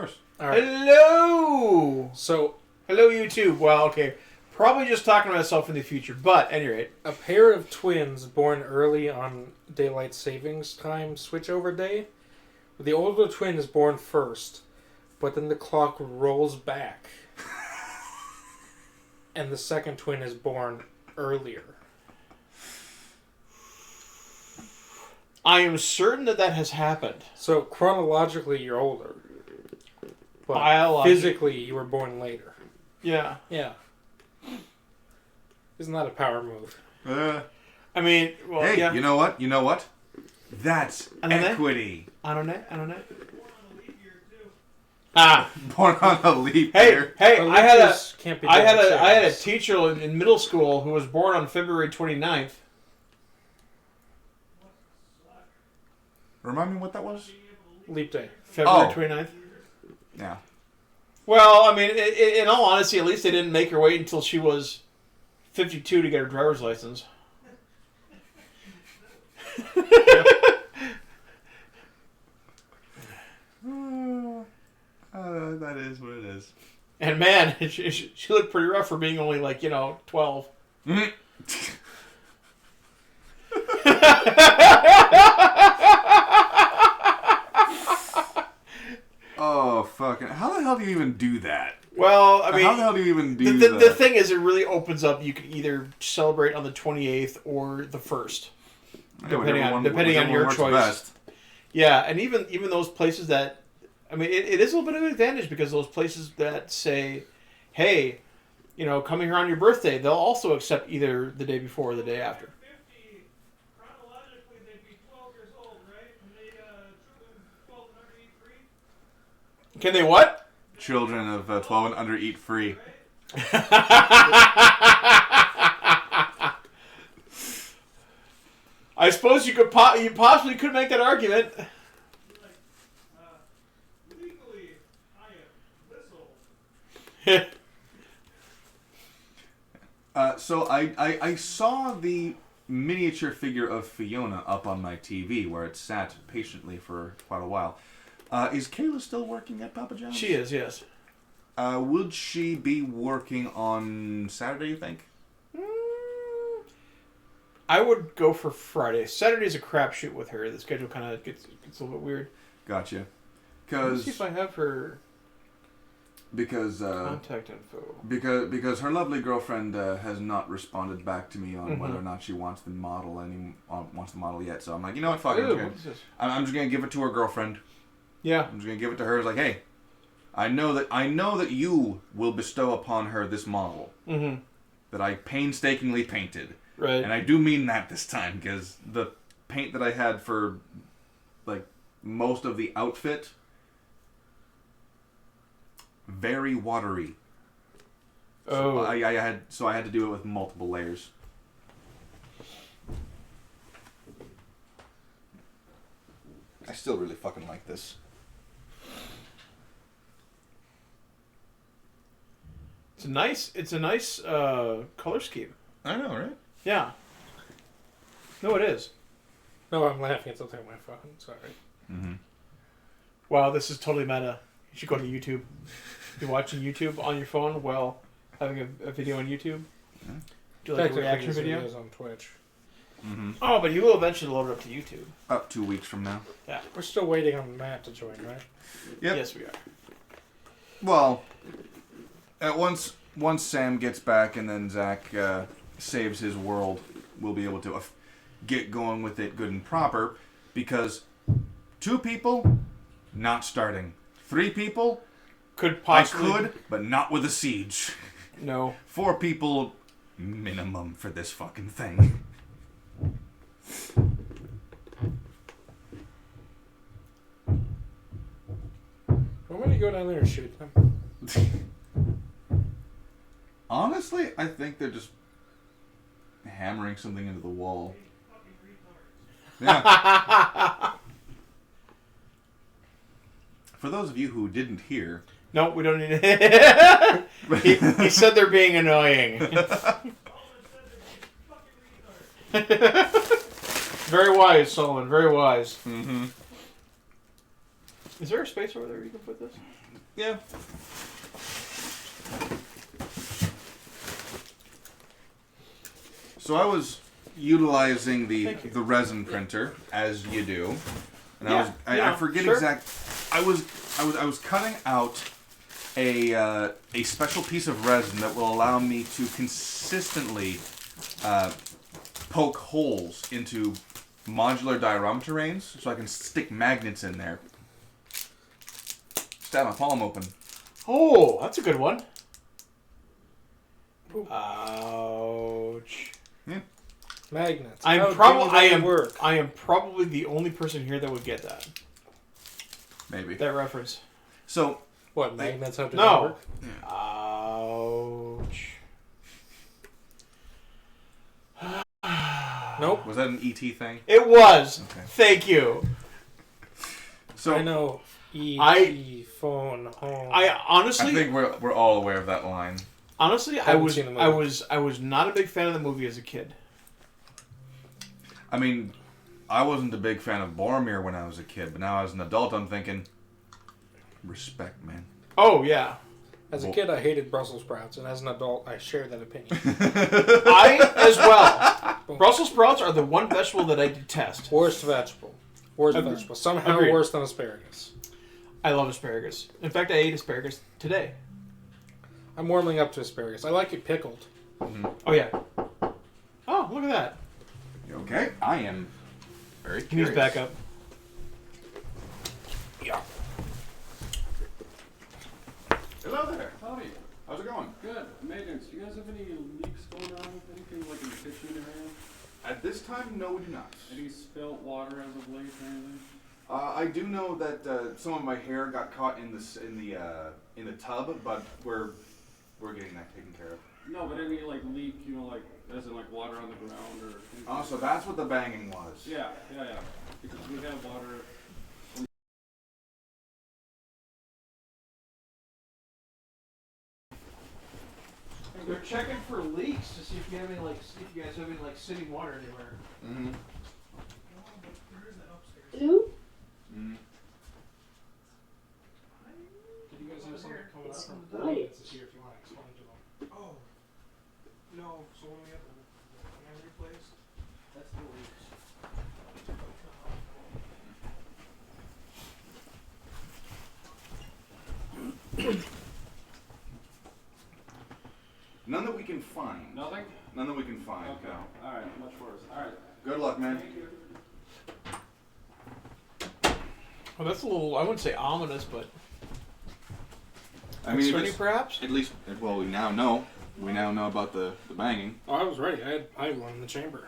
course. All right. Hello! So, Hello, YouTube. Well, okay. Probably just talking to myself in the future, but at any rate. a pair of twins born early on daylight savings time switchover day. The older twin is born first, but then the clock rolls back. And the second twin is born earlier. I am certain that has happened. So, chronologically, you're older. But Biologically. physically, you were born later. Yeah. Yeah. Isn't that a power move? I mean, well, Hey, yeah. you know what? You know what? That's equity. I don't know. Ah. Born on a leap Hey, year. hey! But I had leeches can't be done with I had a savings. teacher in middle school who was born on February 29th. Remind me what that was? Leap day. February Oh. 29th. Yeah. Well, I mean, in all honesty, at least they didn't make her wait until she was 52 to get her driver's license. That is what it is. And man, she looked pretty rough for being only 12. Oh, fucking. How the hell do you even do that? Well, I mean, how the hell do you even do the that? thing is, it really opens up. You can either celebrate on the 28th or the 1st, depending on your choice. Best. Yeah, and even those places that, I mean, it is a little bit of an advantage because those places that say, hey, coming here on your birthday, they'll also accept either the day before or the day after. Chronologically, they'd be 12 years old, right? And they, children 12 and under eat free? Can they what? Children of 12 and under eat free. I suppose you possibly could make that argument. Legally, I am this old. So I saw the miniature figure of Fiona up on my TV where it sat patiently for quite a while. Is Kayla still working at Papa John's? She is, yes. Would she be working on Saturday, you think? I would go for Friday. Saturday's a crapshoot with her. The schedule kind of gets a little bit weird. Gotcha. Let's see if I have her Because contact info. Because her lovely girlfriend has not responded back to me on whether or not she wants the model yet. So I'm like, you know what, fuck it. Ooh, what is this? I'm just gonna give it to her girlfriend. Yeah. I'm just gonna give it to her. It's like, hey, I know that you will bestow upon her this model that I painstakingly painted. Right. And I do mean that this time because the paint that I had for most of the outfit, very watery. Oh. So I had to do it with multiple layers. I still really fucking like this. It's a nice color scheme. I know, right? Yeah. No, it is. No, I'm laughing at something on my phone. Sorry. Mm-hmm. Wow, this is totally meta. You should go to YouTube. You're watching YouTube on your phone while having a video on YouTube. Yeah. Do like a Technically, reaction these video. videos on Twitch. Mm-hmm. Oh, but you will eventually load it up to YouTube. Up 2 weeks from now. Yeah. We're still waiting on Matt to join, right? Yep. Yes, we are. Well, once Sam gets back and then Zach saves his world, we'll be able to get going with it good and proper. Because 2 people, not starting. 3 people, Could possibly. I could, but not with a siege. No. 4 people, minimum for this fucking thing. Why don't you go down there and shoot them? Honestly, I think they're just hammering something into the wall. Yeah. For those of you who didn't hear... No, we don't need it. he said they're being annoying. Very wise, Solomon. Very wise. Mm-hmm. Is there a space over there you can put this? Yeah. So I was utilizing the resin printer as you do, and I forget exact. I was cutting out a special piece of resin that will allow me to consistently poke holes into modular diorama terrains, so I can stick magnets in there. Stab my palm open. Oh, that's a good one. Ouch. Yeah. Magnets. I am probably the only person here that would get that. Maybe. That reference. So. What, magnets have to No. work? Ouch. Nope. Was that an ET thing? It was. Okay. Thank you. So I know. E.T. phone home. I honestly. I think we're all aware of that line. Honestly, I Haven't was seen the movie. I was not a big fan of the movie as a kid. I mean, I wasn't a big fan of Boromir when I was a kid, but now as an adult, I'm thinking, respect, man. Oh yeah. As a kid, I hated Brussels sprouts, and as an adult, I share that opinion. I as well. Brussels sprouts are the one vegetable that I detest. Worst vegetable. Worst Agreed. vegetable. Somehow Agreed. worse than asparagus. I love asparagus. In fact, I ate asparagus today. I'm warming up to asparagus. I like it pickled. Mm-hmm. Oh yeah. Oh, look at that. You okay? I am very He's curious. back up. Yeah. Hello there. Howdy. How's it going? Good. Maintenance. Do you guys have any leaks going on? Anything like in the kitchen area? At this time, no, we do not. Any spilt water as of late or anything? I do know that some of my hair got caught in the tub, but we're getting that taken care of. No, but any like leak, you know, like as in like water on the ground or anything? Oh, so that's what the banging was. Yeah. Because we have water. They're checking for leaks to see if you have any if you guys have any sitting water anywhere. Mm-hmm. Who? Mm-hmm. Did you guys have something coming up? Some Or lights. to see if you want to explain to them. Oh. No, so when we have the fan replaced, that's the leaks. None that we can find. Nothing? None that we can find. Okay. No. Alright, much worse. Alright. Good luck, man. Thank you. Well, that's a little, I wouldn't say ominous, but I mean, if concerning it's, perhaps? at least, well, we now know. We now know about the banging. Oh, I was ready. I had one in the chamber.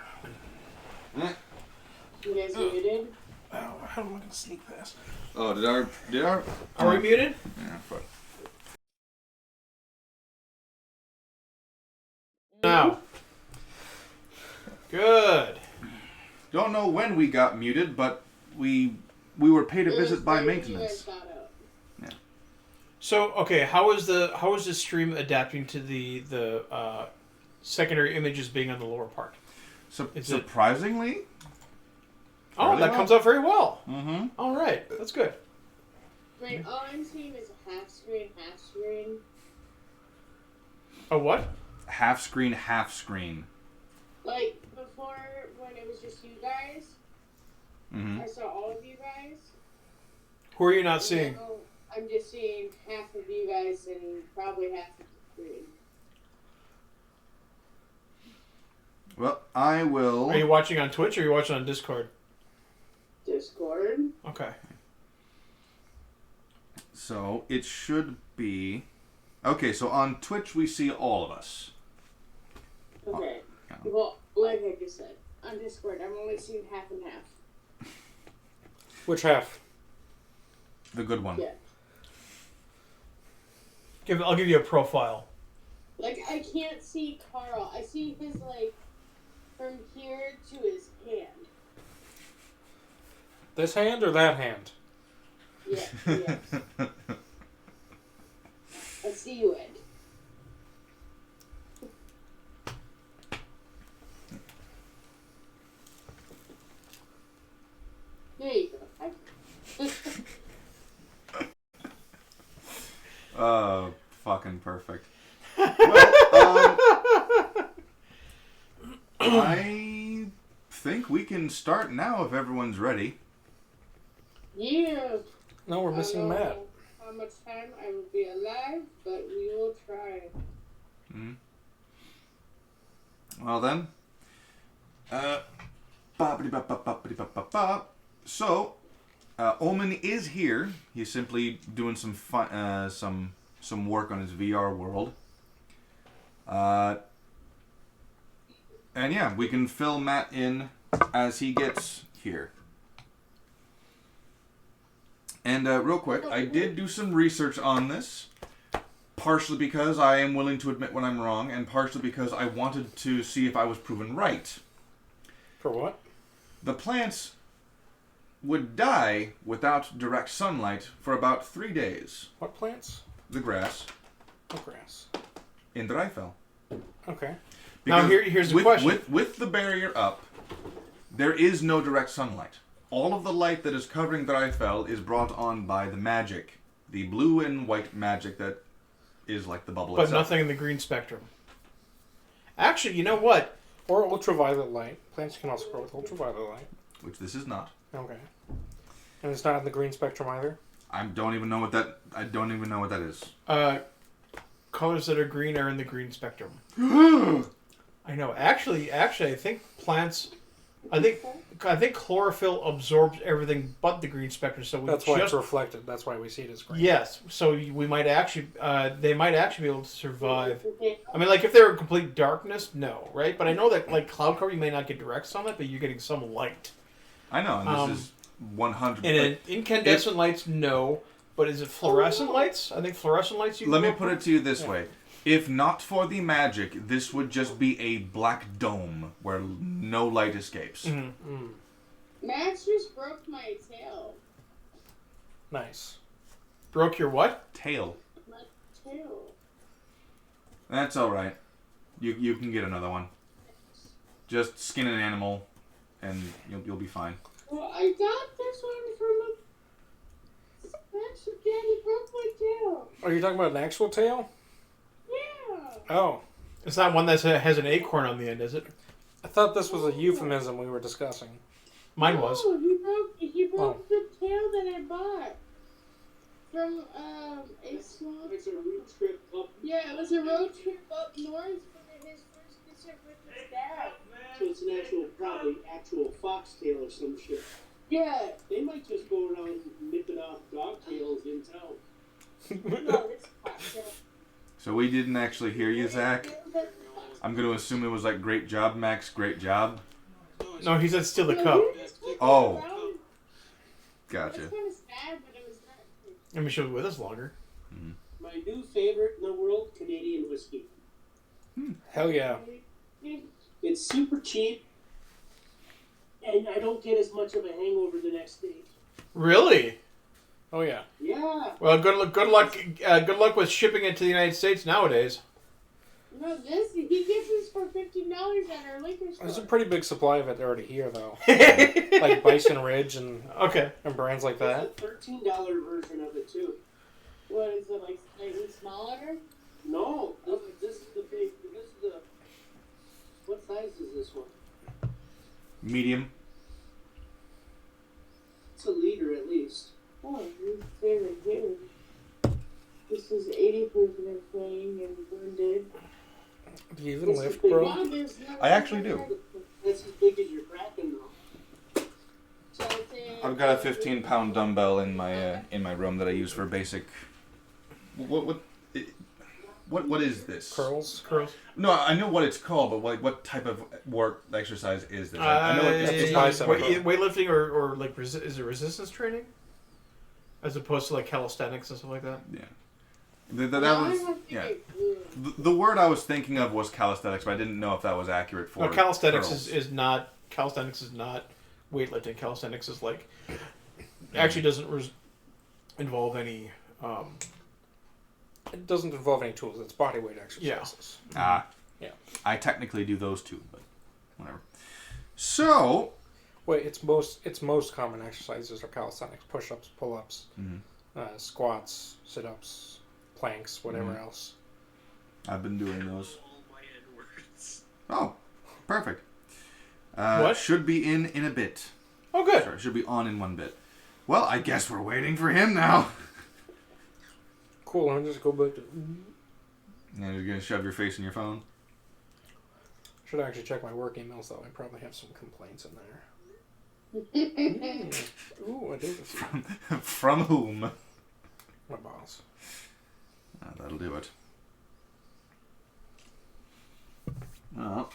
Eh. You guys muted? Oh, how am I going to sneak past? Oh, did our? Are we muted? Yeah, fuck. Now. Good. Don't know when we got muted, but we were paid a It was visit by when you maintenance. guys got out. So okay, how is this stream adapting to the secondary images being on the lower part? Is it- Surprisingly. Oh, Fairly that well. comes out very well. Mm-hmm. All right, that's good. Wait, all I'm seeing is a half screen. A what? Half screen, half screen. Like, before, when it was just you guys, Mm-hmm. I saw all of you guys. Who are you not seeing? Now I'm just seeing half of you guys and probably half of the screen. Well, I will. Are you watching on Twitch or are you watching on Discord? Discord? Okay. So it should be. Okay, so on Twitch we see all of us. Okay. Yeah. Well, like I just said, on Discord, I'm only seeing half and half. Which half? The good one. Yeah. I'll give you a profile. Like, I can't see Carl. I see his, like, from here to his hand. This hand or that hand? Yeah, yes. I see you, Ed. There you go. Fucking perfect. Well, I think we can start now if everyone's ready. Yeah. No, we're missing I don't Matt. know how much time I will be alive, but we will try. Well then. So, Omen is here. He's simply doing some fun, some work on his VR world. And yeah, we can fill Matt in as he gets here. And real quick, I did do some research on this. Partially because I am willing to admit when I'm wrong, and partially because I wanted to see if I was proven right. For what? The plants would die without direct sunlight for about 3 days. What plants? The grass What grass? in Dreifel. Okay. Now, here's the question. With the barrier up, there is no direct sunlight. All of the light that is covering Dreifel is brought on by the magic. The blue and white magic that is like the bubble But itself. nothing in the green spectrum. Actually, you know what? Or ultraviolet light. Plants can also grow with ultraviolet light. Which this is not. Okay. And it's not in the green spectrum either? I don't even know what that is. Colors that are green are in the green spectrum. I know. Actually, I think plants. I think chlorophyll absorbs everything but the green spectrum. So we That's why it's reflected. That's why we see it as green. Yes. So we might actually. They might actually be able to survive. I mean, like if they're in complete darkness, no, right? But I know that like cloud cover, you may not get direct sunlight, but you're getting some light. I know, and this is 100. And incandescent lights, no. But is it fluorescent lights? I think fluorescent lights. Let me put it to you this way. If not for the magic, this would just be a black dome where no light escapes. Mm-hmm. Max just broke my tail. Nice. Broke your what? Tail. My tail. That's alright. You can get another one. Just skin an animal and you'll be fine. Well, I got this one from a... Max again broke my tail. Are you talking about an actual tail? Yeah. Oh. It's not one that has an acorn on the end, is it? I thought this was a euphemism we were discussing. Mine was. Oh, he broke the tail that I bought from a small. It's a road trip up. Yeah, it was a road trip up north for his first visit with his dad. So it's an probably actual foxtail or some shit. Yeah. They might just go around nipping off dog tails in town. No, it's cocktail. So we didn't actually hear you, Zach. I'm going to assume it was like, great job, Max, great job. No, he said steal the cup. Oh. Gotcha. It was kind of sad, but it was not. I mean, she'll be with us longer. My new favorite in the world, Canadian whiskey. Hell yeah. It's super cheap, and I don't get as much of a hangover the next day. Really? Oh yeah. Yeah. Well, good luck with shipping it to the United States nowadays. No, he gets this for $15 at our liquor store. There's a pretty big supply of it already here, though. Like Bison Ridge and brands like that. There's a $13 version of it too. What is it, like slightly smaller? No, this is the big. This is the. What size is this one? Medium. It's a liter at least. Oh, your favorite here. This is 80% plain and blended. Do you even lift, bro? I actually do. That's as big as your Kraken though. So it's I've got a 15-pound dumbbell in my room that I use for basic. What is this? Curls? No, I know what it's called, but what type of work exercise is this? I know it's bicep curl. Weightlifting or like is it resistance training? As opposed to like calisthenics and stuff like that. Yeah. The word I was thinking of was calisthenics, but I didn't know if that was accurate for. No, calisthenics curls. is not weightlifting. Calisthenics is like actually doesn't involve any. It doesn't involve any tools. It's body weight exercises. Yeah. Yeah. I technically do those too, but whatever. So. Wait, its most common exercises are calisthenics: push-ups, pull-ups, squats, sit-ups. planks, whatever else. I've been doing those. All my N-words. Oh, perfect. What? Should be in a bit. Oh, good. Sorry, should be on in 1 bit. Well, I guess we're waiting for him now. Cool, I'm just go back to... And you're going to shove your face in your phone? Should actually check my work emails, though. I probably have some complaints in there. Ooh, I did this. From whom? My boss. That'll do it. Oh.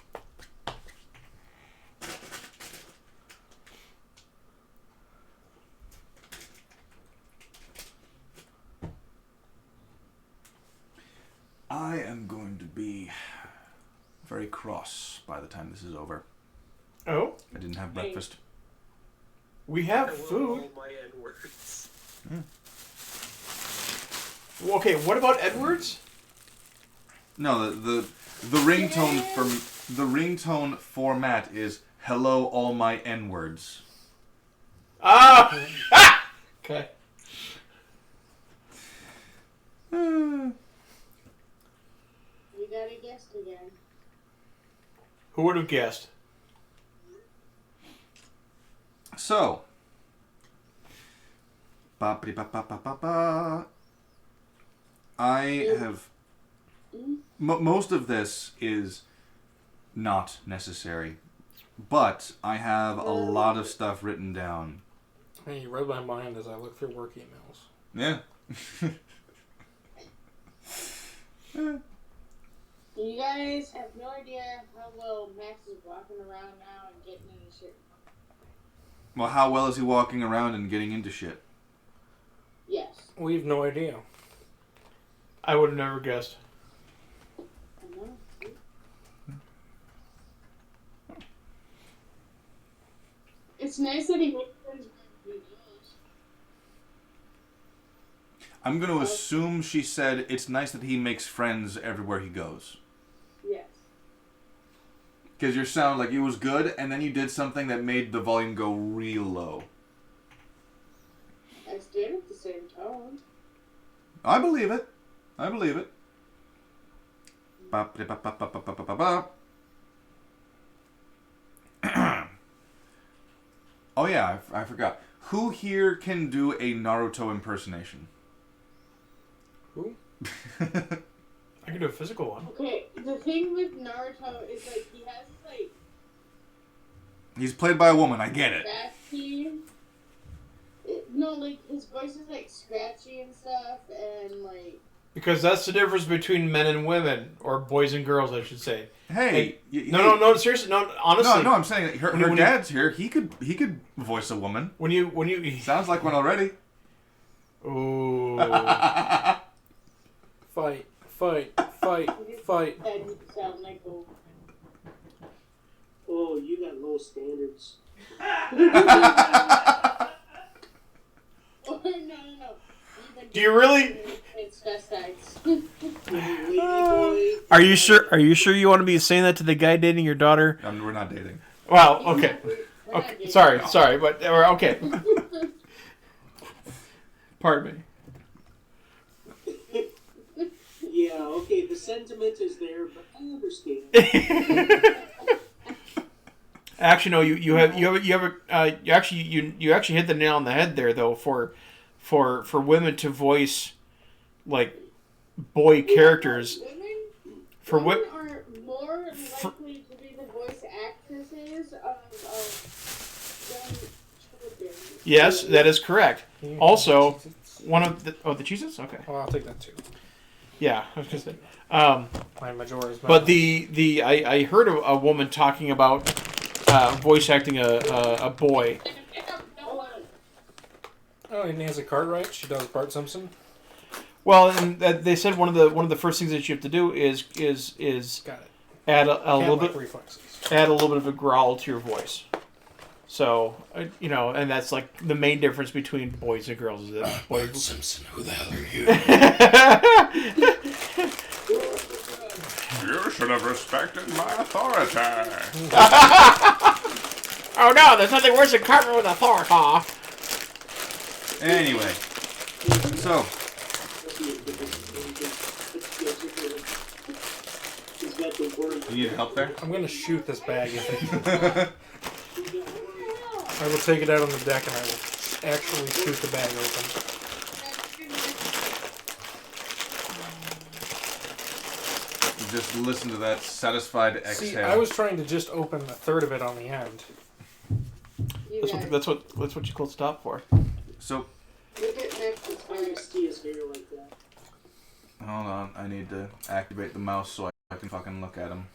I am going to be very cross by the time this is over. Oh, I didn't have breakfast. we have I will food. all my N-words. Okay, what about Edwards? No, the ringtone format is "Hello, all my N-words." Ah! Okay. We got a guest again. Who would have guessed? So, ba-ba-ba-ba-ba-ba. I have most of this is not necessary, but I have a lot of stuff written down. Hey, you read my mind as I look through work emails. Yeah. You guys have no idea how well Max is walking around now and getting into shit. Well, how well is he walking around and getting into shit? Yes. We have no idea. I would have never guessed. I know. It's nice that he makes friends wherever he goes. I'm going to assume she said it's nice that he makes friends everywhere he goes. Yes. Because your sound, like, it was good, and then you did something that made the volume go real low. I stayed at the same tone. I believe it. I believe it. Ba-ba-ba-ba-ba-ba-ba-ba. Oh yeah, I forgot. Who here can do a Naruto impersonation? Who? I can do a physical one. Okay, the thing with Naruto is like he has like He's played by a woman, I get it. scratchy. No, like his voice is like scratchy and stuff, and like. Because that's the difference between men and women, or boys and girls, I should say. Hey, No, seriously, no, honestly. No, I'm saying her when you- dad's here. He could voice a woman. When you Sounds like one already. Ooh. Fight. That sound like a. Oh, you got low standards. Oh, no. Do you really? It's just nice. Are you sure? Are you sure you want to be saying that to the guy dating your daughter? We're not dating. Well, okay. Okay, sorry, but we're okay. Pardon me. Yeah, okay, the sentiment is there, but I understand. Actually, no. You actually hit the nail on the head there, though. For women to voice like boy characters. Women are more likely to be the voice actresses of young children. Yes, that is correct. Also, one of the the Cheez-Its? Okay. Oh, I'll take that too. Yeah, I was gonna say. My Majora's Mask. But I heard a woman talking about voice acting a boy. Oh, and Nancy Cartwright. She does Bart Simpson. Well, and they said one of the first things that you have to do is Got it. add a little Cat-like bit reflexes. add a little bit of a growl to your voice. So and that's like the main difference between boys and girls is that Bart Simpson, who the hell are you? You should have respected my authority. Oh no, there's nothing worse than Cartman with a Thor. Anyway, so You need help there? I'm gonna shoot this bag. I will take it out on the deck and I will actually shoot the bag open. Just listen to that satisfied exhale. See, I was trying to just open a third of it on the end. That's what you called stop for. So, Look at Max's I heart. just see his hair like that. hold on. I need to activate the mouse so I can fucking look at him.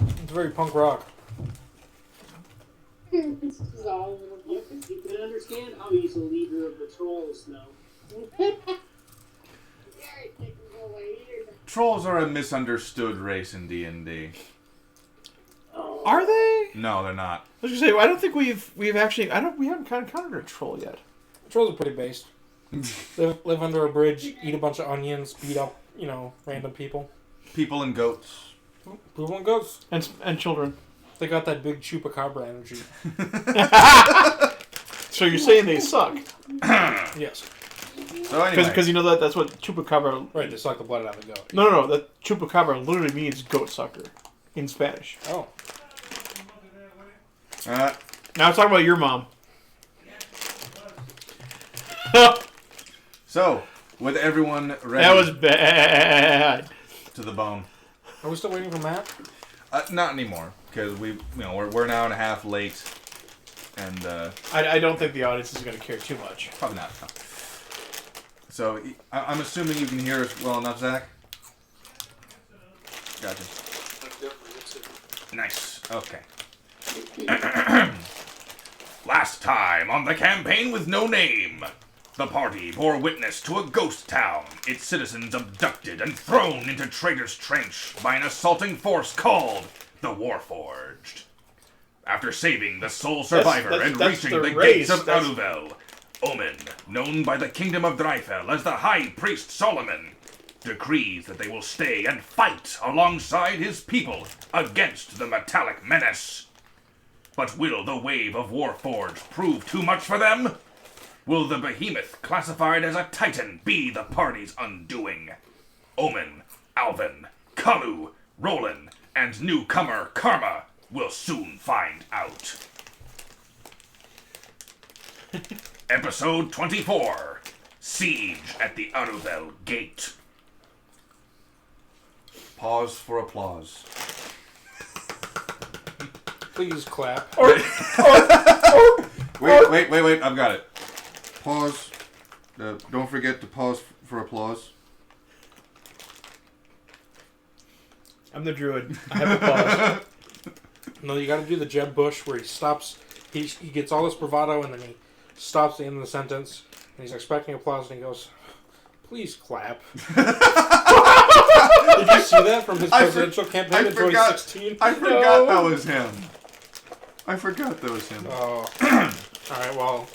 It's very punk rock. This is all a little You, bit. you can understand how he's a leader of the trolls now. Very technical way. Trolls are a misunderstood race in D&D. Oh. Are they? No, they're not. I was gonna say, I don't think we've actually we haven't encountered a troll yet. Trolls are pretty based. live under a bridge, eat a bunch of onions, beat up, random people. People and goats. People and goats. And children. They got that big chupacabra energy. So you're saying they suck? Yes. So anyway. Because you know that's what chupacabra... Right, they suck the blood out of the goat. No. That chupacabra literally means goat sucker in Spanish. Oh. Now I'm talking about your mom. So, with everyone ready That was bad. to the bone. Are we still waiting for Matt? Not anymore, because we're an hour and a half late, and I don't think the audience is going to care too much. probably not. No. So I'm assuming you can hear us well enough, Zach. Gotcha. Nice. Okay. Last time on the campaign with no name, the party bore witness to a ghost town, its citizens abducted and thrown into Traitor's Trench by an assaulting force called the Warforged. After saving the sole survivor and that's reaching the the race. gates of That's- Aruvell, Omen, known by the kingdom of Dreifel as the High Priest Solomon, decrees that they will stay and fight alongside his people against the metallic menace. But will the wave of Warforged prove too much for them? Will the behemoth classified as a titan be the party's undoing? Omen, Alvin, Kalu, Roland, and newcomer Karma will soon find out. Episode 24, Siege at the Aruvell Gate. Pause for applause. Please clap. Wait, I've got it. Pause. Don't forget to pause for applause. I'm the druid. I have a pause. No, you gotta do the Jeb Bush where he stops, he gets all this bravado and then he stops at the end of the sentence and he's expecting applause and he goes, please clap. Did you see that from his presidential campaign in 2016? I forgot that was him. I forgot that was him. Oh. Alright, well,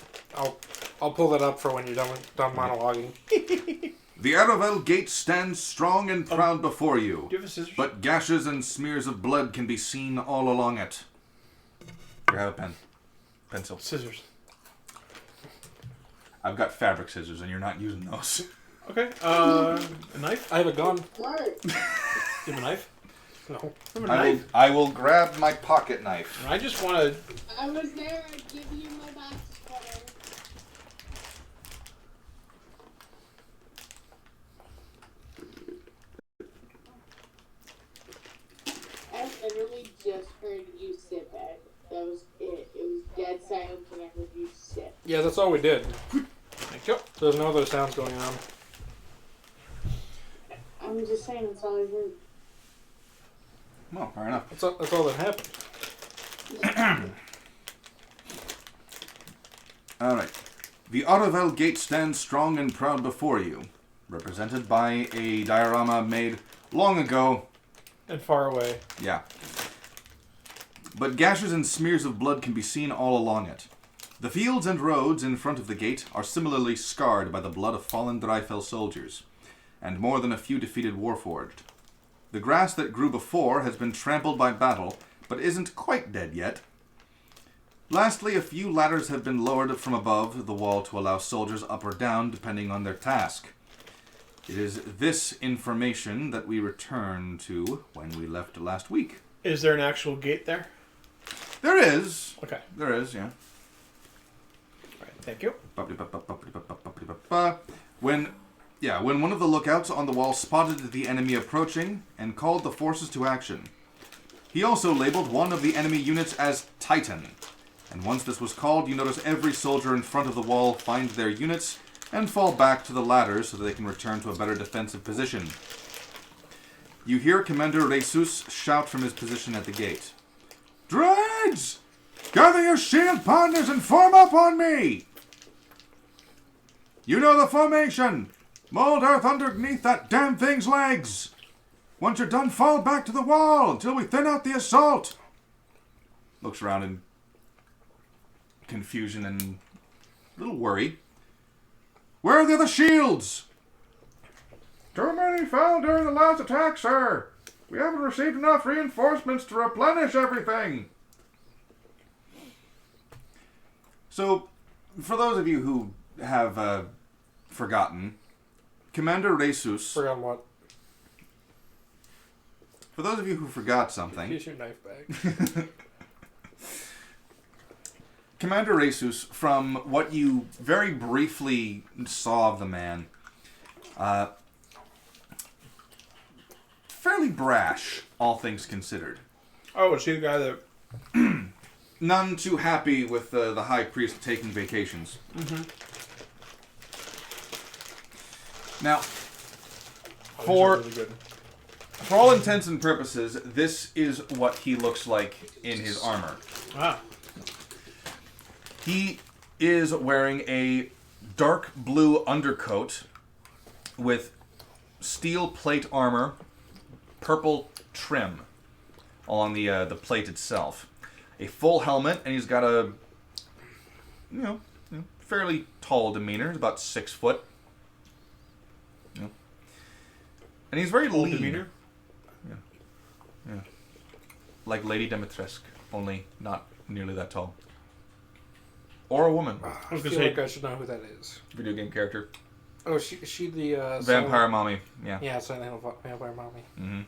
I'll pull that up for when you're done monologuing. The Aruvell Gate stands strong and proud before you, Do you have a scissors? but gashes and smears of blood can be seen all along it. Grab a pen. Pencil. Scissors. I've got fabric scissors and you're not using those. Okay. A knife? I have a gun. Smart. You have a knife? No. You have a knife? I will grab my pocket knife. I just want to... I was there. I'd give you my box cutter. I literally just heard you sip it. That was it. It was dead silent when I heard you sip. Yeah, that's all we did. Thank you. There's no other sounds going on. I'm just saying, that's all I heard. Well, fair enough. That's all that happened. Alright. The Aruvell Gate stands strong and proud before you, represented by a diorama made long ago. And far away. Yeah. But gashes and smears of blood can be seen all along it. The fields and roads in front of the gate are similarly scarred by the blood of fallen Dreifel soldiers, and more than a few defeated Warforged. The grass that grew before has been trampled by battle, but isn't quite dead yet. Lastly, a few ladders have been lowered from above the wall to allow soldiers up or down, depending on their task. It is this information that we return to when we left last week. Is there an actual gate there? There is. Okay. There is, yeah. All right. Thank you. When one of the lookouts on the wall spotted the enemy approaching and called the forces to action. He also labeled one of the enemy units as Titan. And once this was called, you notice every soldier in front of the wall find their units and fall back to the ladders so that they can return to a better defensive position. You hear Commander Jesus shout from his position at the gate. Dreads! Gather your shield partners and form up on me! You know the formation! Mold earth underneath that damn thing's legs! Once you're done, fall back to the wall until we thin out the assault! Looks around in confusion and a little worry. Where are the other shields? Too many fell during the last attack, sir. We haven't received enough reinforcements to replenish everything. So, for those of you who have forgotten, Commander Jesus... Forgot what? For those of you who forgot something... Here's your knife bag. Commander Jesus, from what you very briefly saw of the man, fairly brash, all things considered. Oh, is he the guy that... None too happy with the High Priest taking vacations. Mm-hmm. Now, Really good. for all intents and purposes, this is what he looks like in his armor. Ah. He is wearing a dark blue undercoat with steel plate armor, purple trim on the plate itself. A full helmet, and he's got a fairly tall demeanor. He's about 6 foot. And he's very Tall lean. demeanor? Yeah. Like Lady Dimitrescu, only not nearly that tall. Or a woman. I feel like I should know who that is. Video game character. Oh, she the... Vampire mommy, yeah. Yeah, Silent Hill Vampire Mommy. Mm-hmm.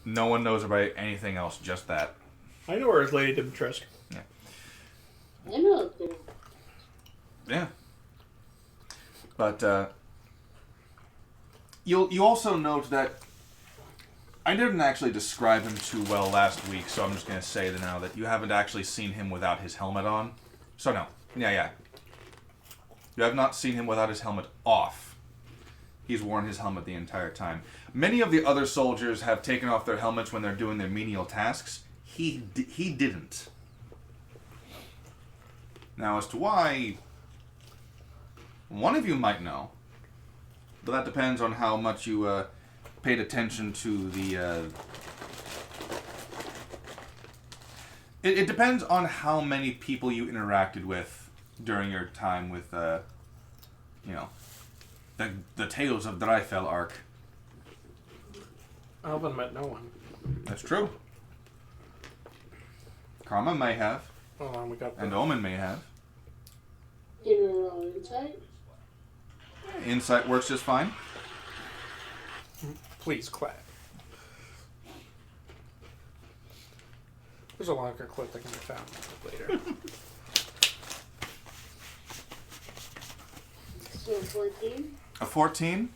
No one knows about anything else, just that. I know her as Lady Dimitrescu. Yeah. I know. Yeah. But, you also note that I didn't actually describe him too well last week, so I'm just going to say that now that you haven't actually seen him without his helmet on. So no. Yeah. You have not seen him without his helmet off. He's worn his helmet the entire time. Many of the other soldiers have taken off their helmets when they're doing their menial tasks. He didn't. Now, as to why, one of you might know. But that depends on how much you paid attention to the... It depends on how many people you interacted with during your time with, the Tales of Dreifell arc. Alvin met no one. That's true. Karma may have, Hold on, we got and Omen may have. Give her all insight. Insight works just fine. Please clap. There's a longer clip that can be found later. So 14. A 14.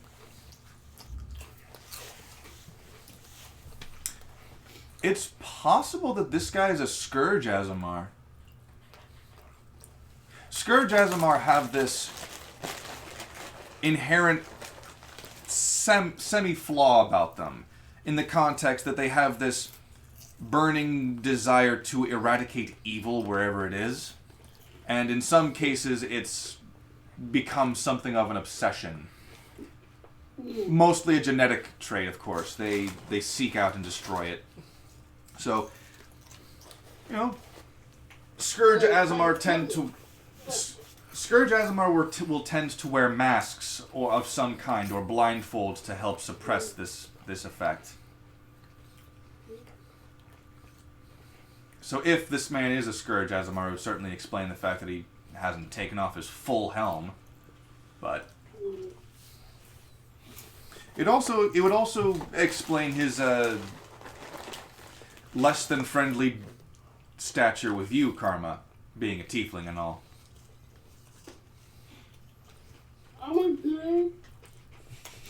It's possible that this guy is a Scourge Azamar. Scourge Azamar have this inherent semi-flaw about them, in the context that they have this burning desire to eradicate evil wherever it is, and in some cases it's become something of an obsession. Mostly a genetic trait, of course. They seek out and destroy it. So, Scourge Azamar will tend to wear masks or of some kind or blindfolds to help suppress this effect. So if this man is a Scourge Azamar, it would certainly explain the fact that he hasn't taken off his full helm. But It would also explain his less than friendly stature with you, Karma, being a tiefling and all. Oh my god.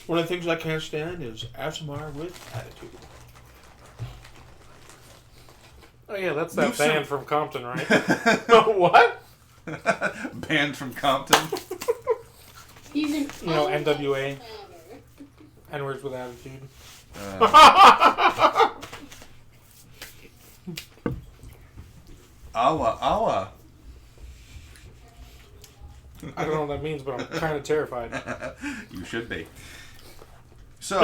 One of the things I can't stand is ASMR with attitude. Oh yeah, that's that You've band from Compton, right? What? Banned from Compton. He's an You know, NWA. matter. N-words with attitude. Awa, awa. I don't know what that means, but I'm kind of terrified. You should be. So,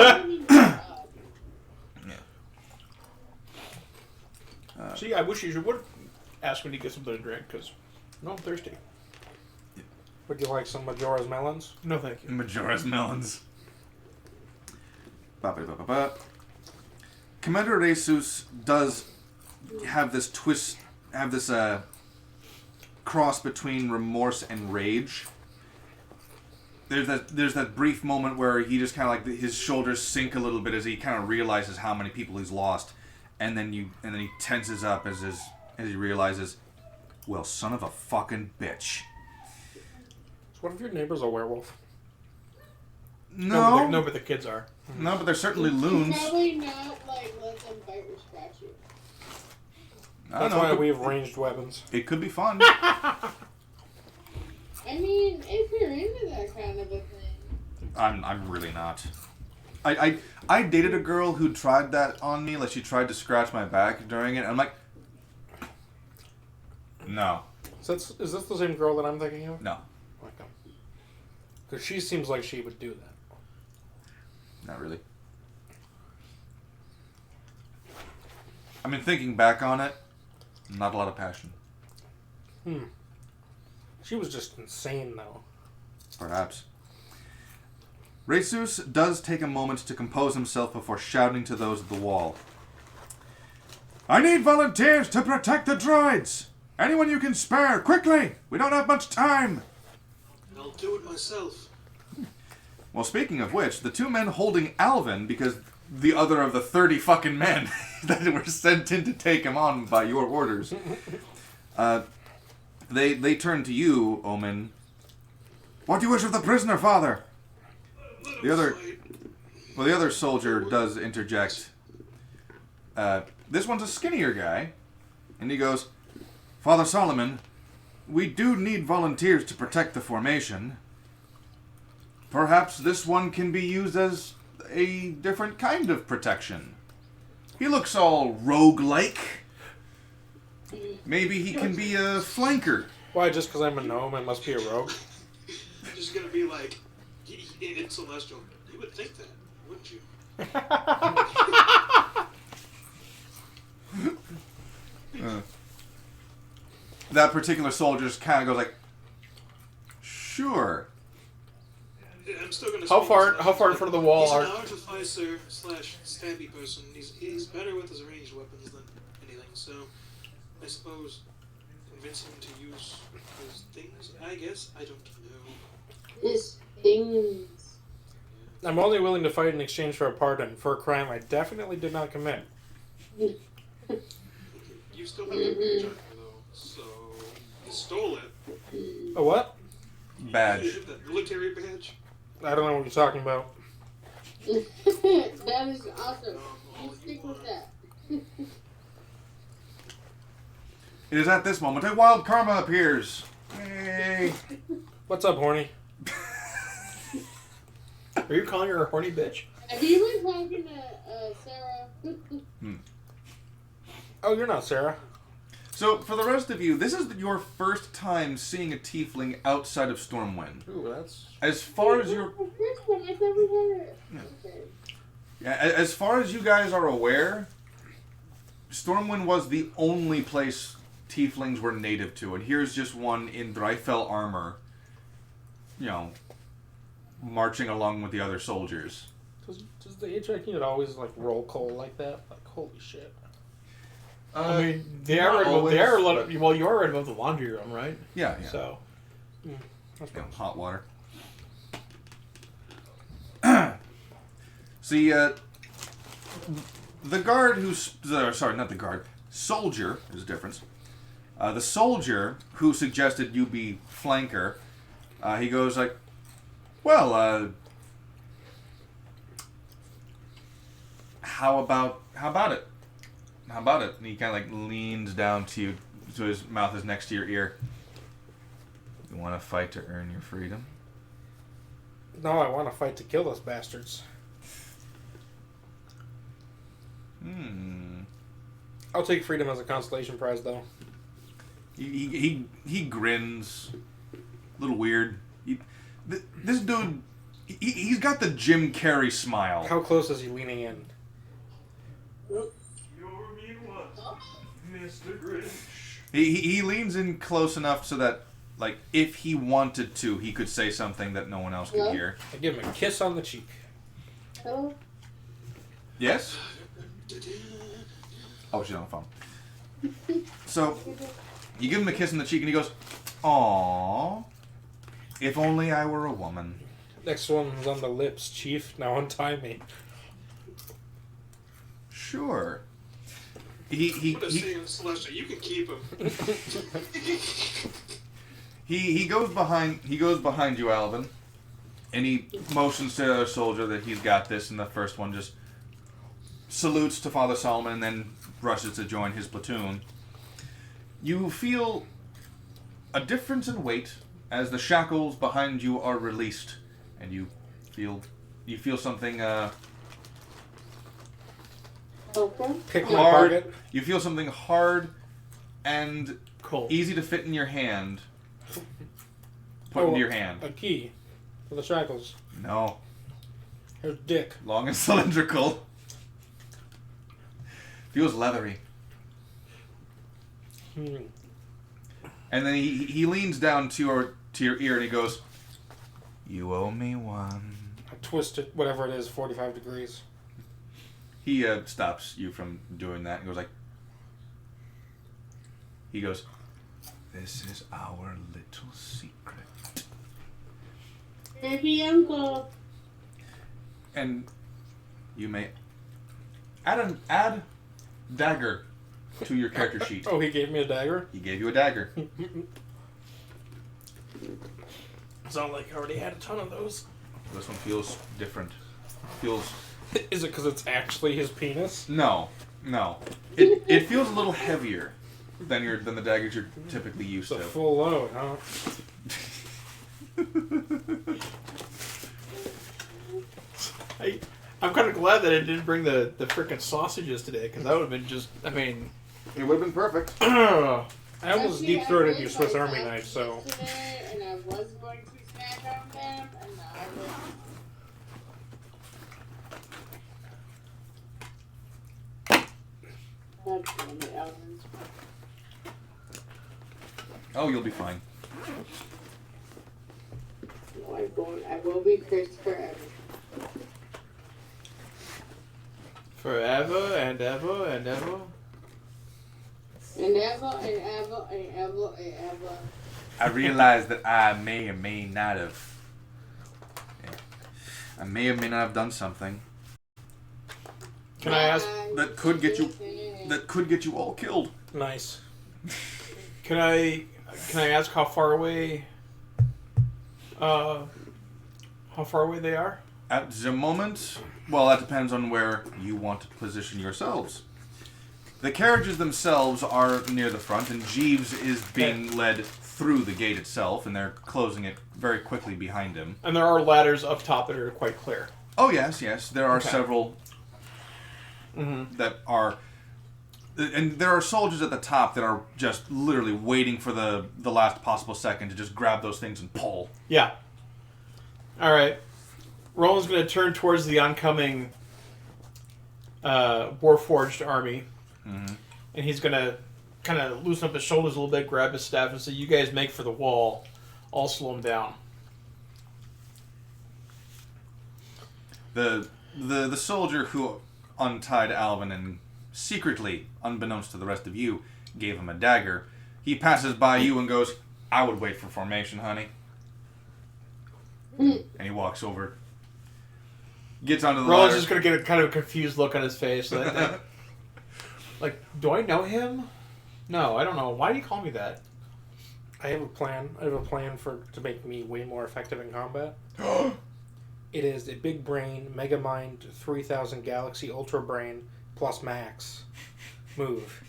See, I wish you would ask me to get something to drink, because no, I'm thirsty. Would you like some Majora's melons? No, thank you. Majora's melons. Ba-ba-ba-ba-ba. Commander Resus does have this twist, have this cross between remorse and rage. There's that brief moment where he just kind of like his shoulders sink a little bit as he kind of realizes how many people he's lost, and then he tenses up as he realizes, well, son of a fucking bitch. So what if your neighbor's a werewolf? No, But the kids are. no, but they're certainly You loons. probably not like let them bite or scratch you. I don't That's know. why we have ranged weapons. It could be fun. I mean, if you're into that kind of a thing. I'm really not. I dated a girl who tried that on me. Like she tried to scratch my back during it. I'm like, no, Is this the same girl that I'm thinking of? no, Because she seems like she would do that. not really. I mean, thinking back on it, not a lot of passion. She was just insane, though. Perhaps. Resus does take a moment to compose himself before shouting to those at the wall. I need volunteers to protect the droids! Anyone you can spare, quickly! We don't have much time! I'll do it myself. Well, speaking of which, the two men holding Alvin, because the other of the 30 fucking men that were sent in to take him on by your orders, they turn to you, Omen. What do you wish of the prisoner, father? The other soldier does interject. This one's a skinnier guy, and he goes, Father Solomon, we do need volunteers to protect the formation. Perhaps this one can be used as a different kind of protection. He looks all rogue-like. Maybe he can be a flanker. Why, just because I'm a gnome, I must be a rogue? You're just gonna be like, in Celestial. You would think that, wouldn't you? That particular soldier just kind of goes like, sure. Yeah, I'm still gonna. How speak far to in front of the wall He's are? an artificer / stabby person. He's better with his ranged weapons than anything. So, I suppose convince him to use his things. I guess I don't know. His things. I'm only willing to fight in exchange for a pardon for a crime I definitely did not commit. You still have your badge on you though, so you stole it. A what? Badge. That military badge. I don't know what you're talking about. That is awesome. You All stick you with want. that. It is at this moment a wild karma appears. Hey. What's up, horny? Are you calling her a horny bitch? Have you been talking to Sarah? Oh, you're not Sarah. So, for the rest of you, this is your first time seeing a tiefling outside of Stormwind. Ooh, that's... As far as you're... First one, I thought we had it. Okay. Yeah, as far as you guys are aware, Stormwind was the only place tieflings were native to, and here's just one in Dryfell armor, you know, marching along with the other soldiers. Does the HIQ unit always, like, roll call like that? Like, holy shit. I mean, they not are right above, always, they are a lot of, but- well, you are right above the laundry room, right? Yeah. So, That's Yeah, fine. hot water. See, the guard who's... sorry, not the guard. Soldier, there's a difference. The soldier who suggested you be flanker, he goes like, well, how about it? How about it? And he kind of like leans down to you, so his mouth is next to your ear. You want to fight to earn your freedom? No, I want to fight to kill those bastards. I'll take freedom as a consolation prize, though. He grins, a little weird. This dude, he's got the Jim Carrey smile. How close is he leaning in? Your mean what, Mr. Grinch? He leans in close enough so that, like, if he wanted to, he could say something that no one else could hear. I give him a kiss on the cheek. Hello? Yes? Oh, she's on the phone. So, you give him a kiss on the cheek and he goes, "Aww, if only I were a woman." Next one's on the lips, Chief. Now untie me. Sure. Put a C in Celestia. You can keep him. He goes behind you, Alvin, and he motions to the other soldier that he's got this, and the first one just salutes to Father Solomon and then rushes to join his platoon. You feel a difference in weight as the shackles behind you are released, and you feel something Okay. Pick my hard. pocket. You feel something hard and Cold. easy to fit in your hand. Put into your hand. A key for the shackles. No, Here's Dick. long and cylindrical. Feels leathery. And then he leans down to your ear and he goes, "You owe me one." I twist it, whatever it is, 45 degrees. He stops you from doing that and goes like, he goes, "This is our little secret." Baby uncle. And you may add dagger to your character sheet. Oh, he gave me a dagger? He gave you a dagger. It's not like I already had a ton of those. This one feels different. Feels... Is it because it's actually his penis? No. It feels a little heavier than the daggers you're typically used It's a to. full load, huh? I'm kind of glad that I didn't bring the frickin' sausages today, because that would have been just, I mean... It would have been perfect. I almost Actually, deep-throated I your made Swiss my Army knife, so... sausages today, and I was going to snack on them, and now I will. God damn it, Alvin. Oh, you'll be fine. No, I will be cursed forever. Forever and ever and ever. And ever, and ever, and ever, and ever. I realize that I may or may not have... Yeah. I may or may not have done something Can I ask? that could get you all killed. Nice. Can I ask how far away? How far away they are? At the moment, well, that depends on where you want to position yourselves. The carriages themselves are near the front, and Jeeves is being led through the gate itself, and they're closing it very quickly behind him. And there are ladders up top that are quite clear. Oh, yes. There are Okay. several that are... And there are soldiers at the top that are just literally waiting for the last possible second to just grab those things and pull. Yeah. All right. Roland's going to turn towards the oncoming Warforged army. Mm-hmm. And he's going to kind of loosen up his shoulders a little bit, grab his staff, and say, "You guys make for the wall. I'll slow him down." The soldier who untied Alvin and secretly, unbeknownst to the rest of you, gave him a dagger, he passes by you and goes, "I would wait for formation, honey." And he walks over. Gets onto the Roland's ladder. just going to get a kind of confused look on his face. Like, do I know him? No, I don't know. Why do you call me that? I have a plan. I have a plan to make me way more effective in combat. It is a big brain, Mega Mind 3000 Galaxy Ultra Brain plus Max move.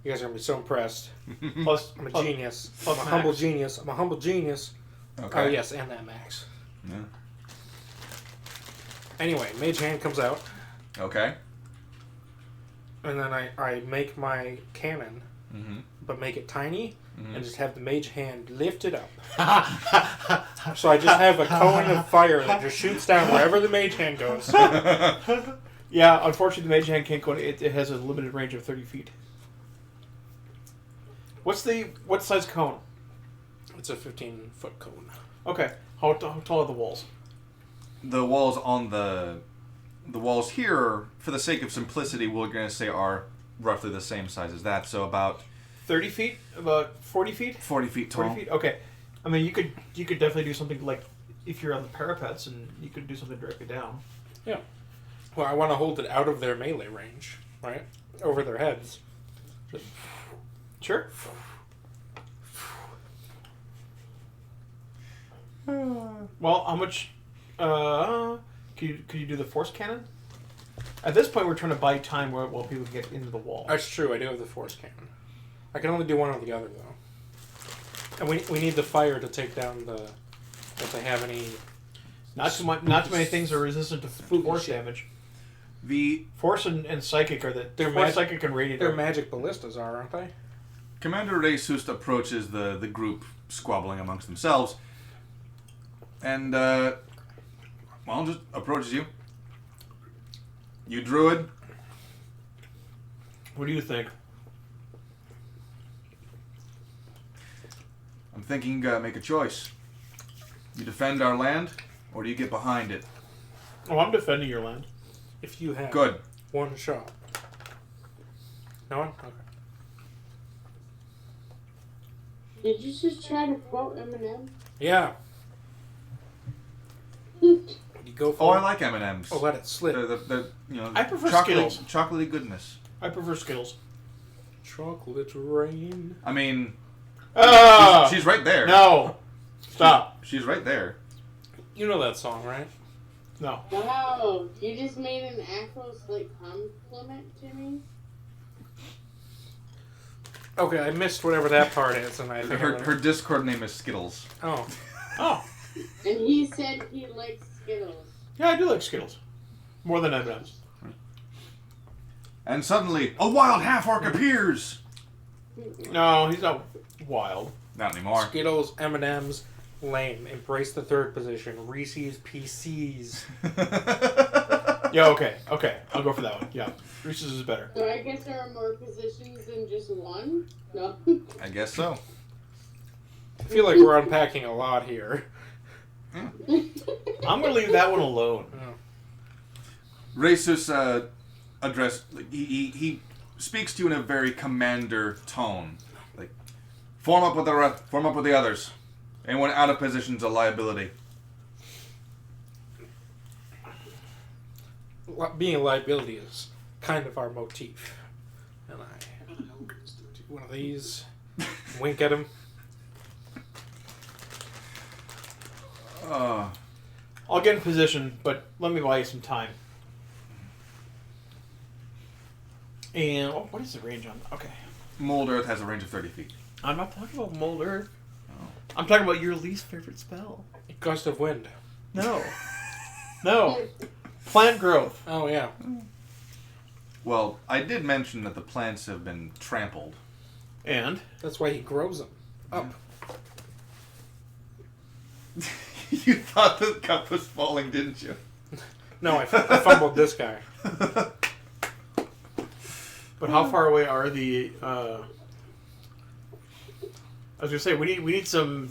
You guys are going to be so impressed. Plus, I'm a plus- genius. plus I'm a Max. humble genius. I'm a humble genius. Okay. Oh, yes, and that Max. Yeah. Anyway, Mage Hand comes out, Okay. and then I make my cannon, Mm-hmm. but make it tiny, Mhm. and just have the Mage Hand lift it up. So I just have a cone of fire that just shoots down wherever the Mage Hand goes. Yeah, unfortunately, the Mage Hand can't go. It has a limited range of 30 feet. What size cone? It's a 15-foot cone. Okay. How tall are the walls? The walls on the walls here, for the sake of simplicity, we're going to say are roughly the same size as that. So about 30 feet? About 40 feet? 40 feet tall. 40 feet? Okay. I mean, you could definitely do something like if you're on the parapets, and you could do something directly down. Yeah. Well, I want to hold it out of their melee range, right? Over their heads. Just Sure. Well, how much? Could you do the force cannon? At this point, we're trying to buy time while people get into the wall. That's true. I do have the force cannon. I can only do one or the other, though. And we need the fire to take down the. If they have any. Not too many things are resistant to force shit. damage. The Force and psychic are the They're force, psychic, and radiant. Their are- magic ballistas are, aren't they? Commander Racist approaches the group squabbling amongst themselves, and just approaches you. You druid. What do you think? I'm thinking make a choice. You defend our land, or do you get behind it? Oh, I'm defending your land. If you have Good. one shot. No one? Okay. Did you just try to quote Eminem? Yeah. You go for Oh, I it. like M&Ms. Oh, let it slip. They're I prefer chocolate, Skittles. chocolatey goodness. I prefer Skittles. Chocolate rain. I mean, Ah! she's right there. No! Stop. She's right there. You know that song, right? No. Wow, you just made an actual slight compliment to me? Okay, I missed whatever that part is, and I think Her Discord name is Skittles. Oh, Oh. And he said he likes Skittles. Yeah, I do like Skittles. More than M&M's. And suddenly, a wild half-orc appears! No, he's not wild. Not anymore. Skittles, M&M's, lame. Embrace the third position. Reese's PCs. Yeah, okay. I'll go for that one. Yeah. Reese's is better. So I guess there are more positions than just one? No. I guess so. I feel like we're unpacking a lot here. I'm going to leave that one alone. Racist he speaks to you in a very commander tone. Like, form up with the others. Anyone out of position is a liability. Being a liability is kind of our motif. And I do one of these, wink at him. I'll get in position, but let me buy you some time. And what is the range on? Okay. Mold Earth has a range of 30 feet. I'm not talking about Mold Earth. Oh. I'm talking about your least favorite spell. Gust of wind. No. No. Plant growth. Oh, yeah. Well, I did mention that the plants have been trampled. And? That's why he grows them up. You thought the cup was falling, didn't you? No, I fumbled this guy. But how far away are the? I was gonna say we need some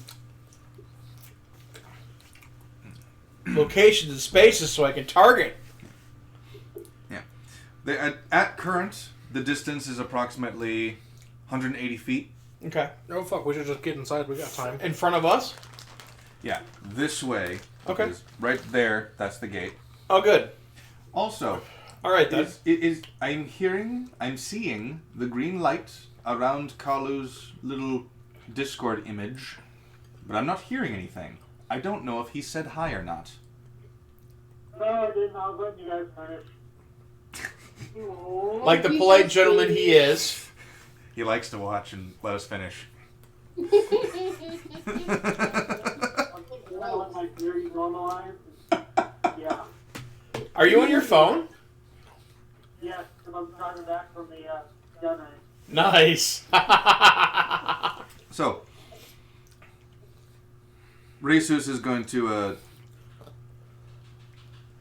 locations and spaces so I can target. Yeah. At current, the distance is approximately 180 feet. Okay. Oh, fuck. We should just get inside. We got time. In front of us. Yeah, this way. Okay. Because right there, that's the gate. Oh, good. Also, All right, then. I'm seeing the green light around Kalu's little Discord image, but I'm not hearing anything. I don't know if he said hi or not. No, I didn't. I was letting you guys finish. Like the polite gentleman he is. He likes to watch and let us finish. I let my theory normalize. Yeah. Are you on your phone? Yes, because I'm driving back from the gun range. Nice. So, Resus is going to,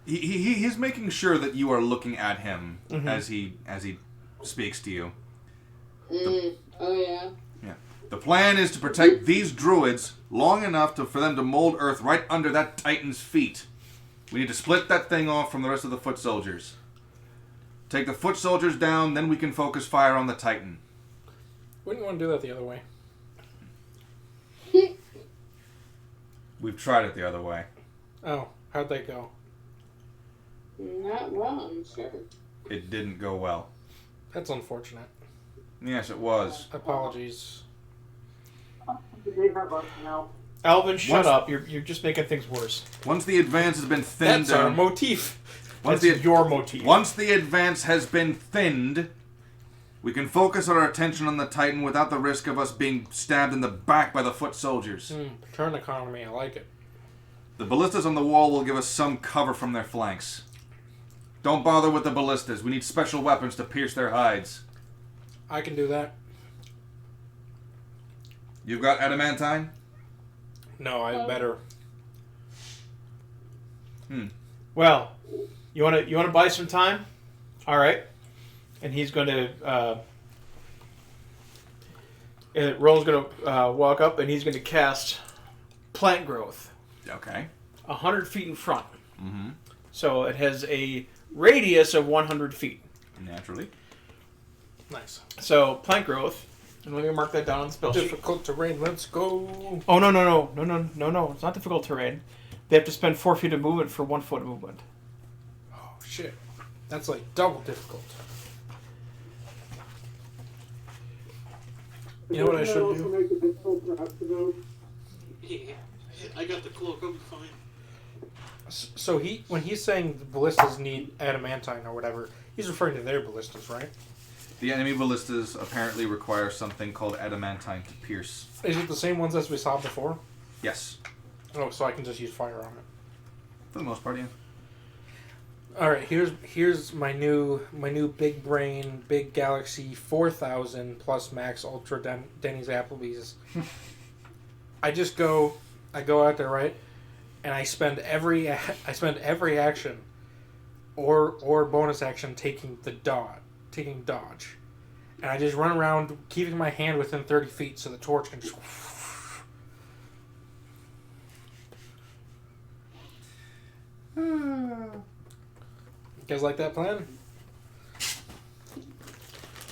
he's making sure that you are looking at him as he speaks to you. Oh, yeah. Yeah. The plan is to protect these druids long enough for them to mold Earth right under that Titan's feet. We need to split that thing off from the rest of the foot soldiers. Take the foot soldiers down, then we can focus fire on the Titan. Wouldn't you want to do that the other way? We've tried it the other way. Oh, how'd that go? Not well, I'm sure. It didn't go well. That's unfortunate. Yes, it was. Apologies. They have us now. Alvin, shut Once- up. You're just making things worse. Once the advance has been thinned That's our down... motif. Once That's the, your motif. once the advance has been thinned, we can focus our attention on the Titan without the risk of us being stabbed in the back by the foot soldiers. Turn economy, I like it. The ballistas on the wall will give us some cover from their flanks. Don't bother with the ballistas. We need special weapons to pierce their hides. I can do that. You've got adamantine? No, I better. Well, you wanna buy some time? All right. And he's going to. Roll's going to walk up and he's going to cast plant growth. Okay. 100 feet in front. Mm-hmm. So it has a radius of 100 feet. Naturally. Nice. So plant growth. And let me mark that down on the spell sheet. Difficult terrain, let's go. Oh, no. It's not difficult terrain. They have to spend 4 feet of movement for 1 foot of movement. Oh, shit. That's like double difficult. You know what I should do? Make it difficult for us to go. Yeah, I got the cloak. I'll be fine. So when he's saying the ballistas need adamantine or whatever, he's referring to their ballistas, right? The enemy ballistas apparently require something called adamantine to pierce. Is it the same ones as we saw before? Yes. Oh, so I can just use fire on it. For the most part, yeah. All right, here's my new big brain, big galaxy 4000 plus max ultra Denny's Applebee's. I go out there, right, and I spend every action or bonus action taking dodge, and I just run around keeping my hand within 30 feet so the torch can just. You guys like that plan?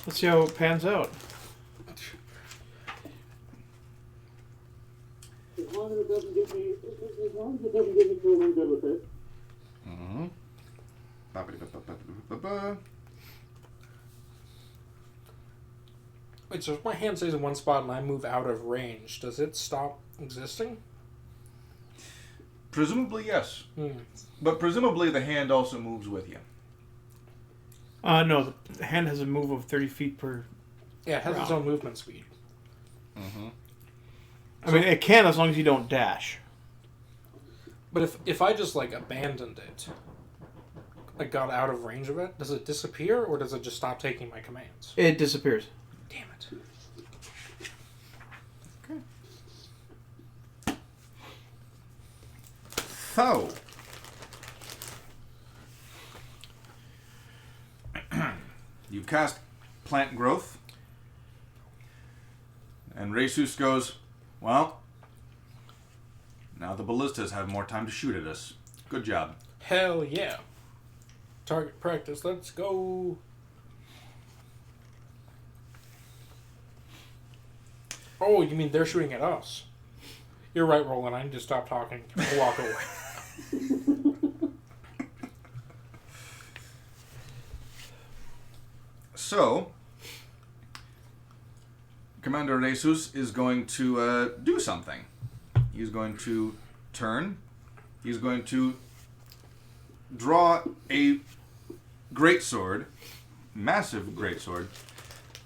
Let's see how it pans out. As long as it doesn't get me killed, I'm good with it. Mm-hmm. Wait, so if my hand stays in one spot and I move out of range, does it stop existing? Presumably, yes. But presumably the hand also moves with you. No, the hand has a move of 30 feet per. Yeah, it has its own movement speed. Mm-hmm. I mean, it can as long as you don't dash. But if I just like abandoned it, like got out of range of it, does it disappear or does it just stop taking my commands? It disappears. Damn it. So, you've cast plant growth, and Resus goes, well, now the ballistas have more time to shoot at us. Good job. Hell yeah. Target practice, let's go. Oh, you mean they're shooting at us? You're right, Roland. I need to stop talking and walk away. So, Commander Jesus is going to do something. He's going to turn. He's going to draw a greatsword, massive greatsword,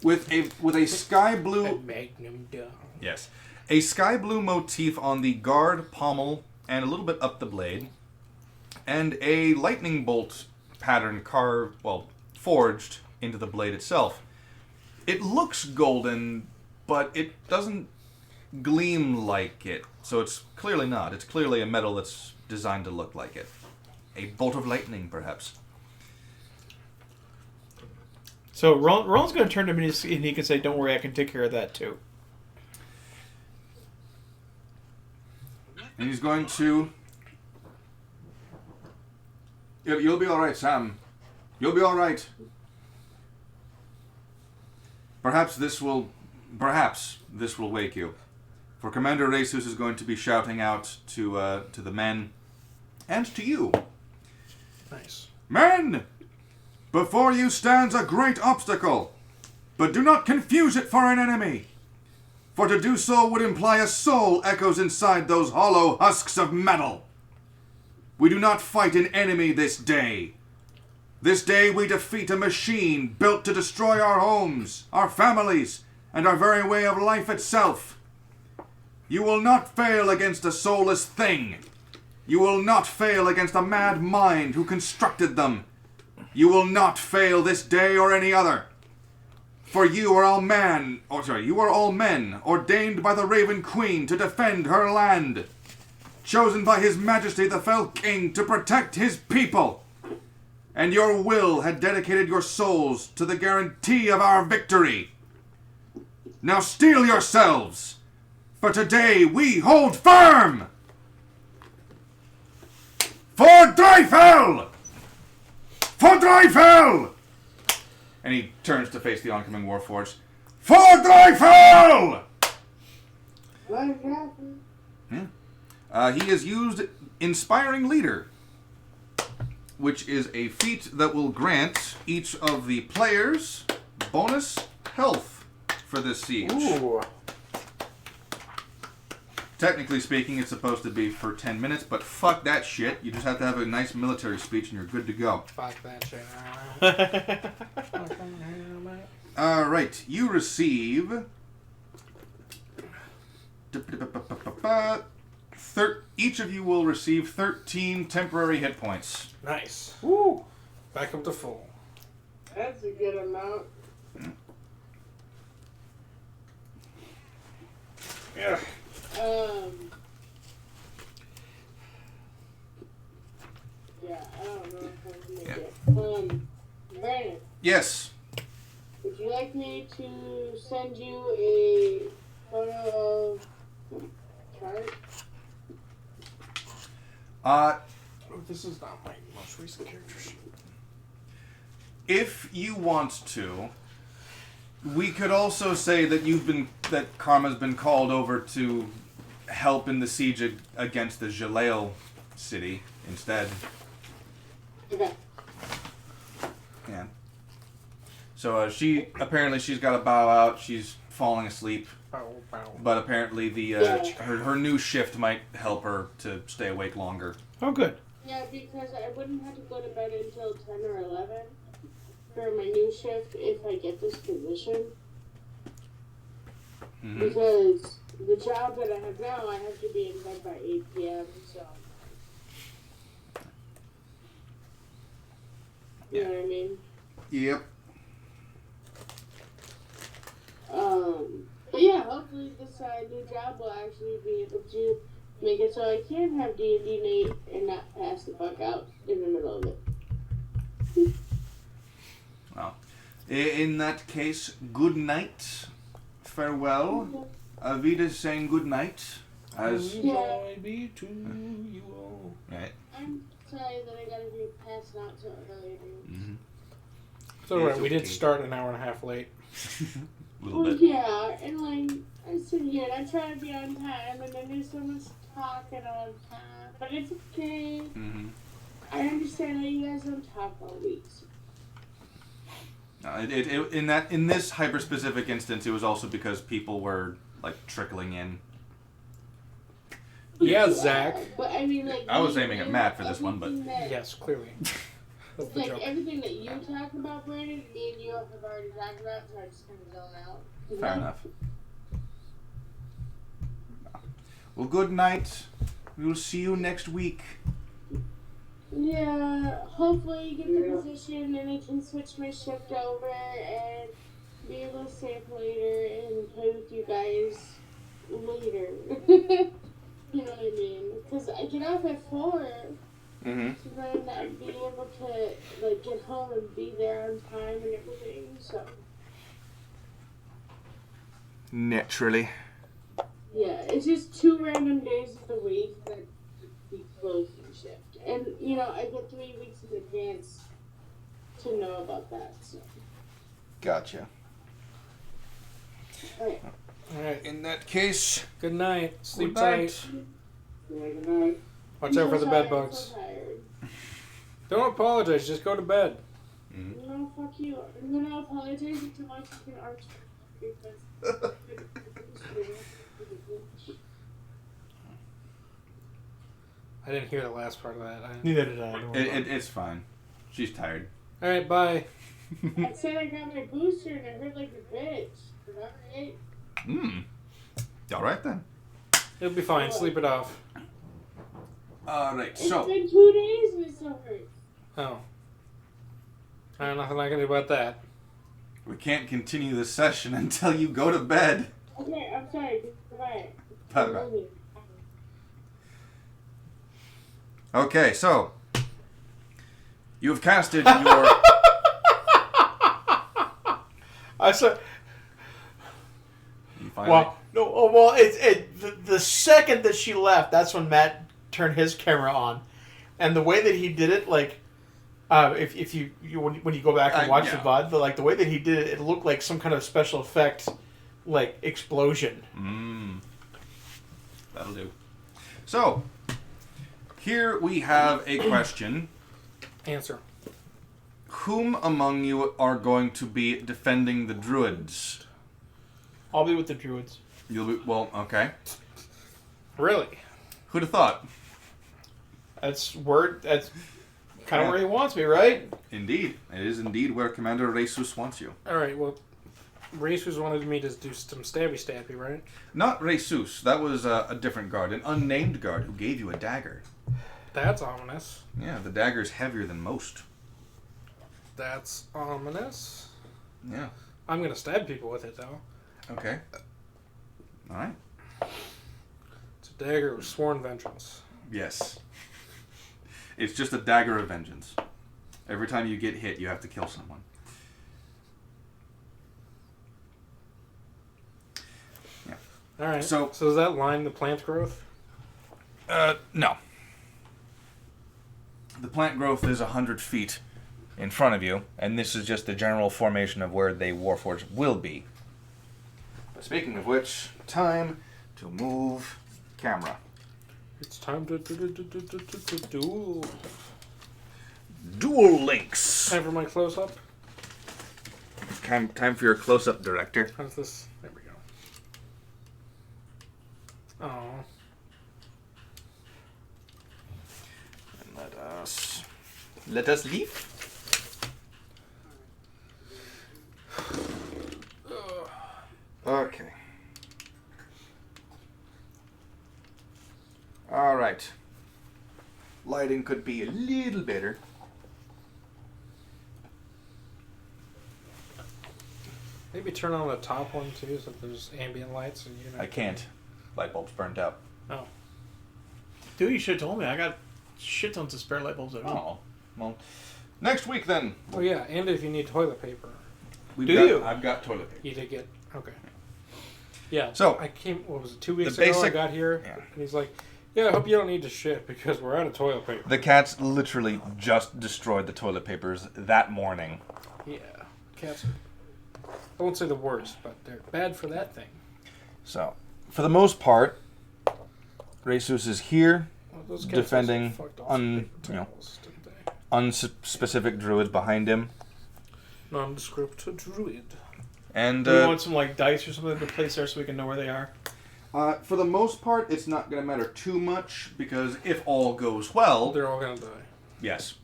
with a sky blue. Magnum dome. Yes, a sky blue motif on the guard pommel and a little bit up the blade, and a lightning bolt pattern forged into the blade itself. It looks golden, but it doesn't gleam like it, so it's clearly not. It's clearly a metal that's designed to look like it. A bolt of lightning, perhaps. So Roland's going to turn to me and he can say, "Don't worry, I can take care of that too." And he's going to... You'll be alright, Sam. You'll be alright. Perhaps this will wake you. For Commander Jesus is going to be shouting out to the men and to you. Nice. Men! Before you stands a great obstacle, but do not confuse it for an enemy. For to do so would imply a soul echoes inside those hollow husks of metal. We do not fight an enemy this day. This day we defeat a machine built to destroy our homes, our families, and our very way of life itself. You will not fail against a soulless thing. You will not fail against a mad mind who constructed them. You will not fail this day or any other. For you are all men ordained by the Raven Queen to defend her land, chosen by His Majesty the Fell King to protect his people. And your will had dedicated your souls to the guarantee of our victory. Now steel yourselves, for today we hold firm! For Dreifel! For Dreifel! And he turns to face the oncoming Warforged. For Dreifel! What happened? He has used Inspiring Leader, which is a feat that will grant each of the players bonus health for this siege. Ooh. Technically speaking, it's supposed to be for 10 minutes, but fuck that shit. You just have to have a nice military speech and you're good to go. Fuck that shit. Alright, you receive... Each of you will receive 13 temporary hit points. Nice. Woo! Back up to full. That's a good amount. Yeah. Yeah, I don't know if I can make it. Vernon, Yes. would you like me to send you a photo of chart? This is not my most recent character sheet. If you want to, we could also say that Karma's been called over to help in the siege against the Jaleel city instead. Okay. Yeah. So she's got to bow out. She's falling asleep, Bow, bow. but apparently her new shift might help her to stay awake longer. Oh, good. Yeah, because I wouldn't have to go to bed until 10 or 11 for my new shift if I get this position. Mm-hmm. Because the job that I have now, I have to be in bed by 8 p.m., so... You know what I mean? Yep. But yeah, hopefully this new job will actually be able to make it so I can have D&D night and not pass the fuck out in the middle of it. Well, in that case, good night, farewell. Avita saying good night. As Joy be to you all. right. I'm sorry that I gotta be passing out so early. Mm-hmm. It's alright, It's we did okay. start an hour and a half late. A little Well, bit. yeah, and like, I sit here and I try to be on time, and then there's so much talking all the time. But it's okay. Mm-hmm. I understand that you guys don't talk all week. In this hyper-specific instance, it was also because people were like trickling in. Yeah, Zach. But I mean, like, I was aiming at Matt for this one, but Yes, clearly. That's the like joke. everything that you talked about, Brandon, me and you have already talked about, so I just kind of zone out. fair enough. Well, good night. We will see you next week. Yeah, hopefully you get the position and I can switch my shift over and be able to stay up later and play with you guys later. You know what I mean? Because I get off at 4, Mm-hmm. so then I'd be able to like get home and be there on time and everything. So Naturally. yeah, it's just 2 random days of the week that we close the shift, and you know I get 3 weeks in advance to know about that. So Gotcha. alright, Alright, In that case, good night. Sleep Good night. tight. Good night. Watch out for the bed I'm bugs. so tired. Don't apologize, just go to bed. No, fuck you. I'm gonna apologize to my fucking arch because I didn't hear the last part of that. Neither did I. Don't worry about it. it's fine. She's tired. Alright, bye. I said I got my booster and I heard like a bitch. Alright. All right then. It'll be fine. Sleep it off. All right. It's So been 2 days and it still hurts. Oh. I don't know nothing I can do about that. we can't continue this session until you go to bed. Okay, I'm sorry. Goodbye. Bye bye. Okay, so you have casted your. I said, You finally- well, no, oh, well, the second that she left, that's when Matt turned his camera on, and the way that he did it, like, if you when you go back and watch yeah. the VOD, the way that he did it, it looked like some kind of special effect, like explosion. That'll do. So here we have a question. Answer. Whom among you are going to be defending the druids? I'll be with the druids. You'll be okay. Really? Who'd have thought? That's kind of where he wants me, right? Indeed, it is indeed where Commander Resus wants you. Alright, well, Racers wanted me to do some stabby, right? Not Resus. That was a different guard, an unnamed guard who gave you a dagger. That's ominous. Yeah, the dagger's heavier than most. That's ominous. Yeah. I'm gonna stab people with it, though. Okay. All right. It's a dagger of sworn vengeance. Yes. It's just a dagger of vengeance. Every time you get hit, you have to kill someone. Yeah. Alright, So- does that line the plant growth? No. The plant growth is 100 feet in front of you, and this is just the general formation of where the Warforged will be. But speaking of which, time to move camera. It's time to duel. Dual links. Time for my close-up. Time for your close-up, director. How's this? There we go. Oh. And let us leave. Okay. All right. Lighting could be a little better. Maybe turn on the top one too, so there's ambient lights. And I can't. Light bulb's burnt out. Oh. Dude, you should have told me. I got shit tons of spare light bulbs at home. Oh. Well, next week then. Oh yeah, and if you need toilet paper, I've got toilet paper. you did get okay. Yeah. So, I came. What was it? 2 weeks the ago I basic- got here, yeah. and he's like, "Yeah, I hope you don't need to shit because we're out of toilet paper." The cats literally just destroyed the toilet papers that morning. Yeah, cats are. I won't say the worst, but they're bad for that thing. So, for the most part, Resus is here Well, those cats defending also fucked off un- big you know, tails, didn't they? unspecific druids behind him. Nondescript druid. And Do we want some like dice or something to place there so we can know where they are? for the most part, it's not going to matter too much because if all goes well, They're all gonna die. yes,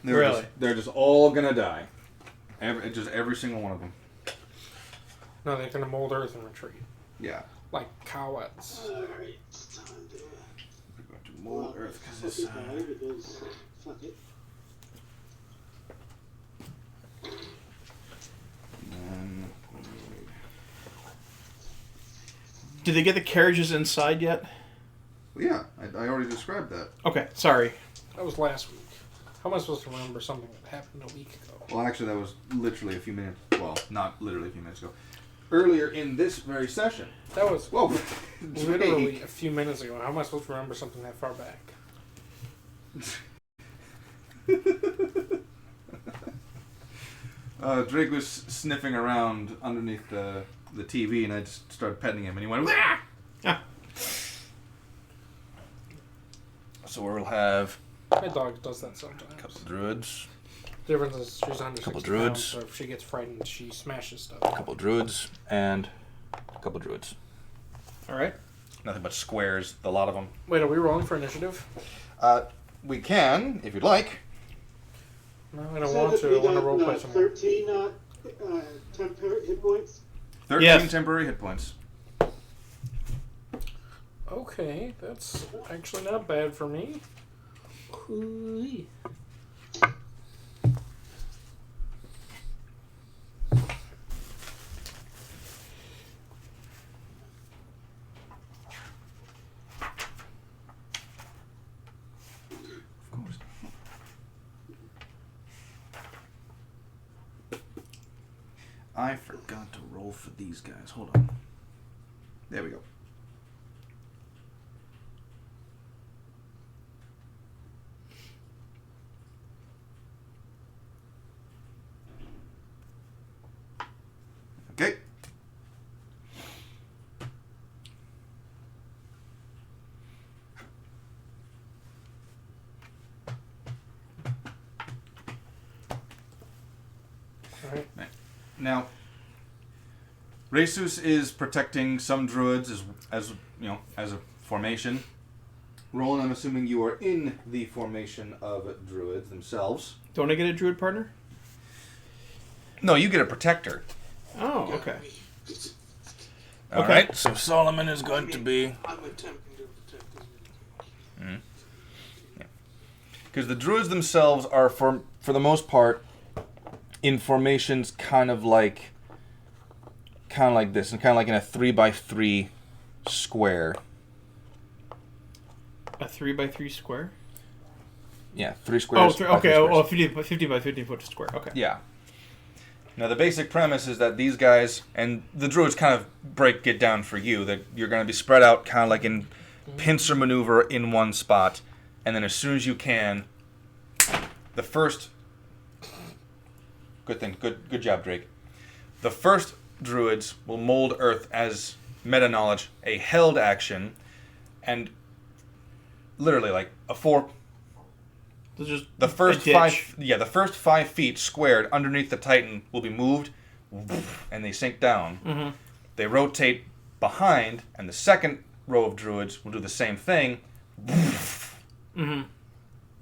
Really? they're just all going to die. Every single one of them. No, they're gonna mold earth and retreat. Yeah. Like cowards. Alright, it's time to. We're going to mold Earth because it's. Fuck it. Did they get the carriages inside yet? Yeah, I already described that. Okay, sorry. That was last week. How am I supposed to remember something that happened a week ago? Well, actually, that was literally a few minutes. Well, not literally a few minutes ago. Earlier in this very session. That was Whoa. literally a few minutes ago. How am I supposed to remember something that far back? Drake was sniffing around underneath the TV, and I just started petting him, and he went, "Wah!" Ah. So we'll have My dog does that sometimes. a couple druids, The difference is she's under Couple 60 druids. pounds, so if she gets frightened, she smashes stuff. a couple druids, and a couple druids. All right. Nothing but squares, a lot of them. Wait, are we rolling for initiative? We can, if you'd like. No, I don't want to. I want to roleplay some more. 13 temporary hit points. 13 Yes. temporary hit points. Okay, that's actually not bad for me. Hoo-wee. Of course. I forgot to roll for these guys. Hold on. There we go. Okay. Alright. Now, Resus is protecting some druids as you know, as a formation. Roland, I'm assuming you are in the formation of druids themselves. Don't I get a druid partner? No, you get a protector. Oh, okay. All Okay. right, so Solomon is going to be I'm attempting to protect this. because the druids themselves are for the most part in formations kind of like this, and kind of like in a 3x3 square. A 3x3 square? Yeah, 3 Oh, squares. three, by okay. 3 Oh, squares. 50 by 50 foot square. Okay. Yeah. Now the basic premise is that these guys and the druids kind of break it down for you that you're going to be spread out kind of like in pincer maneuver in one spot, and then as soon as you can, the first. Good job, Drake. The first druids will mold Earth as meta knowledge, a held action, and literally like a 4. So just The first a ditch. 5, the first 5 feet squared underneath the Titan will be moved, and they sink down. Mm-hmm. They rotate behind, and the second row of druids will do the same thing, Mm-hmm.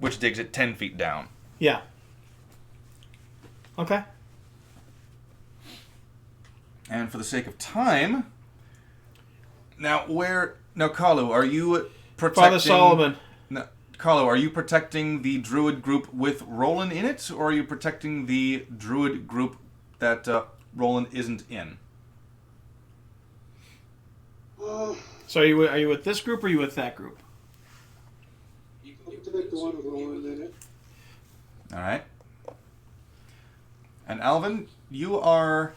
which digs it 10 feet down. Yeah. Okay. And for the sake of time, now Kalu, are you protecting? Father Solomon. No, Kalu, are you protecting the druid group with Roland in it, or are you protecting the druid group that Roland isn't in? So are you with this group or are you with that group? You can I'll give take the one with Roland in it. All right. And Alvin, you're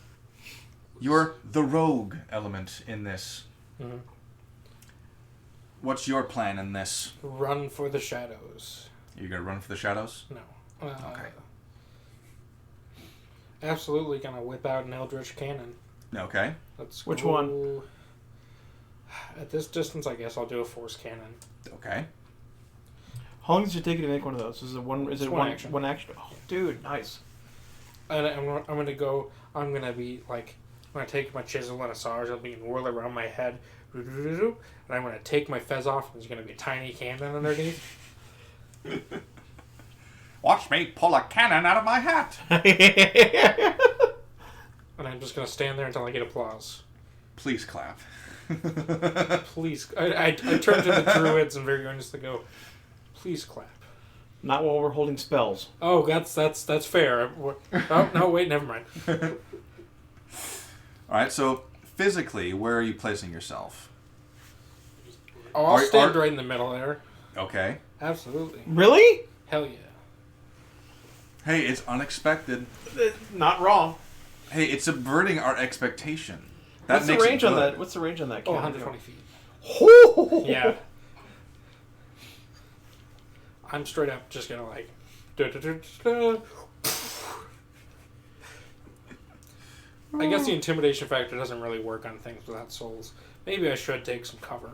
the rogue element in this. Mhm. What's your plan in this? Run for the shadows. You gonna run for the shadows? No. Okay. Absolutely gonna whip out an Eldritch Cannon. Okay. Let's Which go- one? At this distance, I guess I'll do a Force Cannon. Okay. How long does it take you to make one of those? Is it one? Is It's it one one action. One action. Oh, dude, nice. And I'm gonna go. I'm gonna be like. I'm gonna take my chisel and a saw. I'll be whirl around my head. And I'm gonna take my fez off. And there's gonna be a tiny cannon underneath. Watch me pull a cannon out of my hat. And I'm just gonna stand there until I get applause. Please clap. Please. I turn to the druids and very earnestly go, please clap. Not while we're holding spells. Oh, that's fair. Oh, no, wait, never mind. Alright, so physically, where are you placing yourself? Oh, I'll stand right in the middle there. Okay. Absolutely. Really? Hell yeah. Hey, it's unexpected. Not wrong. Hey, it's subverting our expectation. That What's the makes it range on good. that? What's the range on that? Oh, cannon? 120 feet. Oh! Yeah. I'm straight up just gonna like. I guess the intimidation factor doesn't really work on things without souls. Maybe I should take some cover.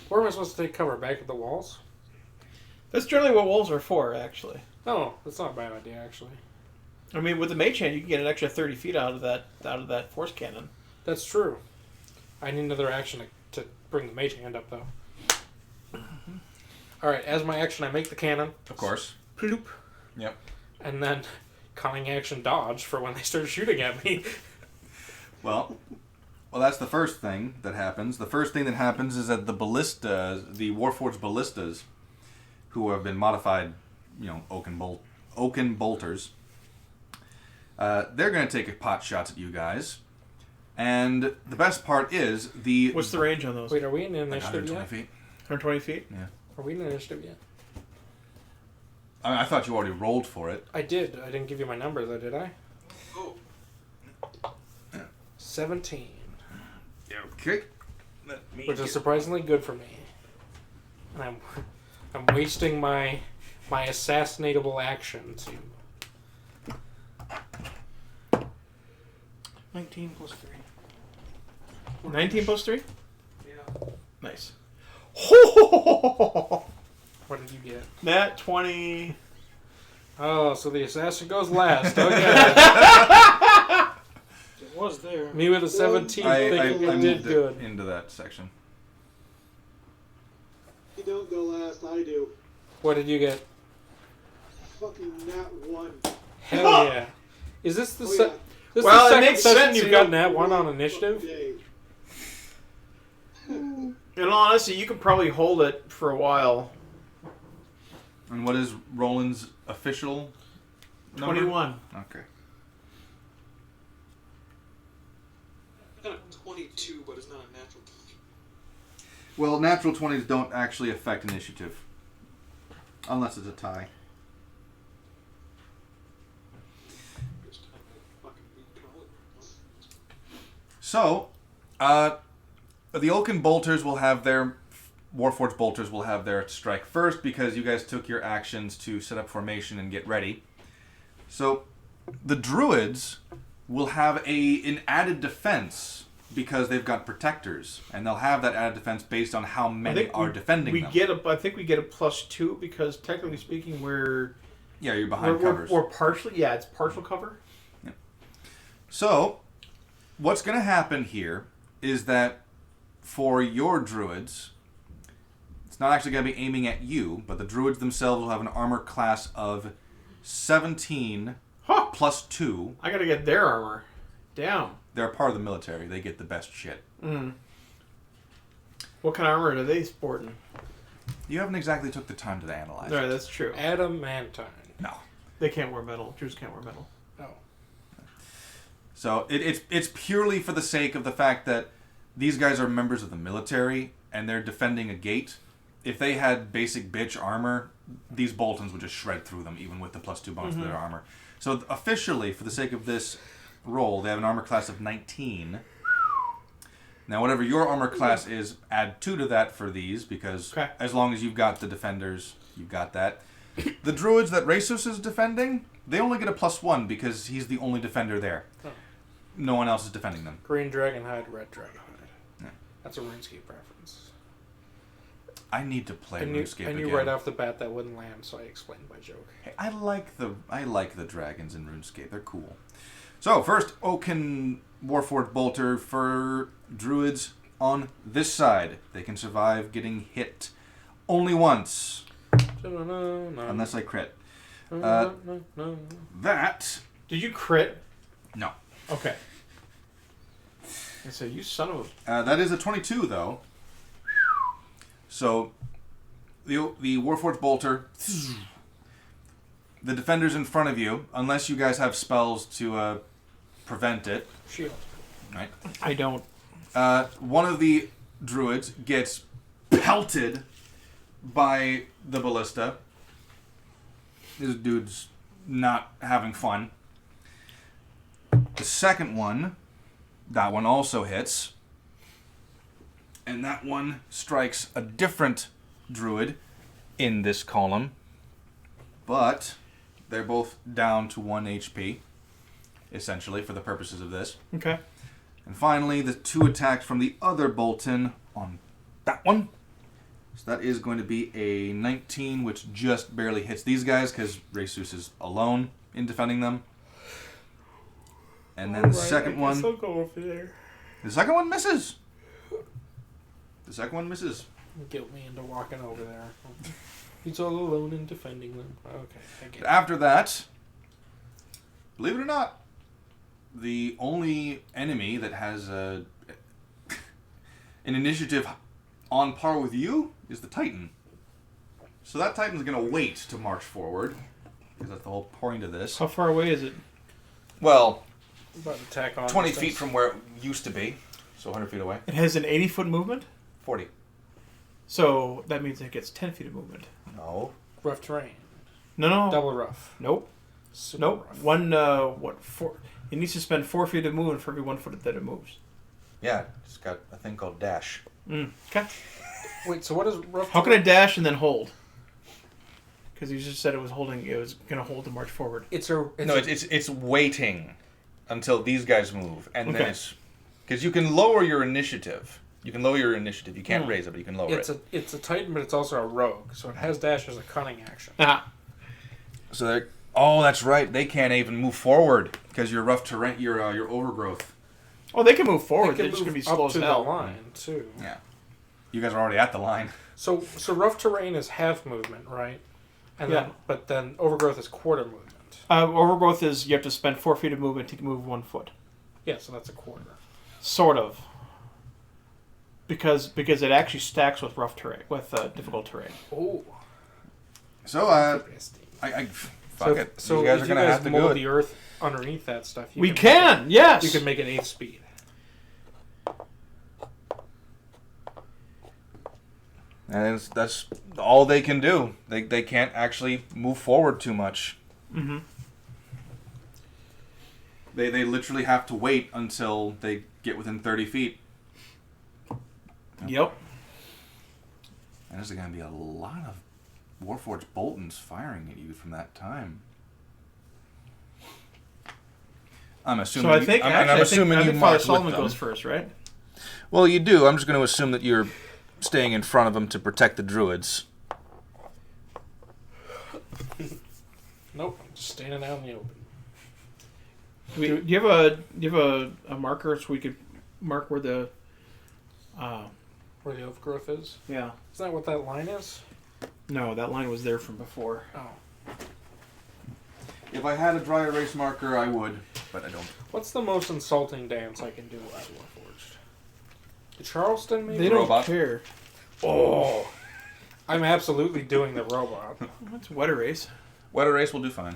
Where am I supposed to take cover? Back at the walls? That's generally what walls are for, actually. No, that's not a bad idea, actually. I mean, with the mage hand, you can get an extra 30 feet out of that force cannon. That's true. I need another action to bring the mage hand up, though. Alright, as my action, I make the cannon. Of course. Ploop. Yep. And then cunning action dodge for when they start shooting at me. Well, that's the first thing that happens. The first thing that happens is that the Warforged ballistas, who have been modified, oaken bolters, they're going to take a pot shots at you guys. And the best part is What's the range on those? Wait, are we in like initiative 120 yet? feet. 120 feet? Yeah. Are we in initiative yet? I mean, I thought you already rolled for it. I did. I didn't give you my number, though, did I? Oh, 17. Okay. Which is surprisingly good for me. And I'm wasting my assassinatable action to... 19 plus 3. 19 plus 3? yeah. Nice. What did you get? That 20. Oh, so the assassin goes last. Okay. It was there. Me with a 17 thinking I it moved did it good. into that section. You don't go last, I do. What did you get? Fucking nat 1. Hell yeah. Is this the Oh, yeah. this Well, the it second makes session sense, you've you gotten know. that one on initiative? Day. In all honesty, you could probably hold it for a while. And what is Roland's official number? 21. Okay. I got a 22, but it's not a natural 20. Well, natural 20s don't actually affect initiative. Unless it's a tie. It's kind of fucking weak roll. So, the Oaken Bolters will have their... Warforged Bolters will have their strike first because you guys took your actions to set up formation and get ready. So, the Druids will have an added defense because they've got protectors, and they'll have that added defense based on how many are defending them. I think we get a +2 because technically speaking, you're behind covers. We're partially, it's partial cover. Yeah. So, what's going to happen here is that for your Druids, it's not actually going to be aiming at you, but the Druids themselves will have an armor class of 17 plus 2. I gotta get their armor. Damn. They're a part of the military. They get the best shit. Mm. What kind of armor are they sporting? You haven't exactly took the time to analyze No, it. that's true. Adamantine. No. They can't wear metal. Jews can't wear metal. Oh. So it's purely for the sake of the fact that these guys are members of the military and they're defending a gate. If they had basic bitch armor, these Boltons would just shred through them, even with the +2 bonus to their armor. So officially, for the sake of this roll, they have an armor class of 19. Now, whatever your armor class is, add 2 to that for these, because as long as you've got the defenders, you've got that. The Druids that Racus is defending, they only get a +1 because he's the only defender there. Oh. No one else is defending them. Green Dragon Hide, Red Dragon Hide. Yeah. That's a RuneScape reference. I need to play I knew again. right off the bat that wouldn't land, so I explained my joke. Hey, I like the dragons in RuneScape. They're cool. So first, Oaken Warforged Bolter for druids on this side. They can survive getting hit only once, unless I crit. That. Did you crit? No. Okay. And so you son of That is a 22 though. So the Warforged Bolter. The defender's in front of you, unless you guys have spells to prevent it. Shield. Right. I don't. One of the druids gets pelted by the ballista. This dude's not having fun. The second one, that one also hits. And that one strikes a different druid in this column. But they're both down to 1 HP, essentially, for the purposes of this. Okay. And finally, the 2 attacks from the other Bolton on that one. So that is going to be a 19, which just barely hits these guys, because Raysus is alone in defending them. And then the second one... I'll go over there. The second one misses. The second one misses. Guilt me into walking over there. He's all alone in defending them. Okay, I get it. After that, believe it or not, the only enemy that has an initiative on par with you is the Titan. So that Titan's going to wait to march forward, because that's the whole point of this. How far away is it? Well, About to attack on 20 distance. feet from where it used to be, so 100 feet away. It has an 80-foot movement? 40. So that means it gets 10 feet of movement. No. Rough terrain. No. Double rough. Nope. Super Nope. rough. 4? It needs to spend 4 feet of movement for every 1 foot that it moves. Yeah, it's got a thing called dash. Okay. Wait, so what is rough How can I terrain? dash and then hold? Because you just said it was holding. It was going to hold to march forward. It's waiting until these guys move, and Okay. then it's because you can lower your initiative. You can lower your initiative. You can't raise it, but you can lower it. It's a Titan, but it's also a rogue, so it has dash as a cunning action. So they're that's right. They can't even move forward because you're rough terrain. Your overgrowth. Oh, they can move forward. They They're can just going move to be slow up as to the hell. line too. Yeah, you guys are already at the line. So rough terrain is half movement, right? And Yeah. then overgrowth is quarter movement. Overgrowth is you have to spend 4 feet of movement to move 1 foot. Yeah, so that's a quarter. Sort of. Because it actually stacks with rough terrain, with difficult terrain. Oh. So fuck it. So you guys if are gonna have to do mold it. the earth underneath that stuff. We can, yes. You can make an 8th speed. And that's all they can do. They can't actually move forward too much. Mm-hmm. They literally have to wait until they get within 30 feet. Yep. And there's going to be a lot of Warforged Boltons firing at you from that time. I'm assuming. So I think I'm assuming you Father march with Solomon them. goes first, right? Well, you do. I'm just going to assume that you're staying in front of them to protect the druids. Nope, I'm just standing out in the open. Do you have a marker so we could mark where the Where the overgrowth is? yeah. Is that what that line is? No, that line was there from before. Oh. If I had a dry erase marker, I would, but I don't. What's the most insulting dance I can do at Warforged? The Charleston, maybe? They don't Robot. care. Oh. I'm absolutely doing the robot. That's wet erase. Wet erase will do fine.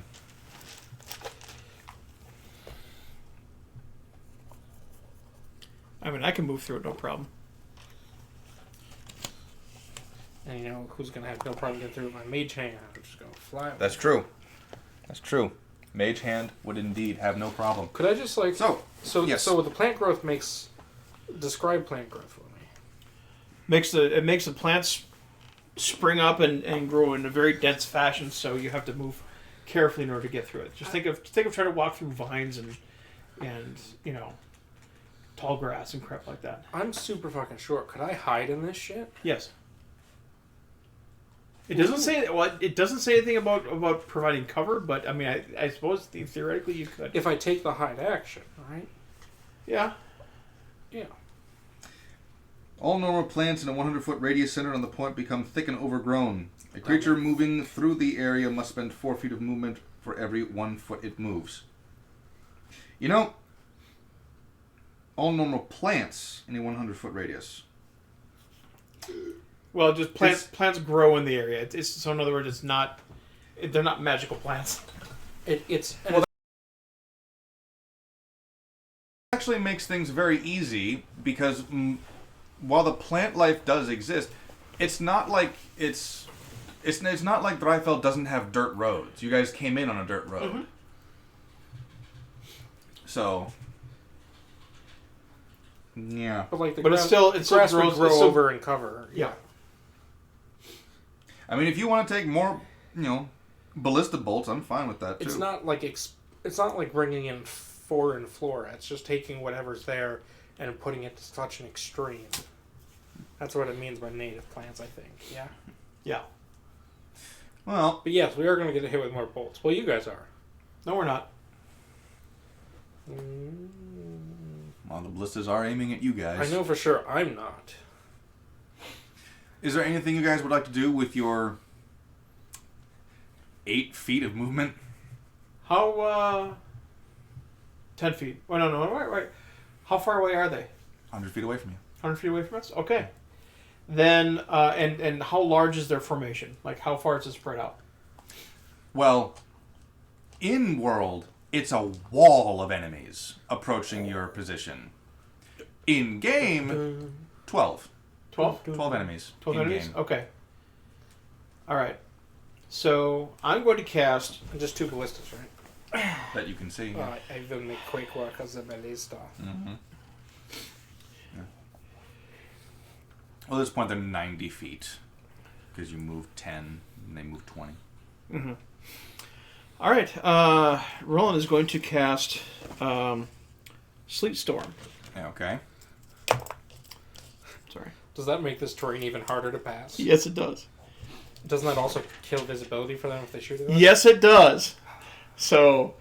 I mean, I can move through it, no problem. And you know who's going to have no problem getting through with my mage hand? I'm just going to fly away. That's true. That's true. Mage hand would indeed have no problem. Could I just like... So yes. So the plant growth makes... Describe plant growth for me. It makes the plants spring up and grow in a very dense fashion, so you have to move carefully in order to get through it. Just think of trying to walk through vines and you know, tall grass and crap like that. I'm super fucking short. Could I hide in this shit? Yes. It doesn't say it doesn't say anything about providing cover, but I mean, I suppose theoretically you could. If I take the hide action, right? Yeah. Yeah. All normal plants in a 100-foot radius centered on the point become thick and overgrown. A creature moving through the area must spend 4 feet of movement for every 1 foot it moves. You know, all normal plants in a 100-foot radius. Well, just plants grow in the area. So in other words, they're not magical plants. It's Actually makes things very easy because while the plant life does exist, it's not like it's not like Dreifeld doesn't have dirt roads. You guys came in on a dirt road. Mm-hmm. So yeah. But like But it still grass grows would grow over and cover. Yeah. I mean, if you want to take more, ballista bolts, I'm fine with that too. It's not like it's not like bringing in foreign flora. It's just taking whatever's there and putting it to such an extreme. That's what it means by native plants, I think. Yeah. Yeah. Well, But yes, we are going to get hit with more bolts. Well, you guys are. No, we're not. well, the ballistas are aiming at you guys. I know for sure I'm not. Is there anything you guys would like to do with your 8 feet of movement? How? 10 feet. Oh, no. Wait. How far away are they? 100 feet away from you. 100 feet away from us? Okay. Then, and how large is their formation? Like, how far is it spread out? Well, in world, it's a wall of enemies approaching your position. In game, 12. 12? 12 enemies. 12 in enemies? game. Okay. Alright. So, I'm going to cast... And just 2 ballistas, right? That you can see. I will make quick work as a ballista. Mm-hmm. Yeah. Well, at this point, they're 90 feet. Because you moved 10, and they moved 20. Mm-hmm. Alright. Roland is going to cast Sleet Storm. Yeah, okay. Sorry. Does that make this terrain even harder to pass? Yes, it does. Doesn't that also kill visibility for them if they shoot at us? Yes, it does. So...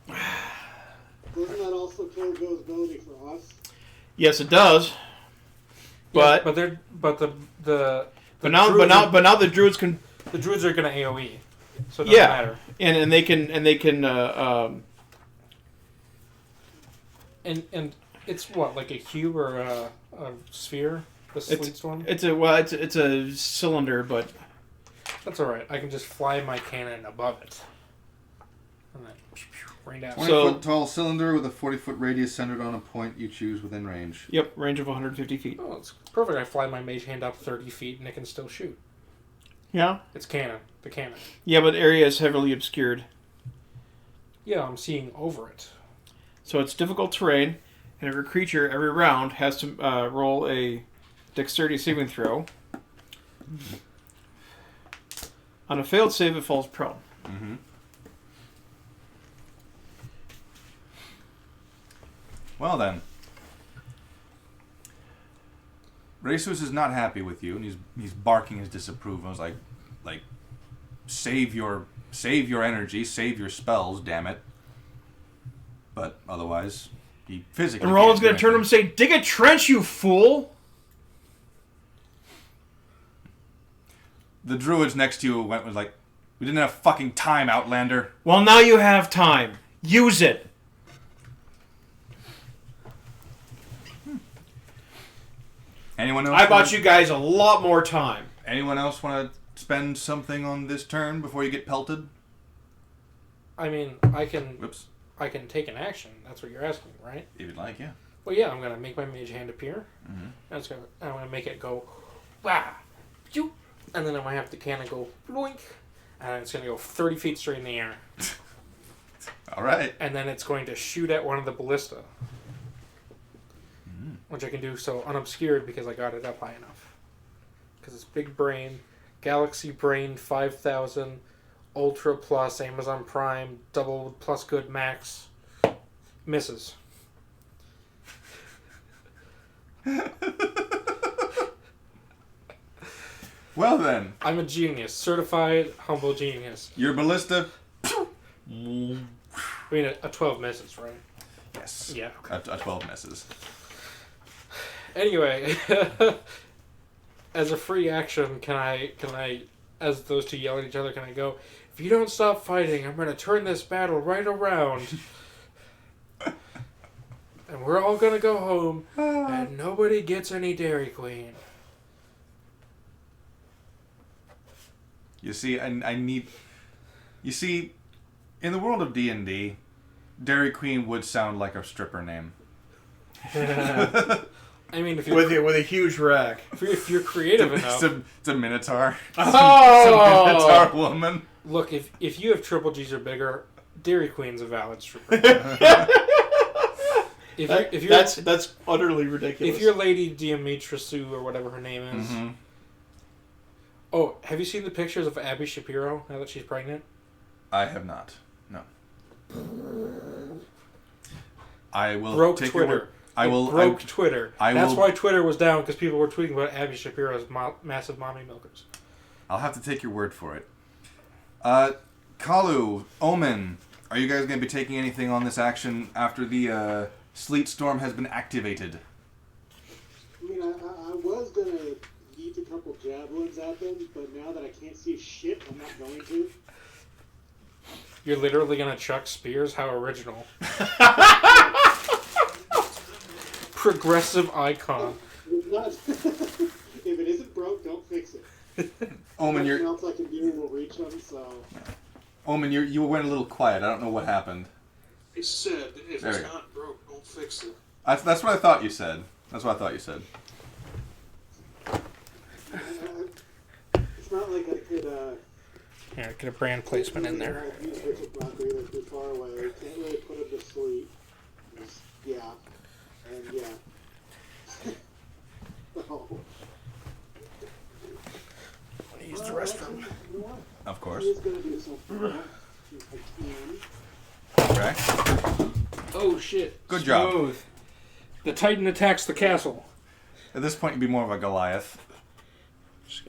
Doesn't that also kill visibility for us? Yes, it does. Yes, But now the druids can the druids are going to AoE, so it doesn't matter. and they can And it's what, like a cube or a sphere? The Sleet Storm? it's a cylinder, but That's alright. I can just fly my cannon above it. And then rain down. 20-foot tall cylinder with a 40-foot radius centered on a point you choose within range. yep, range of 150 feet. Oh, it's perfect. I fly my mage hand up 30 feet and it can still shoot. Yeah, It's cannon. The cannon. yeah, but the area is heavily obscured, Yeah, I'm seeing over it. so it's difficult terrain, and every creature every round has to roll a dexterity saving throw. On a failed save, it falls prone. Mm-hmm. Well then, Rhesus is not happy with you, and he's barking his disapproval. He's like, save your energy, save your spells, damn it. But otherwise, he physically. And Roland's going going to turn to him and say, "Dig a trench, you fool!" The druids next to you was like, "We didn't have fucking time, Outlander." Well, now you have time. Use it. Anyone else? I bought you guys a lot more time. Anyone else want to spend something on this turn before you get pelted? I mean, I can Whoops. take an action. That's what you're asking, right? If you'd like, yeah. Well, yeah, I'm going to make my mage hand appear. Mm-hmm. And I'm going to make it go, wah, phew, and then I might have the cannon go, bloink, and it's going to go 30 feet straight in the air. All right. And then it's going to shoot at one of the ballista. Which I can do so unobscured because I got it up high enough. Because it's big brain, Galaxy Brain 5000, Ultra Plus, Amazon Prime, double plus good max. Misses. Well then, I'm a genius. Certified humble genius. your ballista. I mean, a 12 misses, right? Yes. Yeah. A 12 misses. Anyway, as a free action, can I, as those two yell at each other, can I go, if you don't stop fighting, I'm going to turn this battle right around. And we're all going to go home, and nobody gets any Dairy Queen. You see, I need... You see, in the world of D&D, Dairy Queen would sound like a stripper name. I mean, if you're, with a huge rack. if you're creative enough... It's a minotaur. Oh! It's a minotaur woman. Look, if you have triple G's or bigger, Dairy Queen's a valid stripper. If you're That's utterly ridiculous. if you're Lady Diamitrasu or whatever her name is. Mm-hmm. Oh, have you seen the pictures of Abby Shapiro now that she's pregnant? I have not. No. I will Broke take Twitter. your word. I will. Broke Twitter. That's will- why Twitter was down, because people were tweeting about Abby Shapiro's massive mommy milkers. I'll have to take your word for it. Kalu, Omen, are you guys going to be taking anything on this action after the sleet storm has been activated? I mean, I was gonna yeet a couple javelins at them, but now that I can't see shit, I'm not going to. You're literally gonna chuck spears? How original. Progressive icon. It's not, if it isn't broke, don't fix it. Omen, Nothing else I can do will reach them, so... Omen, you went a little quiet. I don't know what happened. I said, if There it's we go. not broke, don't fix it. That's what I thought you said. That's what I thought you said. It's not like I could, Yeah, get a brand placement in there. Use Richard Blocker either too far away. Can't really put him to sleep. Just, yeah. And yeah. Oh. Use the restroom. You know what? Of course. He is going to do something. If I can. Okay. Oh shit. Good job. Smooth. The Titan attacks the castle. At this point, you'd be more of a Goliath. Just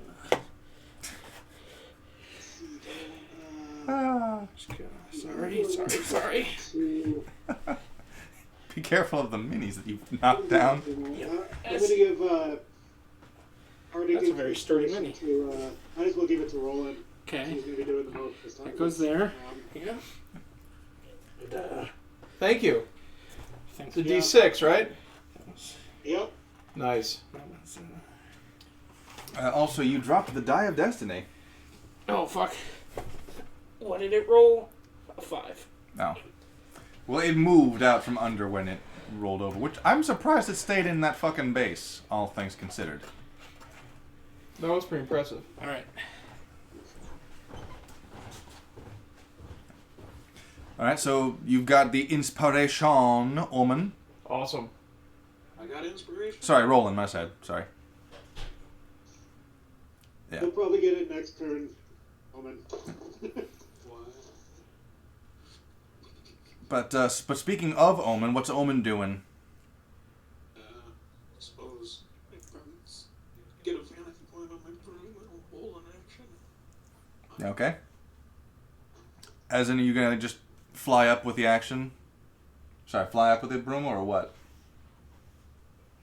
gonna... Sorry. Be careful of the minis that you've knocked down. I'm going to give, That's a very sturdy mini. Might as well give it to Roland. Okay. He's going to be doing the most this time. That goes there. Yeah. Thank you. Thanks. The D6, right? Yep. Nice. Also, you dropped the Die of Destiny. Oh fuck. What did it roll? A 5. No. Well, it moved out from under when it rolled over, which I'm surprised it stayed in that fucking base, all things considered. That was pretty impressive. Alright. Alright, so you've got the Inspiration, Omen. Awesome. I got inspiration. Sorry, Roland, my side. Sorry. Yeah. He'll probably get it next turn, Omen. Why? But speaking of Omen, what's Omen doing? I suppose I probably get a vanity point on my broom and roll an action. Okay. As in, are you gonna just fly up with the action? Sorry, fly up with the broom or what?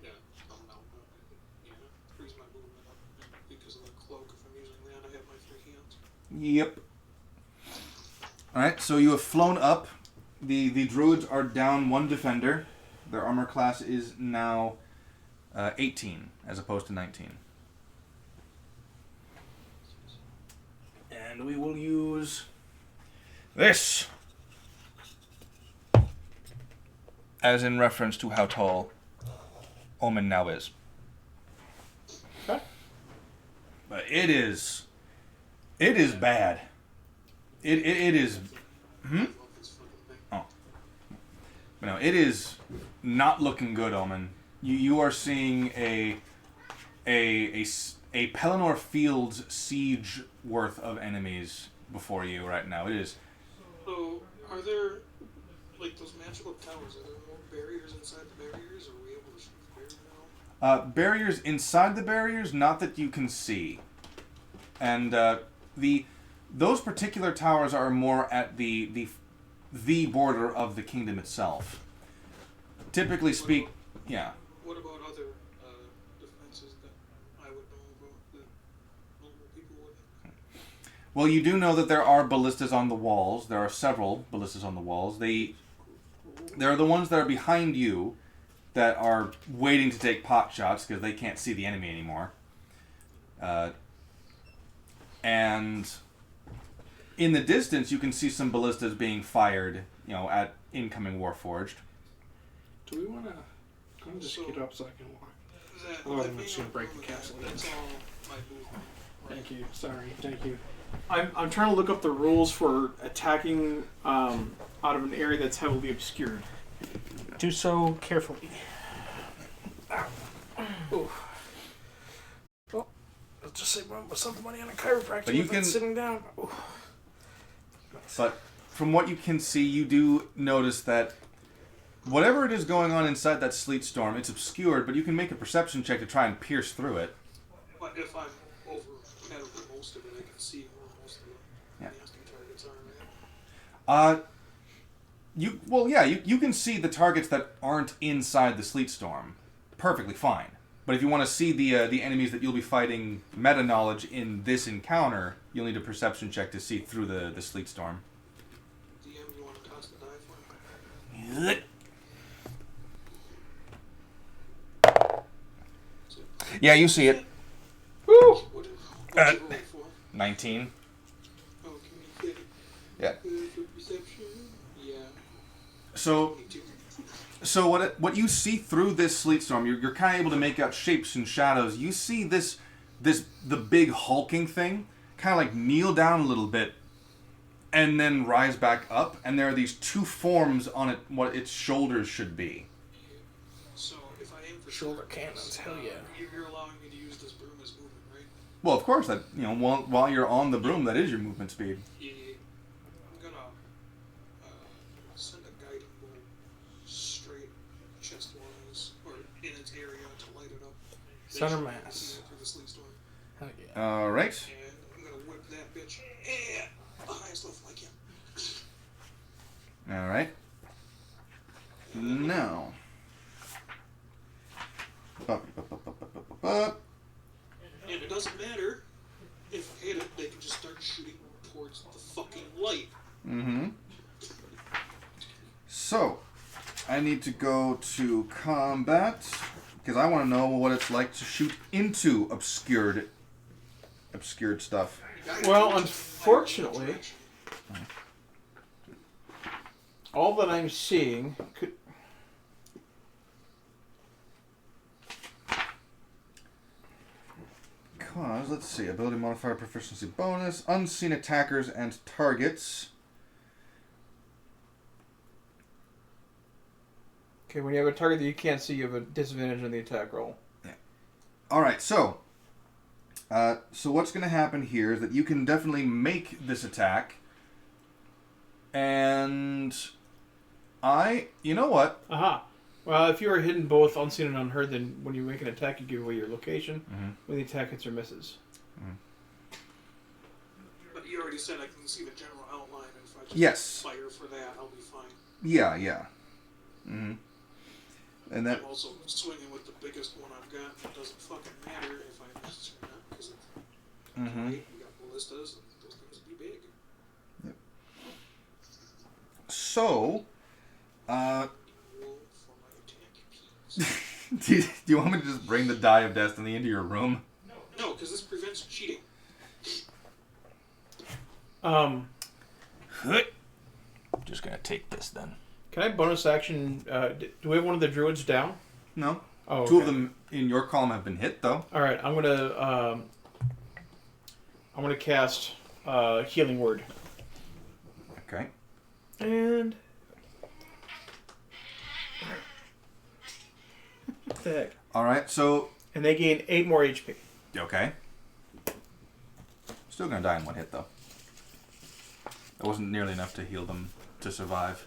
Yeah, freeze my movement up because of the cloak. If I'm using that, I have my 3 hands. Yep. Alright, so you have flown up. The druids are down 1 defender. Their armor class is now 18 as opposed to 19. And we will use this as in reference to how tall Omen now is. Okay. But it is bad. It is. Oh. But no, it is not looking good, Omen. You are seeing a Pelennor Fields siege worth of enemies before you right now. It is. So, are there, like, those magical towers, are there more barriers inside the barriers, or are we able to shoot the barrier now? Barriers inside the barriers, not that you can see. And those particular towers are more at the border of the kingdom itself. Typically speak, yeah. What about other defenses that I would know about that normal people wouldn't? Well, you do know that there are ballistas on the walls. There are several ballistas on the walls. They're the ones that are behind you that are waiting to take pot shots because they can't see the enemy anymore. And in the distance, you can see some ballistas being fired, at incoming Warforged. Do we want to... I'm just get up so I can walk. That I'm just going to break the castle. That's all my movement. Thank you. Sorry. Thank you. I'm trying to look up the rules for attacking out of an area that's heavily obscured. Do so carefully. Ooh. Well, let's just save myself the money on a chiropractor. But you can sitting down. Ooh. But from what you can see, you do notice that whatever it is going on inside that sleet storm, it's obscured, but you can make a perception check to try and pierce through it. But if I'm over most of it, I can see where most of the nasty targets are, right? You can see the targets that aren't inside the sleet storm perfectly fine. But if you want to see the enemies that you'll be fighting meta knowledge in this encounter, you'll need a perception check to see through the sleet storm. DM, you want to toss the die for me? Yeah, you see it. Woo! What did you roll for? 19. Okay. Yeah. For perception? Yeah. So what you see through this sleet storm, you're kind of able to make out shapes and shadows. You see the big hulking thing kind of like kneel down a little bit and then rise back up, and there are these two forms on it, what its shoulders should be. So if I aim for Shoulder cannons, hell yeah. You're allowing me to use this broom as movement, right? Well, of course, that while you're on the broom, that is your movement speed. Yeah. I'm gonna send a guiding bolt straight chest-wise, or in its area to light it up. Center mass. Through the sleet storm. Hell yeah. All right. And I'm gonna whip that bitch. Yeah. The highest level I can. All right. Now. And it doesn't matter if I hit it, they can just start shooting towards the fucking light. Mm-hmm. So, I need to go to combat because I want to know what it's like to shoot into obscured stuff. Well, unfortunately, all that I'm seeing could... Because, let's see, ability modifier proficiency bonus, unseen attackers and targets. Okay, when you have a target that you can't see, you have a disadvantage on the attack roll. Yeah. Alright, so what's going to happen here is that you can definitely make this attack. And you know what? Aha. Well, if you are hidden both unseen and unheard, then when you make an attack, you give away your location when the attack hits or misses. But you already said I can see the general outline, and if I just fire for that, I'll be fine. Yeah. Mm-hmm. And that. I'm also swinging with the biggest one I've got. It doesn't fucking matter if I miss or not, because we got ballistas, and those things will be big. Yep. So, do you want me to just bring the Die of Destiny into your room? No, because this prevents cheating. Just gonna take this then. Can I bonus action? Do we have one of the druids down? No. Oh, Two of them in your column have been hit, though. All right, I'm gonna cast Healing Word. Okay. And what the heck? All right. So. And they gain 8 more HP. Okay. Still gonna die in one hit, though. That wasn't nearly enough to heal them to survive.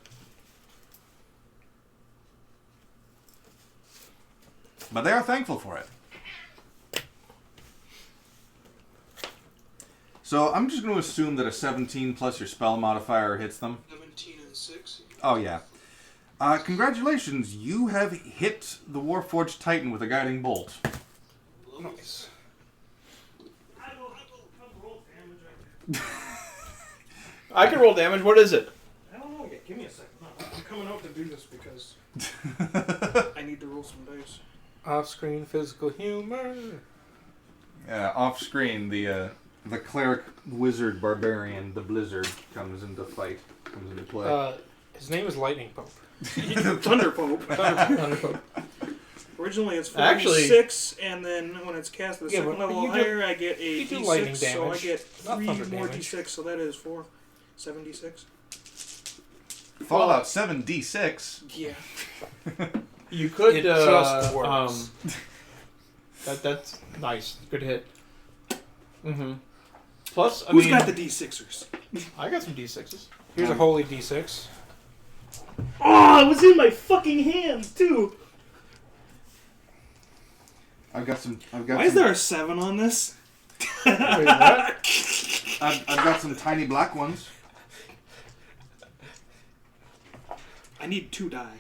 But they are thankful for it. So I'm just going to assume that a 17 plus your spell modifier hits them. 17 and 6. Oh, yeah. Congratulations, you have hit the Warforged Titan with a guiding bolt. Nice. I will roll damage. I can roll damage. What is it? I don't know yet. Give me a second. No, I'm coming out to do this because I need to roll some dice. off-screen physical humor. Yeah, off screen, the cleric, wizard, barbarian, the blizzard comes into play. His name is Lightning Pope. Thunder Pope. Thunder Pope. Originally it's Actually- 46, and then when it's cast at the Yeah, second but level you do- higher, I get a you do lightning D6, so I damage, get not 3 thunder more damage. D6, so that is 76. Fallout 7d6. Yeah. You could. It just works. That's nice. Good hit. Mm-hmm. Plus, Who's got the D6ers? I got some d6s. Here's a holy D6. Oh, it was in my fucking hands, too! I've got some. Why is there a 7 on this? Wait, what? I've got some tiny black ones. I need 2 die.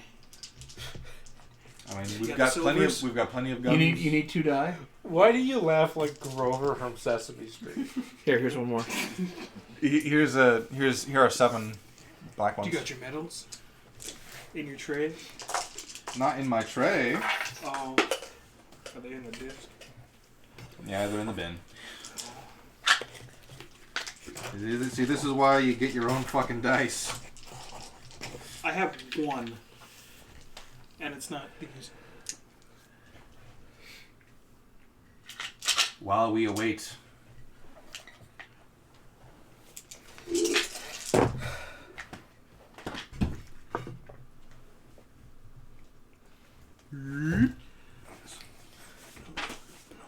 I mean, You we've got got plenty of. silvers? We've got plenty of guns. You need 2 die. Why do you laugh like Grover from Sesame Street? Here's one more. Here are 7 black ones. You got your medals? In your tray? Not in my tray. Oh. Are they in the disc? Yeah, they're in the bin. See, this is why you get your own fucking dice. I have 1. And it's not because... While we await. No,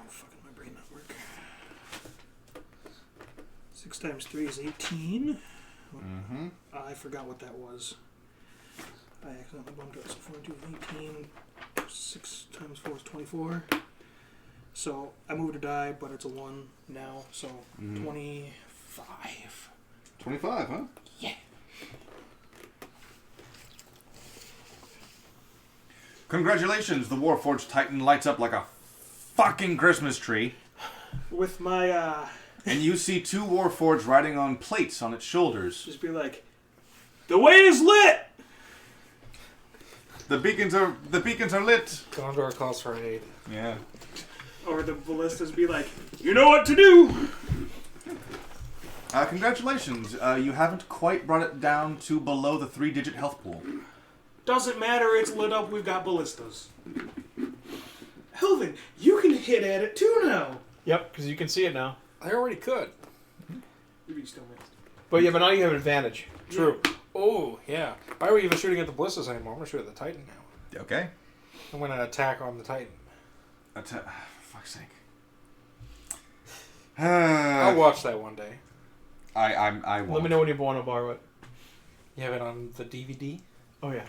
fucking my brain not work. 6 times 3 is 18. Mm-hmm. I forgot what that was. I accidentally bumped it. So 42 is 18. 6 times 4 is 24. So I moved a die, but it's a 1 now. So 25. 25, huh? Yeah. Congratulations, the Warforged Titan lights up like a fucking Christmas tree. With my, And you see 2 Warforged riding on plates on its shoulders. just be like, the way is lit! The beacons are lit. Gondor calls for aid. Yeah. Or the ballistas be like, you know what to do! Congratulations, you haven't quite brought it down to below the 3-digit health pool. Doesn't matter, it's lit up, we've got ballistas. Helvin, you can hit at it too now! Yep, because you can see it now. I already could. You still missed. But yeah, but now you have an advantage. True. Oh, yeah. Why are we even shooting at the ballistas anymore? I'm going to shoot at the Titan now. Okay. I'm going to attack on the Titan. For fuck's sake. I'll watch that one day. I won't. Let me know when you want to borrow it. You have it on the DVD? Oh yeah.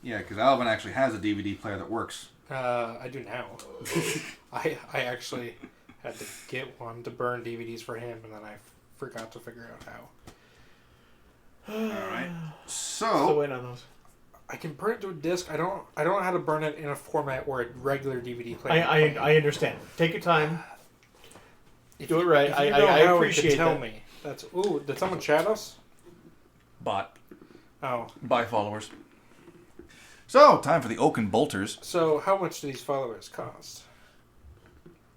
Yeah, because Alvin actually has a DVD player that works. I do now. I actually had to get one to burn DVDs for him, and then I forgot to figure out how. Alright. So So, wait on those. I can burn it to a disc. I don't know how to burn it in a format where a regular DVD player. I understand. Take your time. If do you- it right. if you I know how, you appreciate can tell that. me. That's did someone chat us? bot. Oh, By followers. So, time for the Oaken Bolters. so how much do these followers cost?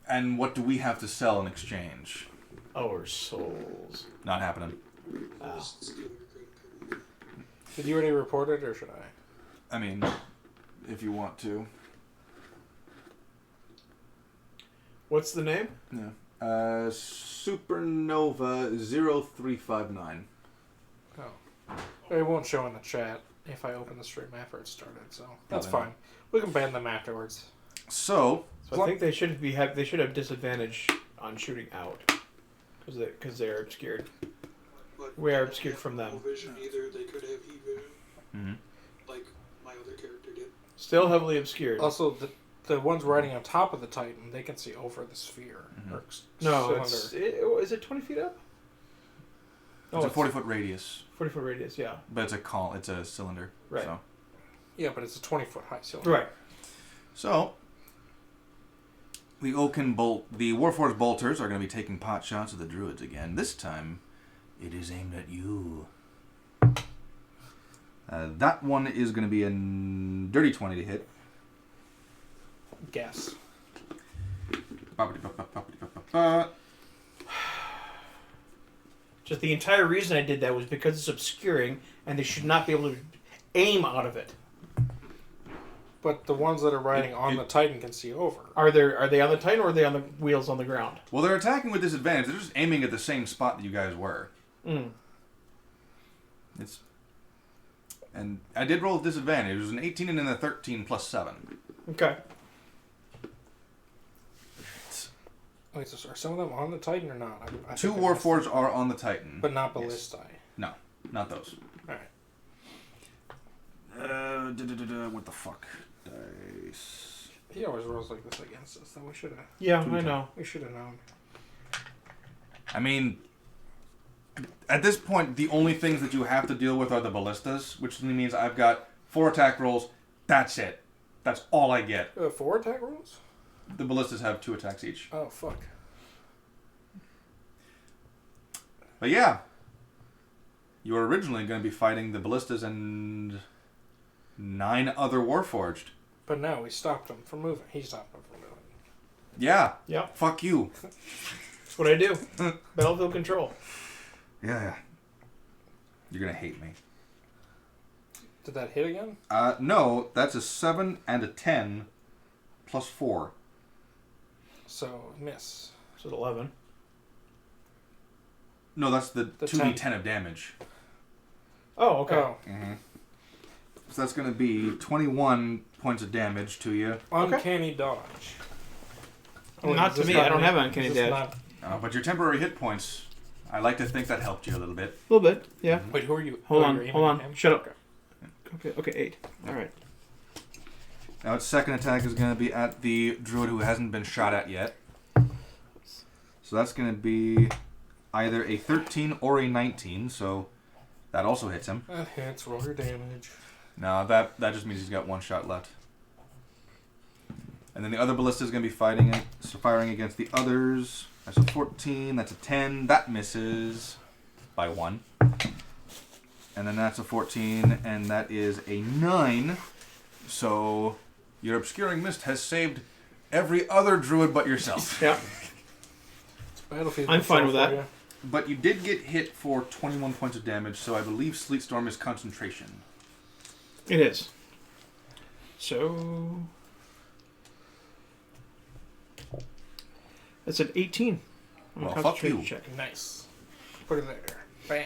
And what do we have to sell in exchange? Our souls. Not happening. Wow. Did you already report it, or should I? I mean, if you want to. What's the name? Yeah. Supernova 0359. Oh, it won't show in the chat if I open the stream after it started, so that's Probably fine. We can ban them afterwards. So, So I think they should have disadvantage on shooting out because they're obscured. But We are obscured from them. no vision either, they could have e-vision, mhm. like my other character did. Still heavily obscured. Also, the ones riding on top of the Titan, they can see over the sphere. Mhm. Or No, cylinder. is it 20 feet up? Oh, It's a 40-foot radius, 40-foot radius, yeah. but it's a cylinder. Right. So. Yeah, but it's a 20-foot high cylinder. Right. So, the Warforged bolters are going to be taking pot shots at the druids again. This time, it is aimed at you. That one is going to be a dirty 20 to hit. Guess. Just the entire reason I did that was because it's obscuring, and they should not be able to aim out of it. But the ones that are riding on the Titan can see over. Are they on the Titan, or are they on the wheels on the ground? Well, they're attacking with disadvantage. They're just aiming at the same spot that you guys were. And I did roll with disadvantage. It was an 18 and then a 13 plus 7. Okay. Wait, so are some of them on the Titan or not? I Two think I missed Warforged that. are on the Titan. But not ballistae. No, not those. Alright. What the fuck? Dice. He always rolls like this against us, though. We should have. Yeah, I know. We should have known. I mean, at this point, the only things that you have to deal with are the ballistas, which means I've got 4 attack rolls. That's it. That's all I get. 4 attack rolls? The ballistas have 2 attacks each. Oh, fuck. But yeah, you were originally going to be fighting the ballistas and 9 other Warforged. But no, we stopped him from moving. He stopped him from moving. Yeah. Yep. Fuck you. That's what I do. Battlefield control. Yeah. You're going to hate me. Did that hit again? No, that's a 7 and a 10 plus 4. So, miss. So 11. No, that's the 2d10 10. of damage. Oh, okay. Oh. Mm-hmm. So that's going to be 21 points of damage to you. Uncanny dodge. Not to me. I don't have uncanny dodge. But your temporary hit points, I like to think that helped you a little bit. A little bit, yeah. Wait, who are you? Hold you're aiming on. at him? Shut up. Okay, 8. All right. Now its second attack is going to be at the druid who hasn't been shot at yet. So that's going to be either a 13 or a 19, so that also hits him. That hits. Roll your damage. No, that just means he's got 1 shot left. And then the other ballista is going to be firing against the others. That's a 14, that's a 10, that misses by 1. And then that's a 14, and that is a 9. So your Obscuring Mist has saved every other druid but yourself. Yeah. It's battlefield. I'm fine with control that. for But you did get hit for 21 points of damage, so I believe Sleet Storm is concentration. It is. So that's an 18. On a Well, fuck concentration you. check. you. Nice. Put it there. Bam.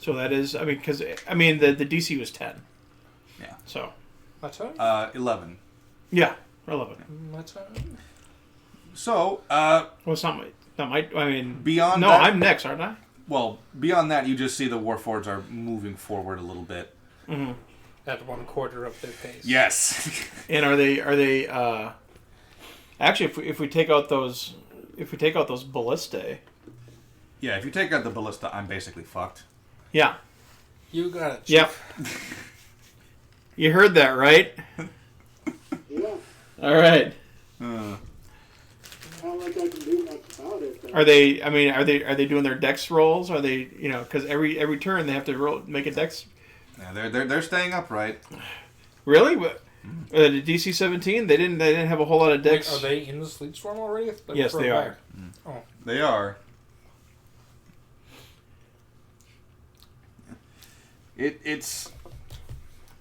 So that is, the DC was 10. Yeah. So My turn? 11. yeah, 11. My turn? So, Well, it's not my. I mean, beyond no, that, I'm next, aren't I? well, beyond that, you just see the Warforged are moving forward a little bit. Mm-hmm. At 1/4 of their pace. Yes. And are they? Actually, if we take out those ballistae, Yeah, if you take out the ballista, I'm basically fucked. yeah, You got it. yep. You heard that, right? Yeah. All right. Not like I can do much about it. But Are they? I mean, are they doing their dex rolls? Are they? Because every turn they have to make a dex. Yeah, they're staying upright. Really? The DC 17. They didn't have a whole lot of Wait, dex. are they in the sleep storm already? Yes, they are. Oh. They are. It's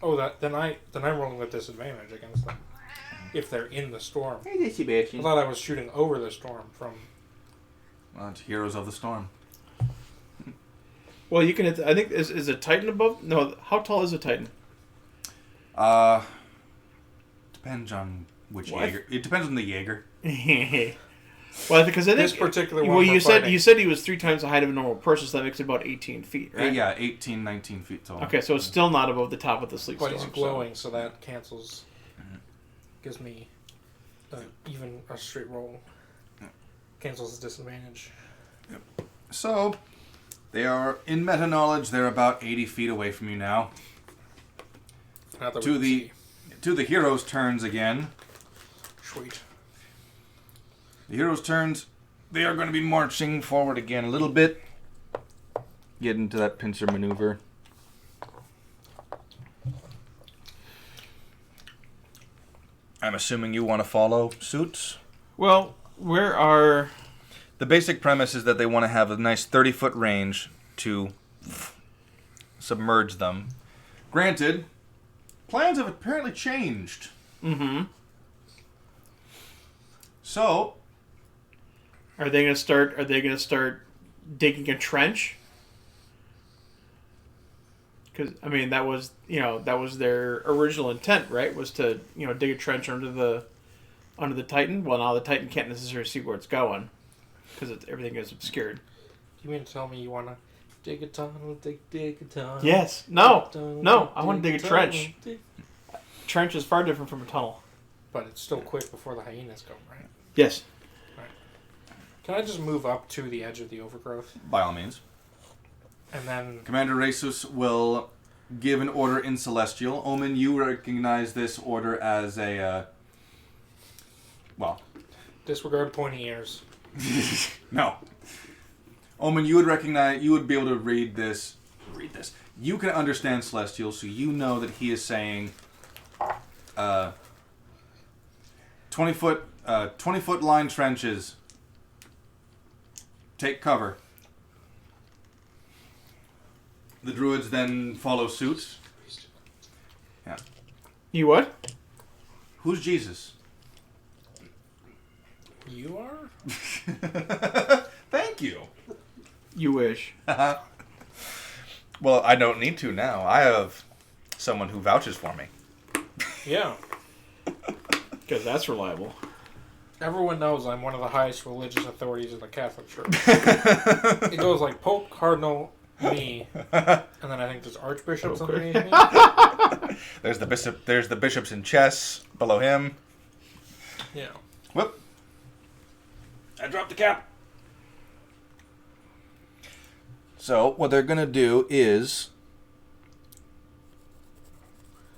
Oh, then I'm rolling with disadvantage against them. If they're in the storm. Hey, there, Sebastian. I thought I was shooting over the storm from... well, it's Heroes of the Storm. Well, you can hit. I think is a Titan above? No. How tall is a Titan? Depends on which What? Jaeger. It depends on the Jaeger. Well, because I think This particular one Well, we're you said fighting. he was 3 times the height of a normal person, so that makes it about 18 feet, right? Yeah, 18, 19 feet tall. Okay, so it's still not above the top of the sleep But storm. he's glowing, so that cancels... Gives me even a straight roll. Cancels his disadvantage. So, they are, in meta-knowledge, they're about 80 feet away from you now. Not that we To can the see. to the heroes' turns again. Sweet. The heroes' turns, they are going to be marching forward again a little bit. Get into that pincer maneuver. I'm assuming you want to follow suit? Well, where are... The basic premise is that they want to have a nice 30-foot range to submerge them. Granted, plans have apparently changed. Mm-hmm. So, Are they going to start digging a trench? Because, I mean, that was their original intent, right? Was to, dig a trench under the Titan. Well, now the Titan can't necessarily see where it's going because everything is obscured. You mean to tell me you want to dig a tunnel, dig a tunnel? Yes. No. I want to dig a trench. Trench is far different from a tunnel. But it's still quick before the hyenas go, right? Yes. Can I just move up to the edge of the overgrowth? by all means. And then... Commander Rasus will give an order in Celestial. Omen, you recognize this order as a, Disregard pointy ears. no. Omen, you would be able to read this. You can understand Celestial, so you know that he is saying 20-foot line trenches. Take cover. The druids then follow suit. Yeah. You what? Who's Jesus? You are? Thank you. You wish. Well, I don't need to now. I have someone who vouches for me. Yeah. Because that's reliable. Everyone knows I'm one of the highest religious authorities in the Catholic Church. It goes like Pope, Cardinal, me, and then I think there's archbishops underneath me. There's the bishop. There's the bishops in chess below him. Yeah. Whoop! I dropped the cap. So what they're gonna do is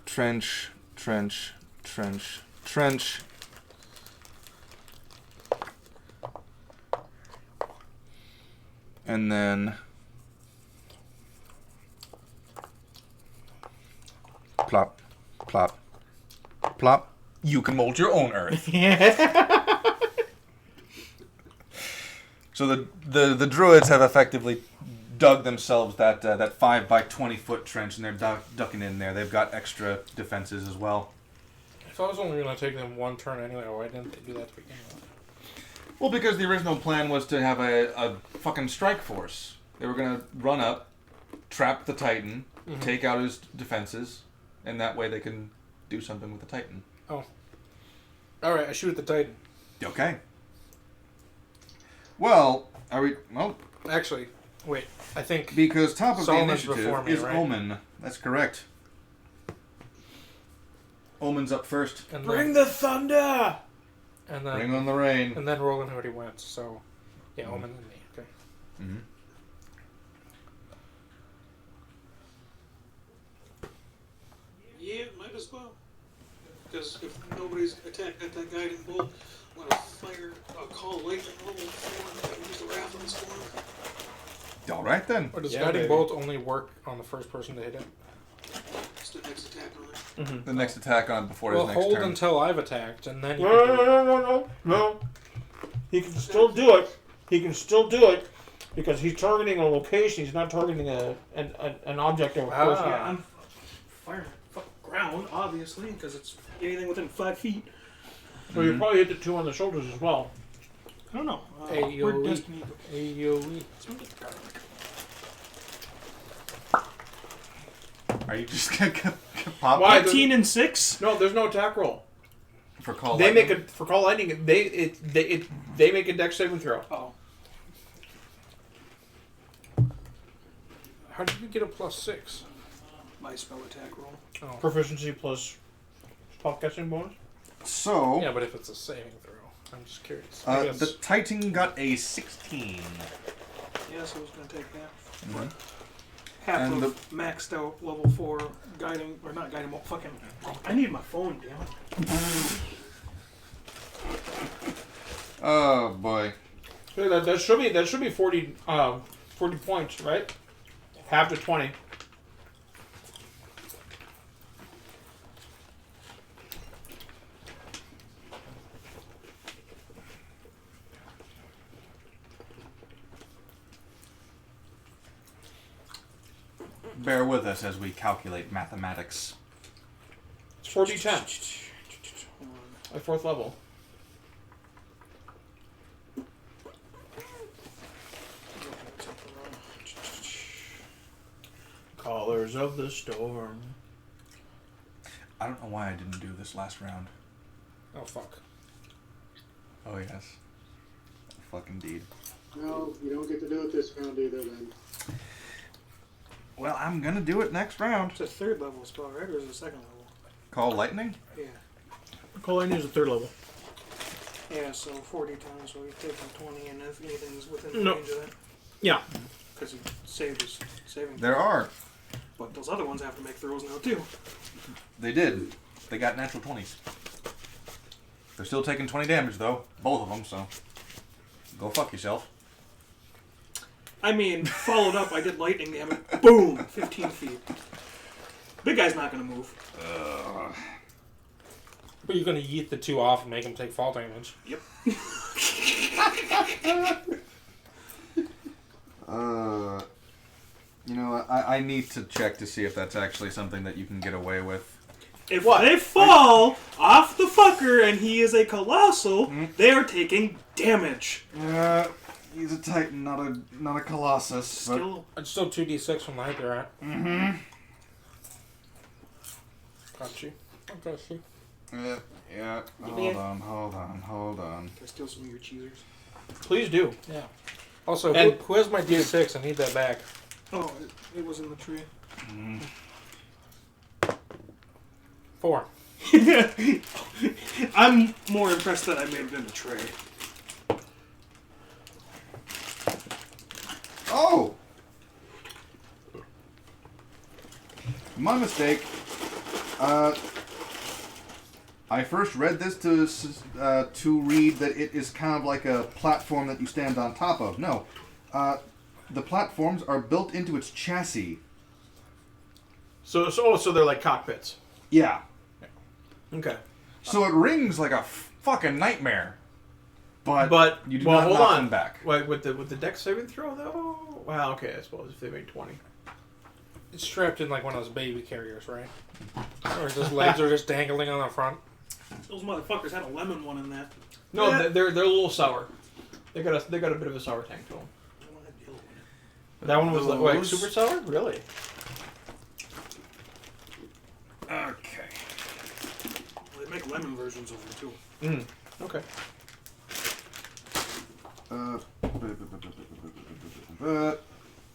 trench, trench, trench, trench. And then plop, plop, plop. You can mold your own earth. So the druids have effectively dug themselves that 5 by 20 foot trench, and they're ducking in there. They've got extra defenses as well. If I was only going to take them one turn anyway, why didn't they do that to begin with? Well, because the original plan was to have a fucking strike force. They were going to run up, trap the Titan, take out his defenses, and that way they can do something with the Titan. Oh. Alright, I shoot at the Titan. Okay. Well, are we... Well... Actually, wait. I think... Because top of Solomon's the initiative before me, is right? Omen. That's correct. Omen's up first. And Bring then, the thunder! and then, Bring on the rain. and then Roland already went, so... Yeah, Omen and me. Okay. Mm-hmm. Yeah, might as well. Because if nobody's attacked at that guiding bolt, I'm gonna fire a call lightning level 4 and use the raffling storm. All right, then. Or does Yeah, Guiding baby. Bolt only work on the first person to hit it? It's the next attack on it. The next attack on before Well, his next hold turn. until I've attacked, and then you can do it. No. He can still do it. He can still do it because he's targeting a location. He's not targeting an object or a person. Ah. I'm firing at ground, obviously, because it's anything within 5 feet. So you probably hit the 2 on the shoulders as well. I don't know. AoE. Where'd Destiny go? AoE. Are you just gonna pop Why? it 18 and 6? No, there's no attack roll. for call? They make lightning? a for call lightning. They make a dex saving throw. Oh. How did you get a +6? My spell attack roll. Proficiency plus spellcasting bonus. So Yeah, but if it's a saving throw. I'm just curious. The Titan got a 16. Yes, I was going to take that. Mhm. Half And of maxed out level 4 guiding, or not guiding, well, fucking. I need my phone, damn it. Oh boy. So that should be 40 points, right? Half to 20. Bear with us as we calculate mathematics. It's 4d10 at 4th level. Colors of the storm. I don't know why I didn't do this last round. Oh, fuck. Oh, yes. Fuck indeed. No, you don't get to do it this round either then. Well, I'm gonna do it next round. It's a 3rd level spell, right? Or is it a 2nd level? Call lightning? Yeah. Color is a 3rd level. Yeah, so 40 times, so we've taken 20, and if anything's within the No. range of that. Yeah. Because he saved his saving. There are. But those other ones have to make throws now, too. They did. They got natural 20s. They're still taking 20 damage, though. Both of them, so... Go fuck yourself. I mean, followed up, I did lightning damage. Boom! 15 feet. Big guy's not going to move. But you're going to yeet the 2 off and make them take fall damage. Yep. You know, I need to check to see if that's actually something that you can get away with. If they fall off the fucker and he is a colossal, they are taking damage. He's a Titan, not a Colossus. Still, It's still 2d6 from the height they're at. Mm-hmm. Got you. I got you. Yeah. Hold on. can I steal some of your cheesers? Please do. Yeah. Also, And- who has my d6? I need that back. Oh, it was in the tree. 4. I'm more impressed that I made it in the tray. Oh! My mistake. I first read this to read that it is kind of like a platform that you stand on top of. No. The platforms are built into its chassis. So they're like cockpits. Yeah. Okay. So it rings like a fucking nightmare. But you do well, not hold knock on. them back. Wait, with the dex saving throw though? Wow. Okay, I suppose if they made 20. It's strapped in like one of those baby carriers, right? Or his legs are just dangling on the front. Those motherfuckers had a lemon one in that. No, Yeah. they're a little sour. They got a bit of a sour tang to them. That one was like Those- super sour, really? Okay. They make lemon versions of them too. Okay.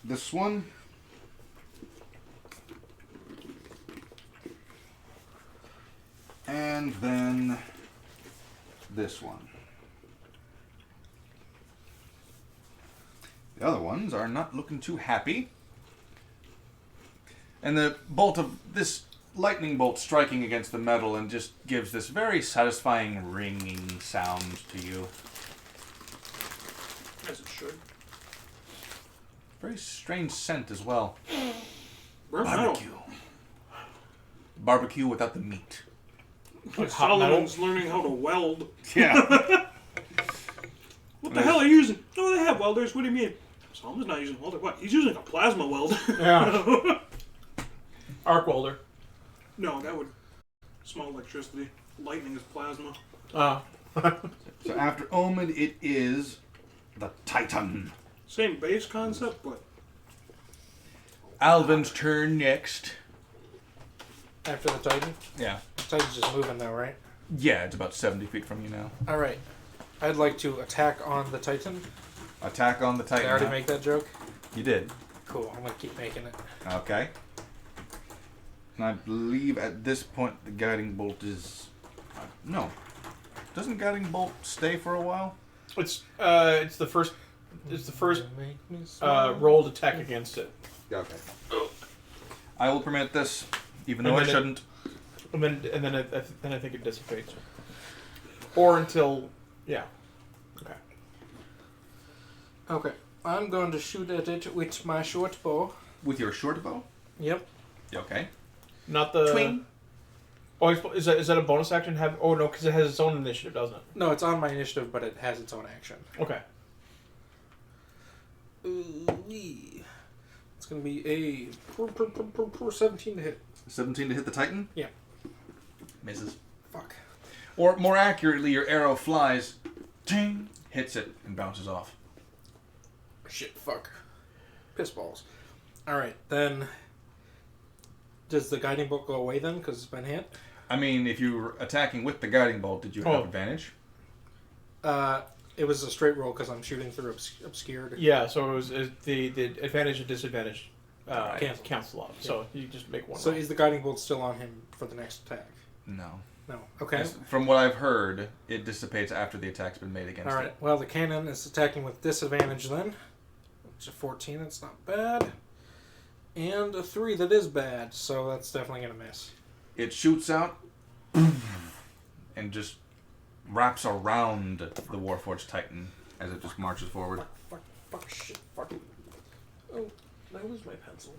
This one. And then this one. The other ones are not looking too happy. And the bolt of this lightning bolt striking against the metal and just gives this very satisfying ringing sound to you. As it should. Very strange scent as well. Burnt Barbecue. Barbecue without the meat. metal. Solomon's learning how to weld. Yeah. What the hell are you using? Oh, they have welders. What do you mean? Solomon's not using a welder. What? He's using a plasma welder. Yeah. Arc welder. No, that would smell electricity. Lightning is plasma. So after Omen, it is the Titan. Same base concept, but Alvin's turn next. After the Titan? Yeah. The Titan's just moving now, right? Yeah, it's about 70 feet from you now. Alright. I'd like to attack on the Titan. Attack on the Did Titan. I already huh? make that joke? You did. Cool. I'm going to keep making it. Okay. And I believe at this point the guiding bolt is... no. Doesn't Guiding Bolt stay for a while? It's the first rolled attack against it. Okay. I will permit this, even And though I then shouldn't. then I think it dissipates. Or until Okay. Okay. I'm going to shoot at it with my short bow. With your short bow? Yep. Okay. Not the. Twing. Oh, is that a bonus action? Oh no, because it has its own initiative, doesn't it? No, it's on my initiative, but it has its own action. Okay. Ooh-wee. It's going to be a 17 to hit. 17 to hit the Titan? Yeah. Misses. Fuck. Or more accurately, your arrow flies, ting, hits it, and bounces off. Shit, fuck. Piss balls. Alright, then... Does the guiding bolt go away then, because it's been hit? I mean, if you were attacking with the Guiding Bolt, did you have advantage? It was a straight roll because I'm shooting through obscured. Yeah, so it was the advantage and disadvantage cancel out. Yeah. So you just make one. So roll. is the guiding bolt still on him for the next attack? No. No. Okay. From what I've heard, it dissipates after the attack's been made against Alright, it. well, the cannon is attacking with disadvantage then. Which is 14, that's not bad. And a 3, that is bad, so that's definitely going to miss. It shoots out and just wraps around the Warforged Titan as it just marches forward. Fuck, shit, fuck. Oh, did I lose my pencil?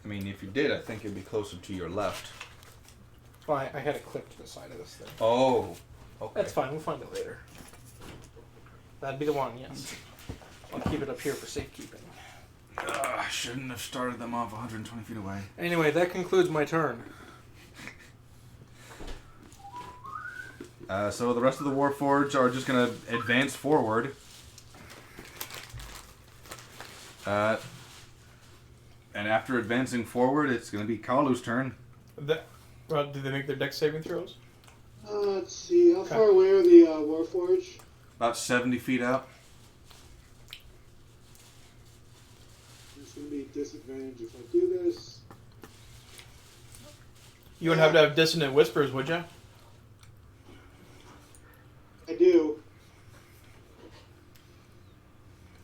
I mean, if you did, I think it'd be closer to your left. Oh, I had it clipped to the side of this thing. Oh, okay. That's fine, we'll find it later. That'd be the one, yes. I'll keep it up here for safekeeping. I shouldn't have started them off 120 feet away. Anyway, that concludes my turn. So the rest of the Warforged are just going to advance forward. And after advancing forward, it's going to be Kalu's turn. Did they make their dex saving throws? Let's see. How far away are the Warforged? About 70 feet out. It's going to be disadvantage if I do this. You would have to have dissonant whispers, would you? I do.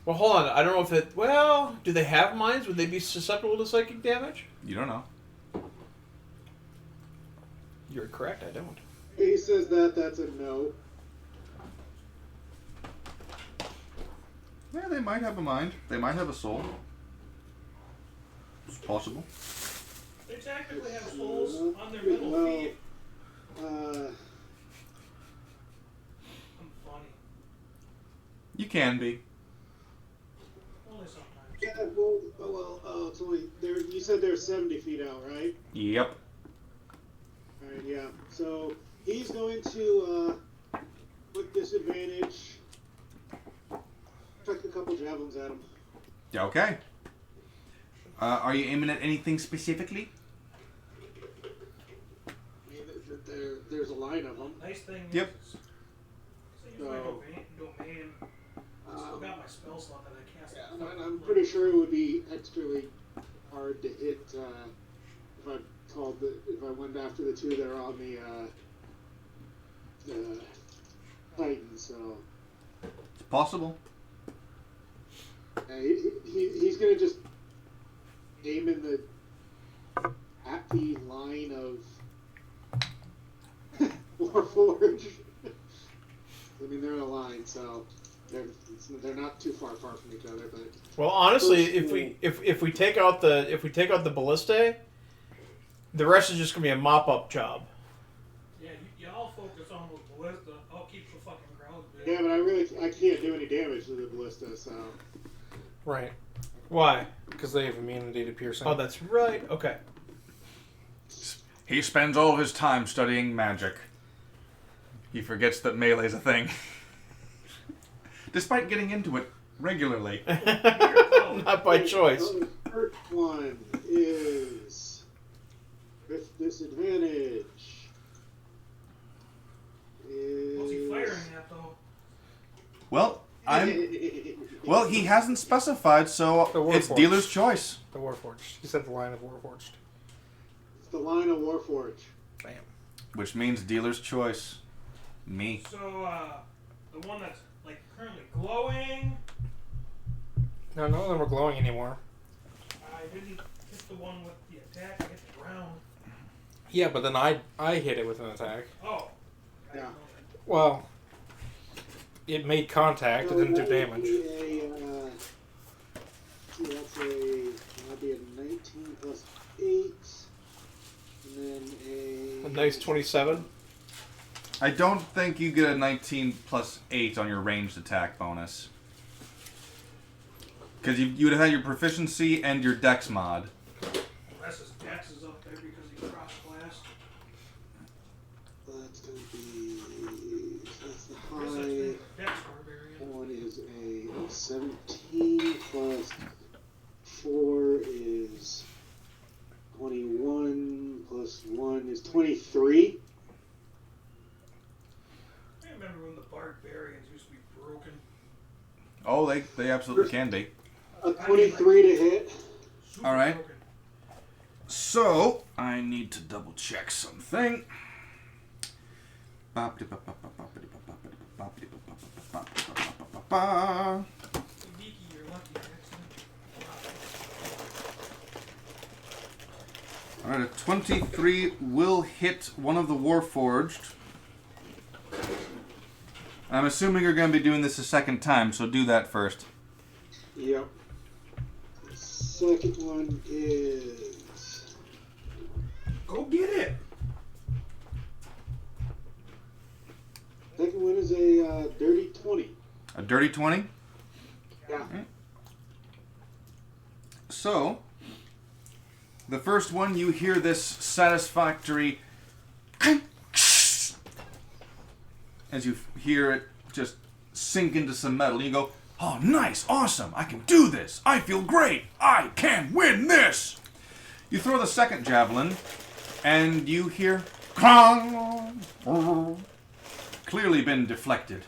Well, hold on. I don't know if it... Well, do they have minds? Would they be susceptible to psychic damage? You don't know. You're correct, I don't. He says that's a no. Yeah, they might have a mind. They might have a soul. It's possible. They technically have souls on their middle feet. I'm funny. You can be. Only sometimes. Yeah, it's only there. You said they're 70 feet out, right? Yep. All right, yeah. So he's going to with disadvantage. Chuck a couple javelins at him. Yeah, okay. Are you aiming at anything specifically? I mean, there's a line of them. Nice thing Yep. is, I use my domain. I still got my spell slot that I cast. Yeah, I'm pretty sure it would be extremely hard to hit if I went after the two that are on the Titan. So It's possible. he's gonna just aim in at the line of Warforged. I mean, they're in a line, so they're not too far apart from each other. But Well, honestly, if we take out the ballistae, the rest is just gonna be a mop up job. Yeah, y'all focus on the ballista. I'll keep the fucking crowd big. yeah, but I can't do any damage to the ballista. So Right. Why? Because they have immunity to piercing. Oh, that's right. Okay. He spends all his time studying magic. He forgets that melee's a thing. Despite getting into it regularly. Not by choice. the first one is with disadvantage. What's he firing at, though? Well, Well, he hasn't specified, so it's dealer's choice. The Warforged. He said the line of Warforged. It's the line of Warforged. Bam. Which means dealer's choice. Me. So, the one that's, like, currently glowing, No, none of them are glowing anymore. I didn't hit the one with the attack, I hit the ground. Yeah, but then I hit it with an attack. Oh. Yeah. Well, it made contact. It didn't do damage. That'd be a 19 plus 8. And then A nice 27. I don't think you get a 19 plus 8 on your ranged attack bonus. Because you would have had your proficiency and your dex mod. Unless his dex is up there because he cross-classed. That's going to be. That's the I guess that's high. the dex barbarian. One is a 17 plus 4 is 21 plus 1 is 23. I remember when the barbarians used to be broken. Oh, they absolutely can be. A 23 to hit. Super All right. broken. So, I need to double check something. Geeky, you're lucky. Excellent. Alright, a 23 will hit one of the Warforged. I'm assuming you're going to be doing this a second time, so do that first. Yep. The second one is. Go get it! Second one is a dirty 20. A dirty 20? Yeah. So, the first one, you hear this satisfactory as you hear it just sink into some metal. You go, oh, nice, awesome, I can do this. I feel great. I can win this. You throw the second javelin, and you hear, clong, clearly been deflected.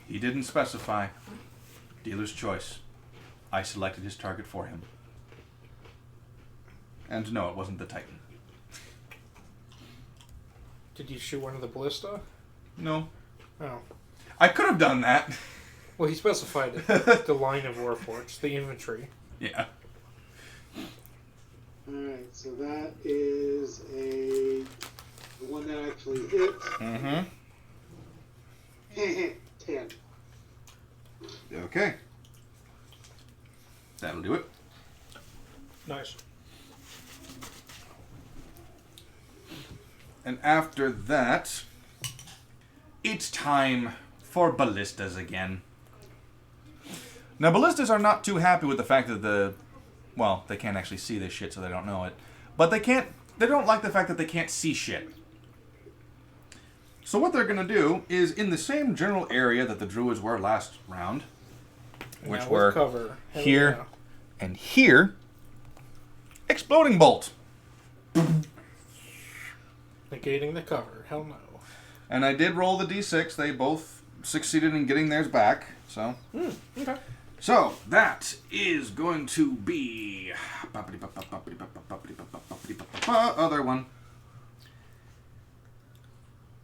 He didn't specify. Dealer's choice. I selected his target for him. And no, it wasn't the Titan. Did you shoot one of the ballista? No. Oh. I could have done that. Well, he specified it. The line of Warforged, the infantry. Yeah. Alright, so that is the one that actually hit. Mm-hmm. 10. Okay. That'll do it. Nice. And after that, it's time for ballistas again. Now, ballistas are not too happy with the fact that well, they can't actually see this shit, so they don't know it. But they don't like the fact that they can't see shit. So what they're going to do is, in the same general area that the druids were last round, which Now with were cover. Hell here yeah. and here, exploding bolt. Negating the cover. Hell no. And I did roll the d6. They both succeeded in getting theirs back. So, Okay. so that is going to be other one.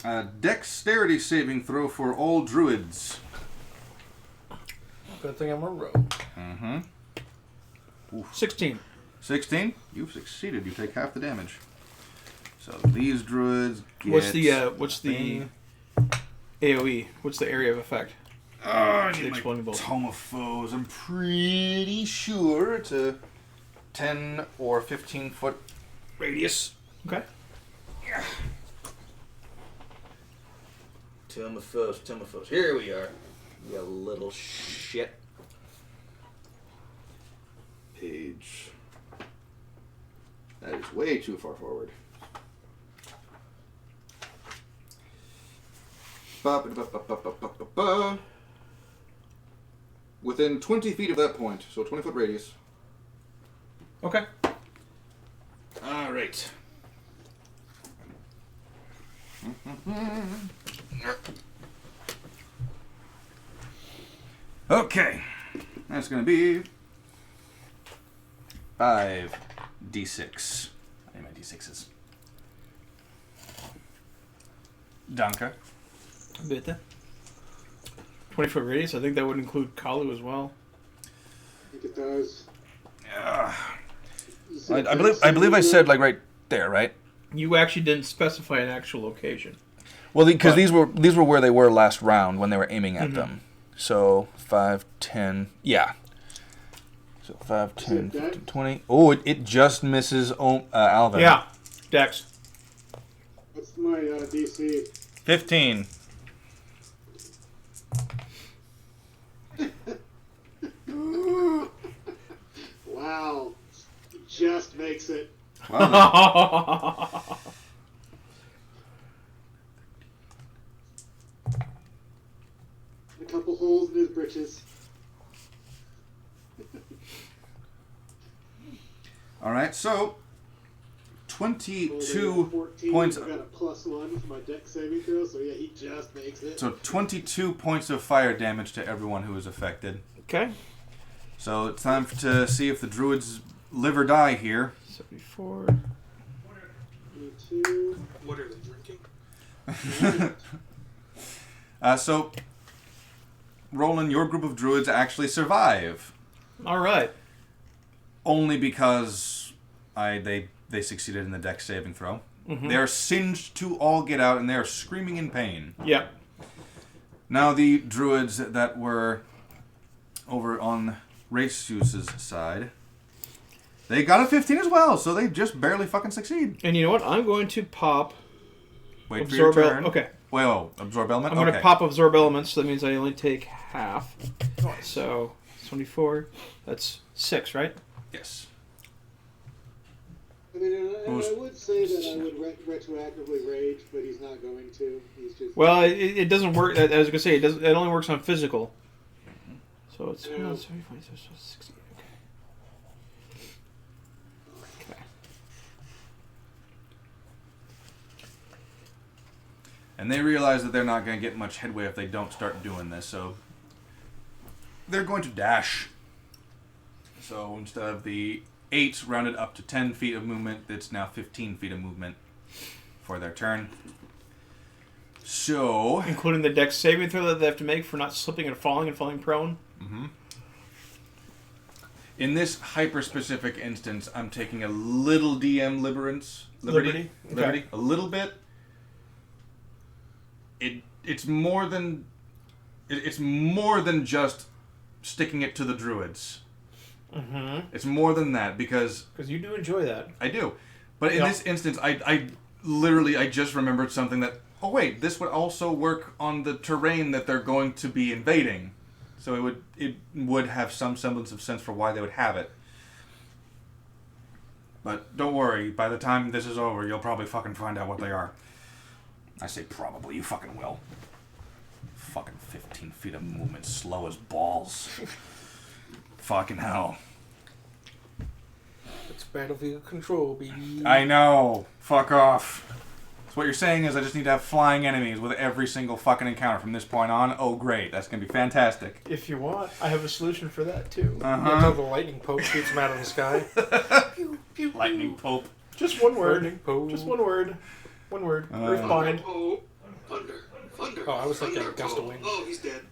A dexterity saving throw for all druids. Good thing I'm a rogue. Mm-hmm. 16. 16. You've succeeded. You take half the damage. So these druids get... What's the AoE? What's the area of effect? I The need my exploding bolt. Tome of Foes. I'm pretty sure it's a 10 or 15 foot radius. Okay. Tome of Foes, Tome of Foes. Here we are. You little shit. Page. That is way too far forward. Ba-ba-da-ba-ba-ba-ba-ba. Within 20 feet of that point, so 20 foot radius. Okay. All right. Okay, that's going to be 5d6. 2d6s. Danke. Bitte. 20-foot radius. I think that would include Kalu as well. I think it does. Yeah. You said I believe I said like right there, right? You actually didn't specify an actual location. Well, because these were where they were last round when they were aiming at them. So 5, 10, yeah. So 5, 10, 15, 20. Oh, it just misses Alvin. Yeah, Dex. What's my DC? 15. Wow. Just makes it. Wow. A couple holes in his britches. All right, so 22 14, points. I got a +1 for my deck saving throw, so yeah, he just makes it. So 22 points of fire damage to everyone who is affected. Okay. So it's time to see if the druids live or die here. 74. 22. What are they drinking? So, Roland, your group of druids actually survive. All right. Only because they succeeded in the dex saving throw. Mm-hmm. They are singed to all get out, and they are screaming in pain. Yep. Now the druids that were over on Raceus's side, they got a 15 as well, so they just barely fucking succeed. And you know what? I'm going to pop Wait for your absorb. turn. Okay. Well, absorb element. I'm going to Okay. pop absorb elements, so that means I only take half. So 24. That's 6, right? Yes. I mean, and I would say that I would retroactively rage, but he's not going to. He's just. Well, it doesn't work. I was going to say, it only works on physical. So it's 75, so 60. Okay. Okay. And they realize that they're not going to get much headway if they don't start doing this, so they're going to dash. So instead of the 8 rounded up to 10 feet of movement, it's now 15 feet of movement for their turn. So, Including the dex saving throw that they have to make for not slipping and falling prone. in this hyper-specific instance, I'm taking a little DM liberty, Okay. a little bit. It's more than just sticking it to the druids. Mm-hmm. It's more than that because you do enjoy that. I do. But in this instance, I just remembered something that, oh wait, this would also work on the terrain that they're going to be invading. So it would have some semblance of sense for why they would have it. But don't worry, by the time this is over, you'll probably fucking find out what they are. I say probably, you fucking will. Fucking 15 feet of movement, slow as balls. Fucking hell. It's battlefield control, baby. I know. Fuck off. So what you're saying is I just need to have flying enemies with every single fucking encounter from this point on? Oh, great. That's going to be fantastic. If you want, I have a solution for that too. Until the lightning pope shoots him out of the sky. Pew, pew, pew. Lightning Pope. Just one word. Lightning pope. Just one word. One word. Earthbind. Oh, thunder. Oh, I was thinking Thunder. gust of wind. Oh, he's dead.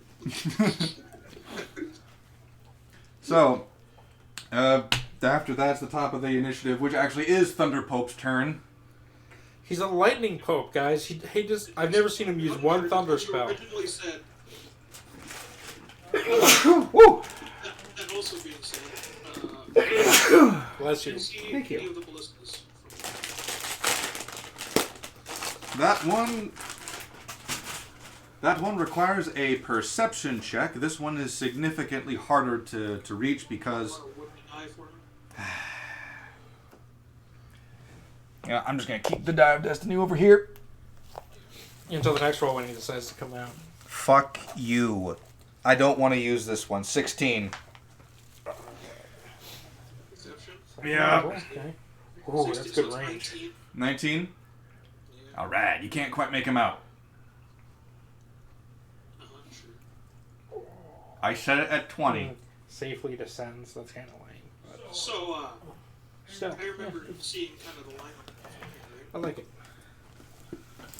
So, after that's the top of the initiative, which actually is Thunder Pope's turn. He's a lightning pope, guys. He just I've never seen him use one thunder You spell. originally said, Woo! that also being said, Bless you. Thank you. Any of the ballistas. That one requires a perception check. This one is significantly harder to reach because... Want a wooden eye for me? Yeah, I'm just going to keep the Die of Destiny over here. Until the next roll when he decides to come out. Fuck you. I don't want to use this one. 16. Exception. Yeah. Okay. Oh, that's 60, good so it's range. 19. 19? Yeah. Alright, you can't quite make him out. Sure. I set it at 20. Safely descends. That's kind of lame. But So, still. I remember seeing kind of the lineup. I like it.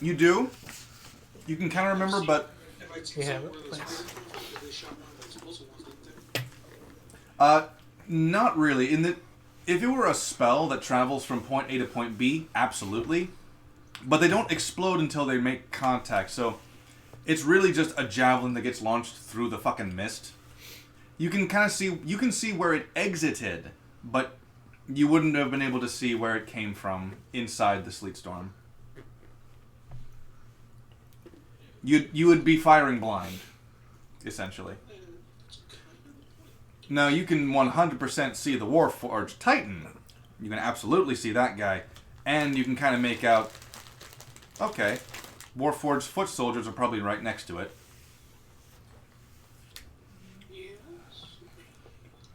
You do. You can kind of remember, but If I'd seen You have somewhere it? those Nice. fire come from, they shot one of those explosive ones, didn't they? not really. If it were a spell that travels from point A to point B, absolutely. But they don't explode until they make contact, so it's really just a javelin that gets launched through the fucking mist. You can kind of see, you can see where it exited, but you wouldn't have been able to see where it came from inside the sleet storm. You would be firing blind, essentially. Now you can 100% see the Warforged Titan. You can absolutely see that guy, and you can kind of make out. Okay, Warforged foot soldiers are probably right next to it. Yes.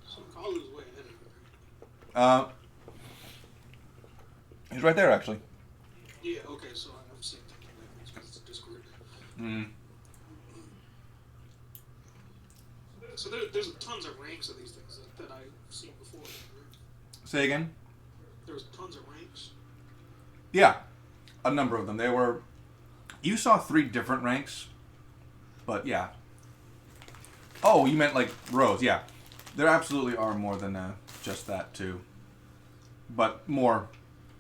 So Kalu's way ahead of her. He's right there, actually. Yeah, okay, so I'm seeing thinking that because it's a Discord. Mm. So there's tons of ranks of these things that I've seen before. Right? Say again? There's tons of ranks. Yeah, a number of them. They were. You saw 3 different ranks, but yeah. Oh, you meant like rows? Yeah, there absolutely are more than just that too, but more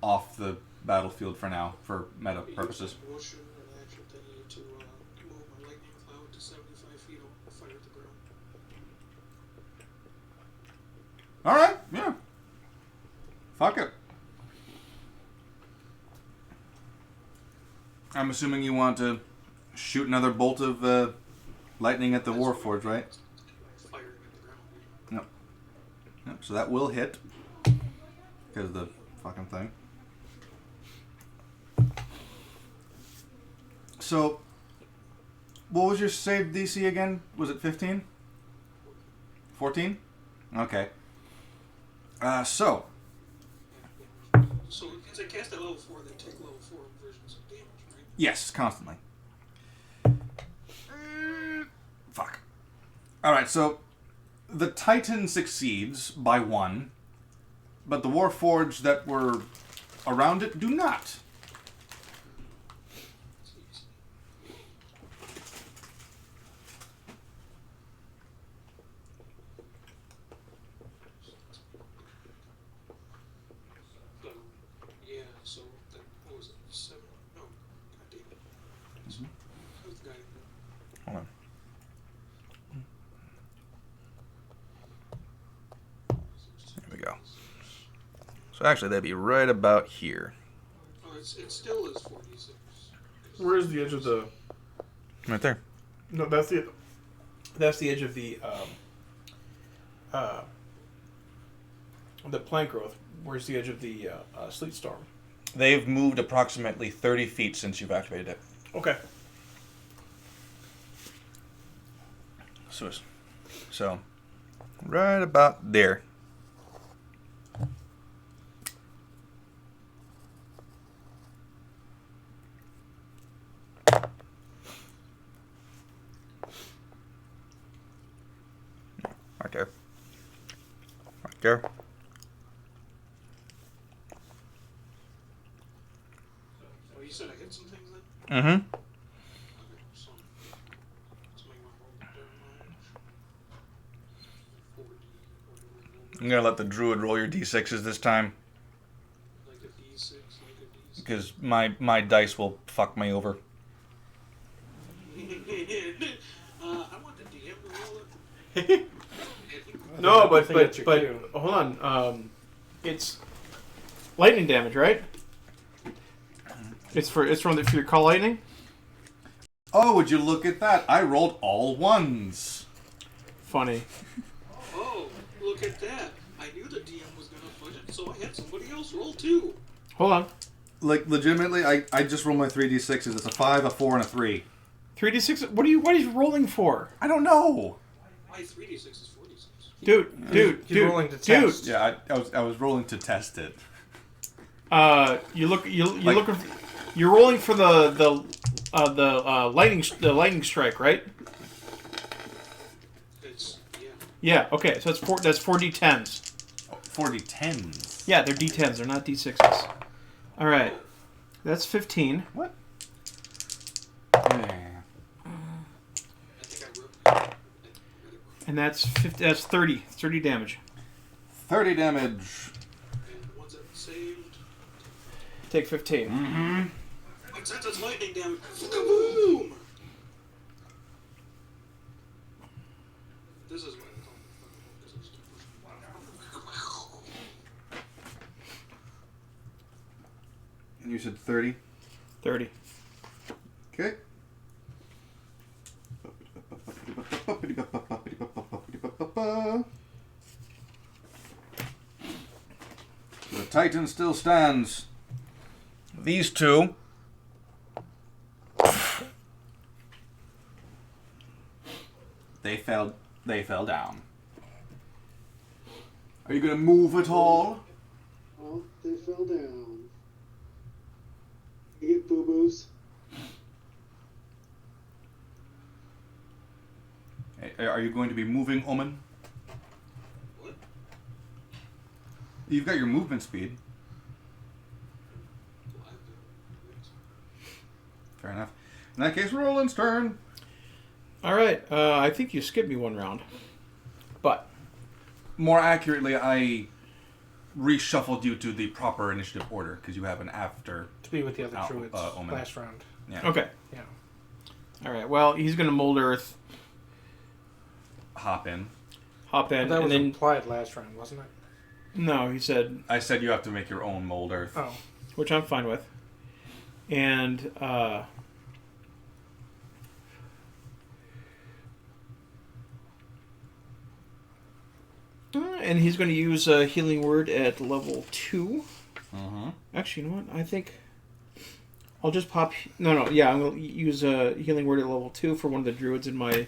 off the battlefield for now, for meta purposes. Motion and action that you need to move my lightning cloud to 75 feet or fire at the ground. All right, yeah. Fuck it. I'm assuming you want to shoot another bolt of lightning at the Warforged, right? Firing at the ground. Yep, so that will hit. Because of the fucking thing. So, what was your save DC again? Was it 15? 14? Okay. So. So as I cast at level 4, they take level 4 versions of damage, right? Yes, constantly. Fuck. Alright, so the Titan succeeds by 1, but the Warforged that were around it do not. So, yeah, so that, what was it? 7? No, god damn it. How's the guy? Hold on. There we go. So actually, that'd be right about here. Oh, it still is 46. Where's the edge of the? Right there. No, that's the. That's the edge of the. The plant growth. Where's the edge of the sleet storm? They've moved approximately 30 feet since you've activated it. Okay. So right about there. Right there. Right there. Oh, you said I hit some things then? Mm-hmm. Okay, so let's make my roll damage. 40, I'm gonna let the druid roll your d6s this time, like a d6, like a d6. because my dice will fuck me over. I want the DM to roll it. No, but think that's your but cue. hold on. It's lightning damage, right? It's from if you call lightning. Oh, would you look at that? I rolled all 1s. Funny. Oh, look at that. I knew the DM was going to push it, so I had somebody else roll too. Hold on. Like, legitimately, I just rolled my 3d6s. It's a 5, a 4, and a 3. 3d6. What are you rolling for, I don't know. My 3d6 is 4d6. dude? He's rolling to test. Yeah, I was rolling to test it. You're rolling for the lightning strike, right? It's, yeah. Yeah. Okay. So that's 4d10s. Oh, 4d10s. Yeah, they're d10s. They're not d6s. All right. That's 15. What? I think I wrote it. And that's 50, that's 30. 30 damage. 30 damage. And the ones that saved. Take 15. Mm-hmm. Except it's lightning damage. Kaboom! This is what I call it. Because it's And you said 30? 30. Okay. The Titan still stands. These two. They fell down. Are you gonna move at all? Well, they fell down. You get boo-boos. Are you going to be moving, Omen? What? You've got your movement speed. Fair enough. In that case, Roland's turn. All right. I think you skipped me one round. But More accurately, I reshuffled you to the proper initiative order because you have an after. To be with the other Oh, druids Omen. last round. Yeah. okay. Yeah. All right. Well, he's going to mold earth, Hop in. hop in, That and was then implied last round, wasn't it? no, he said, I said you have to make your own mold earth. Oh. which I'm fine with. And he's going to use a healing word at level 2. Uh-huh. Actually, you know what? I think I'll just pop. No. Yeah, I'm going to use a healing word at level 2 for one of the druids in my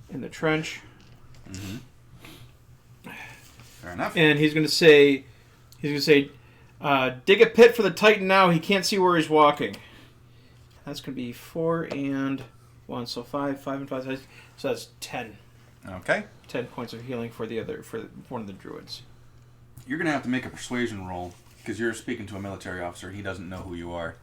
in the trench. Mm-hmm. Fair enough. And he's going to say, dig a pit for the Titan now. He can't see where he's walking. That's going to be 4 and 1, so 5 and 5. So that's 10. Okay. 10 points of healing for one of the druids. You're going to have to make a persuasion roll because you're speaking to a military officer. He doesn't know who you are.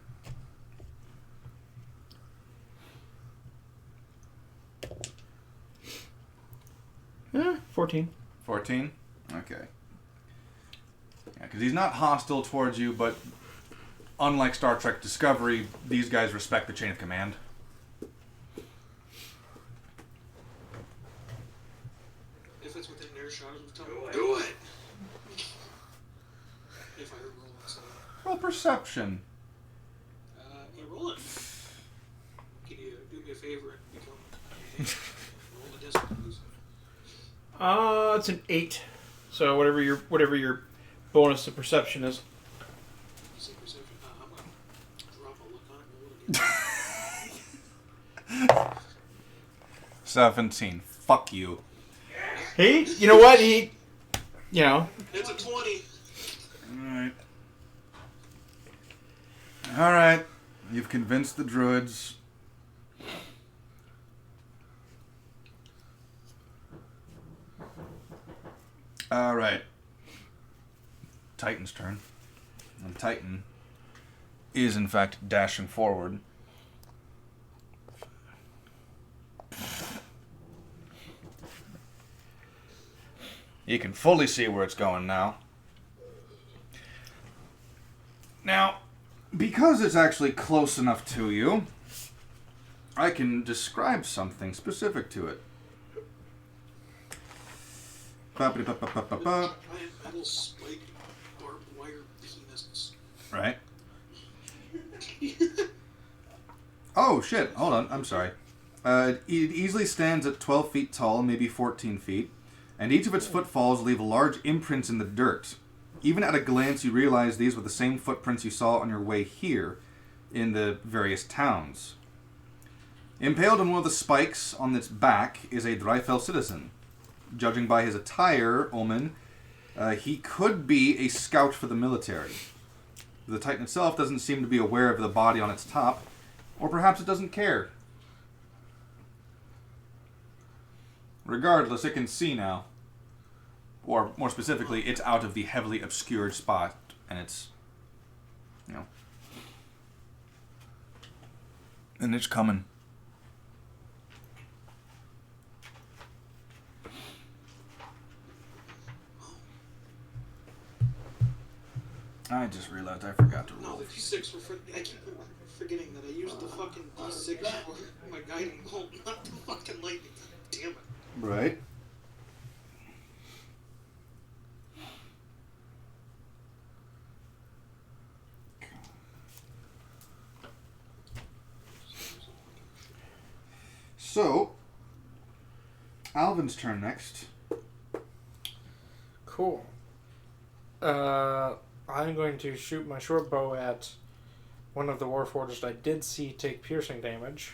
Eh, 14. 14? Okay. Yeah, because he's not hostile towards you, but unlike Star Trek Discovery, these guys respect the chain of command. If it's within their shot of time, do it! If I roll it, so. Roll perception. Hey, roll it. Can you do me a favor and become. Roll a disc, please. It's an 8. So whatever your bonus to perception is. You say perception? I'm gonna drop a look on it and roll it again. 17. Fuck you. You know what? You know. It's a 20. Alright. Alright. You've convinced the druids. Alright. Titan's turn. And Titan is, in fact, dashing forward. You can fully see where it's going now. Now, because it's actually close enough to you, I can describe something specific to it. Ba-ba-da-ba-ba-ba-ba. Giant metal spike barbed wire penis. Right. Oh, shit. Hold on. I'm sorry. It easily stands at 12 feet tall, maybe 14 feet, and each of its footfalls leave large imprints in the dirt. Even at a glance, you realize these were the same footprints you saw on your way here in the various towns. Impaled on one of the spikes on its back is a Dryfell citizen. Judging by his attire, Omen, he could be a scout for the military. The Titan itself doesn't seem to be aware of the body on its top, or perhaps it doesn't care. Regardless, it can see now. Or, more specifically, it's out of the heavily obscured spot, and it's You know. And it's coming. I just realized I forgot to No, roll. the D6 I keep forgetting that I used the fucking D6 for my guiding bolt, not the fucking lightning. Damn it. Right. So, Alvin's turn next. Cool. I'm going to shoot my short bow at one of the Warforged I did see take piercing damage.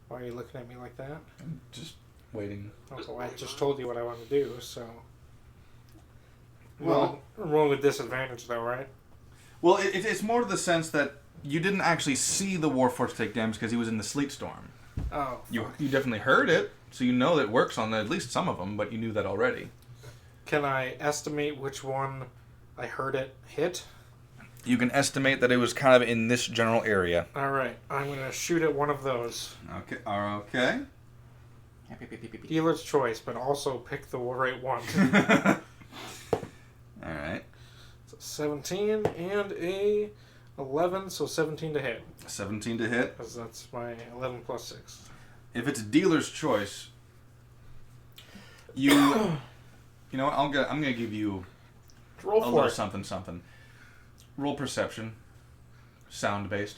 Why are you looking at me like that? I'm just waiting. Oh, well, I just told you what I want to do, so... Well, roll with disadvantage, though, right? Well, it's more to the sense that you didn't actually see the Warforged take damage because he was in the sleet storm. Oh. You definitely heard it, so you know that it works on at least some of them, but you knew that already. Can I estimate which one I heard it hit? You can estimate that it was kind of in this general area. Alright, I'm going to shoot at one of those. Okay. Okay. Dealer's choice, but also pick the right one. Alright. So 17 and a 11, so 17 to hit. 17 to hit. Because that's my 11 plus 6. If it's dealer's choice, you... You know what? I'm gonna give you Roll a for little it. something. Roll perception. Sound based.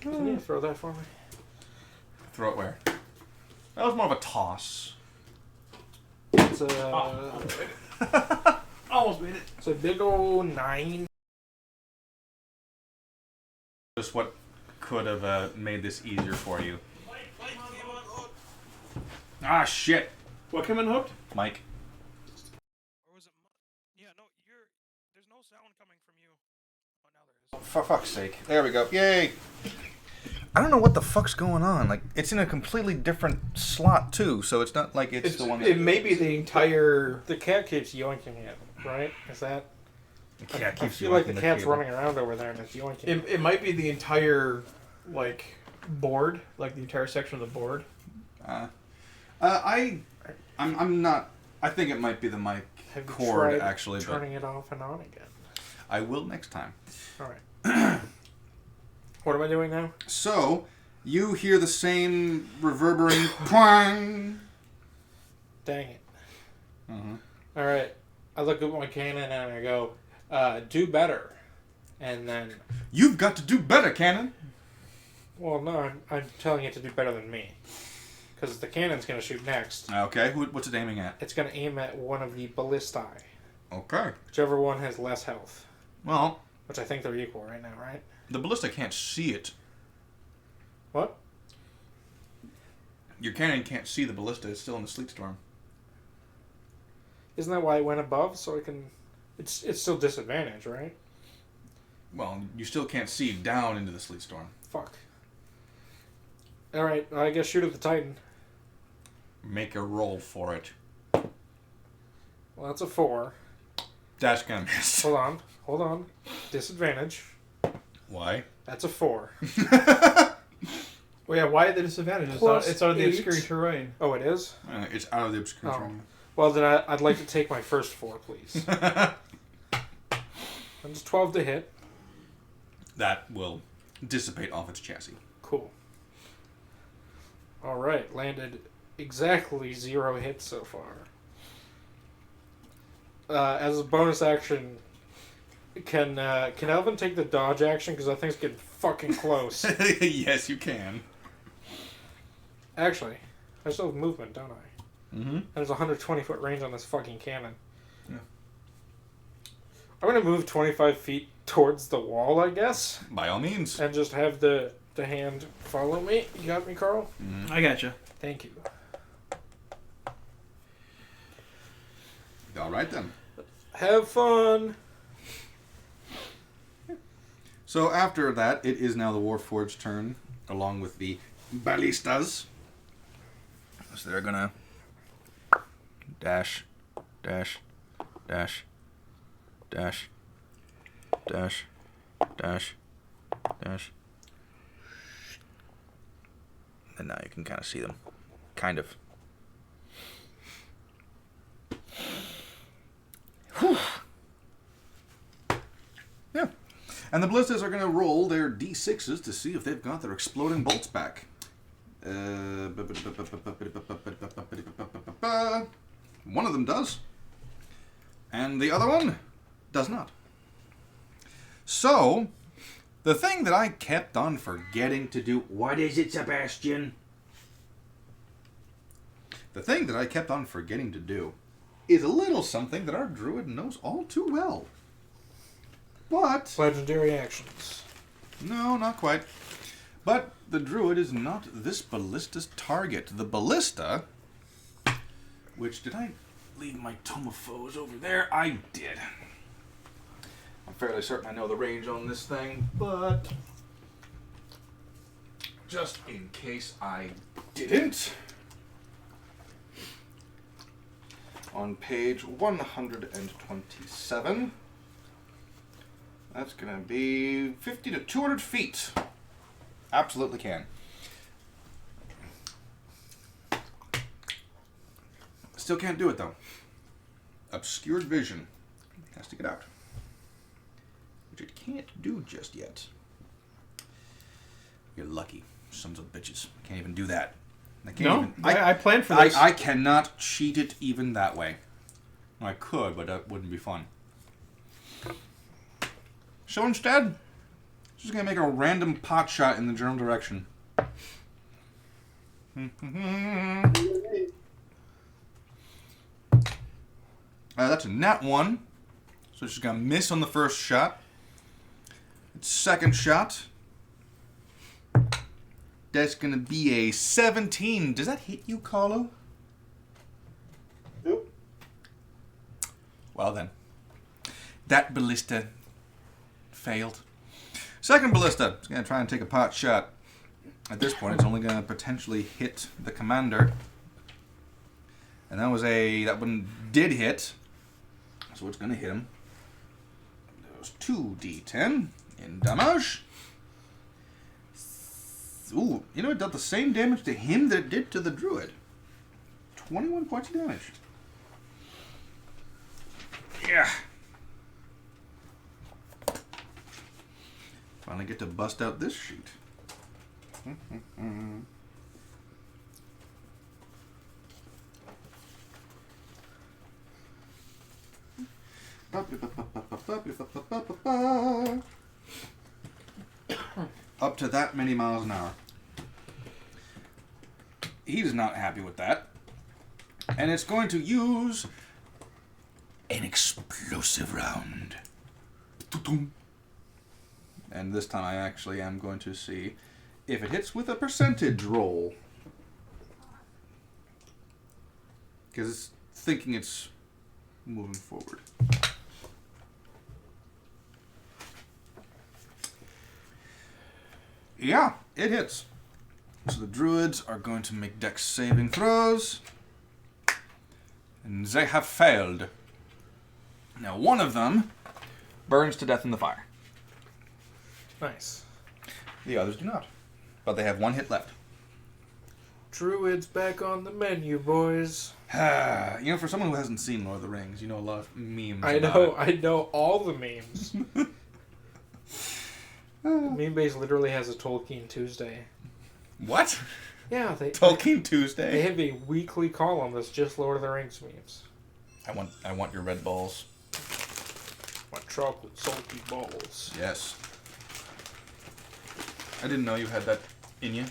Can you throw that for me? Throw it where? That was more of a toss. It's Almost made it. it's a big old 9. Just what could have made this easier for you. Mike came on hook. Ah, shit. What came in hooked? Mike. Or was it? Yeah, no, there's no sound coming from you. Oh, now there is. For fuck's sake. There we go. Yay. I don't know what the fuck's going on. Like, it's in a completely different slot, too, so it's not like it's the one that... It may be the entire... The cat keeps yoinking it, right? Is that... The cat I keeps feel like the yoinking cat's cable. running around over there and it's yoinking. It might be the entire, like, board. Like, the entire section of the board. I'm not... I think it might be the mic Have you cord, tried actually, but turning it off and on again? I will next time. Alright. What am I doing now? So, you hear the same reverberating twang. Dang it. Uh-huh. Alright. I look at my cannon and I go, do better. And then... You've got to do better, Cannon. Well, no, I'm telling it to do better than me. Because the cannon's going to shoot next. Okay, what's it aiming at? It's going to aim at one of the ballistae. Okay. Whichever one has less health. Well, Which I think they're equal right now, right? the ballista can't see it. What? Your cannon can't see the ballista. It's still in the sleet storm. Isn't that why it went above? So I can... It's still disadvantage, right? Well, you still can't see down into the sleet storm. Fuck. Alright, I guess shoot at the Titan. Make a roll for it. Well, that's a 4. That's gonna miss. Hold on. Disadvantage. Why? That's a 4. Well, yeah, why the disadvantage? Plus It's out of the 8. obscure terrain. Oh, it is? It's out of the obscure Oh. terrain. Well, then I'd like to take my first 4, please. That's 12 to hit. That will dissipate off its chassis. Cool. Alright, landed exactly 0 hits so far. As a bonus action, can Elvin take the dodge action? Because I think it's getting fucking close. Yes, you can. Actually, I still have movement, don't I? Mm-hmm. And there's a 120-foot range on this fucking cannon. Yeah. I'm going to move 25 feet towards the wall, I guess. By all means. And just have the hand follow me. You got me, Carl? Mm-hmm. I gotcha. Thank you. All right, then. Have fun! So after that, it is now the Warforged's turn, along with the ballistas. So they're gonna dash, dash, dash, dash, dash, dash, dash. And now you can kind of see them. Kind of. Whew. Yeah. And the ballistas are going to roll their d6s to see if they've got their exploding bolts back. One of them does. And the other one does not. So, the thing that I kept on forgetting to do... What is it, Sebastian? The thing that I kept on forgetting to do is a little something that our druid knows all too well. But... Legendary actions. No, not quite. But the druid is not this ballista's target. The ballista... Which, did I leave my Tome of Foes over there? I did. I'm fairly certain I know the range on this thing, but... just in case I didn't... On page 127... That's going to be 50 to 200 feet. Absolutely can. Still can't do it, though. Obscured vision. Has to get out. Which it can't do just yet. You're lucky. Sons of bitches. Can't even do that. I planned for this. I cannot cheat it even that way. I could, but that wouldn't be fun. So instead, just gonna make a random pot shot in the general direction. That's a nat 1. So she's gonna miss on the first shot. Second shot. That's gonna be a 17. Does that hit you, Carlo? Nope. Well then. That ballista failed. Second ballista is going to try and take a pot shot. At this point, it's only going to potentially hit the commander. And that one did hit. So it's going to hit him. Those 2d10 in damage. Ooh, you know, it dealt the same damage to him that it did to the druid. 21 points of damage. Yeah. Finally get to bust out this sheet. Up to that many miles an hour. He's not happy with that. And it's going to use an explosive round. And this time I actually am going to see if it hits with a percentage roll. Because it's thinking it's moving forward. Yeah, it hits. So the druids are going to make dex saving throws. And they have failed. Now one of them burns to death in the fire. Nice. The others do not. But they have one hit left. Druids back on the menu, boys. You know, for someone who hasn't seen Lord of the Rings, you know a lot of memes. I know all the memes. Meme base literally has a Tolkien Tuesday. What? Yeah, Tolkien Tuesday. They have a weekly column that's just Lord of the Rings memes. I want your red balls. My chocolate salty balls. Yes. I didn't know you had that in you.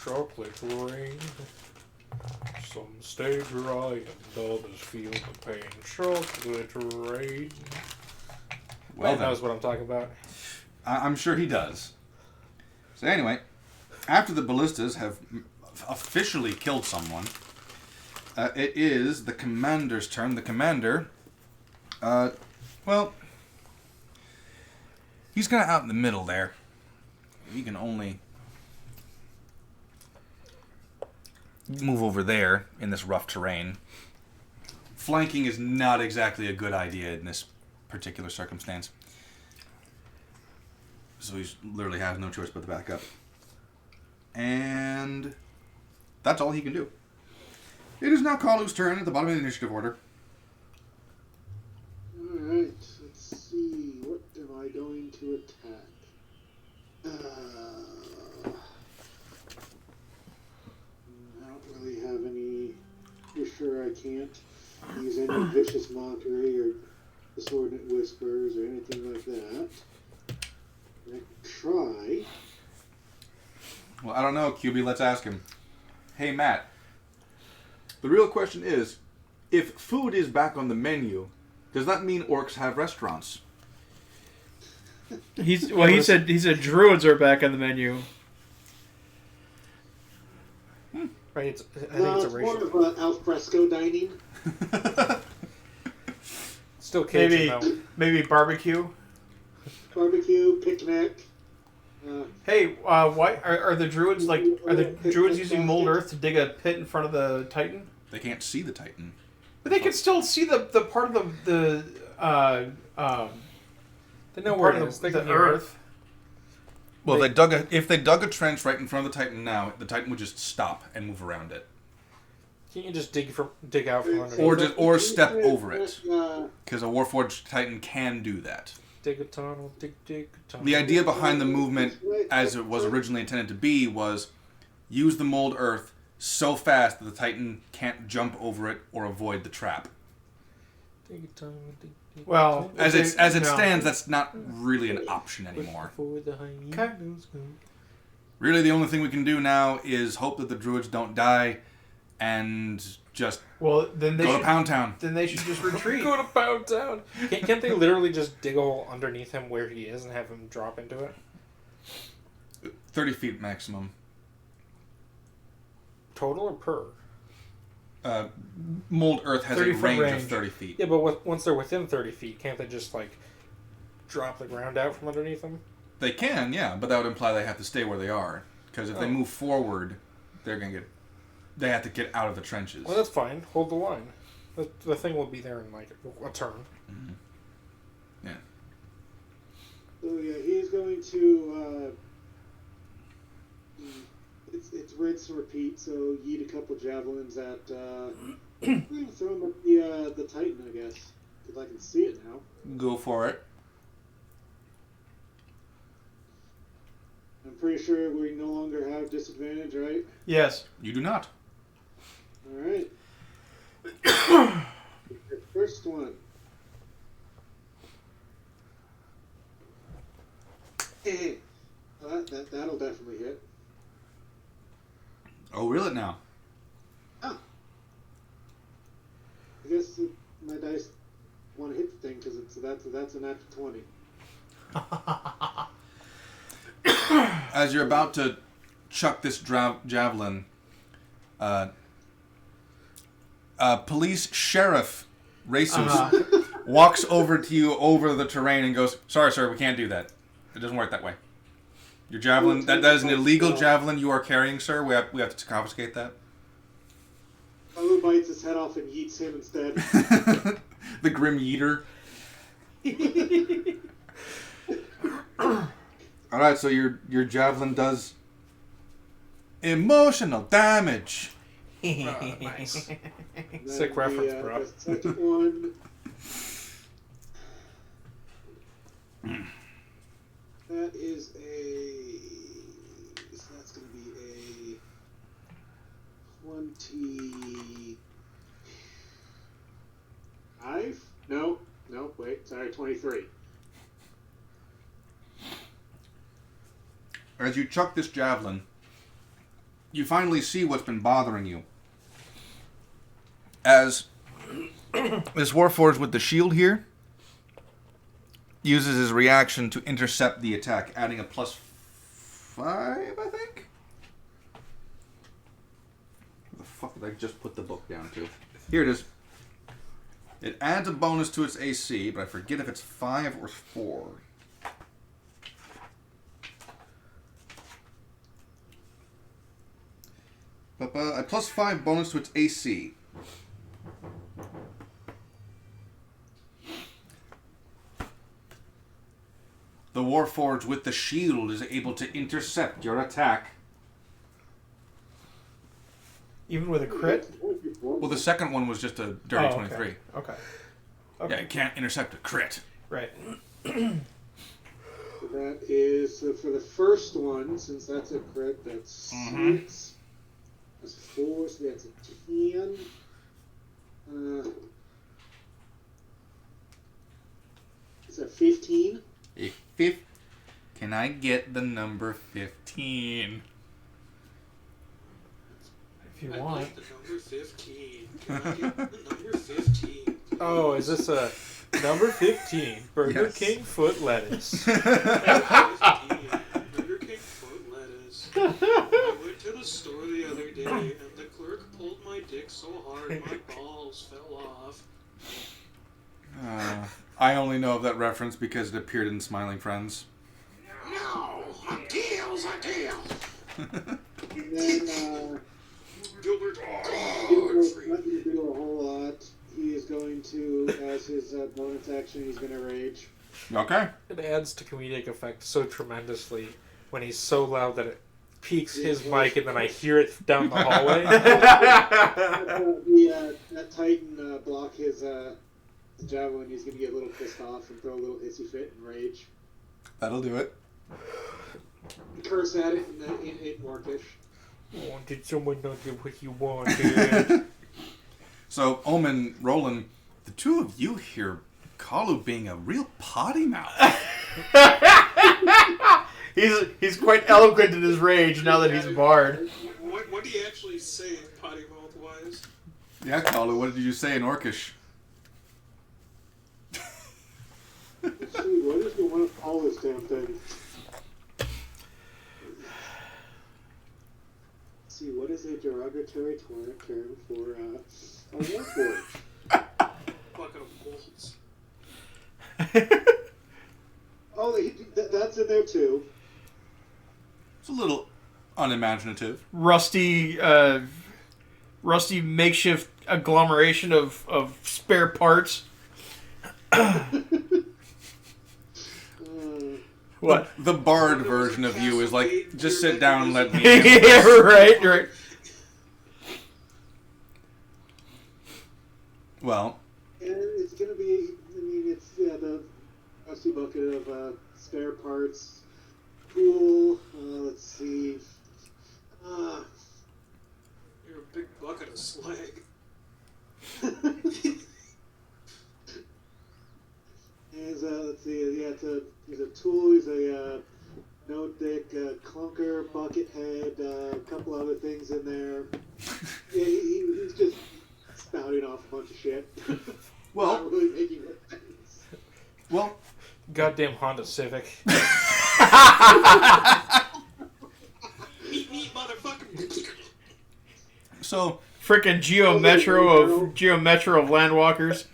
Chocolate rain. Some stay dry and others feel the pain. Chocolate rain. Well, that knows what I'm talking about. I'm sure he does. So anyway, after the ballistas have officially killed someone, it is the commander's turn. The commander, well, he's kind of out in the middle there. He can only move over there in this rough terrain. flanking is not exactly a good idea in this particular circumstance. So he literally has no choice but to back up. And that's all he can do. It is now Kalu's turn at the bottom of the initiative order. Alright, let's see. What am I going to attack? I don't really have any. For sure I can't use any vicious mockery or disordinate whispers or anything like that. I can try. Well, I don't know, QB. Let's ask him. Hey, Matt. The real question is, if food is back on the menu, does that mean orcs have restaurants? He said druids are back on the menu. Right, I think it's a more racial. of alfresco dining. Still Cajun, though. Maybe barbecue. Barbecue, picnic. Hey, why are the druids are the druids using mold earth to dig a pit in front of the Titan? They can't see the Titan. But they can still see the part of the They know where it is. They can hear it. earth. Well, if they dug a trench right in front of the Titan now, the Titan would just stop and move around it. Can't you just dig out from underneath? Or step over it. Because a Warforged Titan can do that. Dig a tunnel, dig a tunnel. The idea behind the movement, as it was originally intended to be, was use the mold earth so fast that the Titan can't jump over it or avoid the trap. Dig a tunnel, dig a Well, As it stands, that's not really an option anymore. Okay. Really, the only thing we can do now is hope that the druids don't die and just then they go should, to Pound Town. Then they should just retreat. Go to Pound Town. Can't they literally just dig a hole underneath him where he is and have him drop into it? 30 feet maximum. Total or per? Mold Earth has a 30 foot range range. of 30 feet. Yeah, but once they're within 30 feet, can't they just, drop the ground out from underneath them? They can, yeah, but that would imply they have to stay where they are. Because if they move forward, they have to get out of the trenches. Well, that's fine. Hold the line. The thing will be there in, a turn. Mm-hmm. Yeah. So yeah, he's going to. It's rinse and repeat. So yeet a couple javelins at. I'm gonna throw him at the Titan, I guess, because I can see it now. Go for it. I'm pretty sure we no longer have disadvantage, right? Yes. You do not. All right. First one. Well, that'll definitely hit. Oh, reel it now. Ah. I guess my dice want to hit the thing because that's an natural 20. As you're about to chuck this javelin, police sheriff Racers walks over to you over the terrain and goes, "Sorry, sir, we can't do that. It doesn't work that way. Your javelin, that is an illegal javelin you are carrying, sir. We have to confiscate that." Kalu bites his head off and yeets him instead. The Grim Yeeter. Alright, so your javelin does emotional damage. Nice. Sick reference, bro. The second one. That is so that's going to be a 25? No, wait, sorry, 23. As you chuck this javelin, you finally see what's been bothering you. As this Warforged with the shield here uses his reaction to intercept the attack, adding a +5, I think? Where the fuck did I just put the book down to? Here it is. It adds a bonus to its AC, but I forget if it's 5 or 4. A +5 bonus to its AC. The Warforged with the shield is able to intercept your attack. Even with a crit? Well, the second one was just a dirty 23. Okay. Yeah, it can't intercept a crit. Right. That is, for the first one, since that's a crit, that's 6. That's 4, so that's a 10. Is that 15? Can I get the number 15? If you I want. like the number 15. Can I get the number 15? Oh, is this a number 15 Burger Yes. King foot lettuce? Burger King foot lettuce. I went to the store the other day and the clerk pulled my dick so hard my balls fell off. I only know of that reference because it appeared in Smiling Friends. No, a deal's a deal. And then, Gilbert, not going to do a whole lot. He is going to, as his bonus action, he's going to rage. Okay. It adds to comedic effect so tremendously when he's so loud that it peaks his mic and then I hear it down the hallway. That Titan block his javelin, he's going to get a little pissed off and throw a little hissy fit and rage. That'll do it. Curse at it in Orcish. Oh, did someone not do what you wanted? So, Omen, Roland, the two of you hear Kalu being a real potty mouth. He's quite eloquent in his rage now that he's a bard. What do you actually say potty mouth wise? Yeah, Kalu, what did you say in Orcish? Let's see, what does he want to call this damn thing? Let's see, what is a derogatory term for a warforged? Bucket of bolts. Oh, that's in there too. It's a little unimaginative. Rusty makeshift agglomeration of spare parts. What? The bard version of you is like, just sit down and let me Yeah, right. Well, And it's going to be, it's the rusty bucket of spare parts, tool, let's see. You're a big bucket of slag. Let's see, he's a tool, he's a note deck, clunker, bucket head, a couple other things in there. Yeah, he's just spouting off a bunch of shit. Well, not really making sense. well, Goddamn Honda Civic. Meet, motherfucker. so, Frickin' Geo Metro of Landwalkers.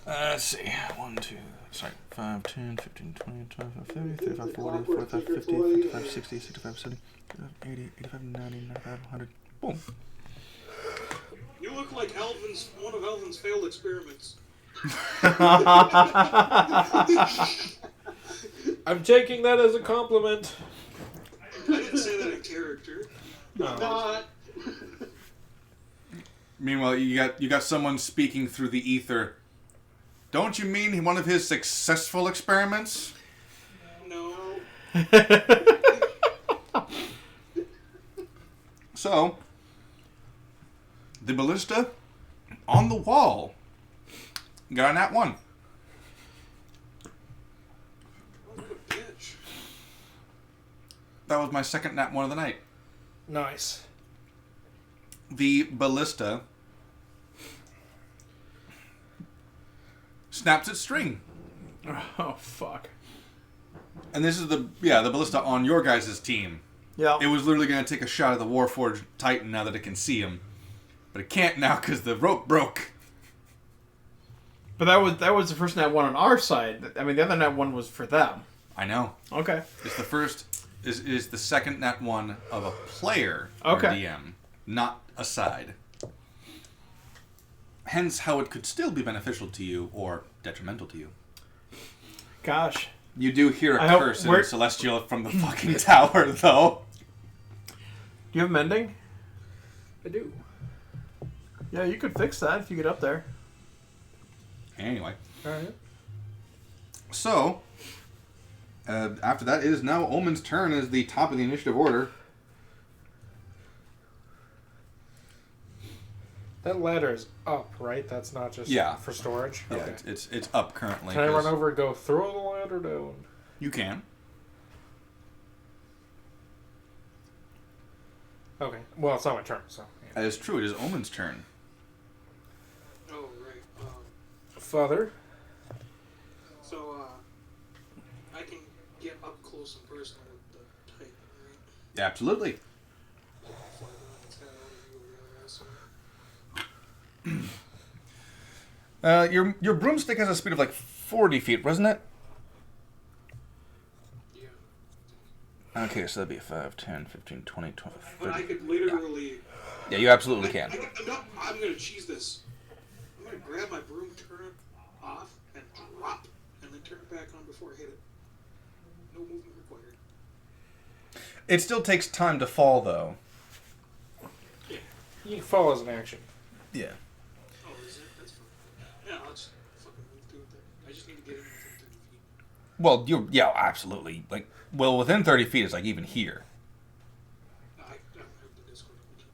let's see. 1, 2, 5, 10, 15, 20, 25, 30, 35, 40, 45, 50, 55, 60, 65, 70, 80, 85, 90, 95, 100. Boom. You look like one of Elvin's failed experiments. I'm taking that as a compliment. I didn't say that in character. Not. Meanwhile, you got someone speaking through the ether. Don't you mean one of his successful experiments? No. So, the ballista on the wall got a nat 1. What a bitch. That was my second nat 1 of the night. Nice. The ballista snaps its string. Oh, fuck. And this is the ballista on your guys' team. Yeah. It was literally going to take a shot at the Warforged Titan now that it can see him. But it can't now because the rope broke. But that was the first nat one on our side. I mean, the other nat one was for them. I know. Okay. It's the first, is the second nat 1 of a player Okay. or DM, not a side. Hence how it could still be beneficial to you or detrimental to you. Gosh. You do hear a I hope curse in we're- Celestial from the fucking tower, though. Do you have mending? I do. Yeah, you could fix that if you get up there. Anyway. Alright. So, after that, it is now Omen's turn as the top of the initiative order. That ladder is up, right? That's not just for storage? Yeah, Okay. it's up currently. Can I run over and go throw the ladder down? You can. Okay. Well, it's not my turn, so. Yeah. That is true. It is Omen's turn. Oh, right. Father? So, I can get up close and personal with the Titan, right? Yeah, absolutely. Fly around its head out of you over the other asshole. Your broomstick has a speed of like 40 feet, wasn't it? Yeah. Okay, so that'd be 5, 10, 15, 20, 25, 30. But I could literally... Yeah, you absolutely can. I'm going to cheese this. I'm going to grab my broom, turn it off, and drop, and then turn it back on before I hit it. No movement required. It still takes time to fall, though. Yeah. You can fall as an action. Yeah. Oh, is it? That's fine. Yeah, I'll just fucking move to it then. I just need to get in within 30 feet. Well, yeah, absolutely. Like, well, within 30 feet is like even here. I don't have the Discord open.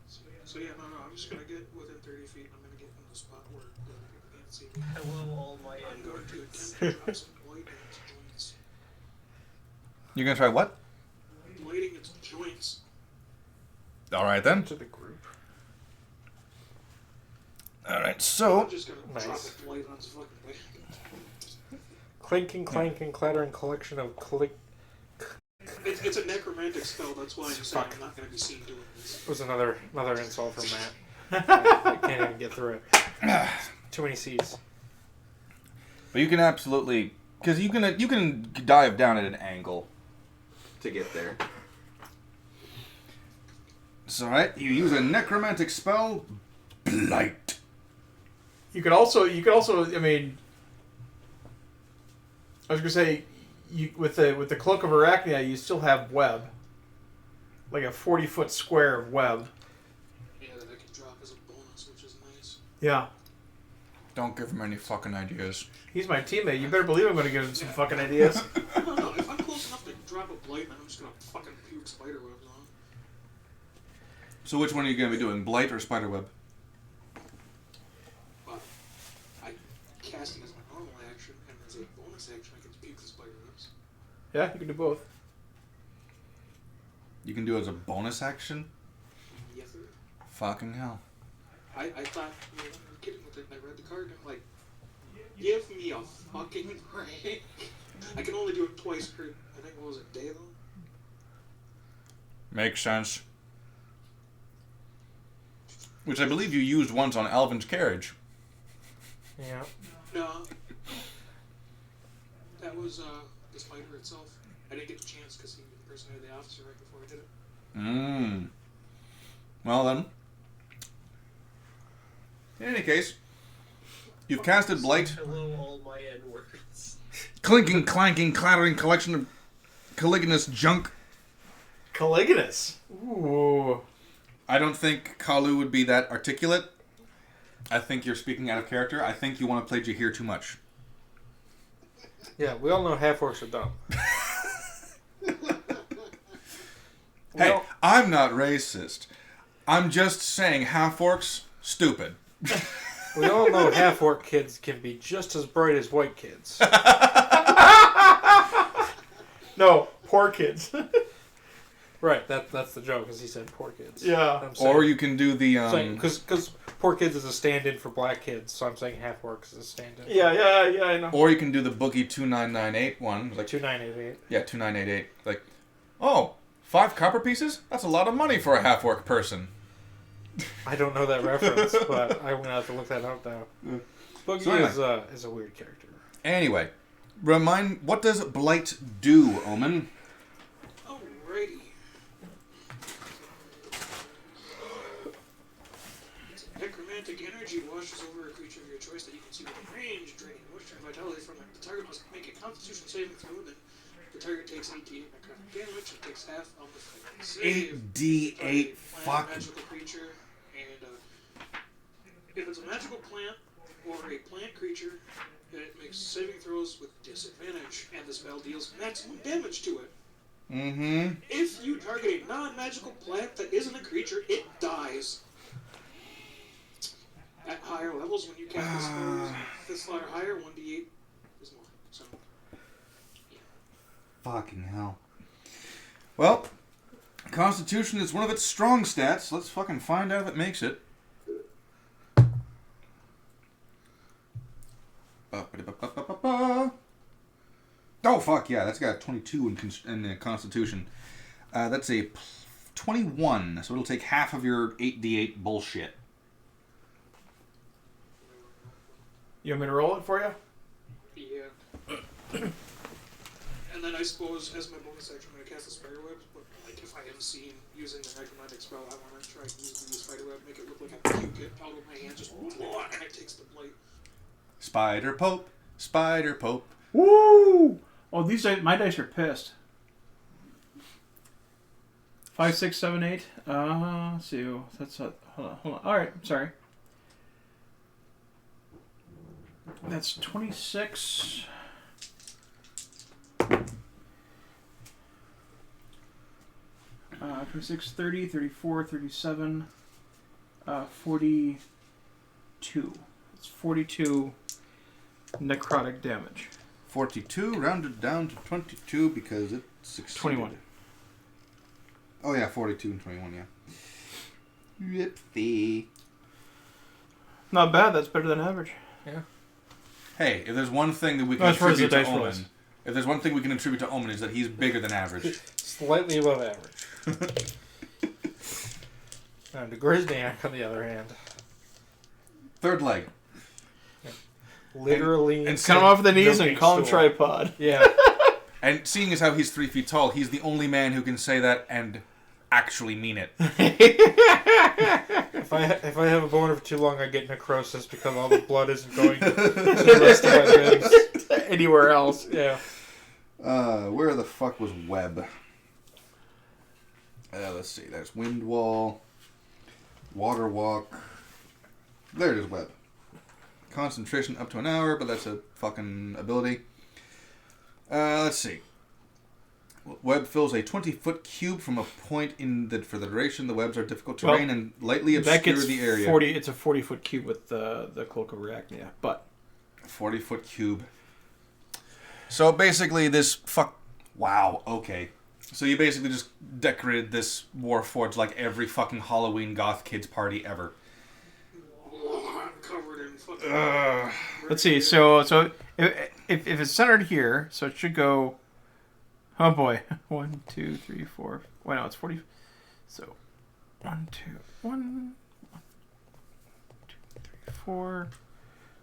So yeah, no, I'm just going to get within 30 feet. I'm going to get in the spot where other people can't see me. Hello, all my I'm going to attempt to drop some blight in its joints. You're gonna try what? Blighting its joints. All right then. To the group. All right, so I'm just going to drop Nice. a blight on its fucking leg. Clinking, clanking, clattering collection of It's a necromantic spell, that's why I'm saying I'm not going to be seen doing this. was another insult from Matt. I can't even get through it. Too many C's. but you can absolutely, because you can dive down at an angle to get there. So, all right, you use a necromantic spell, blight. You could also, I mean, I was gonna say, with the cloak of Arachnia, you still have web, like a 40-foot square of web. Yeah, that I can drop as a bonus, which is nice. Yeah, Don't give him any fucking ideas. he's my teammate. You better believe I'm gonna give him some fucking ideas. No, if I'm close enough to drop a blight, then I'm just going to fucking puke spider webs on. So which one are you gonna be doing, blight or spiderweb? But I cast it as my normal action, and as a bonus action, I can puke the spider webs. Yeah, you can do both. You can do it as a bonus action. Yes, sir. Fucking hell. I thought, you know, I'm kidding with it, and I read the card, and I'm like, give me a fucking break. I can only do it twice per, I think, what was it, day, though? Makes sense. Which I believe you used once on Alvin's carriage. Yeah. No. That was, the spider itself. I didn't get the chance because he impersonated the officer right before I did it. Well then. In any case, you've casted blight. Hello, all my N-words. Clinking, clanking, clattering collection of caliginous junk. Caliginous. Ooh. I don't think Kalu would be that articulate. I think you're speaking out of character. I think you want to play Jahir too much. Yeah, we all know half-orcs are dumb. Hey, Well- I'm not racist. I'm just saying half-orcs, stupid. We all know half-orc kids can be just as bright as white kids. No, poor kids. Right, that's the joke, because he said poor kids. Yeah. I'm saying, Or you can do the... because poor kids is a stand-in for black kids, so I'm saying half-orcs is a stand-in. Yeah, I know. Or you can do the Boogie 2998 one. Like 2988. Yeah, 2988. Like, oh, 5 copper pieces? That's a lot of money for a half-orc person. I don't know that reference, but I'm gonna have to look that up now. Boogie So anyway. is a weird character. Anyway, what does blight do, Omen? Alrighty. Necromantic energy washes over a creature of your choice that you can see within range, draining moisture and vitality from it. The target must make a Constitution saving throw, then the target takes 8d8 necrotic damage and takes half of the fighting save. 8d8 Plant, fuck. magical creature, and if it's a magical plant or a plant creature, it makes saving throws with disadvantage, and the spell deals maximum damage to it. Mm-hmm. If you target a non-magical plant that isn't a creature, it dies. At higher levels, when you cast the spells, this slot or higher, 1d8 is more. So, yeah. Fucking hell. Well, Constitution is one of its strong stats. Let's fucking find out if it makes it. Oh, fuck, yeah, that's got 22 in Constitution. That's a 21, so it'll take half of your 8d8 bullshit. You want me to roll it for you? Yeah. And then I suppose, as my bonus action, I'm going to cast a spiderweb, but like if I am seen using the necromantic spell, I want to try and use the spiderweb, make it look like I puke it out of my hand, just and it takes the blight. Spider Pope, Spider Pope. Woo! Oh, these dice, my dice are pissed. 5, 6, 7, 8. Let's see. That's hold on. All right, sorry. That's 26. 26, 30, 34, 37, 42. It's 42 necrotic damage. 42, rounded down to 22 because it succeeded. 21. Oh yeah, 42 and 21, yeah. Ripsy. Not bad, that's better than average. Yeah. Hey, if there's one thing that we can As far as attribute the to dice Omen, rolls. if there's one thing we can attribute to Omen is that he's bigger than average. Slightly above average. The Grisniak, on the other hand, Third leg. literally And Cut him off the knees jumping and call him stool. tripod. Yeah. And seeing as how he's 3 feet tall, he's the only man who can say that and actually mean it. If I have a boner for too long, I get necrosis because all the blood isn't going to the rest of my ribs. Anywhere else. Yeah. Where the fuck was Web? Let's see. There's Wind Wall, Water Walk. There it is, Web. Concentration up to an hour, but that's a fucking ability. Let's see. Web fills a 20-foot cube from a point for the duration. The webs are difficult terrain and lightly That obscure gets the area. 40. It's a 40-foot cube with the Cloak of Arachnia, but 40-foot cube. So basically this Wow, okay. So you basically just decorated this Warforged like every fucking Halloween goth kids party ever. I'm covered in fucking... let's see. So if it's centered here, so it should go. Oh boy, 1, 2, 3, 4. Wait, no, it's 40. So 1, 2, 1, 2, 3, 4.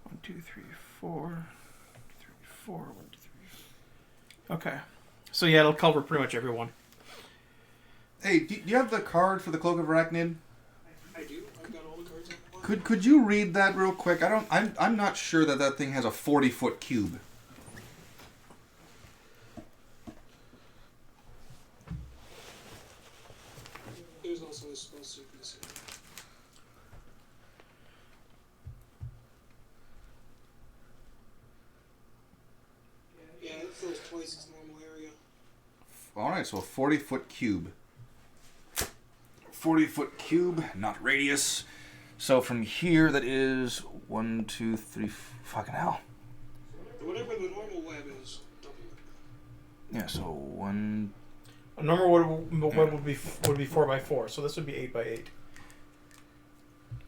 1, 2, 3, 4. 3, 4. 1, 2, 3. Okay. So yeah, it'll cover pretty much everyone. Hey, do you have the card for the Cloak of Arachnid? I do. I've got all the cards on the line. Could you read that real quick? I'm not sure that thing has a 40-foot cube. There's also a spell sequence. Yeah, it fills twice its normal area. Alright, so a 40-foot cube. 40-foot cube, not radius. So from here, that is 1, 2, 3, fucking hell. Whatever the normal web is, double it. Yeah, so 1... A normal web would be 4x4, so this would be 8x8.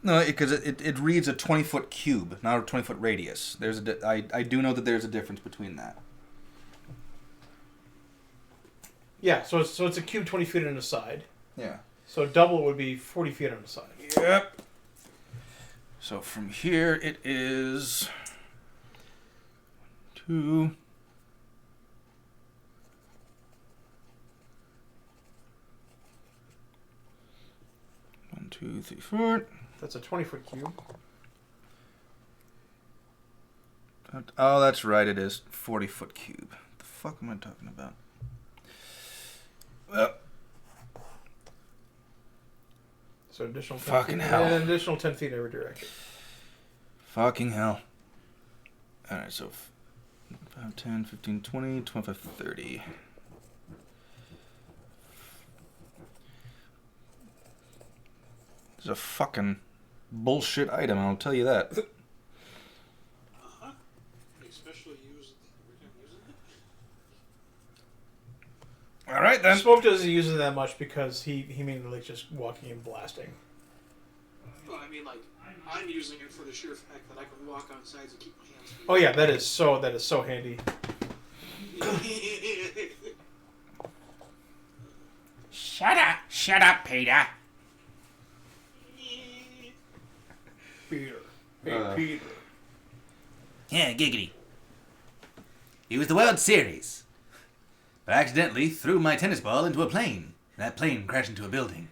No, because it reads a 20-foot cube, not a 20-foot radius. I do know that there's a difference between that. Yeah, so it's a cube 20 feet on the side. Yeah. So double would be 40 feet on the side. Yep. So from here it is 2. One, 2, 3, 4. That's a 20-foot cube. Oh, that's right. It is 40-foot cube. What the fuck am I talking about? So additional 10 Fucking feet, hell. and an additional 10 feet every direction. Fucking hell. Alright, so 5, 10, 15, 20, 25, 30. It's a fucking bullshit item, I'll tell you that. Especially use it. Alright then. Smoke doesn't use it that much because he mainly likes just walking and blasting. Well, I mean, like, I'm using it for the sheer fact that I can walk on sides and keep my hands free. Oh yeah, that is so handy. Shut up, Peter. Peter. Hey, Peter. Yeah, giggity. It was the World Series. I accidentally threw my tennis ball into a plane. That plane crashed into a building.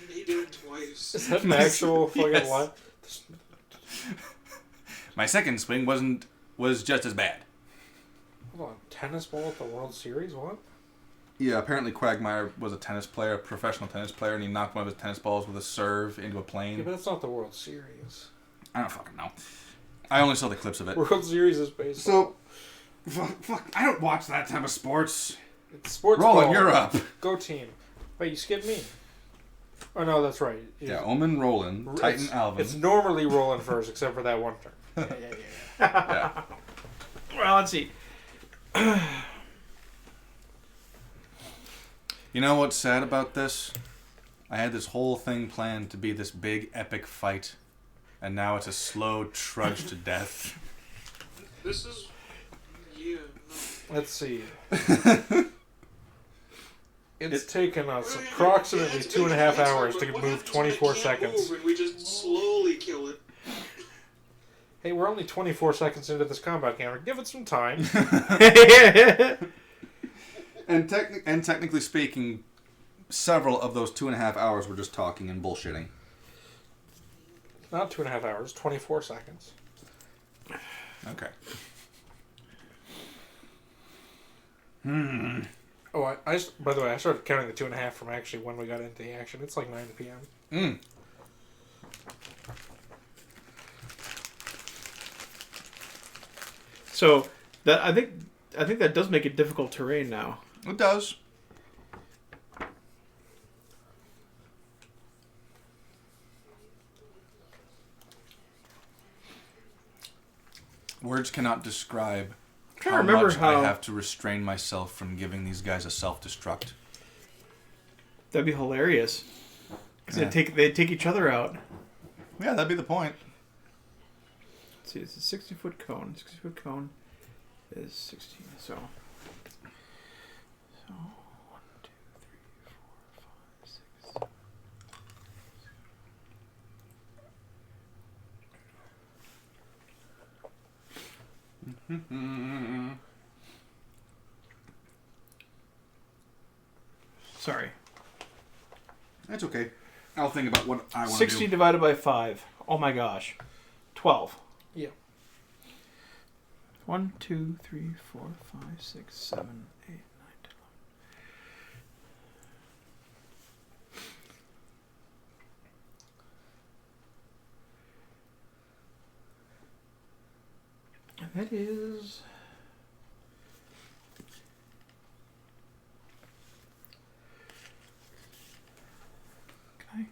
He did it twice. Is that an actual fucking Yes. line? My second swing was just as bad. Hold on, tennis ball at the World Series? What? Yeah, apparently Quagmire was a tennis player, a professional tennis player, and he knocked one of his tennis balls with a serve into a plane. Yeah, but that's not the World Series. I don't fucking know. I only saw the clips of it. World Series is baseball. So, fuck, I don't watch that type of sports. It's sports Roland, ball. you're up. Go team. Wait, you skipped me. Oh no, that's right. Yeah, Omen, Roland, Titan, Alvin. It's normally Roland first, except for that one turn. Yeah. Well, let's see. You know what's sad about this? I had this whole thing planned to be this big epic fight, and now it's a slow trudge to death. This is... Yeah, no. Let's see. It's taken us approximately 2.5 hours to move 24 seconds. Move and we just slowly kill it. Hey, we're only 24 seconds into this combat counter. Give it some time. And technically speaking, several of those 2.5 hours were just talking and bullshitting. Not 2.5 hours, 24 seconds. Okay. Oh, by the way, I started counting the 2.5 from actually when we got into the action. It's like 9 p.m. So that I think that does make it difficult terrain now. It does. Words cannot describe how much I have to restrain myself from giving these guys a self-destruct. That'd be hilarious. Because Yeah. they'd take each other out. Yeah, that'd be the point. Let's see, it's a 60-foot cone. 60-foot cone is 16. So 1, 2, 3, 4, 5, 6. Sorry. That's okay. I'll think about what I want to 60 do. divided by 5. Oh my gosh. 12. Yeah. 1, 2, 3, 4, 5, 6, 7, 8, 9, 10, 11. And that is... Okay.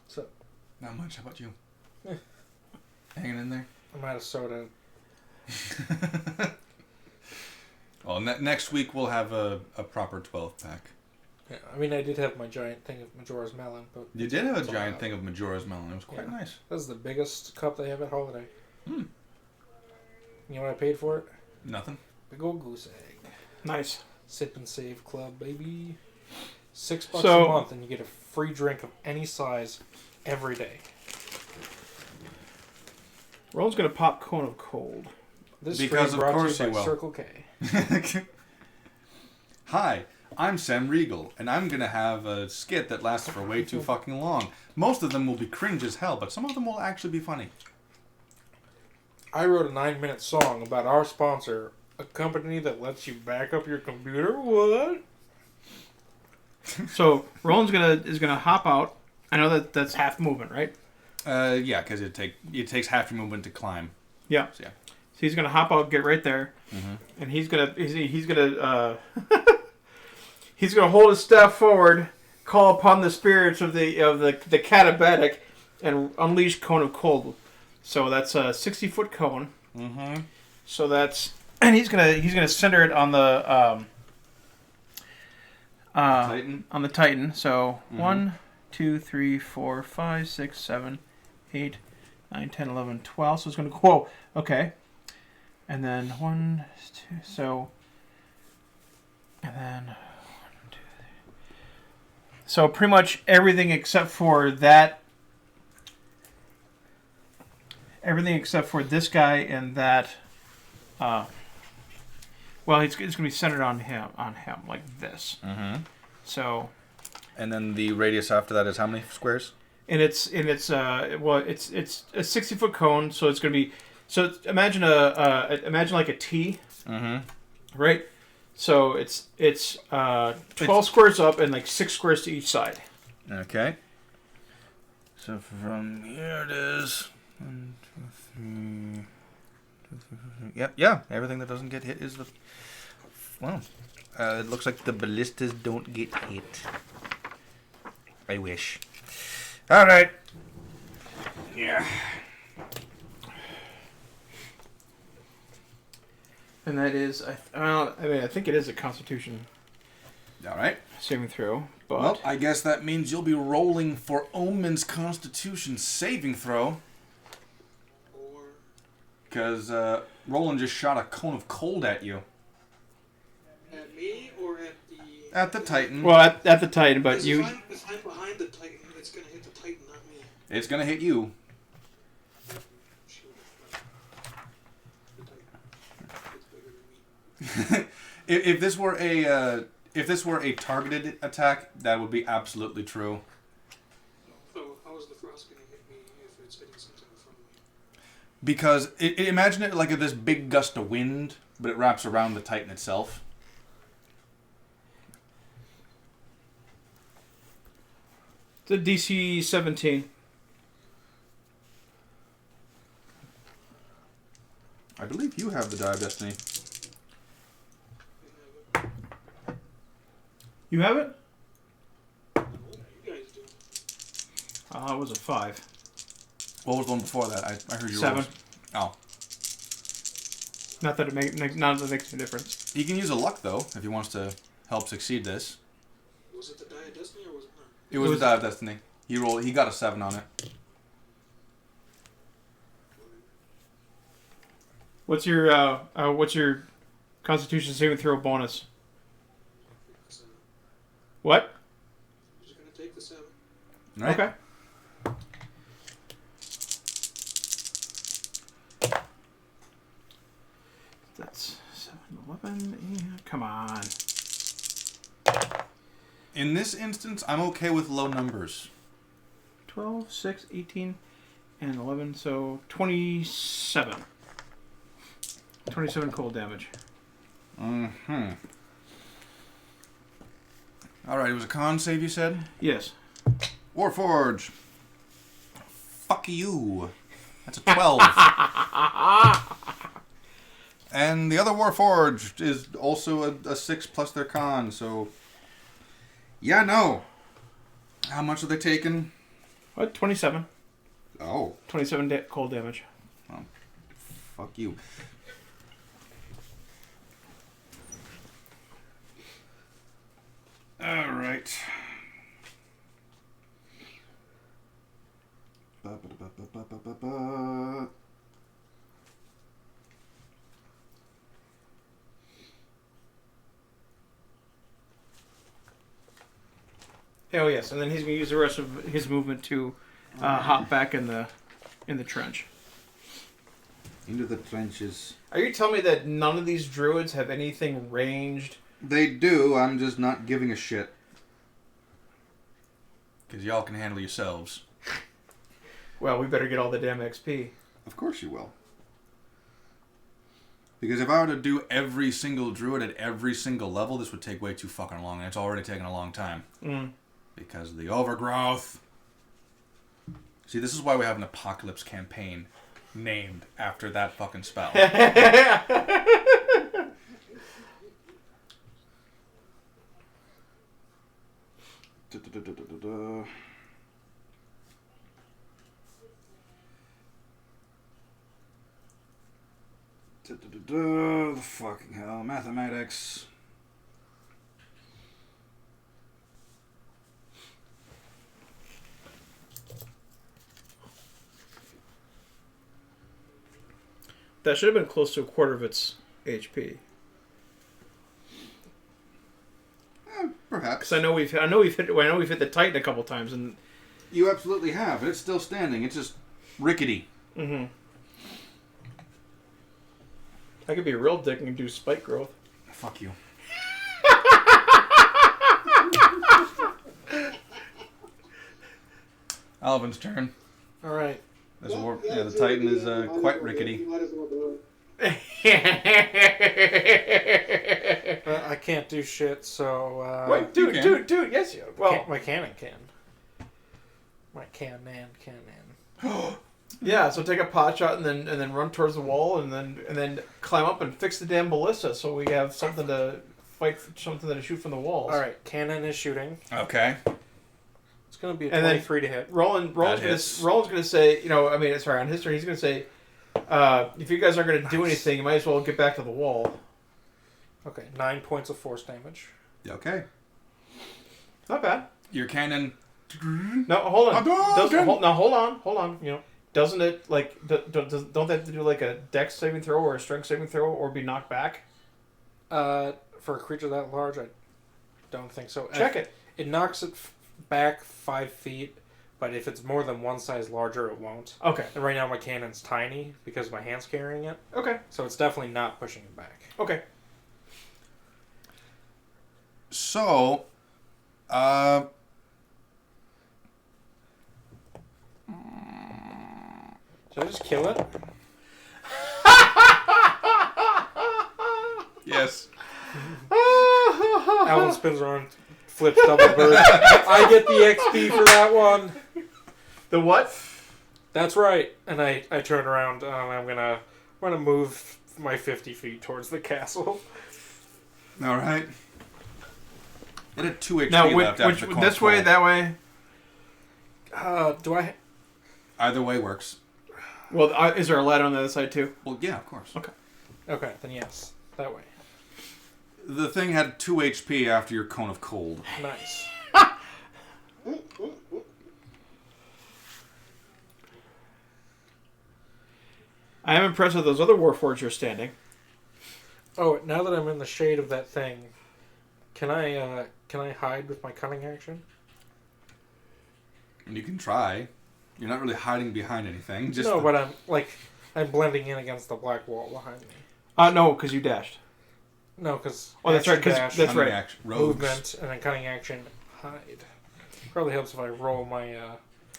So, Not much. How about you? Hanging in there? I'm out of soda. Well, next week we'll have a proper 12-pack. Yeah, I mean, I did have my giant thing of Majora's Melon, but... You did have a It's all giant out. thing of Majora's Melon. It was quite Yeah. nice. This is the biggest cup they have at Holiday. Hmm. You know what I paid for it? Nothing. Big old goose egg. Nice. Sip and Save Club, baby. $6 So- a month, and you get a free drink of any size every day. Roland's going to pop Cone of Cold. This Because stream of brought course to you he by will. Circle K. Hi, I'm Sam Riegel, and I'm gonna have a skit that lasts for way too fucking long. Most of them will be cringe as hell, but some of them will actually be funny. I wrote a 9-minute song about our sponsor, a company that lets you back up your computer. What? So Roland's is gonna hop out. I know that's half movement, right? Yeah, because it takes half your movement to climb. Yeah. So, yeah. So he's gonna hop out, get right there, and he's gonna he's gonna hold his staff forward, call upon the spirits of the catabatic, and unleash Cone of Cold. So that's a 60-foot cone. Mm-hmm. So that's and he's gonna center it on the Titan. On the Titan. So 1, 2, 3, 4, 5, 6, 7, 8, 9, 10, 11, 12. So it's gonna go. Okay. And then 1, 2. So and then 1, 2, 3. So pretty much everything except for that. Everything except for this guy and that. Well, it's going to be centered on him, like this. Mm-hmm. So. And then the radius after that is how many squares? And it's a 60-foot cone, so it's going to be. So imagine like a T. Mm-hmm. Right. So it's 12 squares up and like 6 squares to each side. Okay. So from here it is 1, 2, 3. Yep. Yeah. Everything that doesn't get hit is the. Well, it looks like the ballistas don't get hit. I wish. All right. Yeah. And that is, I think it is a Constitution. All right. Saving throw, but Well, I guess that means you'll be rolling for Omen's Constitution saving throw. Or Because Roland just shot a cone of cold at you. at me or at the... At the Titan. well at the Titan, but Because you. if I'm behind the Titan, it's going to hit the Titan, not me. It's going to hit you. Shoot. The Titan. It's bigger than me. If this were a targeted attack, that would be absolutely true. So how is the frost going to hit me if it's hitting something in front of me? Because imagine it like this big gust of wind, but it wraps around the Titan itself. It's a DC 17. I believe you have the Die of Destiny. You have it? You guys do. It was a 5. What was the one before that? I heard you 7. rolls. Oh. Not that it makes a difference. He can use a luck, though, if he wants to help succeed this. Was it the Die of Destiny or was it not? It was the Die of Destiny. He got a 7 on it. What's your Constitution saving throw bonus? So, What? I'm just going to take the 7. Right? Okay. That's 7, 11. Yeah, come on. In this instance, I'm okay with low numbers. 12, 6, 18, and 11. So 27. 27 cold damage. Mm-hmm. Alright, it was a con save, you said? Yes. Warforge. Fuck you. That's a 12. And the other Warforged is also a 6 plus their con, so... Yeah, no. How much are they taking? What? 27. Oh. 27 cold damage. Oh. Fuck you. Alright. Oh yes, and then he's going to use the rest of his movement to hop back in the trench. Into the trenches. Are you telling me that none of these druids have anything ranged They do. I'm just not giving a shit. Because y'all can handle yourselves. Well, we better get all the damn XP. Of course you will. Because if I were to do every single druid at every single level, this would take way too fucking long, and it's already taken a long time. Because of the overgrowth. See, this is why we have an apocalypse campaign named after that fucking spell. Fucking hell, mathematics. That should have been close to a quarter of its HP. Perhaps. Because I know we've hit the Titan a couple times, and You absolutely have. It's still standing. It's just rickety. I could be a real dick and do spike growth. Fuck you. Alvin's turn. All right. The Titan is quite rickety. You might as well do I can't do shit, so... Wait, dude, yes, you. Well, my cannon can. My cannon. yeah. So take a pot shot and then run towards the wall and then climb up and fix the damn ballista so we have something to fight, something to shoot from the walls. All right, cannon is shooting. Okay. It's going to be a And then 23 to hit. Roland's gonna say, on his turn, he's gonna say, if you guys aren't gonna do anything, you might as well get back to the wall. Okay, 9 points of force damage. Okay. Not bad. Your cannon. No, hold on. Hold on. Yep. Doesn't it don't they have to do like a dex saving throw or a strength saving throw or be knocked back? For a creature that large, I don't think so. Check it. It knocks it back 5 feet, but if it's more than one size larger, it won't. Okay. And right now my cannon's tiny because my hand's carrying it. Okay. So it's definitely not pushing it back. Okay. So, Should I just kill it? yes. Alvin spins around, flips double bird. I get the XP for that one. The what? That's right. And I turn around and I'm gonna move my 50 feet towards the castle. All right. It had 2 HP Now, left after the this way, that way? Do I... Either way works. Well, is there a ladder on the other side too? Well, yeah, of course. Okay, then yes. That way. The thing had 2 HP after your cone of cold. Nice. I am impressed with those other Warforgers standing. Oh, now that I'm in the shade of that thing, can I hide with my cunning action? And you can try. You're not really hiding behind anything. Just No, but I'm blending in against the black wall behind me. No, because you dashed. No, because that's right. dash, That's right. Action, rogues. movement, and then cunning action, hide. Probably helps if I roll my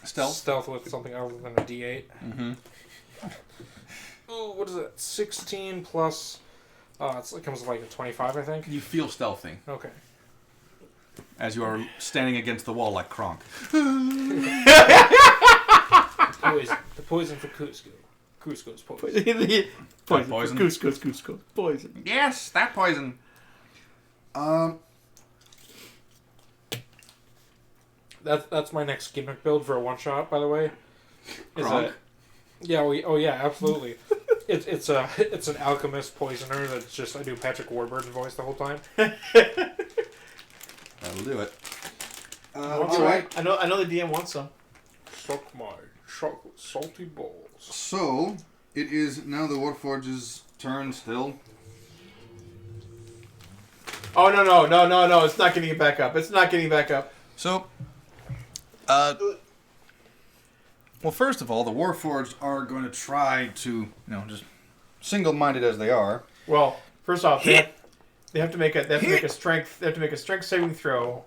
Stealth with something other than a D8. Mm-hmm. Oh, what is it? 16 plus... it comes like a 25, I think. You feel stealthy Okay. as you are standing against the wall like Kronk. The poison for Cusco. Cusco's poison. Poison. Cusco. Poison. Yes, that poison. That's my next gimmick build for a one shot, by the way. Kronk? Yeah. Yeah, absolutely. It's an alchemist poisoner that's just I do Patrick Warburton voice the whole time. That'll do it. All right. I know the DM wants some. Suck my chocolate salty balls. So, it is now the Warforge's turn still. Oh, no. It's not getting it back up. So, well, first of all, the Warforged are going to try to, just single-minded as they are. Well, first off, they They have to make a strength saving throw.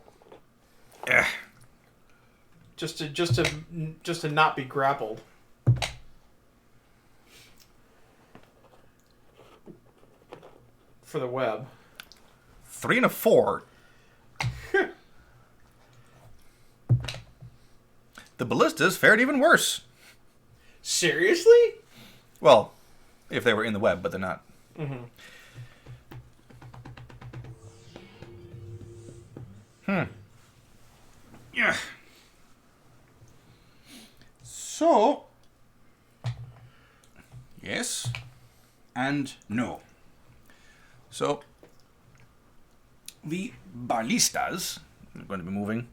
Just to not be grappled. For the web. 3 and a 4. The ballistas fared even worse. Seriously? Well, if they were in the web, but they're not. Mm-hmm. Yeah. So, yes and no. So, the ballistas are going to be moving.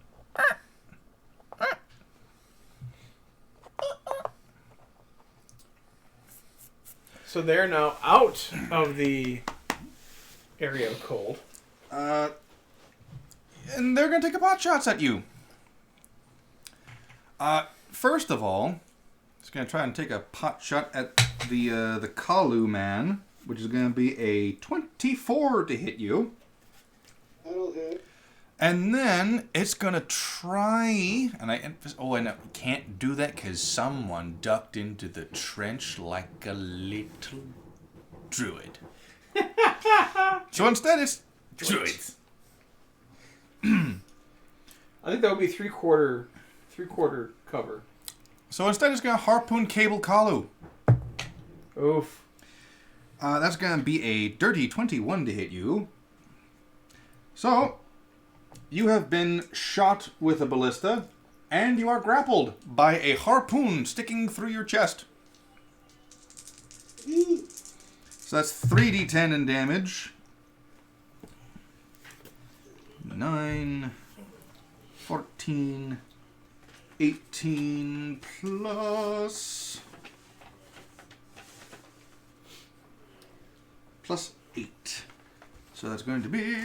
So they're now out of the area of cold. And they're going to take a pot shots at you. First of all, it's going to try and take a pot shot at the Kalu man, which is going to be a 24 to hit you. That'll hit. And then it's going to try, and I can't do that because someone ducked into the trench like a little druid. So instead it's druids. I think that would be three-quarter cover. So instead it's going to harpoon Cable Kalu. Oof. That's going to be a dirty 21 to hit you. So, you have been shot with a ballista, and you are grappled by a harpoon sticking through your chest. So that's 3d10 in damage. 9, 14, 18 plus 8. So that's going to be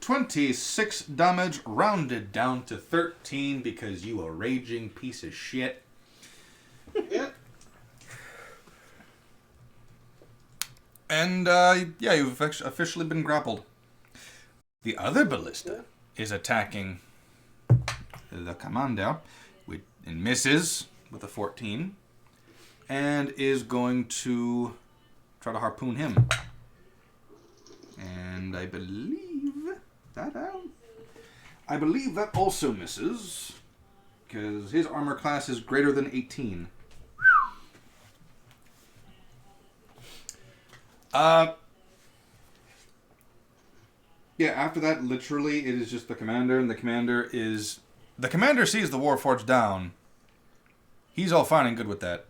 26 damage, rounded down to 13 because you a raging piece of shit. Yep. And, you've officially been grappled. The other ballista is attacking the commander and misses with a 14 and is going to try to harpoon him. And I believe that also misses because his armor class is greater than 18. After that, literally, it is just the commander, and the commander sees the Warforged down. He's all fine and good with that.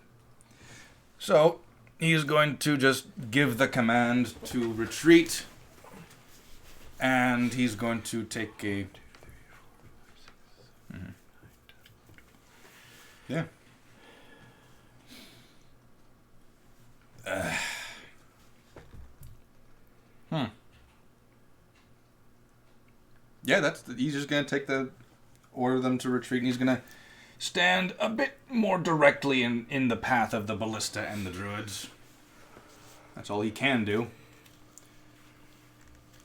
So, he's going to just give the command to retreat, and he's going to take a... Yeah. Yeah, he's just going to order them to retreat, and he's going to stand a bit more directly in the path of the ballista and the druids. That's all he can do.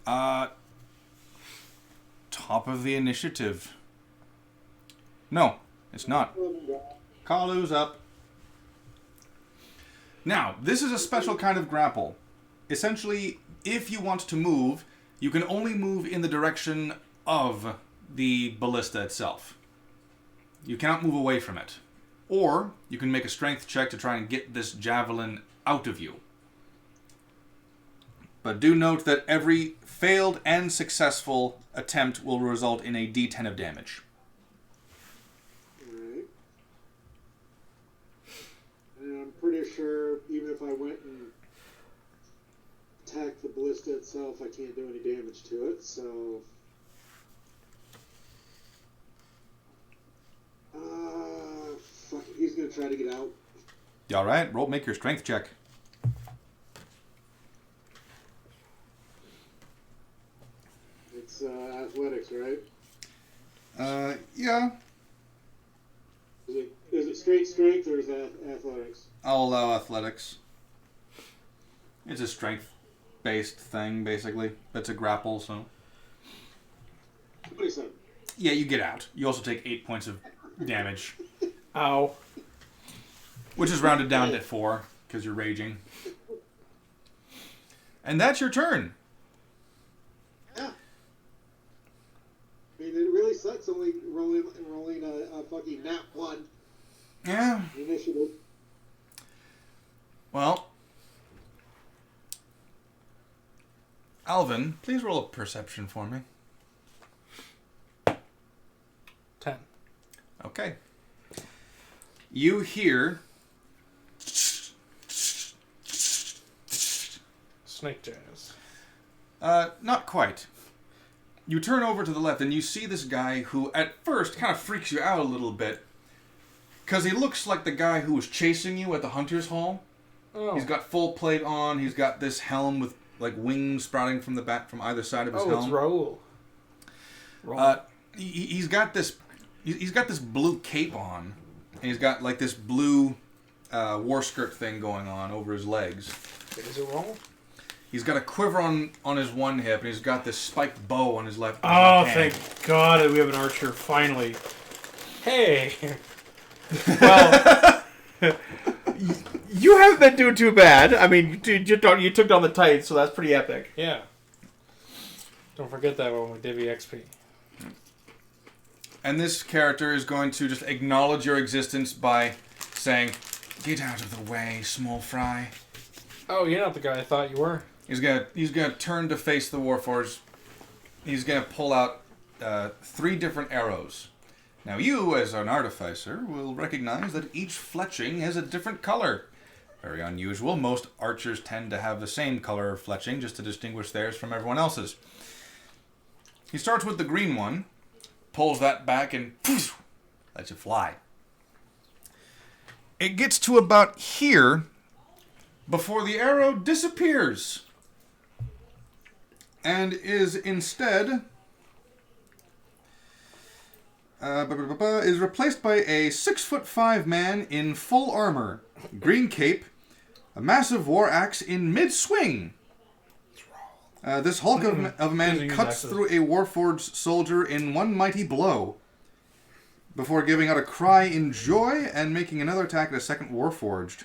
Top of the initiative. No, it's not. Kalu's up. Now, this is a special kind of grapple. Essentially, if you want to move, you can only move in the direction of the ballista itself. You cannot move away from it. Or, you can make a strength check to try and get this javelin out of you. But do note that every failed and successful attempt will result in a d10 of damage. Alright. And I'm pretty sure even if I went and attacked the ballista itself, I can't do any damage to it, so... fuck it. He's gonna try to get out. Alright, make your strength check. It's athletics, right? Yeah. Is it straight strength or is that athletics? I'll allow athletics. It's a strength-based based thing, basically. That's a grapple, so. 27. Yeah, you get out. You also take 8 points of damage, Ow. which is rounded down to 4 because you're raging. And that's your turn. Yeah. I mean, it really sucks only rolling a fucking nat 1 Yeah. initiative. Well, Alvin, please roll a perception for me. 10. Okay. You hear Snake jazz. not quite. You turn over to the left and you see this guy who at first kind of freaks you out a little bit because he looks like the guy who was chasing you at the Hunter's Hall. Oh. He's got full plate on. He's got this helm with like wings sprouting from the back from either side of his helm. It's Raoul. He's got this blue cape on, and he's got like this blue war skirt thing going on over his legs. Is it Raoul? He's got a quiver on his one hip, and he's got this spiked bow on his left. Oh, hand. thank God that we have an archer, finally. Hey! Well, you haven't been doing too bad. I mean, you took down the Titan, so that's pretty epic. Yeah. Don't forget that when we divvy XP. And this character is going to just acknowledge your existence by saying, "Get out of the way, small fry." Oh, you're not the guy I thought you were. He's gonna turn to face the Warforged. He's gonna pull out 3 different arrows. Now you, as an artificer, will recognize that each fletching has a different color. Very unusual. Most archers tend to have the same color of fletching just to distinguish theirs from everyone else's. He starts with the green one, pulls that back, and lets it fly. It gets to about here before the arrow disappears and is instead is replaced by a 6'5" man in full armor, green cape, a massive war axe in mid-swing. This hulk of a man cuts through a Warforged soldier in one mighty blow before giving out a cry in joy and making another attack at a second Warforged.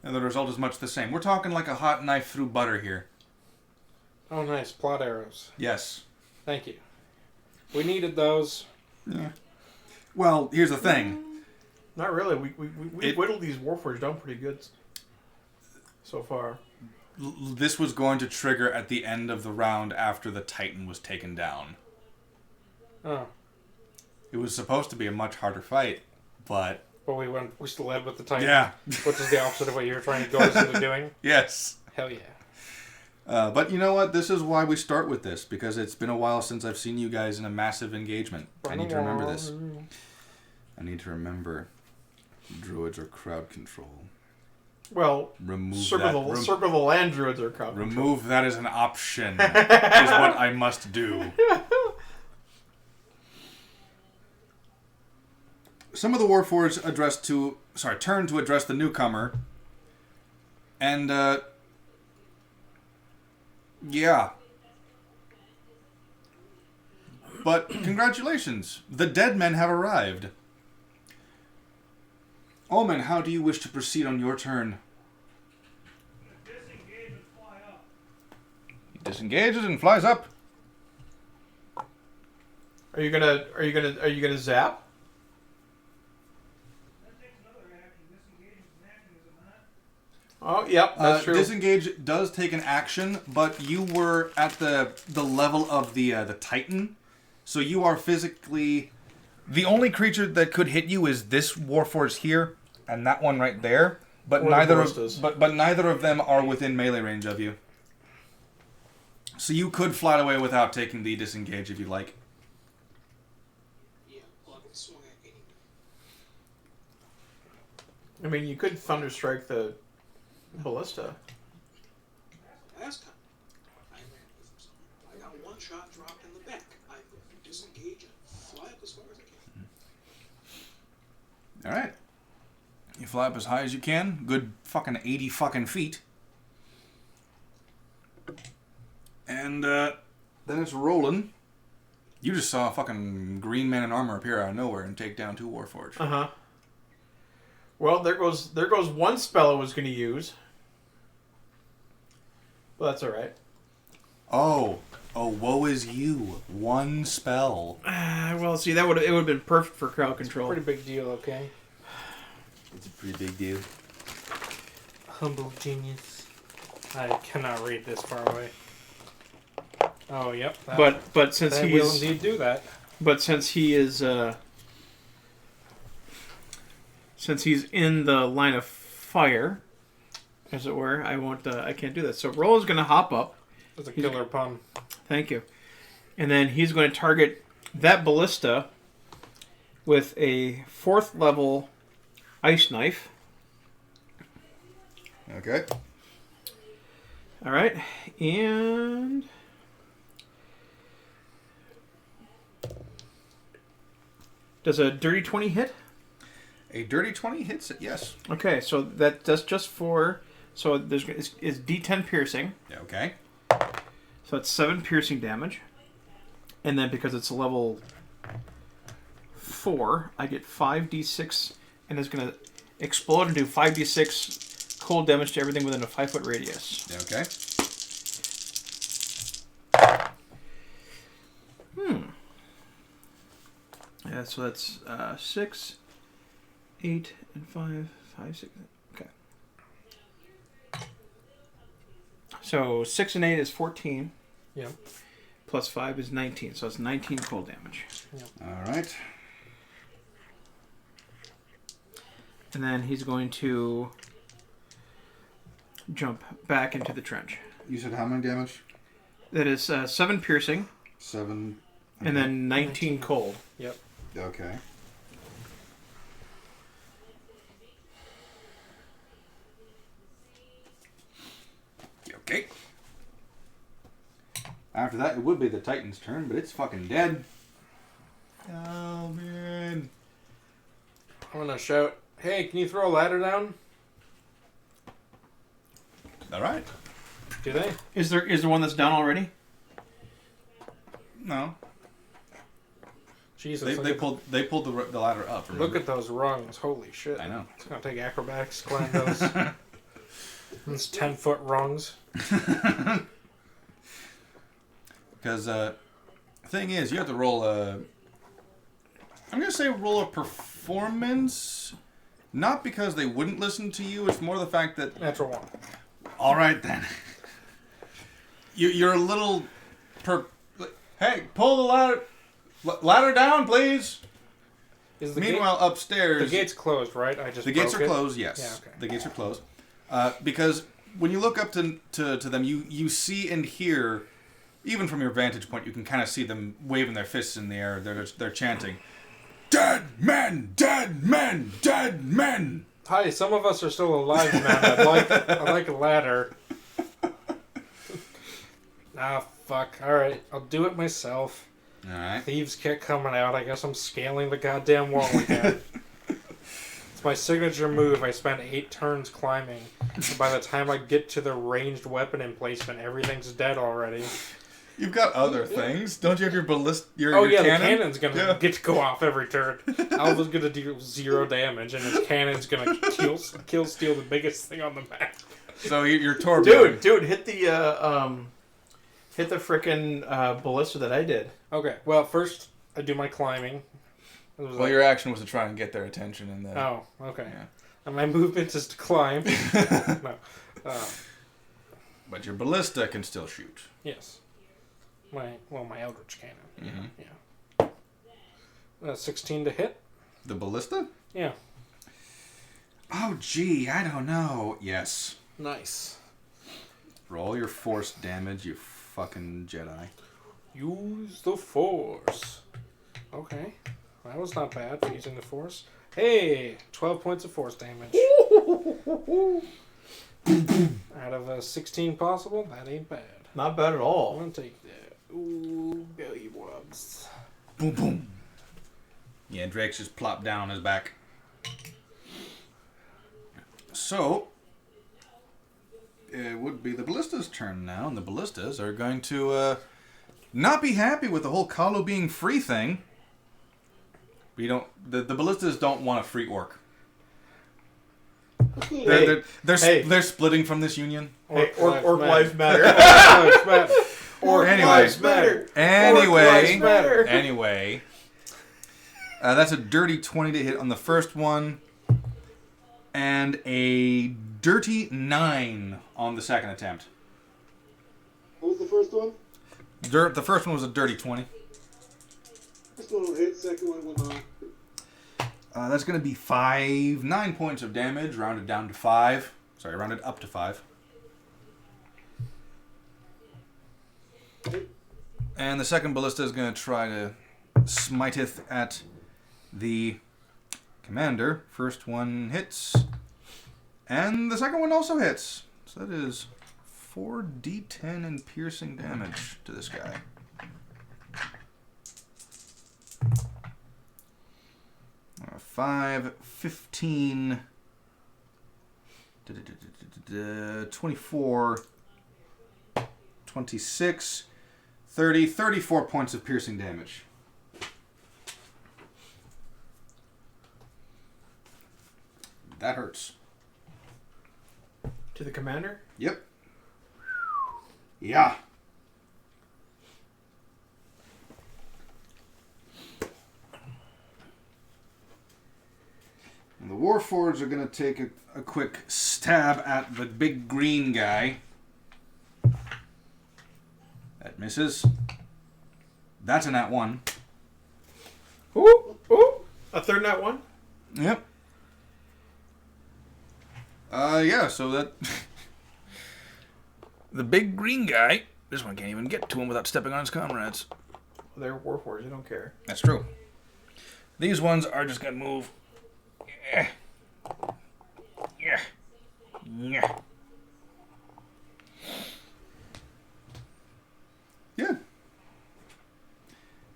And the result is much the same. We're talking like a hot knife through butter here. Oh, nice. Plot arrows. Yes. Thank you. We needed those. Yeah. Well, here's the thing. Not really. We whittled these Warforged down pretty good so far. This was going to trigger at the end of the round after the Titan was taken down. Oh. It was supposed to be a much harder fight, but... But we still led with the Titan. Yeah. Which is the opposite of what you were trying to go into doing. Yes. Hell yeah. But you know what? This is why we start with this, because it's been a while since I've seen you guys in a massive engagement. I need to remember this. I need to remember druids are crowd control. Well, remove Circle of the Land Druids are crowd control. Remove that as an option is what I must do. Some of the Warforged turn to address the newcomer. And, yeah. But, congratulations. The dead men have arrived. Omen, how do you wish to proceed on your turn? Disengage and fly up. He disengages and flies up. Are you gonna zap? That takes another action. Disengage is an action, is it not? Oh, yep, that's true. Disengage does take an action, but you were at the level of the Titan, so you are physically... The only creature that could hit you is this Warforged here, and that one right there, but neither of them are within melee range of you. So you could fly away without taking the disengage if you like. Yeah, well, I can swing at any. I mean, you could Thunder Strike the ballista. Last time, I ran with something. I got one shot dropped in the back. I'm going to disengage and fly up as far as I can. Alright. You fly up as high as you can. Good fucking 80 fucking feet. And then it's rolling. You just saw a fucking green man in armor appear out of nowhere and take down 2 Warforged. Uh-huh. Well, there goes one spell I was going to use. Well, that's all right. Oh, woe is you. 1 spell. Well, see, it would have been perfect for crowd control. Pretty big deal, okay? It's a pretty big deal. Humble genius. I cannot read this far away. Oh, yep. But since he will indeed do that. But since he is since he's in the line of fire, as it were, I can't do that. So Roll is going to hop up. That's a killer pun. Thank you. And then he's going to target that ballista with a 4th level ice knife. Okay. All right, and does a dirty 20 hit? A dirty 20 hits it, yes. Okay, so that's just for... So is D10 piercing. Okay. So it's 7 piercing damage. And then because it's a level 4, I get 5d6, and it's going to explode and do 5d6 cold damage to everything within a 5-foot radius. Okay. Yeah, so that's 6, 8, and 5, 6. Okay. So 6 and 8 is 14. Yep. Plus 5 is 19. So it's 19 cold damage. Yep. All right. And then he's going to jump back into the trench. You said how many damage? That is 7 piercing. 7. Okay. And then 19 cold. Yep. Okay. Okay. After that, it would be the Titan's turn, but it's fucking dead. Oh, man. I'm going to shout, hey, can you throw a ladder down? All right. Do they? Is there one that's down already? No. Jesus. They pulled the ladder up. Remember? Look at those rungs. Holy shit. I know. It's going to take acrobatics to climb those. Those 10-foot rungs. Because the thing is, you have to roll a... I'm going to say roll a performance. Not because they wouldn't listen to you. It's more the fact that... Natural 1. All right, then. You're a little... Hey, pull the ladder... Ladder down, please! Meanwhile, upstairs... The gate's closed, right? The gates are closed, yes. Yeah, okay. The gates are closed. Because when you look up to them, you see and hear... Even from your vantage point, you can kind of see them waving their fists in the air. They're chanting, "Dead men! Dead men! Dead men!" Hi, some of us are still alive, man. I'd like a ladder. Ah, fuck. Alright, I'll do it myself. Alright. Thieves' kick coming out. I guess I'm scaling the goddamn wall again. It's my signature move. I spend 8 turns climbing. And by the time I get to the ranged weapon emplacement, everything's dead already. You've got other things. Don't you have your ballista? Your cannon? The cannon's gonna get to go off every turn. Alva's gonna do 0 damage, and his cannon's gonna kill steal the biggest thing on the map. So your torpedo. Dude, hit the frickin' ballista that I did. Okay, well, first I do my climbing. Well, your action was to try and get their attention, and then... Oh, okay. Yeah. And my movement is to climb. No. But your ballista can still shoot. Yes. My Eldritch Cannon. Mm-hmm. Yeah. 16 to hit. The ballista? Yeah. Oh, gee, I don't know. Yes. Nice. Roll your force damage, you fucking Jedi. Use the force. Okay. That was not bad for using the force. Hey! 12 points of force damage. Out of 16 possible, that ain't bad. Not bad at I'm all. gonna take that. Ooh, belly rubs. Boom, boom. Yeah, Drake's just plopped down on his back. So, it would be the ballista's turn now, and the ballistas are going to not be happy with the whole Kalu being free thing. We don't. The ballistas don't want a free orc. They're splitting from this union. Orc lives matter. Orc lives matter. Anyway, that's a dirty 20 to hit on the first one, and a dirty 9 on the second attempt. What was the first one? The first one was a dirty 20. First one will hit, second one will not. That's going to be 9 points of damage, rounded down to 5. Sorry, rounded up to 5. And the second ballista is going to try to smiteth at the commander. First one hits, and the second one also hits. So that is 4d10 in piercing damage to this guy. 5, 15, 24, 26, 30, 34 points of piercing damage. That hurts. To the commander? Yep. Yeah. And the Warforged are going to take a quick stab at the big green guy. That misses. That's a nat 1. Ooh. A third nat 1? Yep. Yeah, so that... the big green guy, this one can't even get to him without stepping on his comrades. Well, they're Warforged, they don't care. That's true. These ones are just going to move... Yeah.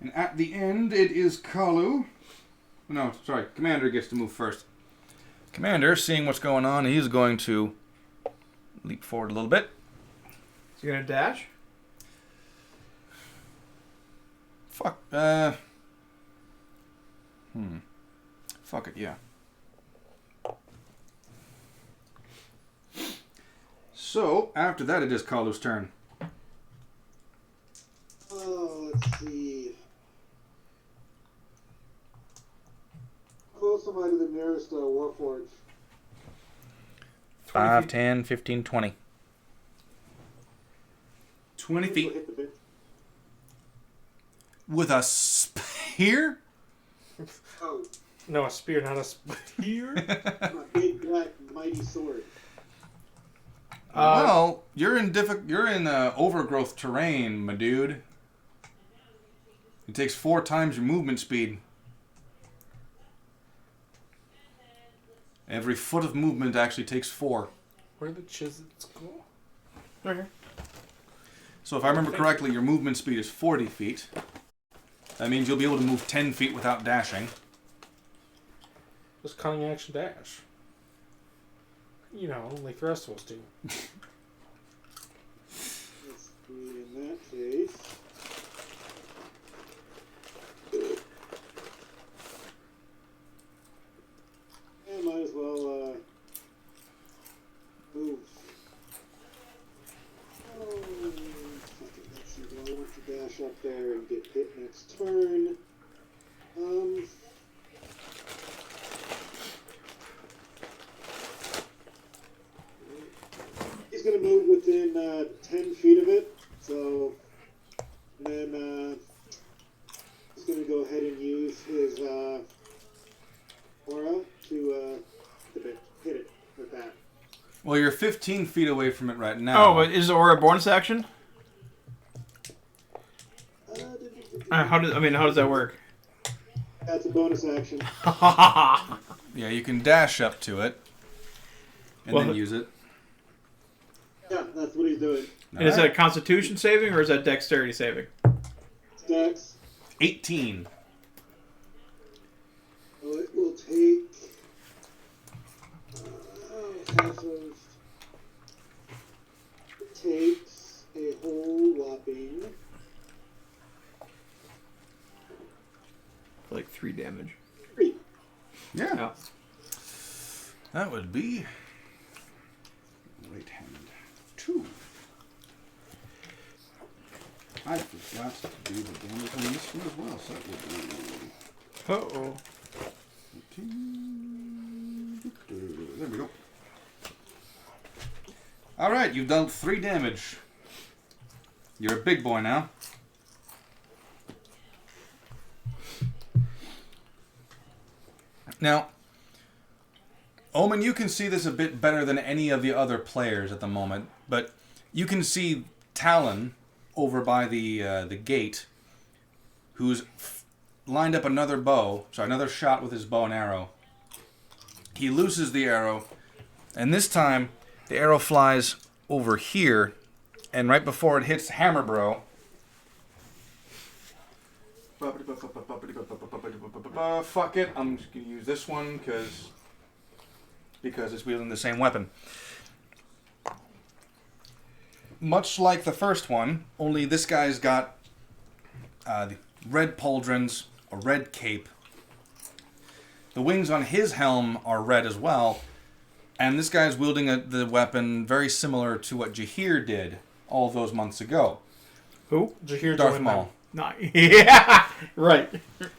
And at the end, it is Kalu. No, sorry. Commander gets to move first. Commander, seeing what's going on, he's going to leap forward a little bit. Is he going to dash? Fuck. Fuck it, yeah. So, after that, it is Kalu's turn. Oh, let's see. Close somebody to the nearest Warforged. 5, 10, 15, 20. 20 feet. Hit the bit. With a spear? Oh, No, a spear, not a spear. my big black mighty sword. Well, you're in overgrowth terrain, my dude. It takes 4 times your movement speed. Every foot of movement actually takes 4. Where the chisels go? Right here. So if I remember correctly, your movement speed is 40 feet. That means you'll be able to move 10 feet without dashing. Just cunning action dash. You know, like the rest of us do. Let's see, in that case. I might as well move. Oh, fuck it, let's see. Do I want to dash up there and get hit next turn? He's going to move within 10 feet of it, so and then he's going to go ahead and use his aura to hit it with that. Well, you're 15 feet away from it right now. Oh, but is the aura a bonus action? How does that work? That's a bonus action. Yeah, you can dash up to it and then use it. Yeah, that's what he's doing. And is that a Constitution saving or is that Dexterity saving? Dex. 18. Well, it will take half of damage. 3. Yeah. Yeah. That would be right hand 2. I forgot to do the damage on this one as well, so that would be Uh-oh. 14. There we go. Alright, you've done 3 damage. You're a big boy now. Now, Omen, you can see this a bit better than any of the other players at the moment, but you can see Talon over by the gate, who's lined up another shot with his bow and arrow. He looses the arrow, and this time the arrow flies over here, and right before it hits Hammerbro, fuck it, I'm just gonna use this one because it's wielding the same weapon. Much like the first one, only this guy's got the red pauldrons, a red cape. The wings on his helm are red as well, and this guy's wielding the weapon very similar to what Jahir did all those months ago. Who? Jahir Darth joined Maul. Not. Yeah. Right.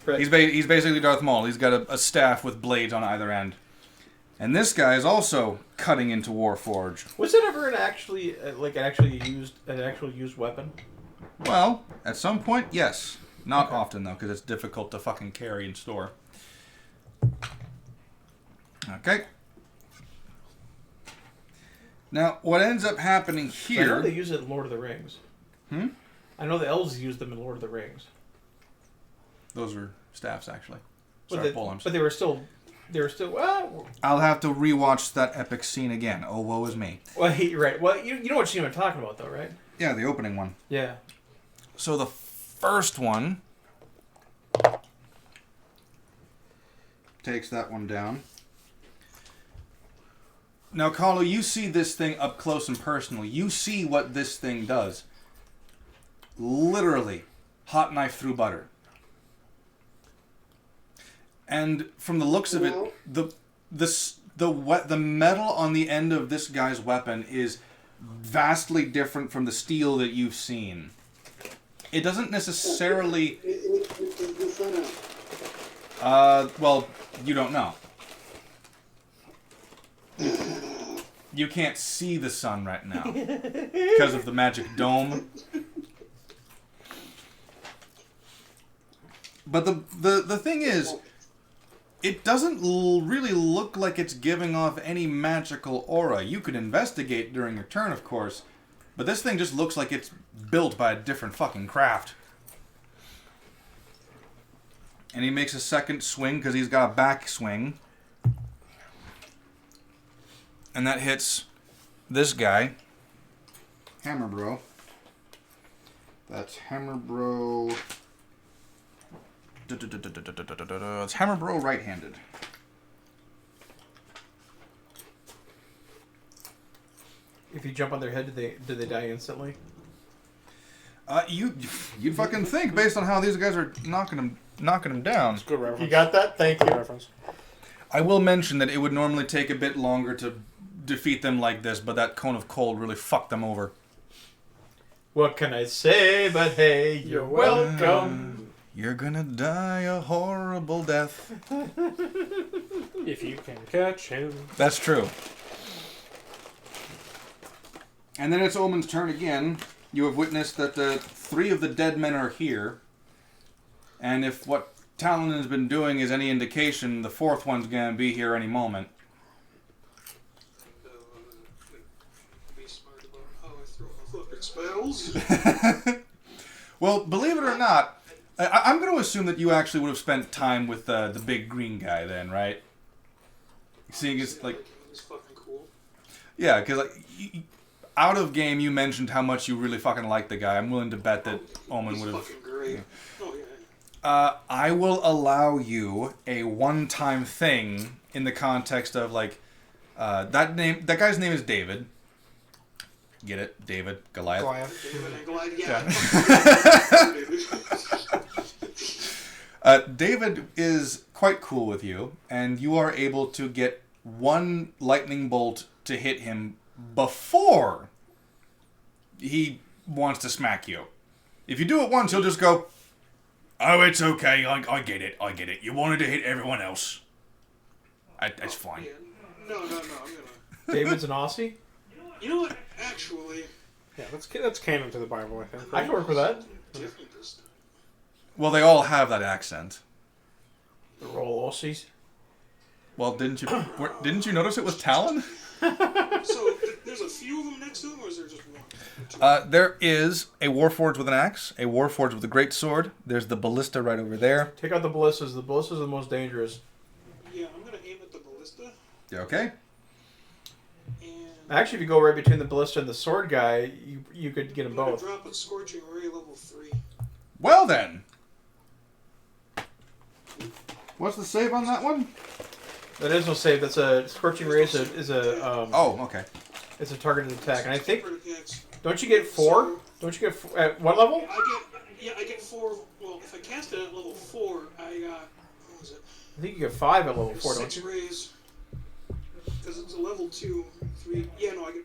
He's basically Darth Maul. He's got a staff with blades on either end. And this guy is also cutting into Warforged. Was it ever an actually used weapon? Well, at some point, yes. Not often, though, because it's difficult to fucking carry and store. Okay. Now, what ends up happening here... I know they use it in Lord of the Rings. I know the elves use them in Lord of the Rings. Those are staffs, actually. But Sorry, polearms. But they were still... I'll have to rewatch that epic scene again. Oh, woe is me. Well, right. Well, you know what scene I'm talking about, though, right? Yeah, the opening one. Yeah. So the first one takes that one down. Now, Carlo, you see this thing up close and personal. You see what this thing does. Literally, hot knife through butter. And from the looks of it, the metal on the end of this guy's weapon is vastly different from the steel that you've seen. It doesn't necessarily... well, you don't know. You can't see the sun right now because of the magic dome. But the thing is, it doesn't really look like it's giving off any magical aura. You could investigate during your turn, of course, but this thing just looks like it's built by a different fucking craft. And he makes a second swing because he's got a back swing. And that hits this guy. Hammer Bro. That's Hammer Bro. It's Hammer Bro right-handed. If you jump on their head, do they die instantly? You'd fucking think based on how these guys are knocking him down. That's a good reference. You got that? Thank you. Good reference. I will mention that it would normally take a bit longer to defeat them like this, but that cone of cold really fucked them over. What can I say? But hey, you're welcome. You're gonna die a horrible death. If you can catch him. That's true. And then it's Omen's turn again. You have witnessed that the 3 of the dead men are here. And if what Talon has been doing is any indication, the 4th one's gonna be here any moment. Be smart about how I throw my fucking spells. Well, believe it or not, I'm going to assume that you actually would have spent time with the big green guy then, right? Seeing as, like... He's fucking cool. Yeah, because, like, out of game, you mentioned how much you really fucking like the guy. I'm willing to bet that Omen would have... He's fucking great. Yeah. Oh, yeah. I will allow you a one-time thing in the context of, like, that guy's name is David. Get it? David. Goliath. David and Goliath, David is quite cool with you, and you are able to get one lightning bolt to hit him before he wants to smack you. If you do it once, he'll just go, "Oh, it's okay. I get it. You wanted to hit everyone else. That's fine." Yeah. No, I'm gonna. David's an Aussie? You know what? Actually, Yeah, that's canon to the Bible, I think. I Right? can work with that. different this time. Well, they all have that accent. The roll Aussies. Well, didn't you notice it was Talon? So there's a few of them next to him, or is there just one? There is a Warforged with an axe, a Warforged with a great sword. There's the ballista right over there. Take out the ballistas. The ballistas are the most dangerous. Yeah, I'm gonna aim at the ballista. You okay? And Actually, if you go right between the ballista and the sword guy, you could get them I'm gonna both. drop a scorching ray level 3. Well then. What's the save on that one? That is no save. That's a scorching ray. Is a Oh, okay. it's a targeted attack, and I think Attacks. don't you get 4? Don't you get at what level? I get 4. Well, if I cast it at level 4, I got, what was it? I think you get 5 at level 4, don't 6 you? rays. Because it's a level 2, 3. Yeah, no, I get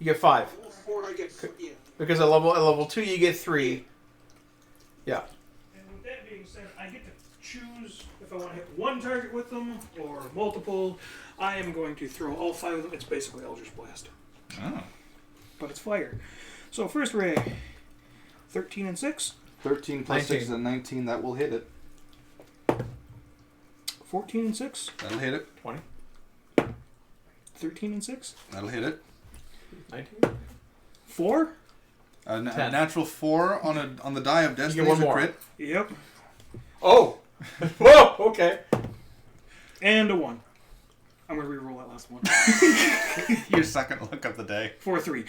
You get 5 level 4. I get yeah. because at level 2 you get 3. Yeah. And with that being said, I get to choose if I want to hit one target with them or multiple. I am going to throw all 5 of them. It's basically Eldritch Blast, Oh. but it's fire. So first ray, 13 and 6, 13 plus 6 is 19. a 19. That will hit it. 14 and 6, That'll hit it. 20. 13 and 6, That'll hit it. 19. 4. A 10. natural 4 on the die of destiny get is one a more. crit. Yep, Oh! Whoa! Okay. and a 1. I'm gonna re-roll that last one. Your second look of the day. 4, 3.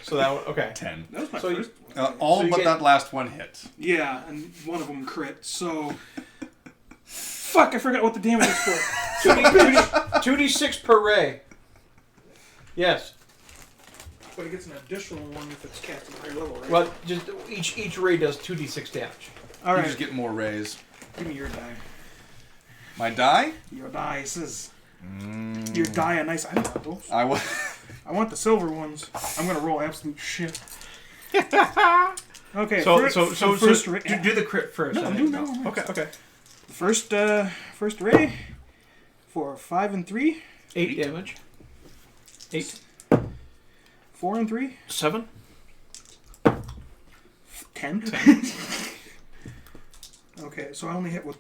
So that one, okay. 10. That was my So you- first. All So you but get- that last one hit. Yeah, and one of them crit. So, fuck! I forgot what the damage is for. 2d6 per ray. Yes. But it gets an additional one if it's cast at a higher level, right? Well, just each ray does 2d6 damage. All You right. just get more rays. Give me your die. My die? Your dice. Your die a nice. I don't want those. I will. I want the silver ones. I'm gonna roll absolute shit. Okay. So first do the crit first. No, I I'm think. doing that one. Okay. First ray for 5 and 3, 8 damage. 8. 4 and 3, 7. 10. Okay, so I only hit with.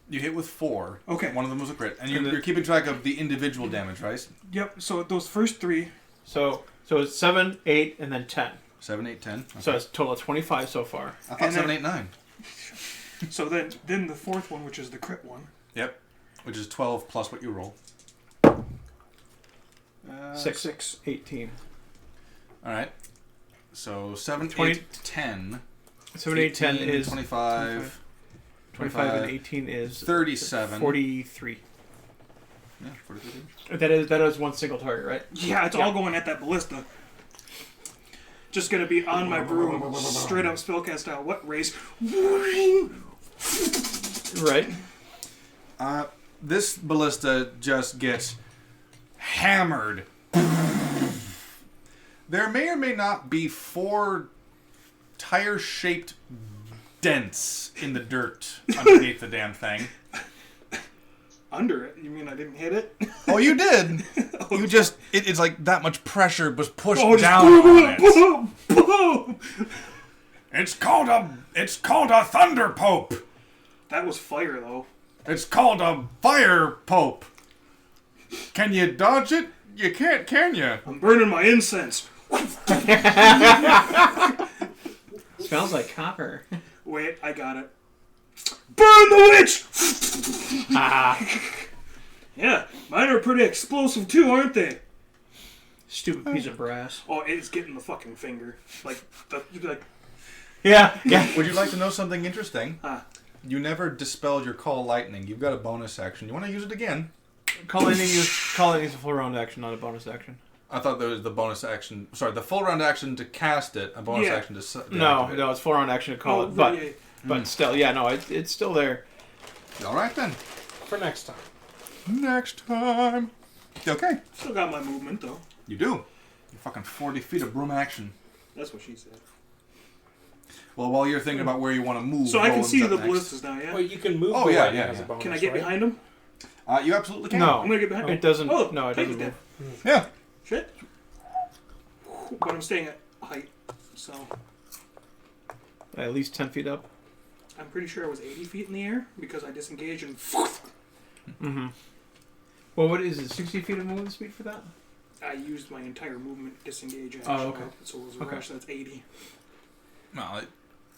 You hit with 4. Okay. One of them was a crit. And And you're keeping track of the individual damage, right? Yep. So those first 3. So it's 7, 8, and then 10. 7, 8, 10. Okay. So it's a total of 25 so far. I thought and 7, then- 8, 9. So then the fourth one, which is the crit one. Yep. Which is 12 plus what you roll. 6, 18. Alright. So 7, 20 8, 10. 7, 8, 10 18, is 25. 25 and 18 is 37. 43. Yeah, 43. That is one single target, right? Yeah, it's all going at that ballista. Just gonna be on my broom, straight up spellcast style. What race? Right. This ballista just gets hammered. There may or may not be 4 tire-shaped dents in the dirt underneath the damn thing. Under it? You mean I didn't hit it? Oh, you did. You just it's like that much pressure was pushed Oh, just down boom, on it. boom, boom. It's called a thunder pope. That was fire, though. It's called a fire pope. Can you dodge it? You can't, can you? I'm burning my incense. Smells like copper. Wait, I got it. Burn the witch! Yeah, mine are pretty explosive too, aren't they? Stupid piece of brass. Oh, it's getting the fucking finger. Like. Yeah. Would you like to know something interesting? Huh. You never dispelled your call lightning. You've got a bonus action. You want to use it again? Calling is a full round action, not a bonus action. I thought there was the bonus action. Sorry, the full round action to cast it, a bonus Yeah. action to No, activate no, it's full round action to call it, but still, yeah, no, it's still there. it. All right then. For next time. Next time. Okay. Still got my movement though. You do. You're fucking 40 feet of broom action. That's what she said. Well, while you're thinking about where you want to move, So I can Roland's see up the next. ballistas now, yeah? Well, you can move Oh, the yeah, lightning yeah, as a yeah. bonus, Can I get right? behind him? You absolutely can. No, I'm gonna get behind him. it doesn't. Oh, no, it take doesn't it move. Yeah. Shit. But I'm staying at height, so At least 10 feet up. I'm pretty sure I was 80 feet in the air because I disengaged and Mm-hmm. Well, what is it? 60 feet of movement speed for that? I used my entire movement disengage action. Oh, okay. So it was a Okay. rush, that's 80. Well,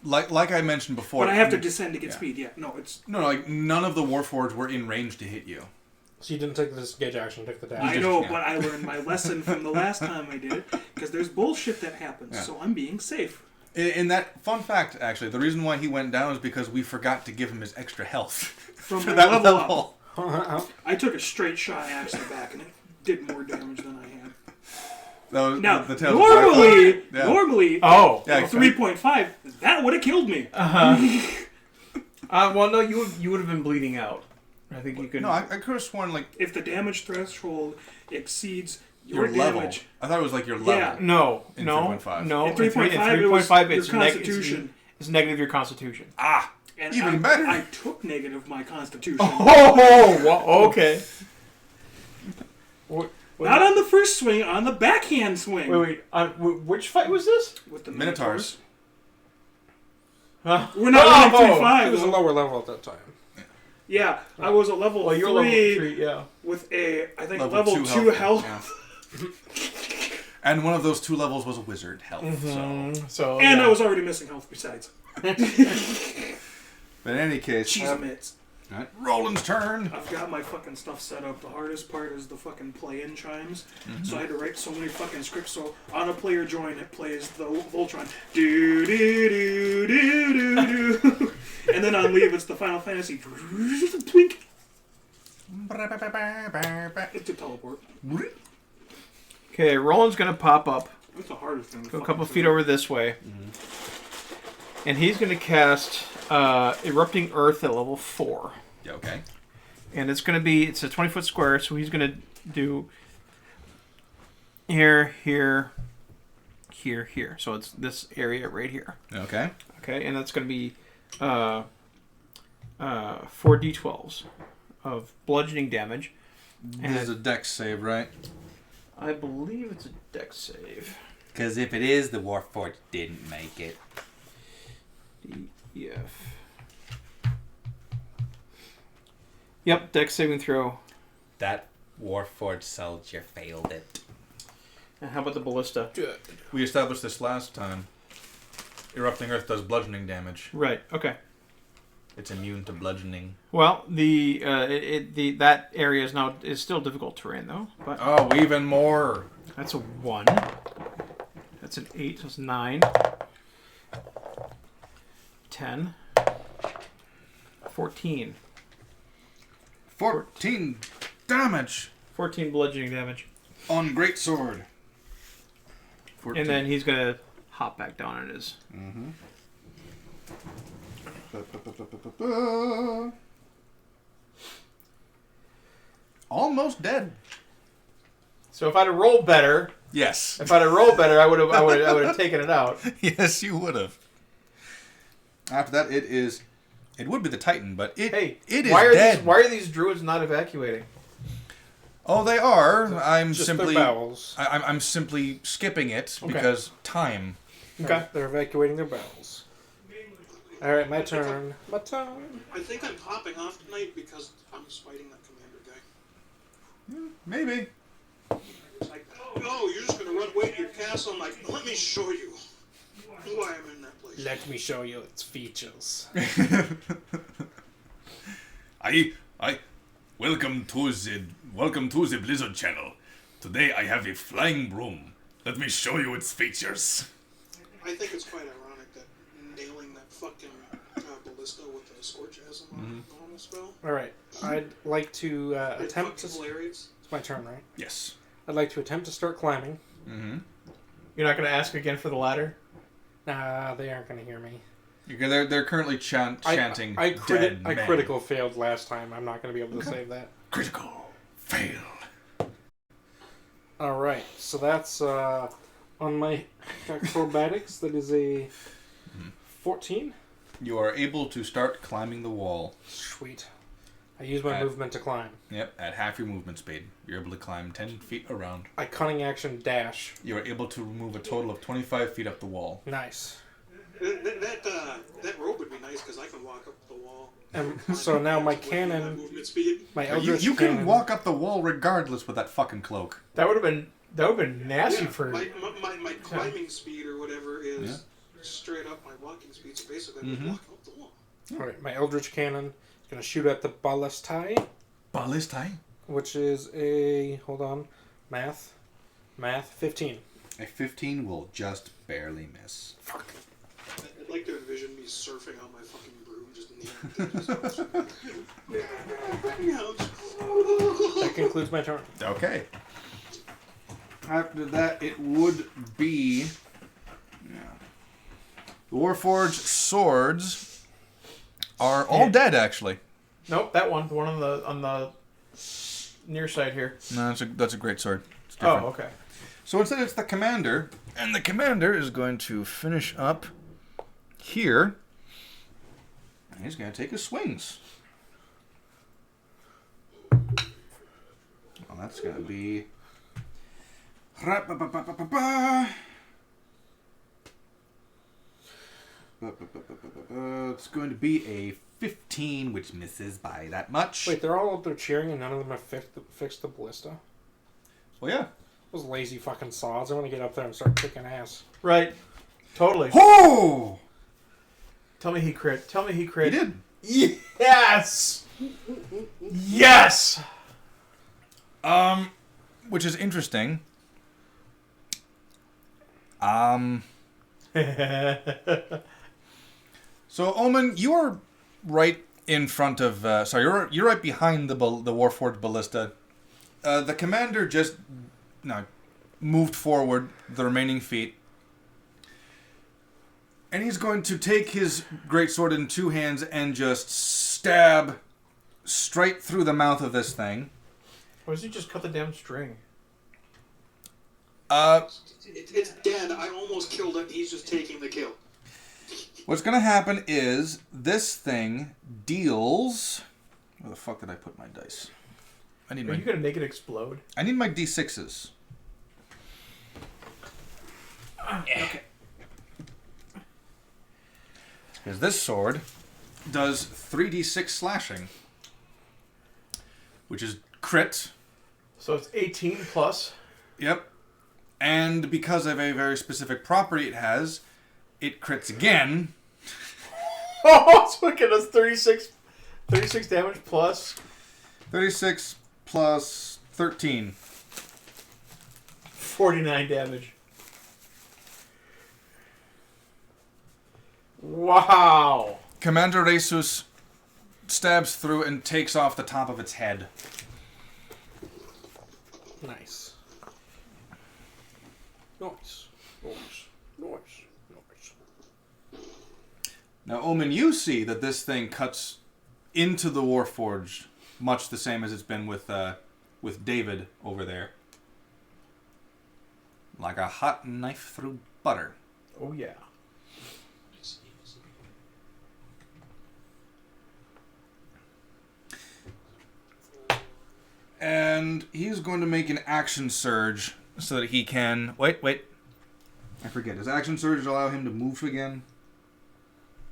like I mentioned before. But I have to descend to get yeah. speed, yeah. No, it's... No, like none of the Warforged were in range to hit you. So you didn't take the disengage action, took the dash. I just- know, yeah. but I learned my lesson from the last time I did it, because there's bullshit that happens, Yeah. so I'm being safe. In that fun fact, actually, the reason why he went down is because we forgot to give him his extra health From for my that level level. I took a straight shot axe to the back, and it did more damage than I had. That was Now, the Tales of Firefly. Yeah. normally, Oh. Yeah, 3.5, that would have killed me. Well, no, you would have been bleeding out. I think you could. No, I could have sworn like If the damage threshold exceeds your your level. damage, I thought it was like your level. Yeah. No, In no, 3.5. no. in 3.5, it was 3.5, your it's constitution. It's negative your constitution. Ah, And even better. I took negative my constitution. Oh, well, okay. Not on the first swing, on the backhand swing. Wait. Which fight was this? With the Minotaurs. Huh? We're not Oh, level 3.5. He was a lower level at that time. Yeah, I was a level Well, you're 3 level 3, yeah. with a, I think, Level level 2 2 health. Yeah. And one of those 2 levels was a wizard health. So. And yeah. I was already missing health besides. But in any case, Cheese mitts. right, Roland's turn. I've got my fucking stuff set up. The hardest part is the fucking play-in chimes. So I had to write so many fucking scripts. So on a player join, it plays the Voltron. Do do do do do do. And then on leave, it's the Final Fantasy. Twink. It's a teleport. Okay, Roland's gonna pop up. That's the hardest thing. Go a couple feet over this way. And he's going to cast Erupting Earth at level 4. Yeah, okay. And it's going to be, it's a 20-foot square, so he's going to do here, here, here, here. So it's this area right here. Okay. Okay, and that's going to be 4 d12s of bludgeoning damage. And This is a dex save, right? I believe it's a dex save. Because if it is, the Warforged didn't make it. DEF. Yep, dex saving throw. That Warforged soldier failed it. And how about the ballista? We established this last time. Erupting Earth does bludgeoning damage. Right. Okay. It's immune to bludgeoning. Well, that area is still difficult terrain though. But Oh, even more. that's a 1. That's an 8. So it's 9. 10. 14. 14 damage 14 bludgeoning damage. on Greatsword. 14. And then he's gonna hop back down on his. Almost dead. So if I'd have rolled better, Yes. I would have taken it out. Yes, you would have. After that, it would be the Titan, but it is dead. Why are these druids not evacuating? Oh, they are. I'm Just simply their bowels. I'm simply skipping it because time. Okay. They're evacuating their bowels. Alright, my turn. My turn. I think I'm popping off tonight because I'm fighting that commander guy. Maybe. It's like, oh, you're just gonna run away to your castle. I'm like, let me show you why I'm in that place. Let me show you its features. I welcome to the Blizzard channel. Today I have a flying broom. Let me show you its features. I think it's quite ironic that nailing that fucking ballista with a Scorchasm on a normal spell. Alright, I'd like to attempt to... Fucking hilarious. It's my turn, right? Yes. I'd like to attempt to start climbing. Mm-hmm. You're not going to ask again for the ladder? Nah, they aren't going to hear me. They're currently chanting. I dead men. critical failed last time. I'm not going to be able to save that. Critical fail. All right, so that's on my acrobatics. That is a 14. You are able to start climbing the wall. Sweet. I use my movement to climb. Yep, at half your movement speed. You're able to climb 10 feet around. I cunning action dash. You are able to move a total of 25 feet up the wall. Nice. That rope would be nice because I can walk up the wall. So now my cannon, Movement speed. my eldritch You cannon, can walk up the wall regardless with that fucking cloak. That would have been nasty Yeah, for... my climbing speed or whatever is straight up my walking speed. So basically, I would walk up the wall. All right, my eldritch cannon is going to shoot at the ballistai, Ballistai? which is a math 15. A 15 will just barely miss. Fuck. I'd like to envision me surfing on my fucking broom, just That concludes my turn. Okay. After that, it would be... The Warforged swords are all dead, actually. Nope, that one. The one on the near side here. No, that's a great sword. It's Oh, different. okay. So instead it's the commander, and the commander is going to finish up here. And he's going to take his swings. Well, that's going to be... It's going to be a 15, which misses by that much. Wait, they're all up there cheering and none of them have fixed the ballista? Well, yeah. Those lazy fucking sods. I want to get up there and start kicking ass. Right. Totally. Oh! Tell me he crit. He did. Yes! Yes! Which is interesting. So, Omen, you're right in front of... you're right behind the Warforged ballista. The commander just moved forward the remaining feet. And he's going to take his greatsword in two hands and just stab straight through the mouth of this thing. Why does he just cut the damn string? It's dead. I almost killed it. He's just taking the kill. What's going to happen is this thing deals... Where the fuck did I put my dice? Are you going to make it explode? I need my D6s. Okay. Because this sword does 3d6 slashing, which is crit. So it's 18 plus. Yep. And because of a very specific property it has, it crits again. Oh, so it does 36 damage plus. 36 plus 13. 49 damage. Wow. Commander Resus stabs through and takes off the top of its head. Nice. Nice. Now, Omen, you see that this thing cuts into the Warforged, much the same as it's been with David over there. Like a hot knife through butter. Oh, yeah. And he's going to make an action surge so that he can... Wait. I forget. Does action surge allow him to move again?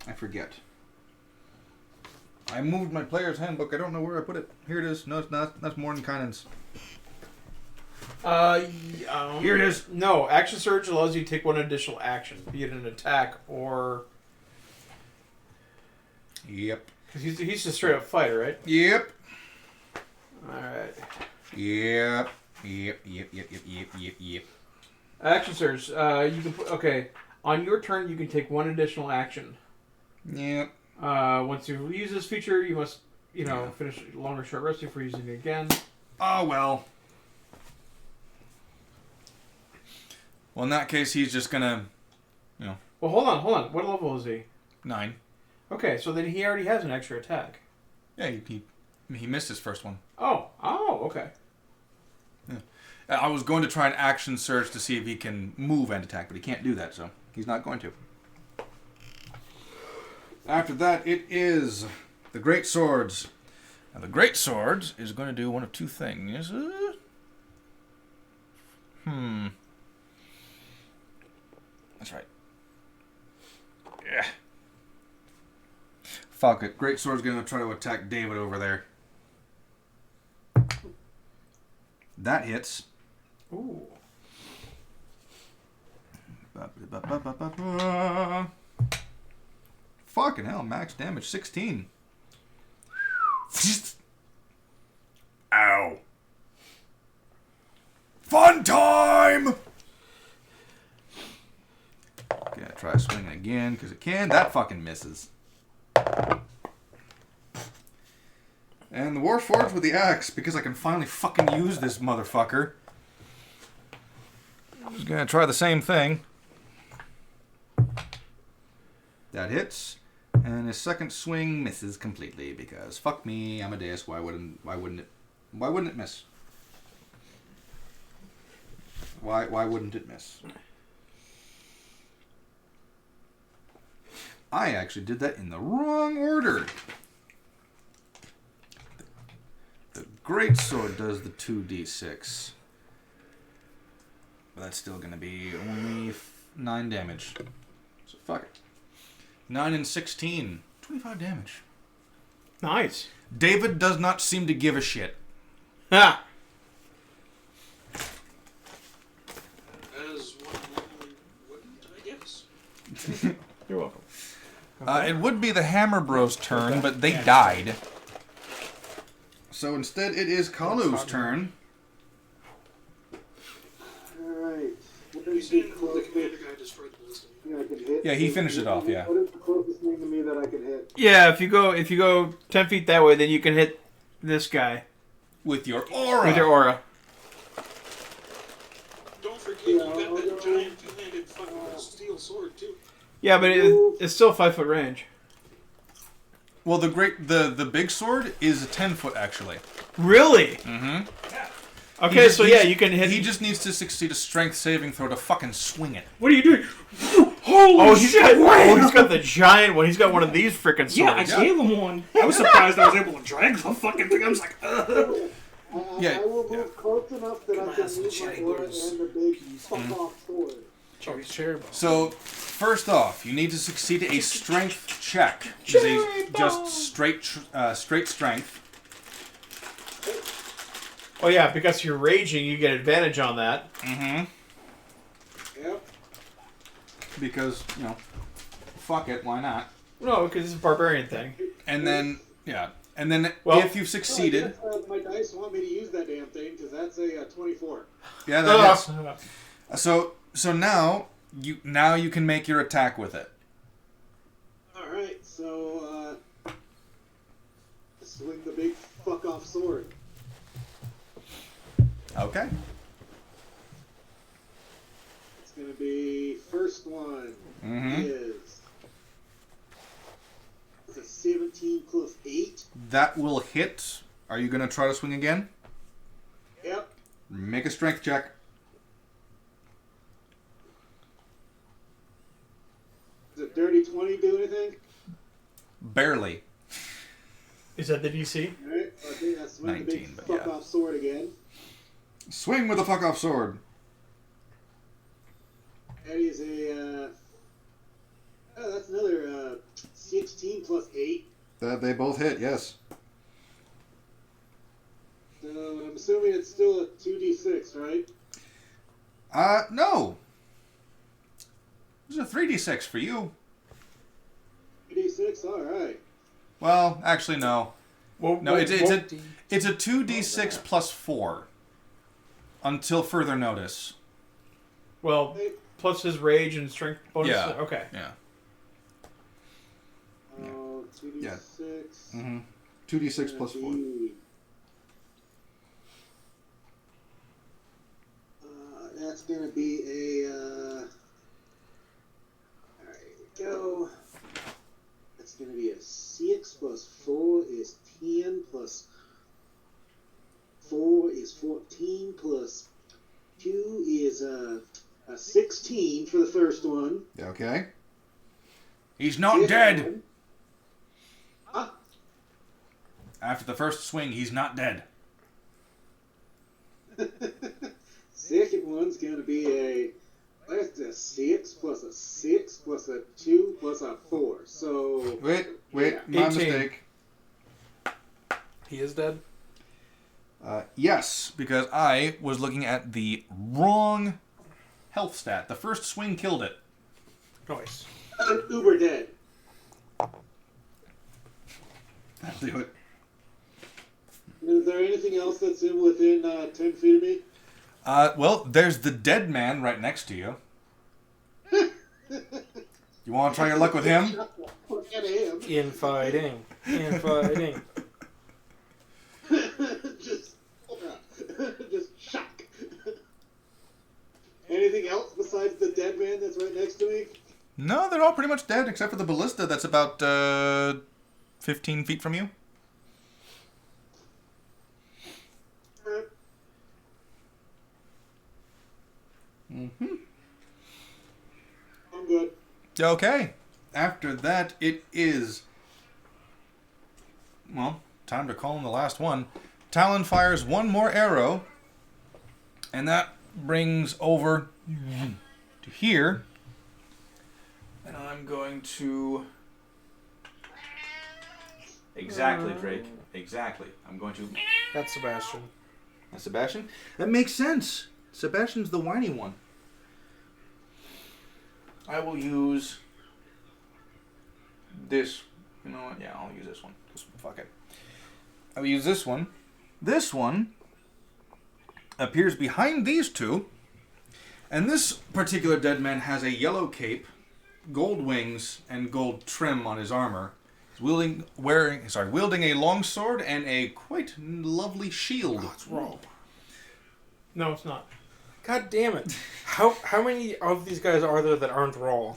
I forget. I moved my player's handbook. I don't know where I put it. Here it is. No, it's not. That's Mordenkainen's. Here it is. No, action surge allows you to take one additional action, be it an attack or... Yep. Because he's just straight up fighter, right? Yep. Alright. Yep. Action surge. You can put... Okay. On your turn, you can take one additional action. Yep. Once you use this feature, you must, finish a long or short rest before using it again. Oh, well. Well, in that case, he's just gonna, Well, hold on. What level is he? 9. Okay, so then he already has an extra attack. Yeah, he missed his first one. Oh, okay. Yeah. I was going to try an action surge to see if he can move and attack, but he can't do that, so he's not going to. After that, it is the Great Swords. Now, the Great Swords is going to do one of two things. That's right. Yeah. Fuck it. Great Sword's going to try to attack David over there. That hits. Ooh. Fucking hell, max damage 16. Ow. Fun time! Gonna try swinging again because it can. That fucking misses. And the Warforged with the axe because I can finally fucking use this motherfucker. I'm just gonna try the same thing. That hits. And his second swing misses completely because fuck me, Amadeus. Why wouldn't it miss? Why wouldn't it miss? I actually did that in the wrong order. The Great Sword does the 2d6. But that's still going to be only 9 damage. So fuck it. 9 and 16. 25 damage. Nice. David does not seem to give a shit. Ha! As one normally wouldn't, I guess. You're welcome. It would be the Hammer Bros' turn, but they died. So instead, it is Kalu's turn. Alright. You said the commander guy destroyed the ballistic. Yeah, I can hit. Yeah, he finished it off, yeah. What is the closest thing to me that I can hit? Yeah, if you go 10 feet that way, then you can hit this guy With your aura. with your aura. Don't forget, you got that giant two-handed fucking steel sword, too. Yeah, but it's still 5 foot range. Well, the big sword is a 10-foot, actually. Really? Mm-hmm. Okay, so yeah, you can hit. He just needs to succeed a strength saving throw to fucking swing it. What are you doing? Holy he's shit! got the giant one. He's got one of these freaking swords. Yeah, I gave him one. I was surprised I was able to drag the fucking thing. I was like, Yeah. I will move close enough that I can use my aura and the big fuck-off sword. So, first off, you need to succeed a strength check. Which is just straight strength. Oh yeah, because you're raging, you get advantage on that. Mm-hmm. Yep. Because, fuck it, why not? No, because it's a barbarian thing. And then, Well- if you've succeeded... My dice want me to use that damn thing, because that's a 24. Yeah, that hits. So now you can make your attack with it. Alright, so, swing the big fuck-off sword. Okay. It's gonna be, first one is... It's a 17 plus 8. That will hit. Are you going to try to swing again? Yep. Make a strength check. Does a dirty 20 do anything? Barely. Is that the DC? Alright, so I think that's swing the 19, big but yeah. fuck-off sword again. Swing with the fuck off sword. That is a, that's another, 16 plus 8. They both hit, yes. So I'm assuming it's still a 2d6, right? No. This is a 3d6 for you. 2d6, alright. Well, actually, no. Well, No, it's a 2d6 plus 4. Until further notice. Well, plus his rage and strength bonus. Yeah. Okay. Yeah. Oh, 2d6. Yeah. Mm-hmm. 2d6 plus 4. That's gonna be a, is a 16 for the first one. Okay. He's not dead. Ah, After the first swing, he's not dead. second one's going to be that's a 6 plus a 6 plus a 2 plus a 4. So Wait, yeah. my 18. mistake. He is dead. Yes, because I was looking at the wrong health stat. The first swing killed it. Nice. Uber dead. That'll do it. Is there anything else that's within 10 feet of me? Well, there's the dead man right next to you. You want to try your luck with him? Look at him. Infighting. Infighting. just shock. Anything else besides the dead man that's right next to me? No, they're all pretty much dead except for the ballista that's about 15 feet from you. Mm-hmm. I'm good. Okay. After that, it is... Well, time to call in the last one. Talon fires one more arrow, and that brings over to here. And I'm going to... Exactly, Drake. Exactly. I'm going to... That's Sebastian. That's Sebastian? That makes sense. Sebastian's the whiny one. I will use this. You know what? Yeah, I'll use this one. Fuck it. I will use this one. This one appears behind these two. And this particular dead man has a yellow cape, gold wings, and gold trim on his armor. He's wielding a long sword and a quite lovely shield. Oh, it's wrong. No, it's not. God damn it. How many of these guys are there that aren't raw?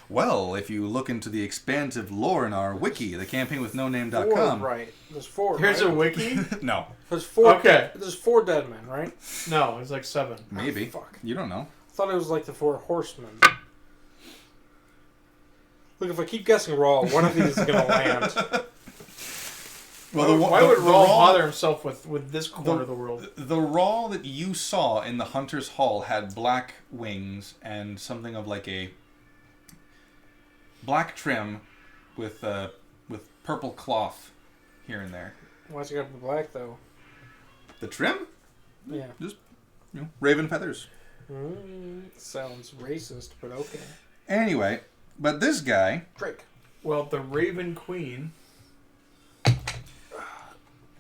Well, if you look into the expansive lore in our wiki, the campaignwithnoname.com. 4, right. There's 4, Here's right? a wiki? No, There's 4. Okay. There's 4 dead men, right? No, it's like 7. maybe. Fuck. You don't know. I thought it was like the 4 horsemen. Look, if I keep guessing raw, one of these is going to land. Well, Why would Raw bother himself with this corner of the world? The Raw that you saw in the Hunter's Hall had black wings and something of like a black trim with purple cloth here and there. Why's it got to be black, though? The trim? Yeah. Just, raven feathers. Sounds racist, but okay. Anyway, but this guy... Drake. Well, the Raven Queen...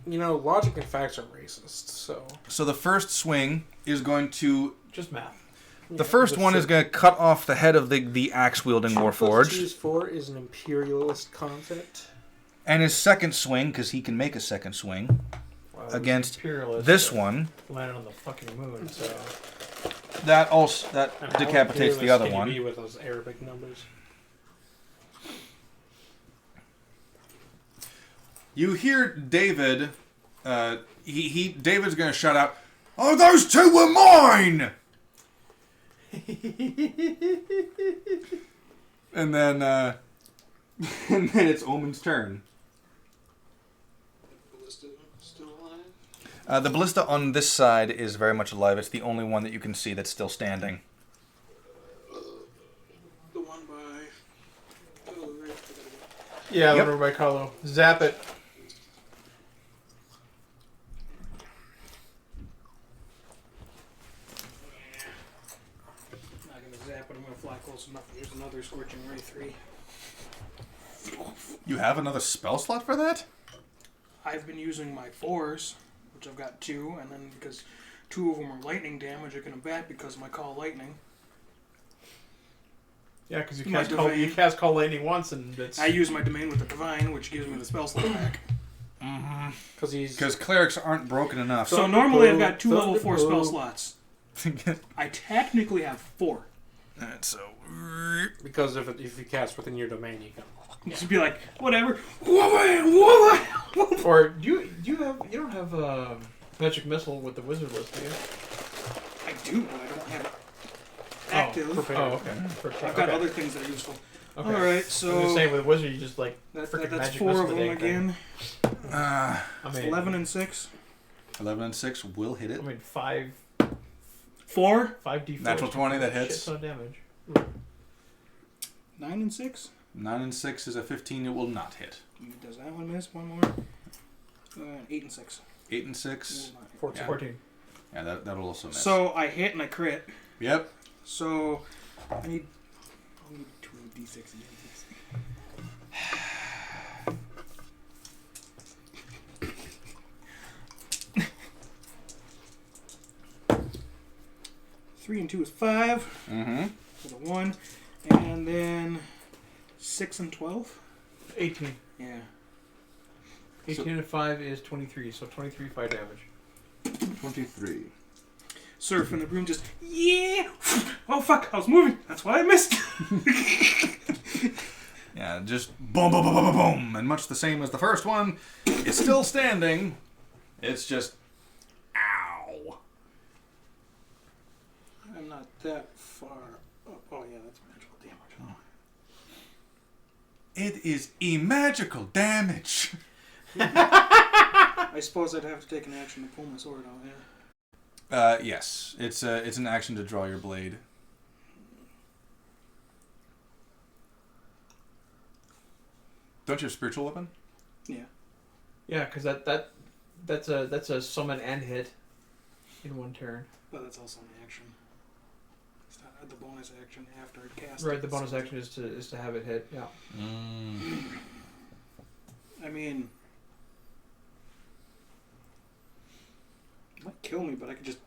You know, logic and facts are racist, so... So the first swing is going to... Just math. The first one is going to cut off the head of the axe-wielding Warforged. 2 + 4 is an imperialist concept. And his second swing, because he can make a second swing, against Imperialist, this one. Landed on the fucking moon, so... That And how decapitates the imperialist other can you one. be with those Arabic numbers? You hear David. David's going to shout out, "Oh, those 2 were mine!" and then it's Omen's turn. Ballista still alive? The ballista on this side is very much alive. It's the only one that you can see that's still standing. The one by... Oh, right. Yeah, Yep. over by Carlo. Zap it. I'm not gonna zap it, I'm gonna fly close enough. Here's another Scorching Ray 3. You have another spell slot for that? I've been using my 4s, which I've got 2, and then because 2 of them are lightning damage, I can bat because of my Call Lightning. Yeah, because you My cast Call Lightning once, and it's... I use my Domain with the Divine, which gives me the spell slot back. Because clerics aren't broken enough. So normally I've got 2 level 4 spell slots. I technically have 4. That's so... Because if you cast within your domain, you can... Just be like, whatever. Or do you don't have Magic Missile with the Wizard list, do you? I do, but I effective. Prepared. Oh, okay. I've got other things that are useful. Okay. All right, I was so gonna say with wizard, you just like that's freaking magic 4 missile of the them dang thing. again. I mean, 11 and 6. 11 and 6 will hit it. I mean 5 4. 5d4. Natural 20, that hits. Shit ton of damage. 9 and 6. 9 and 6 is a 15. It will not hit. Does that one miss? One more. 8 and 6. 8 and 6. 14. Yeah. 14. Yeah, that'll also miss. So I hit and I crit. Yep. So I need 2 d6. 3 and 2 is 5. Mm-hmm. For the 1. And then 6 and 12. 18. Yeah. 18 and 5 is 23, so 23 fire damage. 23. Surf and the broom just, yeah! Oh fuck, I was moving. That's why I missed. Yeah, just boom, boom, boom, boom, boom, boom. And much the same as the first one, it's still standing. It's just, ow. I'm not that far up. Oh yeah, that's magical damage. It is magical damage. I suppose I'd have to take an action to pull my sword out, yeah. Yes. It's an action to draw your blade. Don't you have spiritual weapon? Yeah. Yeah, because that's a summon and hit in one turn. But that's also an action. It's not the bonus action after it casts. Right, the bonus action is to have it hit. Yeah. I mean, it might kill me, but I could just.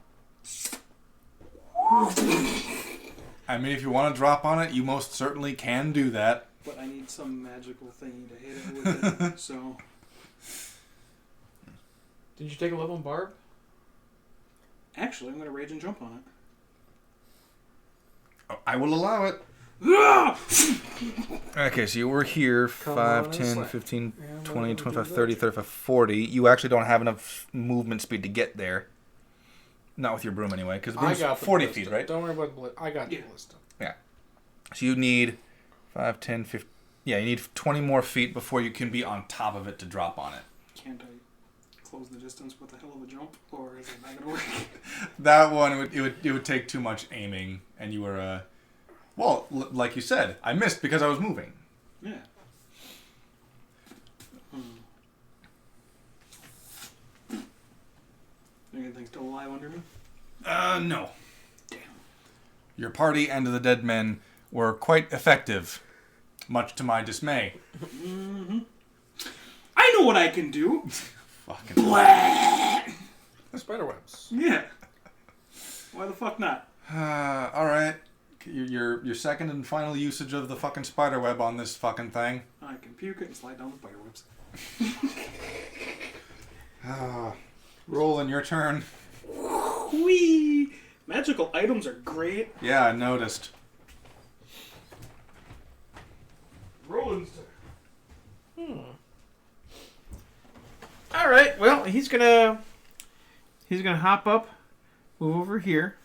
I mean, if you want to drop on it, you most certainly can do that. But I need some magical thing to hit it with it, so. Did you take a level in barb? Actually, I'm going to rage and jump on it. I will allow it. Okay, so you were here Come 5, on, 10, Slack. 15, Yeah, 20, we'll 25, do 30, that. 35, 40. You actually don't have enough movement speed to get there. Not with your broom anyway, because the I broom's got the 40 ballista. feet, right? Don't worry about the I got the Yeah. ballista. So you need 5, 10, 15. Yeah, you need 20 more feet before you can be on top of it to drop on it. Can't I close the distance with a hell of a jump, or is it not going to work? That one, it would take too much aiming, and you were, well, like you said, I missed because I was moving. Yeah. Anything still alive under me? No. Damn. Your party and the dead men were quite effective, much to my dismay. Mm-hmm. I know what I can do. Fucking Blah! Spider webs. Yeah. Why the fuck not? all right. Your second and final usage of the fucking spider web on this fucking thing. I can puke it and slide down the spider webs. Roland, your turn. Whee! Magical items are great. Yeah, I noticed. Roland's All right. Well, he's gonna hop up, move over here,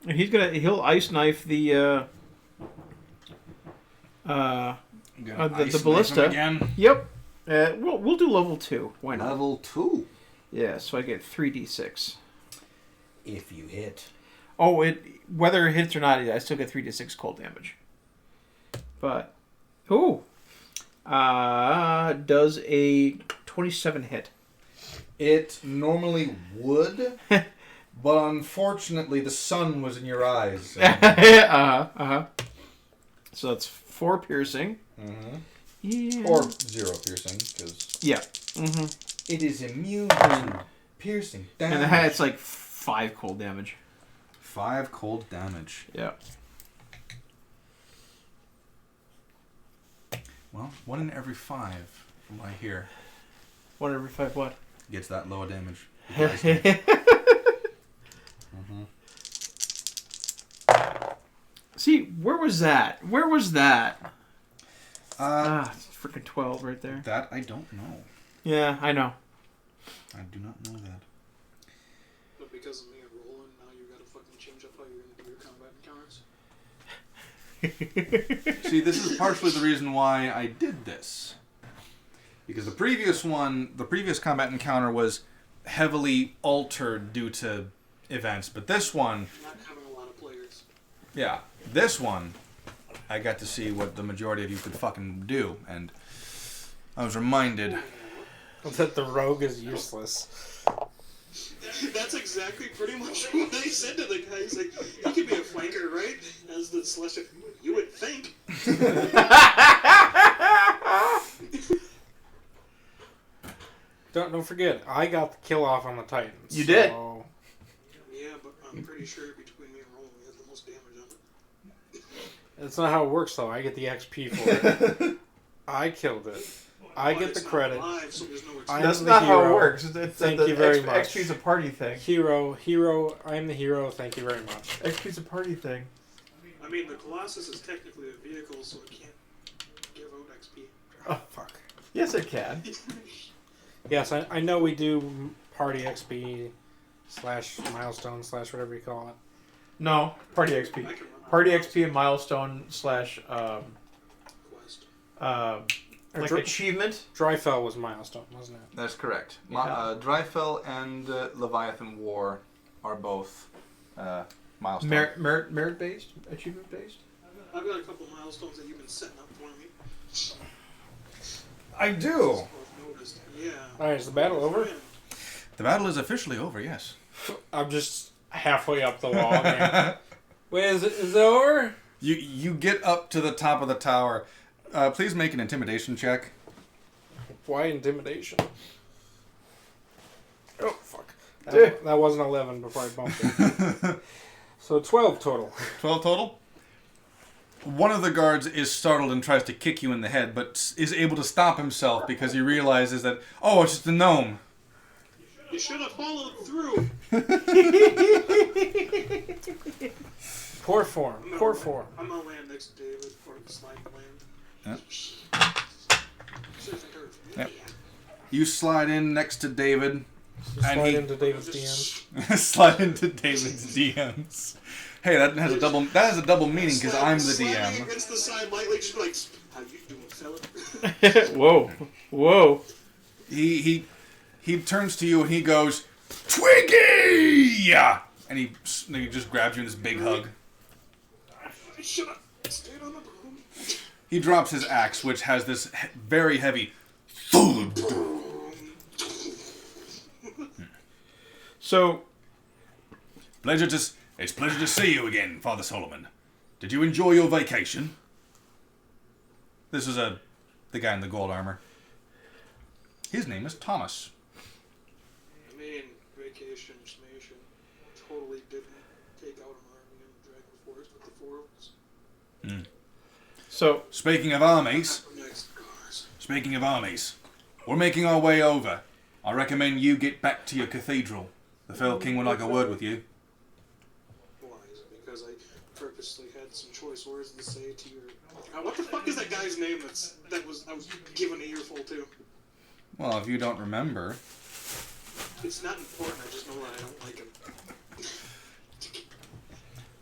and he'll ice knife the ballista again. Yep. We'll do level 2. Why not? Level 2. Yeah. So I get 3d6. If you hit. Oh, whether it hits or not, I still get 3d6 cold damage. But, does a 27 hit? It normally would, but unfortunately the sun was in your eyes. So that's 4 piercing. Mm-hmm. Yeah. Or 0 piercing, because Yeah. Mm-hmm. it is immune to piercing damage. And it's like 5 cold damage. 5 cold damage. Yeah. Well, 1 in every 5, from what I hear, 1 every 5 what? gets that low damage. See, where was that? It's freaking 12 right there. That I don't know. Yeah, I know. I do not know that. But because of me and Roland, now you gotta fucking change up how you're gonna do your combat encounters. See, this is partially the reason why I did this. Because the previous combat encounter was heavily altered due to events. But this one... Not having a lot of players. Yeah, this one, I got to see what the majority of you could fucking do. And I was reminded... that the rogue is useless. That's exactly pretty much what I said to the guy. He's like, you could be a flanker, right? As the Celestial, you would think. Don't forget, I got the kill off on the Titans. You did? Yeah, but I'm pretty sure between me and Roland, we had the most damage on it. That's not how it works, though. I get the XP for it. I killed it. I But get the it's not credit. live, so there's no I That's am not the how it hero. works. Thank you very much. XP's a party thing. Hero. I am the hero. Thank you very much. XP's a party thing. I mean, the Colossus is technically a vehicle, so it can't give out XP. Oh, fuck. Yes, it can. Yes, I know we do party XP / milestone / whatever you call it. No, party XP. I can run Party XP and milestone / quest. like Dr- achievement. Dryfell was milestone, wasn't it? That's correct. Yeah. Dryfell and Leviathan War are both milestones. Merit based, achievement based. I've got a couple milestones that you've been setting up for me. I do! I've noticed. Yeah. Alright, is the battle over? The battle is officially over, yes. I'm just halfway up the wall. Wait, is it over? You get up to the top of the tower. Please make an intimidation check. Why intimidation? Oh, fuck. That wasn't 11 before I bumped it. So 12 total. 12 total? One of the guards is startled and tries to kick you in the head, but is able to stop himself because he realizes that, oh, it's just a gnome. You should have followed through. Poor form. Poor form. I'm gonna land next to David for the slide land. Yep. You slide in next to David. Slide into David's DMs. Slide into David's DMs. Hey, that has a double meaning because I'm the Sliding DM. against the side lightly, just like, how you doing, fella? Whoa. He turns to you and he goes, Twiggy! And he just grabs you in this big hug. I should have stayed on the broom. He drops his axe, which has this very heavy thud. So, It's pleasure to see you again, Father Solomon. Did you enjoy your vacation? This is the guy in the gold armor. His name is Thomas. I mean, vacation, smation, totally didn't take out an army in the Dragon Forest with the 4 of us. so Speaking of armies, Next cars. we're making our way over. I recommend you get back to your cathedral. The Fell King would like a word with you. Why? Is it because I purposely had some choice words to say to your... what the fuck is that guy's name I was given an earful to? Well, if you don't remember... It's not important, I just know that I don't like him.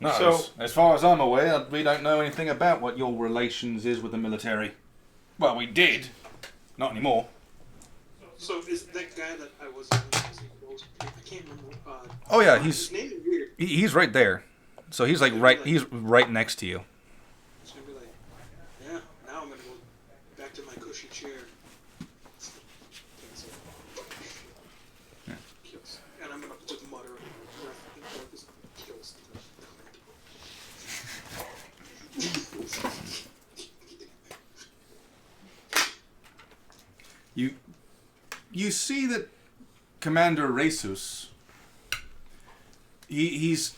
No, So- as far as I'm aware, we don't know anything about what your relations is with the military. Well, we did. Not anymore. So is that guy that I was I can't remember. Oh yeah, his name is weird. he's right there. So he's he's right next to you. It's gonna be like, yeah, now I'm gonna go back to my cushy chair. Kills. And I'm gonna just mutter under my breath and focus on kills. You see that Commander Resus, he's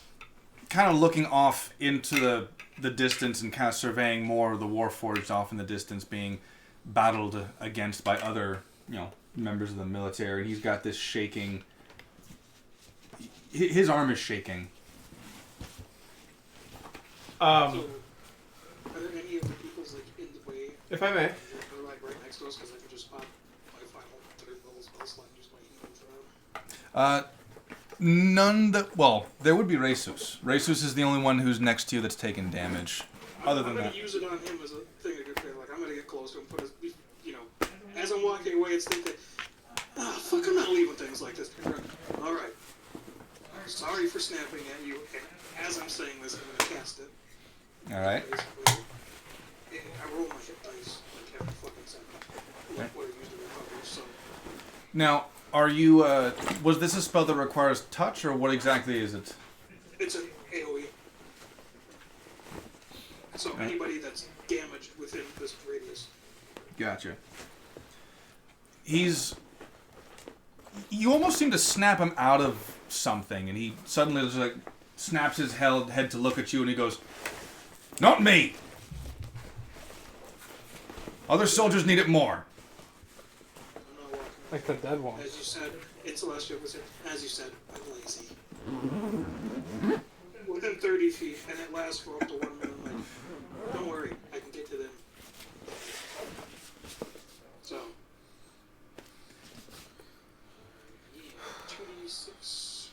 kind of looking off into the distance and kind of surveying more of the Warforged off in the distance being battled against by other, members of the military. He's got this shaking... His arm is shaking. So, are there any of the people's in the way? if I may, They're right next to us because I could just pop my final 3rd level spell slot and use my healing throw. None that... Well, there would be Reysus. Reysus is the only one who's next to you that's taken damage. Other than I'm that... gonna use it on him as a thing of good faith. Like, I'm gonna get close to him, put his, you know, as I'm walking away, it's thinking, fuck, I'm not leaving things like this. Alright. Sorry for snapping at you, and as I'm saying this, I'm gonna cast it. Alright. I roll my hit dice, like every fucking second. Like what I used to recover, so... Now, are you, was this a spell that requires touch, or what exactly is it? It's an AoE. So anybody that's damaged within this radius. Gotcha. You almost seem to snap him out of something, and he suddenly just like snaps his head to look at you, and he goes, "Not me! Other soldiers need it more." I'm not walking. Like the dead one. As you said, it's Celestial was it. As you said, I'm lazy. Within 30 feet, and it lasts for up to 1 minute. Like, don't worry, I can get to them. So, yeah, 2d6.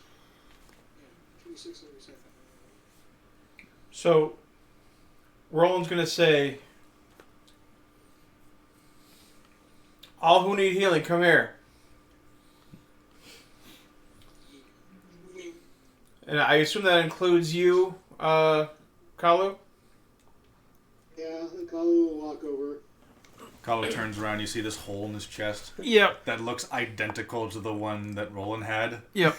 Yeah, 2d6 every second. So, Roland's gonna say, "All who need healing, come here." And I assume that includes you, Kalu? Yeah, Kalu will walk over. Kalu turns around, you see this hole in his chest Yep. that looks identical to the one that Roland had. Yep.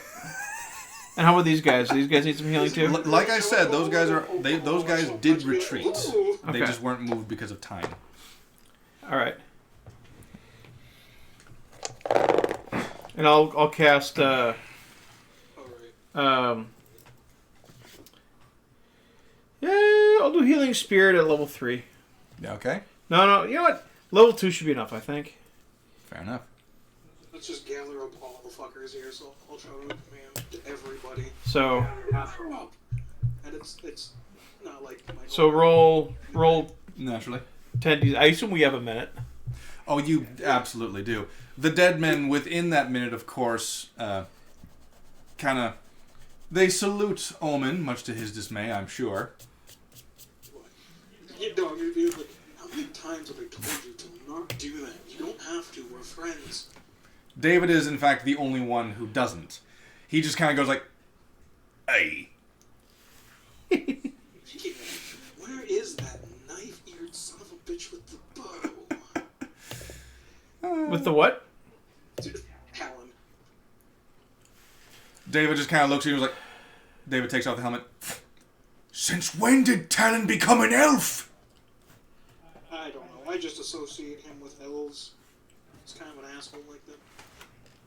And how about these guys? Do these guys need some healing too? Like I said, those guys did retreat. They Okay. just weren't moved because of time. All right. And I'll cast Alright. yeah, I'll do healing spirit at level 3. Okay, No, you know what? Level 2 should be enough, I think. fair enough. Let's just gather up all the fuckers here, so I'll try to command to everybody. So Gather up. And it's not like my roll Naturally. 10d. I assume we have a minute. Oh, you absolutely do. The dead men within that minute, of course, they salute Omen, much to his dismay, I'm sure. You know, you'd be like, how many times have I told you to not do that? You don't have to, we're friends. David is, in fact, the only one who doesn't. He just kind of goes like, "Hey." Where is that knife-eared son of a bitch with the bow? With the what? Talon. David just kind of looks at you and was like, David takes off the helmet. "Since when did Talon become an elf?" I don't know. I just associate him with elves. He's kind of an asshole like that.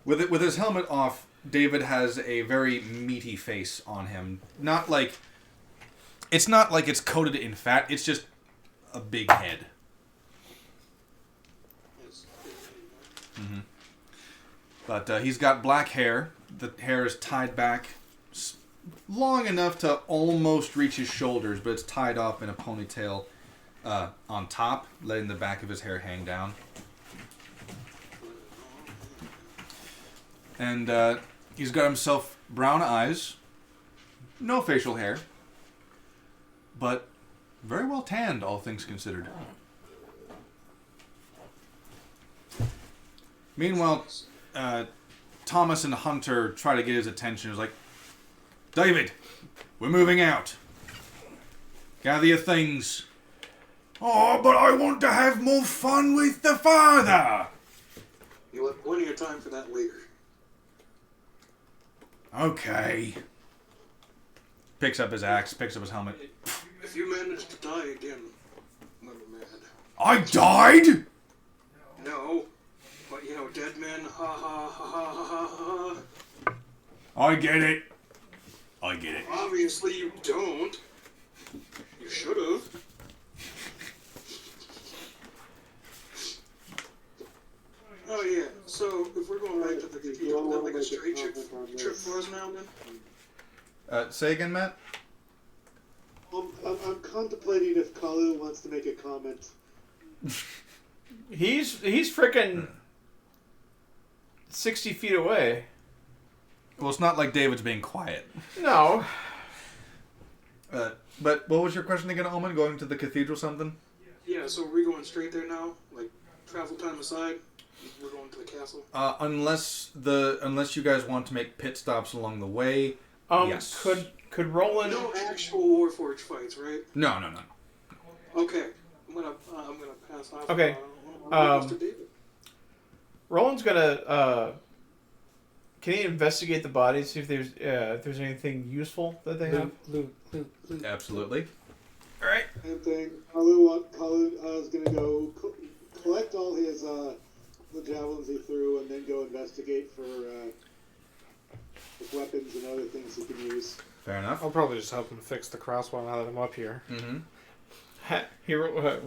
With his helmet off, David has a very meaty face on him. It's not like it's coated in fat, it's just a big head. Yes. Mm-hmm. But he's got black hair. The hair is tied back long enough to almost reach his shoulders, but it's tied up in a ponytail on top, letting the back of his hair hang down. And he's got himself brown eyes, no facial hair, but very well tanned, all things considered. Meanwhile, Thomas and Hunter try to get his attention. He's like, "David, we're moving out. Gather your things." "Oh, but I want to have more fun with the father." You'll have plenty of time for that later. Okay. Picks up his axe, picks up his helmet. If you manage to die again, I'm mad. "I died?" No. But, you know, dead men, ha ha ha ha ha ha ha. I get it. Obviously you don't. You should have. Oh yeah, so if we're going back to the cathedral, is that like a straight trip for us now then? Say again, Matt? I'm contemplating if Kalu wants to make a comment. He's freaking 60 feet away. Well, it's not like David's being quiet. No. But what was your question again, Omen? Going to the cathedral something? Yeah, so are we going straight there now? Like, travel time aside, we're going to the castle? Unless you guys want to make pit stops along the way. Yes. Could Roland? No actual Warforged fights, right? No. Okay, I'm gonna pass off. Okay. Mr. David. Roland's gonna. Can he investigate the body, see if there's anything useful that they have? Loot. Absolutely. All right. Same thing. Kalu is going to go collect all his the javelins he threw, and then go investigate for weapons and other things he can use. Fair enough. I'll probably just help him fix the crossbow now that I'm up here. Mm-hmm.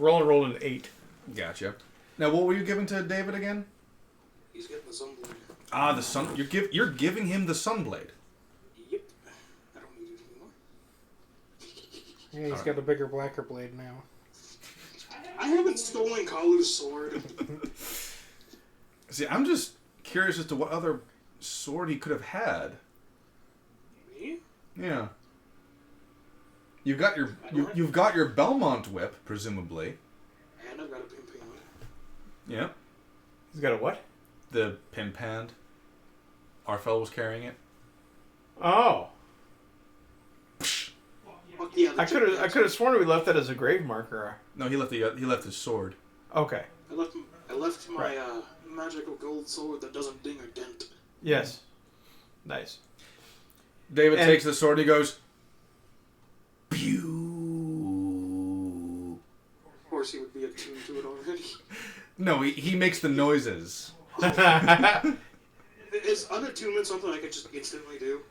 Roland rolled an 8. Gotcha. Now, what were you giving to David again? He's getting the sunblade. Ah, the sun. You're giving him the sunblade. Yep. I don't need it anymore. Yeah, he's got a bigger, blacker blade now. I haven't stolen Kalu's sword. See, I'm just curious as to what other sword he could have had. Me? Yeah. You've got your Belmont whip, presumably. And I've got a pimp hand. Yeah. He's got a what? The pimp hand. Arfel was carrying it. Oh. Yeah, I could have sworn we left that as a grave marker. No, he left his sword. Okay. I left my magical gold sword that doesn't ding or dent. Yes. Nice. David takes the sword and he goes, pew. Of course, he would be attuned to it already. No, he makes the noises. Is unattunement something I could just instantly do?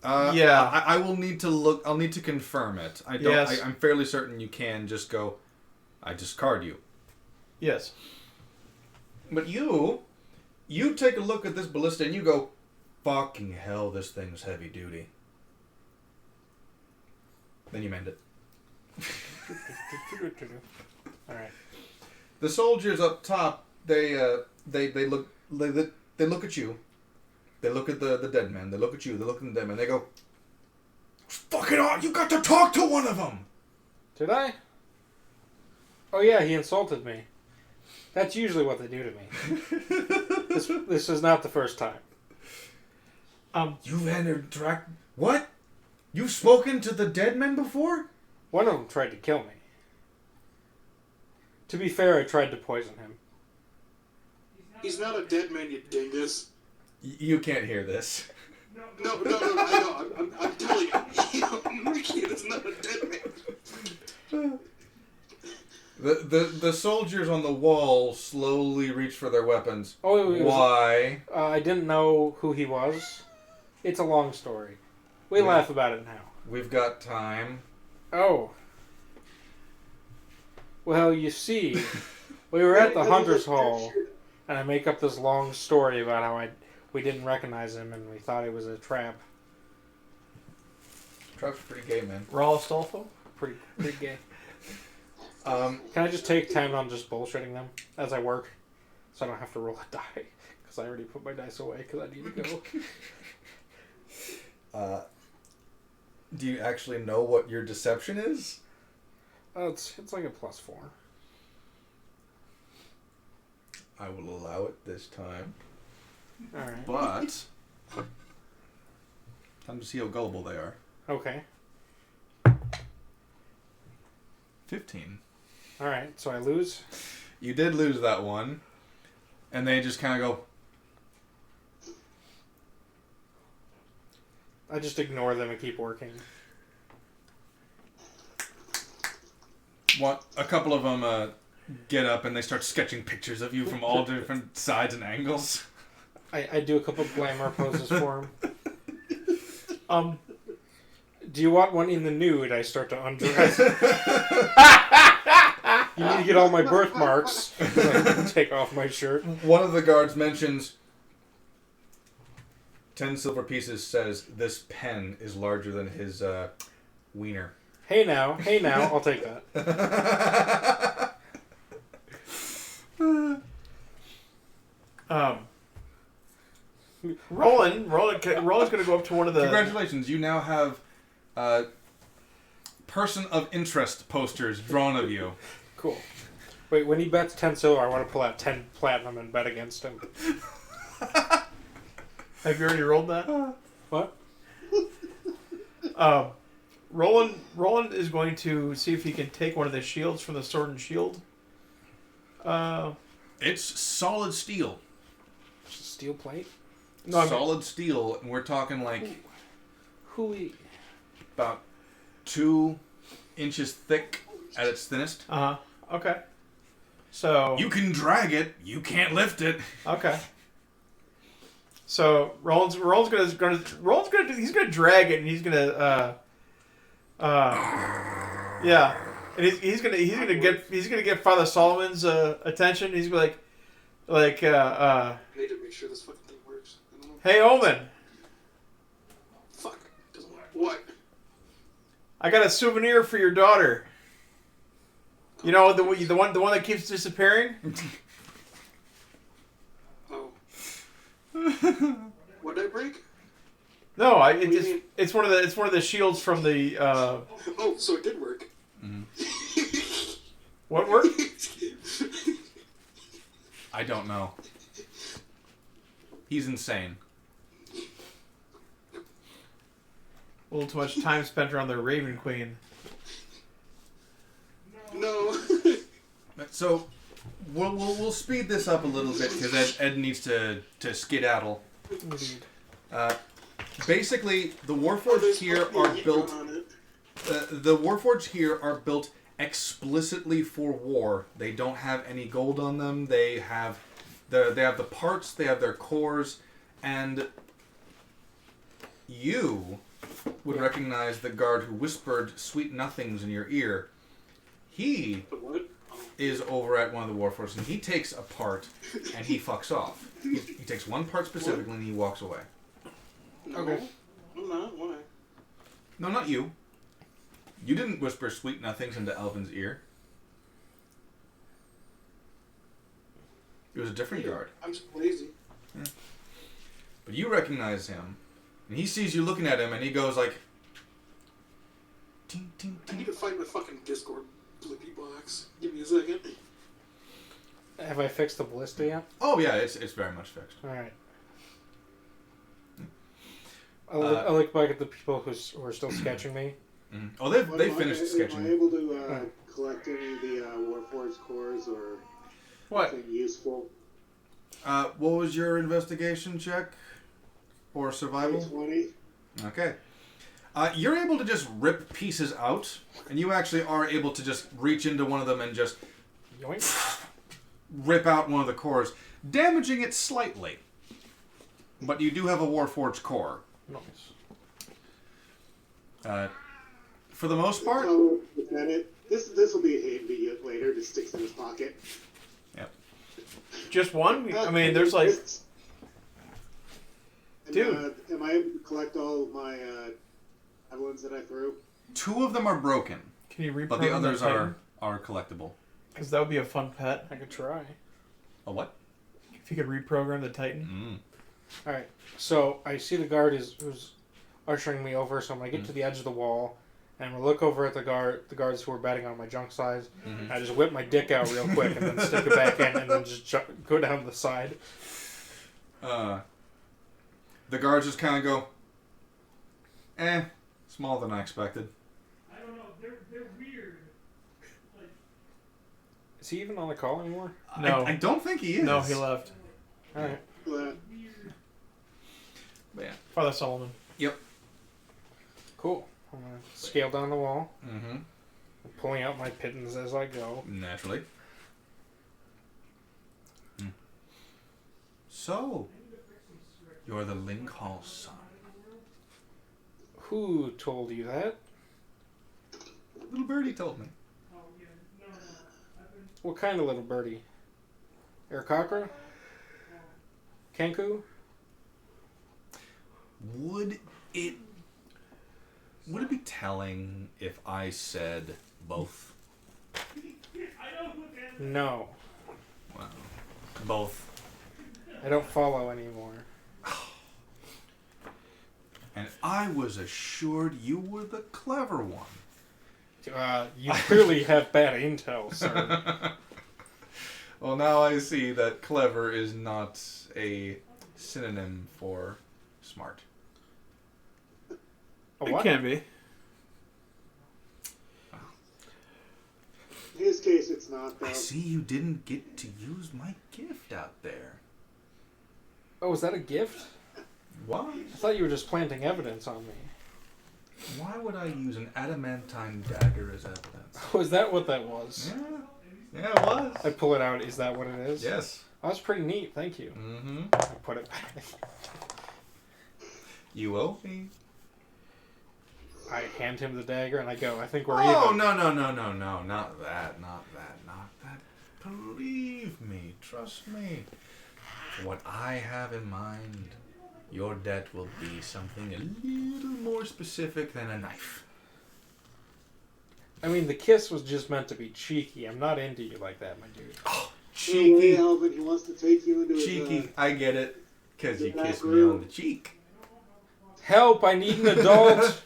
Yeah. I will need to look. I'll need to confirm it. I don't. Yes. I'm fairly certain you can just go. I discard you. Yes. But you take a look at this ballista and you go, fucking hell, this thing's heavy duty. Then you mend it. All right. The soldiers up top, they look at you. They look at the dead man. They look at you. They look at the dead man. They go, fucking on! You got to talk to one of them. Did I? Oh yeah, he insulted me. That's usually what they do to me. This is not the first time. You've interacted. What? You've spoken to the dead men before? One of them tried to kill me. To be fair, I tried to poison him. He's not a dead man, you dingus. You can't hear this. No, I know. I'm telling you. Ricky is not a dead man. The soldiers on the wall slowly reach for their weapons. Oh, why? I didn't know who he was. It's a long story. We laugh about it now. We've got time. Oh. Well, you see, we were at the Hunter's Hall, and I make up this long story about how we didn't recognize him, and we thought it was a trap. Trap's pretty gay, man. Raw Astolfo? Pretty gay. Can I just take 10 on just bullshitting them as I work, so I don't have to roll a die? Because I already put my dice away because I need to go. Do you actually know what your deception is? It's like a +4. I will allow it this time. Alright. But time to see how gullible they are. Okay. 15. Alright, so I lose? You did lose that one. And they just kind of go... I just ignore them and keep working. A couple of them get up and they start sketching pictures of you from all different sides and angles. I do a couple of glamour poses for him. Do you want one in the nude? I start to undress. You need to get all my birthmarks. I take off my shirt. One of the guards mentions 10 silver pieces, says this pen is larger than his wiener. Hey now, I'll take that. Roland's going to go up to one of the... Congratulations, you now have person of interest posters drawn of you. Cool. Wait, when he bets 10 silver, I want to pull out 10 platinum and bet against him. Have you already rolled that? What? Roland is going to see if he can take one of the shields from the Sword and Shield. It's solid steel. Steel plate? No, solid steel, and we're talking like Hooey. about 2 inches thick at its thinnest. Okay. So you can drag it, you can't lift it. Okay. So Roland's gonna drag it, and he's gonna yeah, and he's gonna get Father Solomon's attention. He's gonna I need to make sure this fucking thing works. I don't know. Hey Omen, Fuck. Doesn't work. What? I got a souvenir for your daughter. You know the one that keeps disappearing. Oh. What'd I break? No, it's one of the shields from the. Oh, so it did work. Mm-hmm. What worked? I don't know. He's insane. A little too much time spent around the Raven Queen. No. So we'll speed this up a little bit because Ed needs to skedaddle. Basically, the Warforged here are built. The Warforged here are built explicitly for war. They don't have any gold on them. They have the parts. They have their cores, and you would recognize the guard who whispered sweet nothings in your ear. He is over at one of the Warforged, and he takes a part and he fucks off. He takes one part specifically and he walks away. No. Okay. I'm not. Why? No, not you. You didn't whisper sweet nothings into Elvin's ear. It was a different guard. I'm just lazy. Yeah. But you recognize him, and he sees you looking at him, and he goes like... Ting, ting, I ting. need to find my fucking Discord blippy box. Give me a second. Have I fixed the ballista yet? Oh yeah, it's very much fixed. Alright. I look back at the people who are still sketching me. Mm-hmm. Oh, they finished sketching. Am I able to collect any of the Warforged cores or anything useful? What was your investigation check? Or survival? 20. Okay. You're able to just rip pieces out, and you actually are able to just reach into one of them and just Yoink. rip out one of the cores, damaging it slightly. But you do have a Warforged core. Nice. For the most part... So, Lieutenant, this will be handy later. Just sticks in his pocket. Yep. Just one? I mean, there's like... Dude. Am I able to collect all of my javelins that I threw? 2 of them are broken, Can you reprogram but the others Titan? are collectible. Because that would be a fun pet. I could try. A what? If you could reprogram the Titan. Alright, so I see the guard who's ushering me over, so I'm going to get to the edge of the wall, and I'm going to look over at the guards who are betting on my junk size. Mm-hmm. I just whip my dick out real quick, and then stick it back in, and then just go down the side. The guards just kind of go, smaller than I expected. I don't know. They're weird. Like, Is he even on the call anymore? No. I don't think he is. No, he left. Alright. But yeah. Father Solomon. Yep. Cool. I'm going to scale down the wall, Mm-hmm. pulling out my pittance as I go. Naturally. So, you're the Link Hall son. Who told you that? Little birdie told me. What kind of little birdie? Aircockra? Kanku? Would it be telling if I said both? No. Wow. Both. I don't follow anymore. And I was assured you were the clever one. You clearly have bad intel, sir. Well, now I see that clever is not a synonym for smart. A It what? can be. In his case, it's not, though. I see you didn't get to use my gift out there. Oh, is that a gift? Why? I thought you were just planting evidence on me. Why would I use an adamantine dagger as evidence? Oh, is that what that was? Yeah, it was. I pull it out. Is that what it is? Yes. Oh, that's pretty neat. Thank you. Mm-hmm. I put it back. You owe me. I hand him the dagger and I go, I think we're Oh, even. no. Not that. Believe me. Trust me. What I have in mind, your debt will be something a little more specific than a knife. I mean, the kiss was just meant to be cheeky. I'm not into you like that, my dude. No way, Cheeky. Alvin. He wants to take you into his... Cheeky. I get it. Because you the back kissed me room. on the cheek. Help! I need an adult!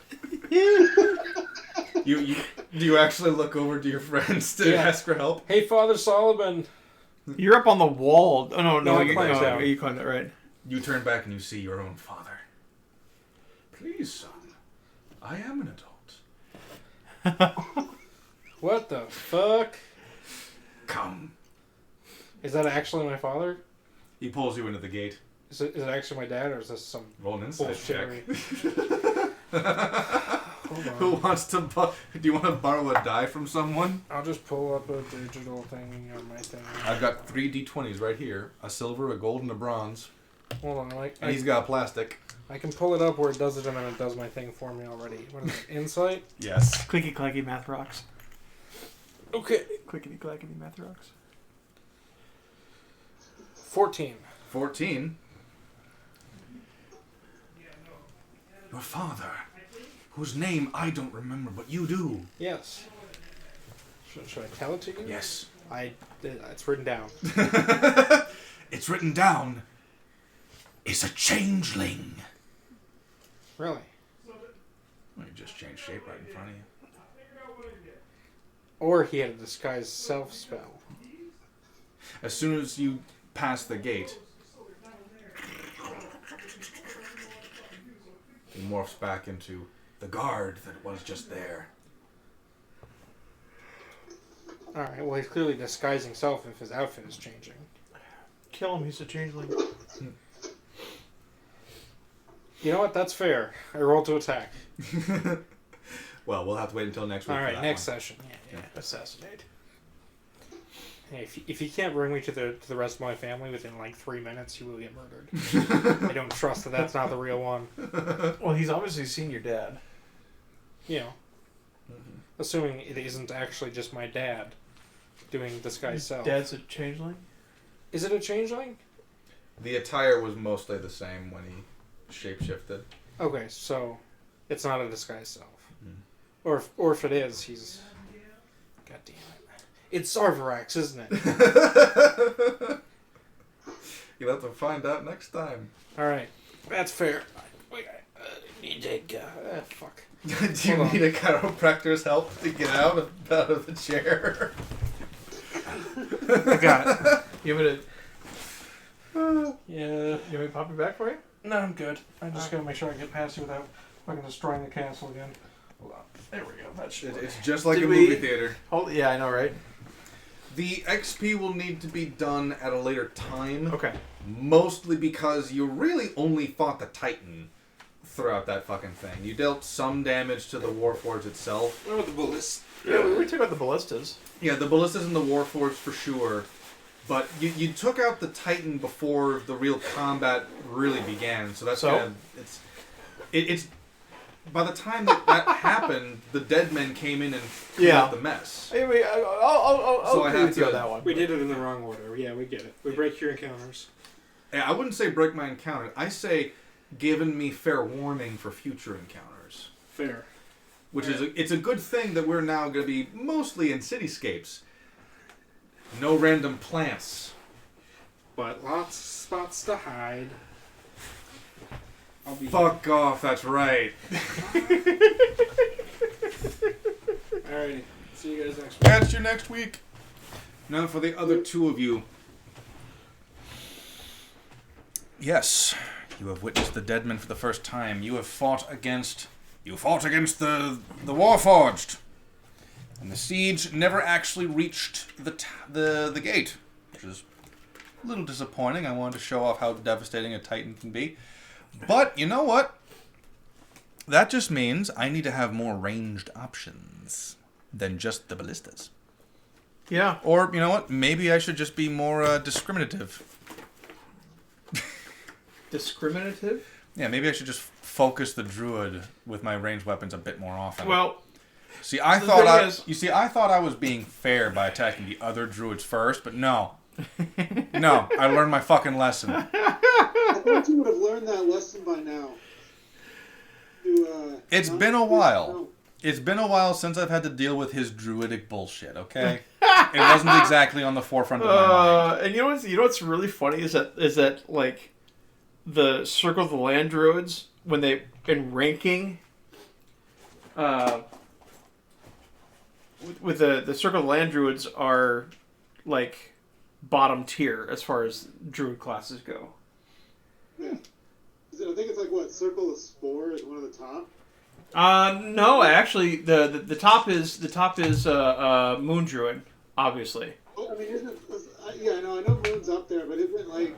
You do you actually look over to your friends to Yeah. ask for help? Hey, Father Solomon! You're up on the wall. Oh, no, No, I you climbed down. You climbed it, right. You turn back and you see your own father. Please, son. I am an adult. What the fuck? Come. Is that actually my father? He pulls you into the gate. Is it actually my dad, or is this some Roll an insight check. bullshittery? Hold on. Who wants to... Do you want to borrow a die from someone? I'll just pull up a digital thing on my thing. I've got 3 d20s right here. A silver, a gold, and a bronze. Hold on, And he's got plastic. I can pull it up where it does it and then it does my thing for me already. What is it? Insight? Yes. Clicky clacky math rocks. Okay. Clickety clackety math rocks. 14. 14. Your father, whose name I don't remember, but you do. Yes. Should I tell it to you? Yes. It's written down. It's written down. Is a changeling. Really? Well, you just changed shape right in front of you. Or he had a disguised self spell. As soon as you pass the gate, he morphs back into the guard that was just there. Alright, well, he's clearly disguising himself if his outfit is changing. Kill him, he's a changeling. You know what? That's fair. I roll to attack. Well, we'll have to wait until next week. Alright, for next that session. Yeah. Assassinate. Hey, if you can't bring me to the rest of my family within like 3 minutes, you will get murdered. I don't trust that that's not the real one. Well, he's obviously seen your dad. You know. Assuming it isn't actually just my dad doing disguised self. Dad's a changeling? Is it a changeling? The attire was mostly the same when he shapeshifted. Okay, so it's not a disguised self. Or if it is, he's... God damn it. It's Sarvarax, isn't it? You'll have to find out next time. Alright, that's fair. Wait, need to go. Fuck. Do you Hold on. need a chiropractor's help to get out of the chair? I got it. You want me to... Yeah. You want me to pop your back for you? No, I'm good. I just gotta make sure I get past you without fucking destroying the castle again. Hold on. There we go. That should work. It's just like Did a we- movie theater. Hold, yeah, I know, right? The XP will need to be done at a later time. Okay. Mostly because you really only fought the Titan throughout that fucking thing. You dealt some damage to the Warforged itself. Oh, the bullets. Yeah, we took out the ballistas. Yeah, the Ballistas and the Warforged for sure. But you took out the Titan before the real combat really began. So that's So? kind of... It's... By the time that happened, the dead men came in and cleaned Yeah. up the mess. Anyway, I'll So I agree have with you to- on that one. We did it in the wrong order. Yeah, we get it. We break your encounters. Yeah, I wouldn't say break my encounter. I say given me fair warning for future encounters. Fair. Which is it's a good thing that we're now going to be mostly in cityscapes. No random plants. But lots of spots to hide. I'll be Fuck off, that's right. Alrighty. See you guys next week. Catch you next week. Now for the other two of you. Yes, you have witnessed the Deadman for the first time. You have fought against... You fought against the Warforged. And the siege never actually reached the gate. Which is a little disappointing. I wanted to show off how devastating a Titan can be. But, you know what? That just means I need to have more ranged options than just the ballistas. Yeah. Or, you know what? Maybe I should just be more discriminative. Discriminative? Yeah, maybe I should just focus the druid with my ranged weapons a bit more often. Well, see, I thought I was being fair by attacking the other druids first, but no. No, I learned my fucking lesson. I thought you would have learned that lesson by now. It's been a while. It's been a while since I've had to deal with his druidic bullshit, okay? It wasn't exactly on the forefront of my mind. And you know what's really funny is that like the Circle of the Land Druids, when they in ranking with the Circle of the Land Druids are like bottom tier as far as druid classes go. Yeah. I think it's like what, Circle of Spore is one of the top? No, actually the top is Moon Druid, obviously. Oh, I mean, I know Moon's up there, but isn't like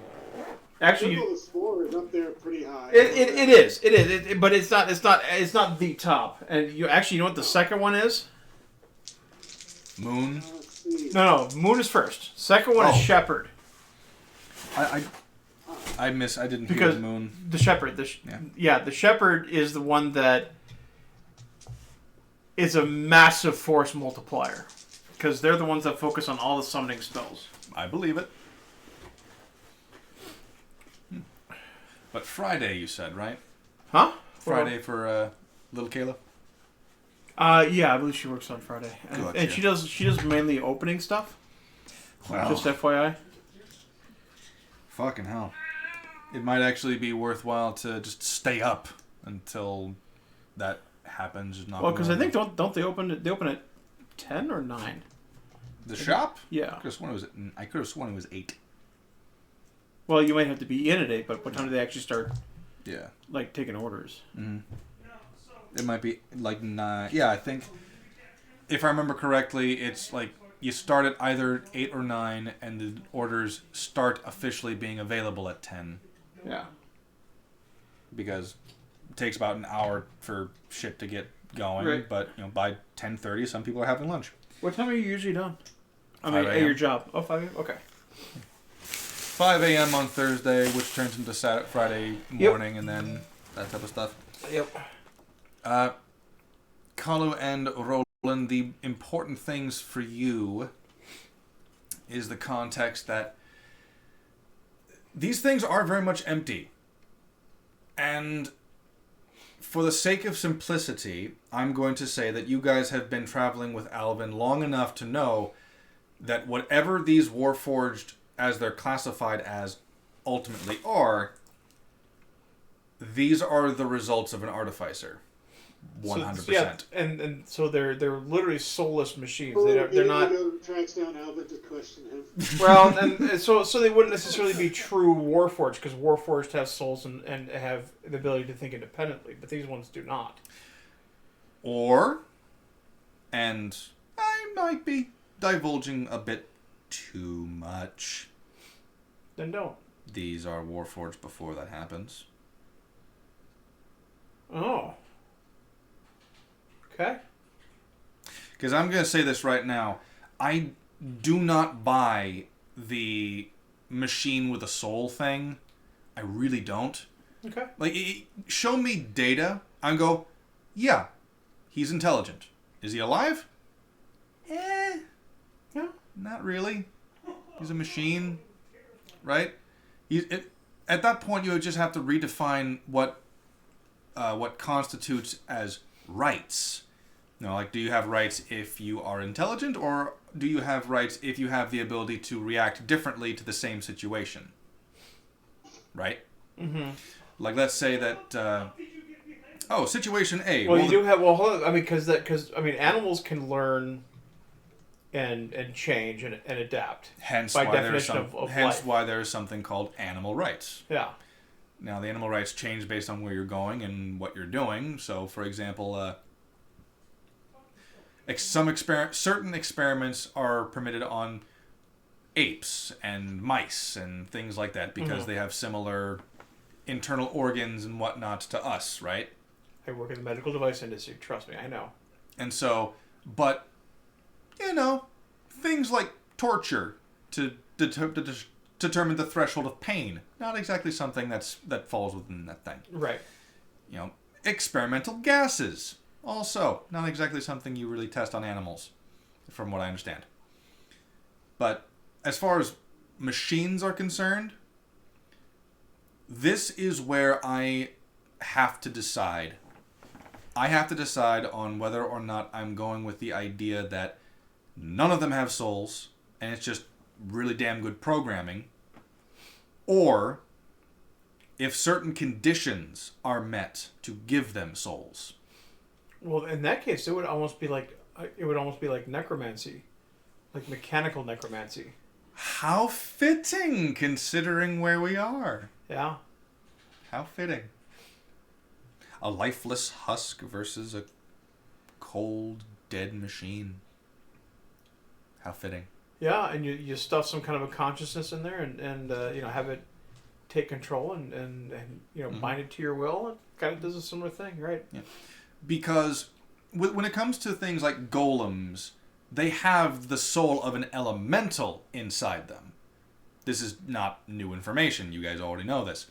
actually Circle of Spore is up there pretty high. It is, but it's not the top. And you know what the second one is? Moon. Let's see. No, Moon is first. Second one is Shepherd. I didn't hear Because the Moon. The Shepherd. The Shepherd is the one that is a massive force multiplier. Because they're the ones that focus on all the summoning spells. I believe it. But Friday, you said, right? Huh? Friday for little Kayla? Yeah, I believe she works on Friday. Gotcha. And she does mainly opening stuff. Wow. Just FYI. Fucking hell. It might actually be worthwhile to just stay up until that happens. Well, because I think don't they open at 10 or 9? The shop? Yeah. I could have sworn it was 8. Well, you might have to be in at 8, but what time do they actually start? Yeah. Like taking orders. Mm-hmm. It might be like 9. Yeah, I think if I remember correctly, it's like you start at either 8 or 9, and the orders start officially being available at 10. Yeah. Because it takes about an hour for shit to get going, right. But by 10:30, some people are having lunch. What time are you usually done? I 5 mean, a.m. at your job. Oh, 5 a.m.? Okay. 5 a.m. on Thursday, which turns into Friday morning, and then that type of stuff. Yep. Kalu and Roland, the important things for you is the context that these things are very much empty. And for the sake of simplicity, I'm going to say that you guys have been traveling with Alvin long enough to know that whatever these Warforged, as they're classified as, ultimately are, these are the results of an artificer. 100%. So, yeah, and so they're literally soulless machines. Well, They're not. Tracks down Alvin to question him. Well, and so they wouldn't necessarily be true Warforged, because Warforged have souls and have the ability to think independently, but these ones do not. And I might be divulging a bit too much. Then don't. These are Warforged before that happens. Oh. Okay. Because I'm going to say this right now. I do not buy the machine with a soul thing. I really don't. Okay. Like, show me data. I go, yeah, he's intelligent. Is he alive? Yeah. Not really. He's a machine, right? At that point, you would just have to redefine what constitutes as rights. Like, do you have rights if you are intelligent, or do you have rights if you have the ability to react differently to the same situation? Right? Mm-hmm. Like, let's say that... situation A. Well, you do have... Well, hold on. I mean, because animals can learn and change and adapt. Hence by why definition of life. why there is something called animal rights. Yeah. Now, the animal rights change based on where you're going and what you're doing. So, for example, certain experiments are permitted on apes and mice and things like that because they have similar internal organs and whatnot to us, right? I work in the medical device industry. Trust me, I know. And so, but, things like torture to determine the threshold of pain, not exactly something that falls within that thing. Right. Experimental gases, also not exactly something you really test on animals, from what I understand. But as far as machines are concerned, this is where I have to decide. I have to decide on whether or not I'm going with the idea that none of them have souls, and it's just really damn good programming, or if certain conditions are met to give them souls. Well, in that case, it would almost be like necromancy, like mechanical necromancy. How fitting, considering where we are. Yeah. How fitting. A lifeless husk versus a cold, dead machine. How fitting. Yeah, and you stuff some kind of a consciousness in there and have it take control and bind it to your will. It kind of does a similar thing, right? Yeah. Because when it comes to things like golems, they have the soul of an elemental inside them. This is not new information. You guys already know this.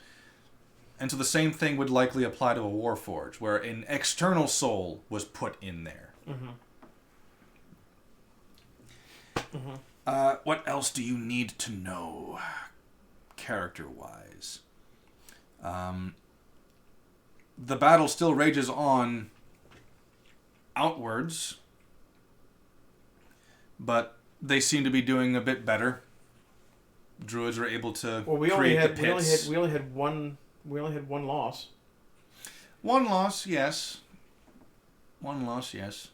And so the same thing would likely apply to a Warforged, where an external soul was put in there. What else do you need to know, character-wise? The battle still rages on outwards, but they seem to be doing a bit better. Druids are able to create the pits. We only had one loss. One loss, yes. One loss, yes.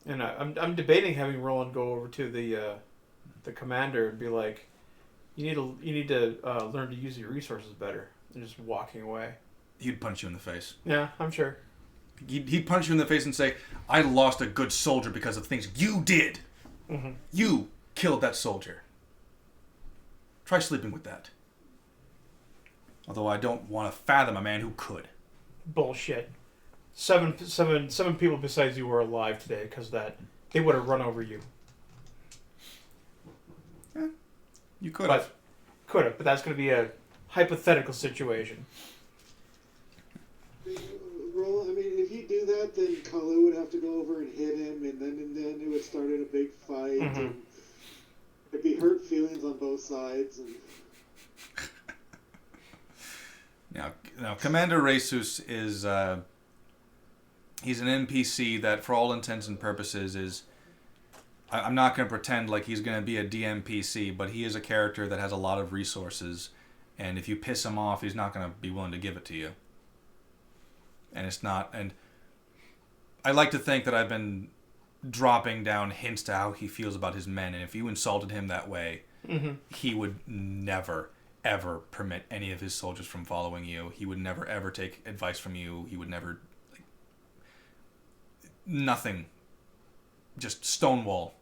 And I'm debating having Roland go over to the commander and be like, you need to learn to use your resources better than just walking away. He'd punch you in the face. Yeah, I'm sure. He'd punch you in the face and say, I lost a good soldier because of things you did. You killed that soldier. Try sleeping with that. Although I don't want to fathom a man who could. Bullshit. Seven people besides you were alive today because that they would have run over you. Yeah, you could have. But that's going to be a hypothetical situation. Roll. I mean, if you do that, then Kalu would have to go over and hit him, and then it would start in a big fight. And there'd be hurt feelings on both sides. And... Now, Commander Resus is he's an NPC that, for all intents and purposes, is. I'm not going to pretend like he's going to be a DMPC, but he is a character that has a lot of resources, and if you piss him off, he's not going to be willing to give it to you. And it's not. And I like to think that I've been dropping down hints to how he feels about his men, and if you insulted him that way, he would never, ever permit any of his soldiers from following you. He would never, ever take advice from you. He would never... nothing. Just stonewall.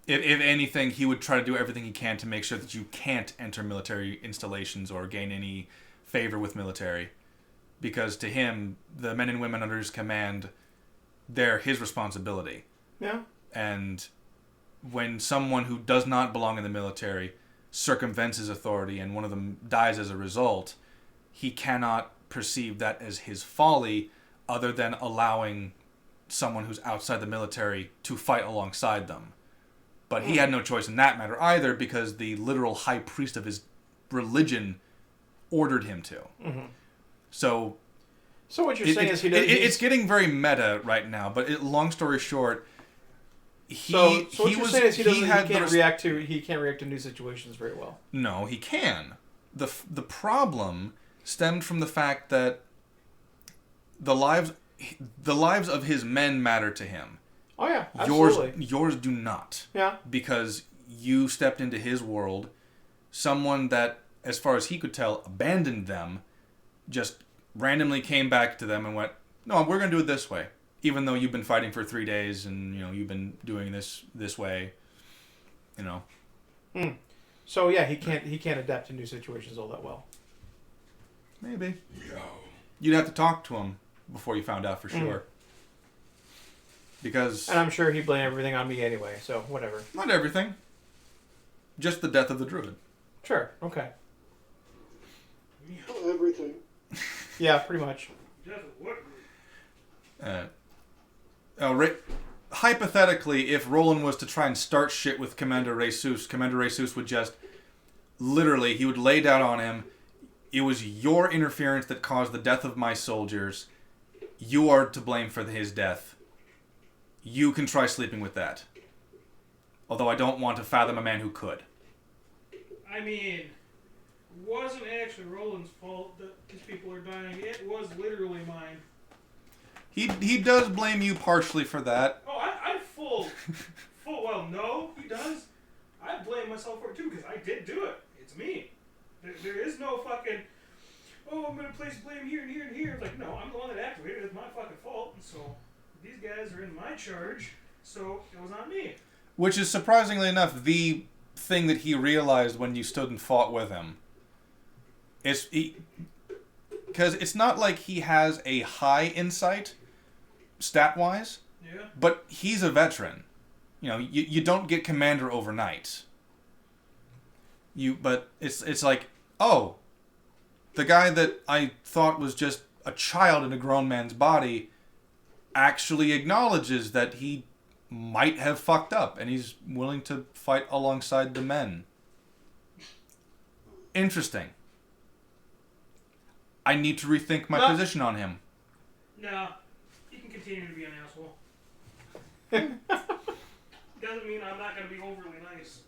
If anything, he would try to do everything he can to make sure that you can't enter military installations or gain any favor with military. Because to him, the men and women under his command, they're his responsibility. Yeah. And when someone who does not belong in the military circumvents his authority and one of them dies as a result, he cannot perceive that as his folly other than allowing someone who's outside the military to fight alongside them. But he had no choice in that matter either, because the literal high priest of his religion ordered him to. So what you're saying is it's getting very meta right now, but long story short, So what you're saying is he can't react to new situations very well. No, he can. The problem stemmed from the fact that the lives of his men matter to him. Oh yeah, absolutely. Yours do not. Yeah. Because you stepped into his world, someone that, as far as he could tell, abandoned them, just randomly came back to them and went, "No, we're going to do it this way." Even though you've been fighting for 3 days and you've been doing this way, So yeah, he can't adapt to new situations all that well. Maybe. You'd have to talk to him before you found out for sure. Because... And I'm sure he'd blame everything on me anyway, so whatever. Not everything. Just the death of the druid. Sure, okay. Everything. Yeah, pretty much. Hypothetically, if Roland was to try and start shit with Commander Jesus would just... Literally, he would lay down on him. It was your interference that caused the death of my soldiers. You are to blame for his death. You can try sleeping with that. Although I don't want to fathom a man who could. I mean, it wasn't actually Roland's fault that these people are dying. It was literally mine. He does blame you partially for that. Oh, I full well, no, he does. I blame myself for it too, because I did do it. It's me. There is no fucking, I'm going to place blame here and here and here. It's like, no, I'm the one that activated it. It's my fucking fault. And so these guys are in my charge, so it was on me. Which is, surprisingly enough, the thing that he realized when you stood and fought with him. Because it's not like he has a high insight, stat-wise, but he's a veteran. You don't get commander overnight. But it's like, the guy that I thought was just a child in a grown man's body actually acknowledges that he might have fucked up, and he's willing to fight alongside the men. Interesting. I need to rethink my position on him. No, he can continue to be an asshole. Doesn't mean I'm not going to be overly nice.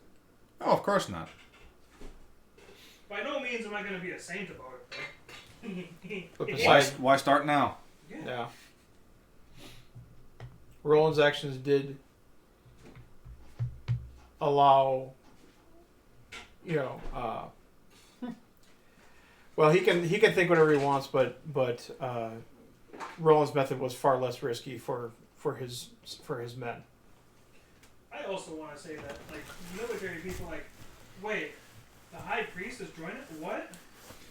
Oh, of course not. By no means am I going to be a saint about it, But besides, why start now? Yeah. Roland's actions did allow, well, he can think whatever he wants, but Roland's method was far less risky for his men. I also want to say that, military people, wait, the High Priest is joining it? What?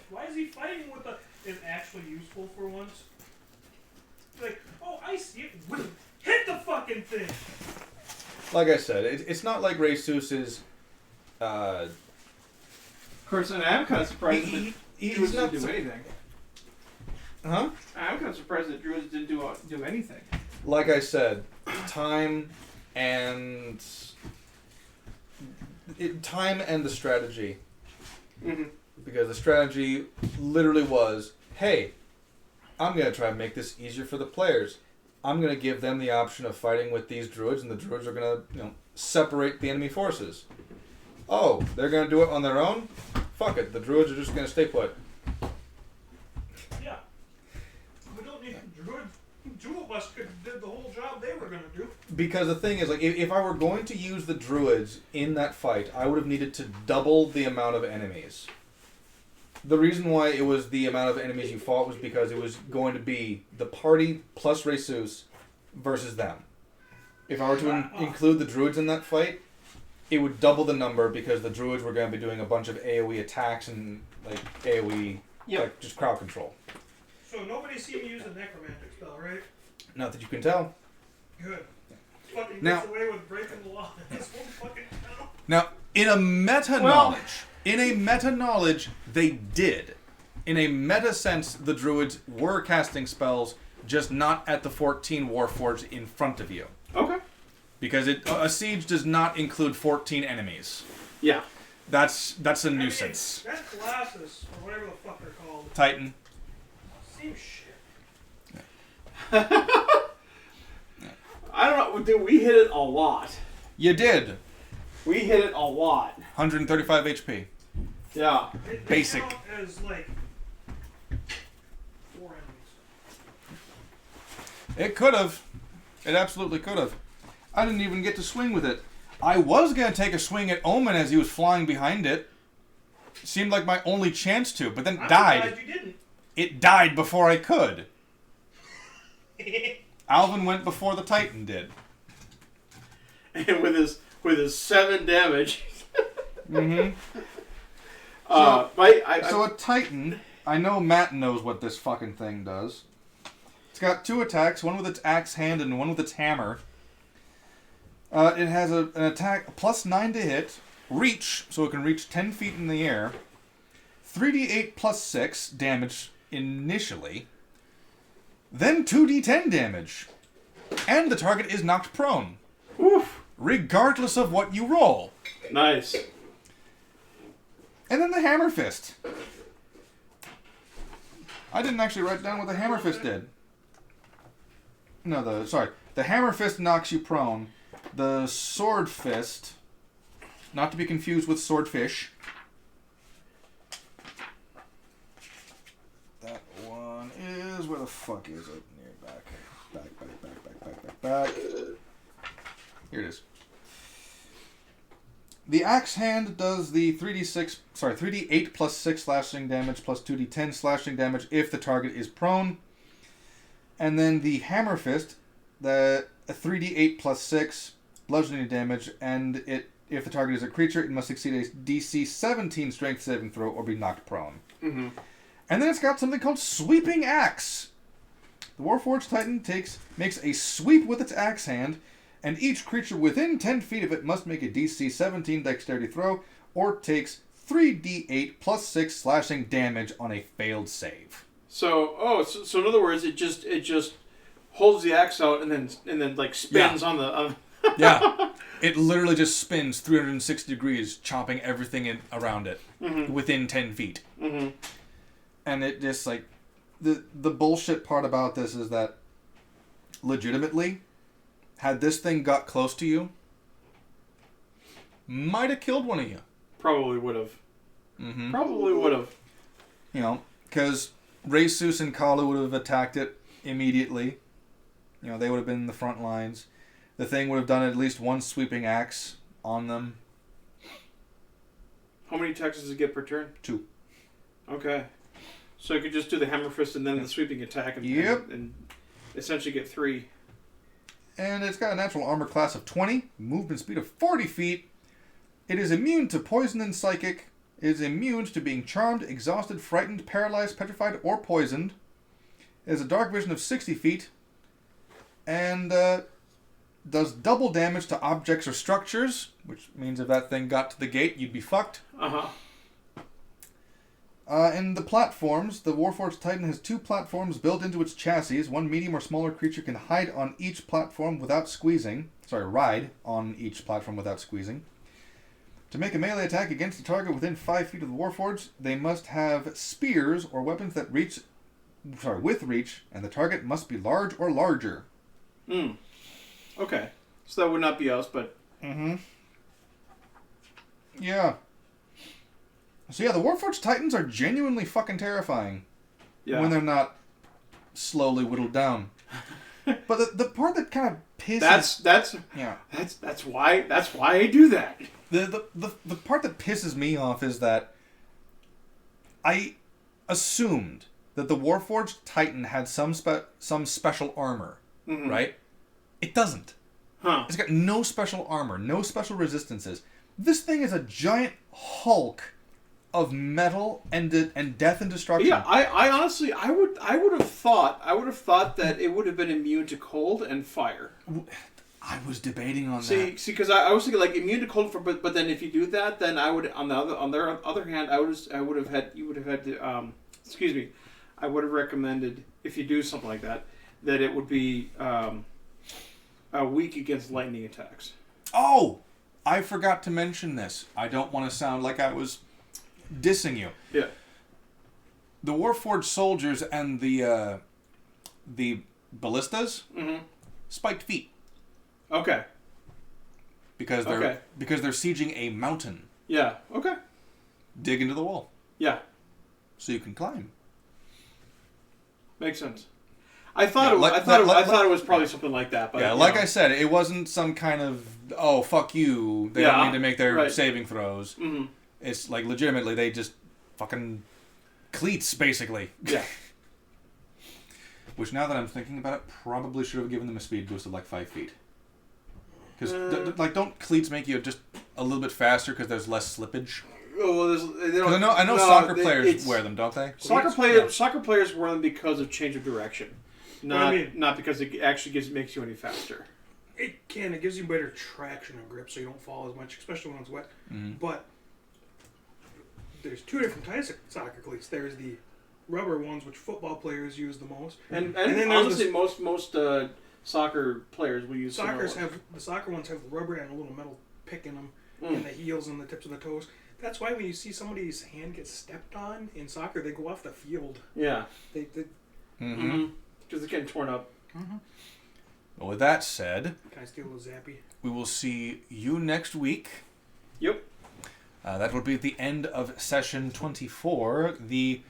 Why is he fighting with is actually useful for once? I see it. Hit the fucking thing! Like I said, it's not like Jesus is... Of course, and I'm kind of surprised that Druids didn't do anything. Huh? I'm kind of surprised that Druids didn't do anything. Like I said, time and the strategy. Mm-hmm. Because the strategy literally was, hey, I'm going to try and make this easier for the players. I'm going to give them the option of fighting with these druids, and the druids are going to, separate the enemy forces. Oh, they're going to do it on their own? Fuck it, the druids are just going to stay put. Yeah. We don't need druids. Two of us could did the whole job they were going to do. Because the thing is, if I were going to use the druids in that fight, I would have needed to double the amount of enemies. The reason why it was the amount of enemies you fought was because it was going to be the party plus Jesus versus them. If I were to include the druids in that fight, it would double the number because the druids were going to be doing a bunch of AoE attacks and AoE, just crowd control. So nobody's seen me use a necromantic spell, right? Not that you can tell. Good. Fucking gets away with breaking the law. This whole fucking town. Now, in a meta-knowledge, they did. In a meta sense, the druids were casting spells, just not at the 14 Warforged in front of you. Okay. Because a siege does not include 14 enemies. Yeah. That's a nuisance. That's Colossus, or whatever the fuck they're called. Titan. Same shit. I don't know, dude, we hit it a lot. You did. We hit it a lot. 135 HP. Yeah. Basic. Count as like 4 enemies. It could have. It absolutely could have. I didn't even get to swing with it. I was going to take a swing at Omen as he was flying behind it. Seemed like my only chance to, but then it died. I'm glad you didn't. It died before I could. Alvin went before the Titan did. And with his 7 damage. Mm-hmm. So a Titan, I know Matt knows what this fucking thing does. It's got 2 attacks, one with its axe hand and one with its hammer. It has an attack +9 to hit, reach, so it can reach 10 feet in the air, 3d8 +6 damage initially, then 2d10 damage, and the target is knocked prone. Oof. Regardless of what you roll. Nice. And then the Hammer Fist. I didn't actually write down what the Hammer Fist did. No, the Hammer Fist knocks you prone. The Sword Fist, not to be confused with Swordfish. That one is, where the fuck is it? Near back. Back. Here it is. The Axe Hand does the 3d8 +6 slashing damage plus 2d10 slashing damage if the target is prone. And then the Hammer Fist, a 3d8 +6 bludgeoning damage, and if the target is a creature, it must succeed a DC 17 strength saving throw or be knocked prone. Mm-hmm. And then it's got something called Sweeping Axe. The Warforged Titan makes a sweep with its axe hand, and each creature within 10 feet of it must make a DC 17 dexterity throw, or takes 3d8 +6 slashing damage on a failed save. So in other words, it just holds the axe out and then like spins on the. Yeah, it literally just spins 360 degrees, chopping everything around it within 10 feet. Mm-hmm. And it just like the bullshit part about this is that legitimately, had this thing got close to you, might have killed one of you. Probably would have. Mm-hmm. Probably would have. You know, because Reysus and Kala would have attacked it immediately. You know, they would have been in the front lines. The thing would have done at least one sweeping axe on them. How many attacks does it get per turn? 2. Okay. So you could just do the Hammer Fist and then the sweeping attack and essentially get 3. And it's got a natural armor class of 20, movement speed of 40 feet. It is immune to poison and psychic. It is immune to being charmed, exhausted, frightened, paralyzed, petrified, or poisoned. It has a dark vision of 60 feet. And does double damage to objects or structures, which means if that thing got to the gate, you'd be fucked. Uh-huh. In the platforms, the Warforged Titan has 2 platforms built into its chassis. One medium or smaller creature can hide on each platform without squeezing. Ride on each platform without squeezing. To make a melee attack against a target within 5 feet of the Warforged, they must have spears or weapons that with reach, and the target must be large or larger. Hmm. Okay. So that would not be us, but... Mm-hmm. Yeah. So yeah, the Warforged Titans are genuinely fucking terrifying. Yeah. When they're not slowly whittled down. But the part that kind of pisses... That's why I do that. The part that pisses me off is that I assumed that the Warforged Titan had some special armor, right? It doesn't. Huh. It's got no special armor, no special resistances. This thing is a giant hulk of metal and death and destruction. Yeah, I honestly, I would have thought that it would have been immune to cold and fire. I was debating on that. See, because I was thinking like immune to cold, but then if you do that, then I would on the other hand, I would have had to I would have recommended if you do something like that it would be weak against lightning attacks. Oh, I forgot to mention this. I don't want to sound like I was dissing you. Yeah. The Warforged soldiers and the ballistas, spiked feet. Okay. because they're sieging a mountain. Yeah. Okay. Dig into the wall. Yeah. So you can climb. Makes sense. I thought it was probably something like that. But, I said, it wasn't some kind of, oh, fuck you. They don't need to make their saving throws. Mm-hmm. It's like, legitimately, they just fucking cleats, basically. Yeah. Which, now that I'm thinking about it, probably should have given them a speed boost of like 5 feet. Because, don't cleats make you just a little bit faster because there's less slippage? Oh, well, I know soccer players wear them, don't they? Soccer players wear them because of change of direction. Not because it actually makes you any faster. It gives you better traction and grip so you don't fall as much, especially when it's wet. Mm-hmm. But there's two different types of soccer cleats. There's the rubber ones, which football players use the most. And then honestly, most soccer players will use the soccer ones have rubber and a little metal pick in them in the heels and the tips of the toes. That's why when you see somebody's hand get stepped on in soccer, they go off the field. Yeah. They because they're getting torn up. Mm-hmm. Well, with that said, can I steal a zappy? We will see you next week. Yep. That will be at the end of session 24. The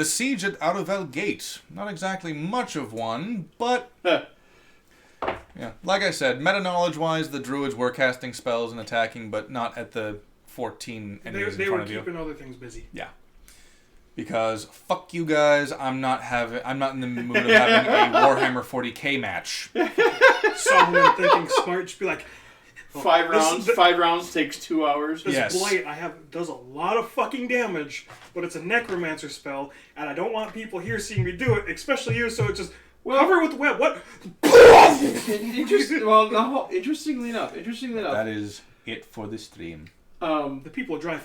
siege at Aruvell Gate. Not exactly much of one, but yeah, like I said, meta knowledge wise, the druids were casting spells and attacking, but not at the 14 enemies in front of you. They were keeping other things busy. Yeah. Because fuck you guys, I'm not in the mood of having a Warhammer 40k match. Someone thinking smart should be like, 5 rounds. 5 rounds takes 2 hours. This blight does a lot of fucking damage, but it's a necromancer spell, and I don't want people here seeing me do it, especially you. So it's just cover it with the web. What? Interestingly enough, that is it for the stream. The people are dry.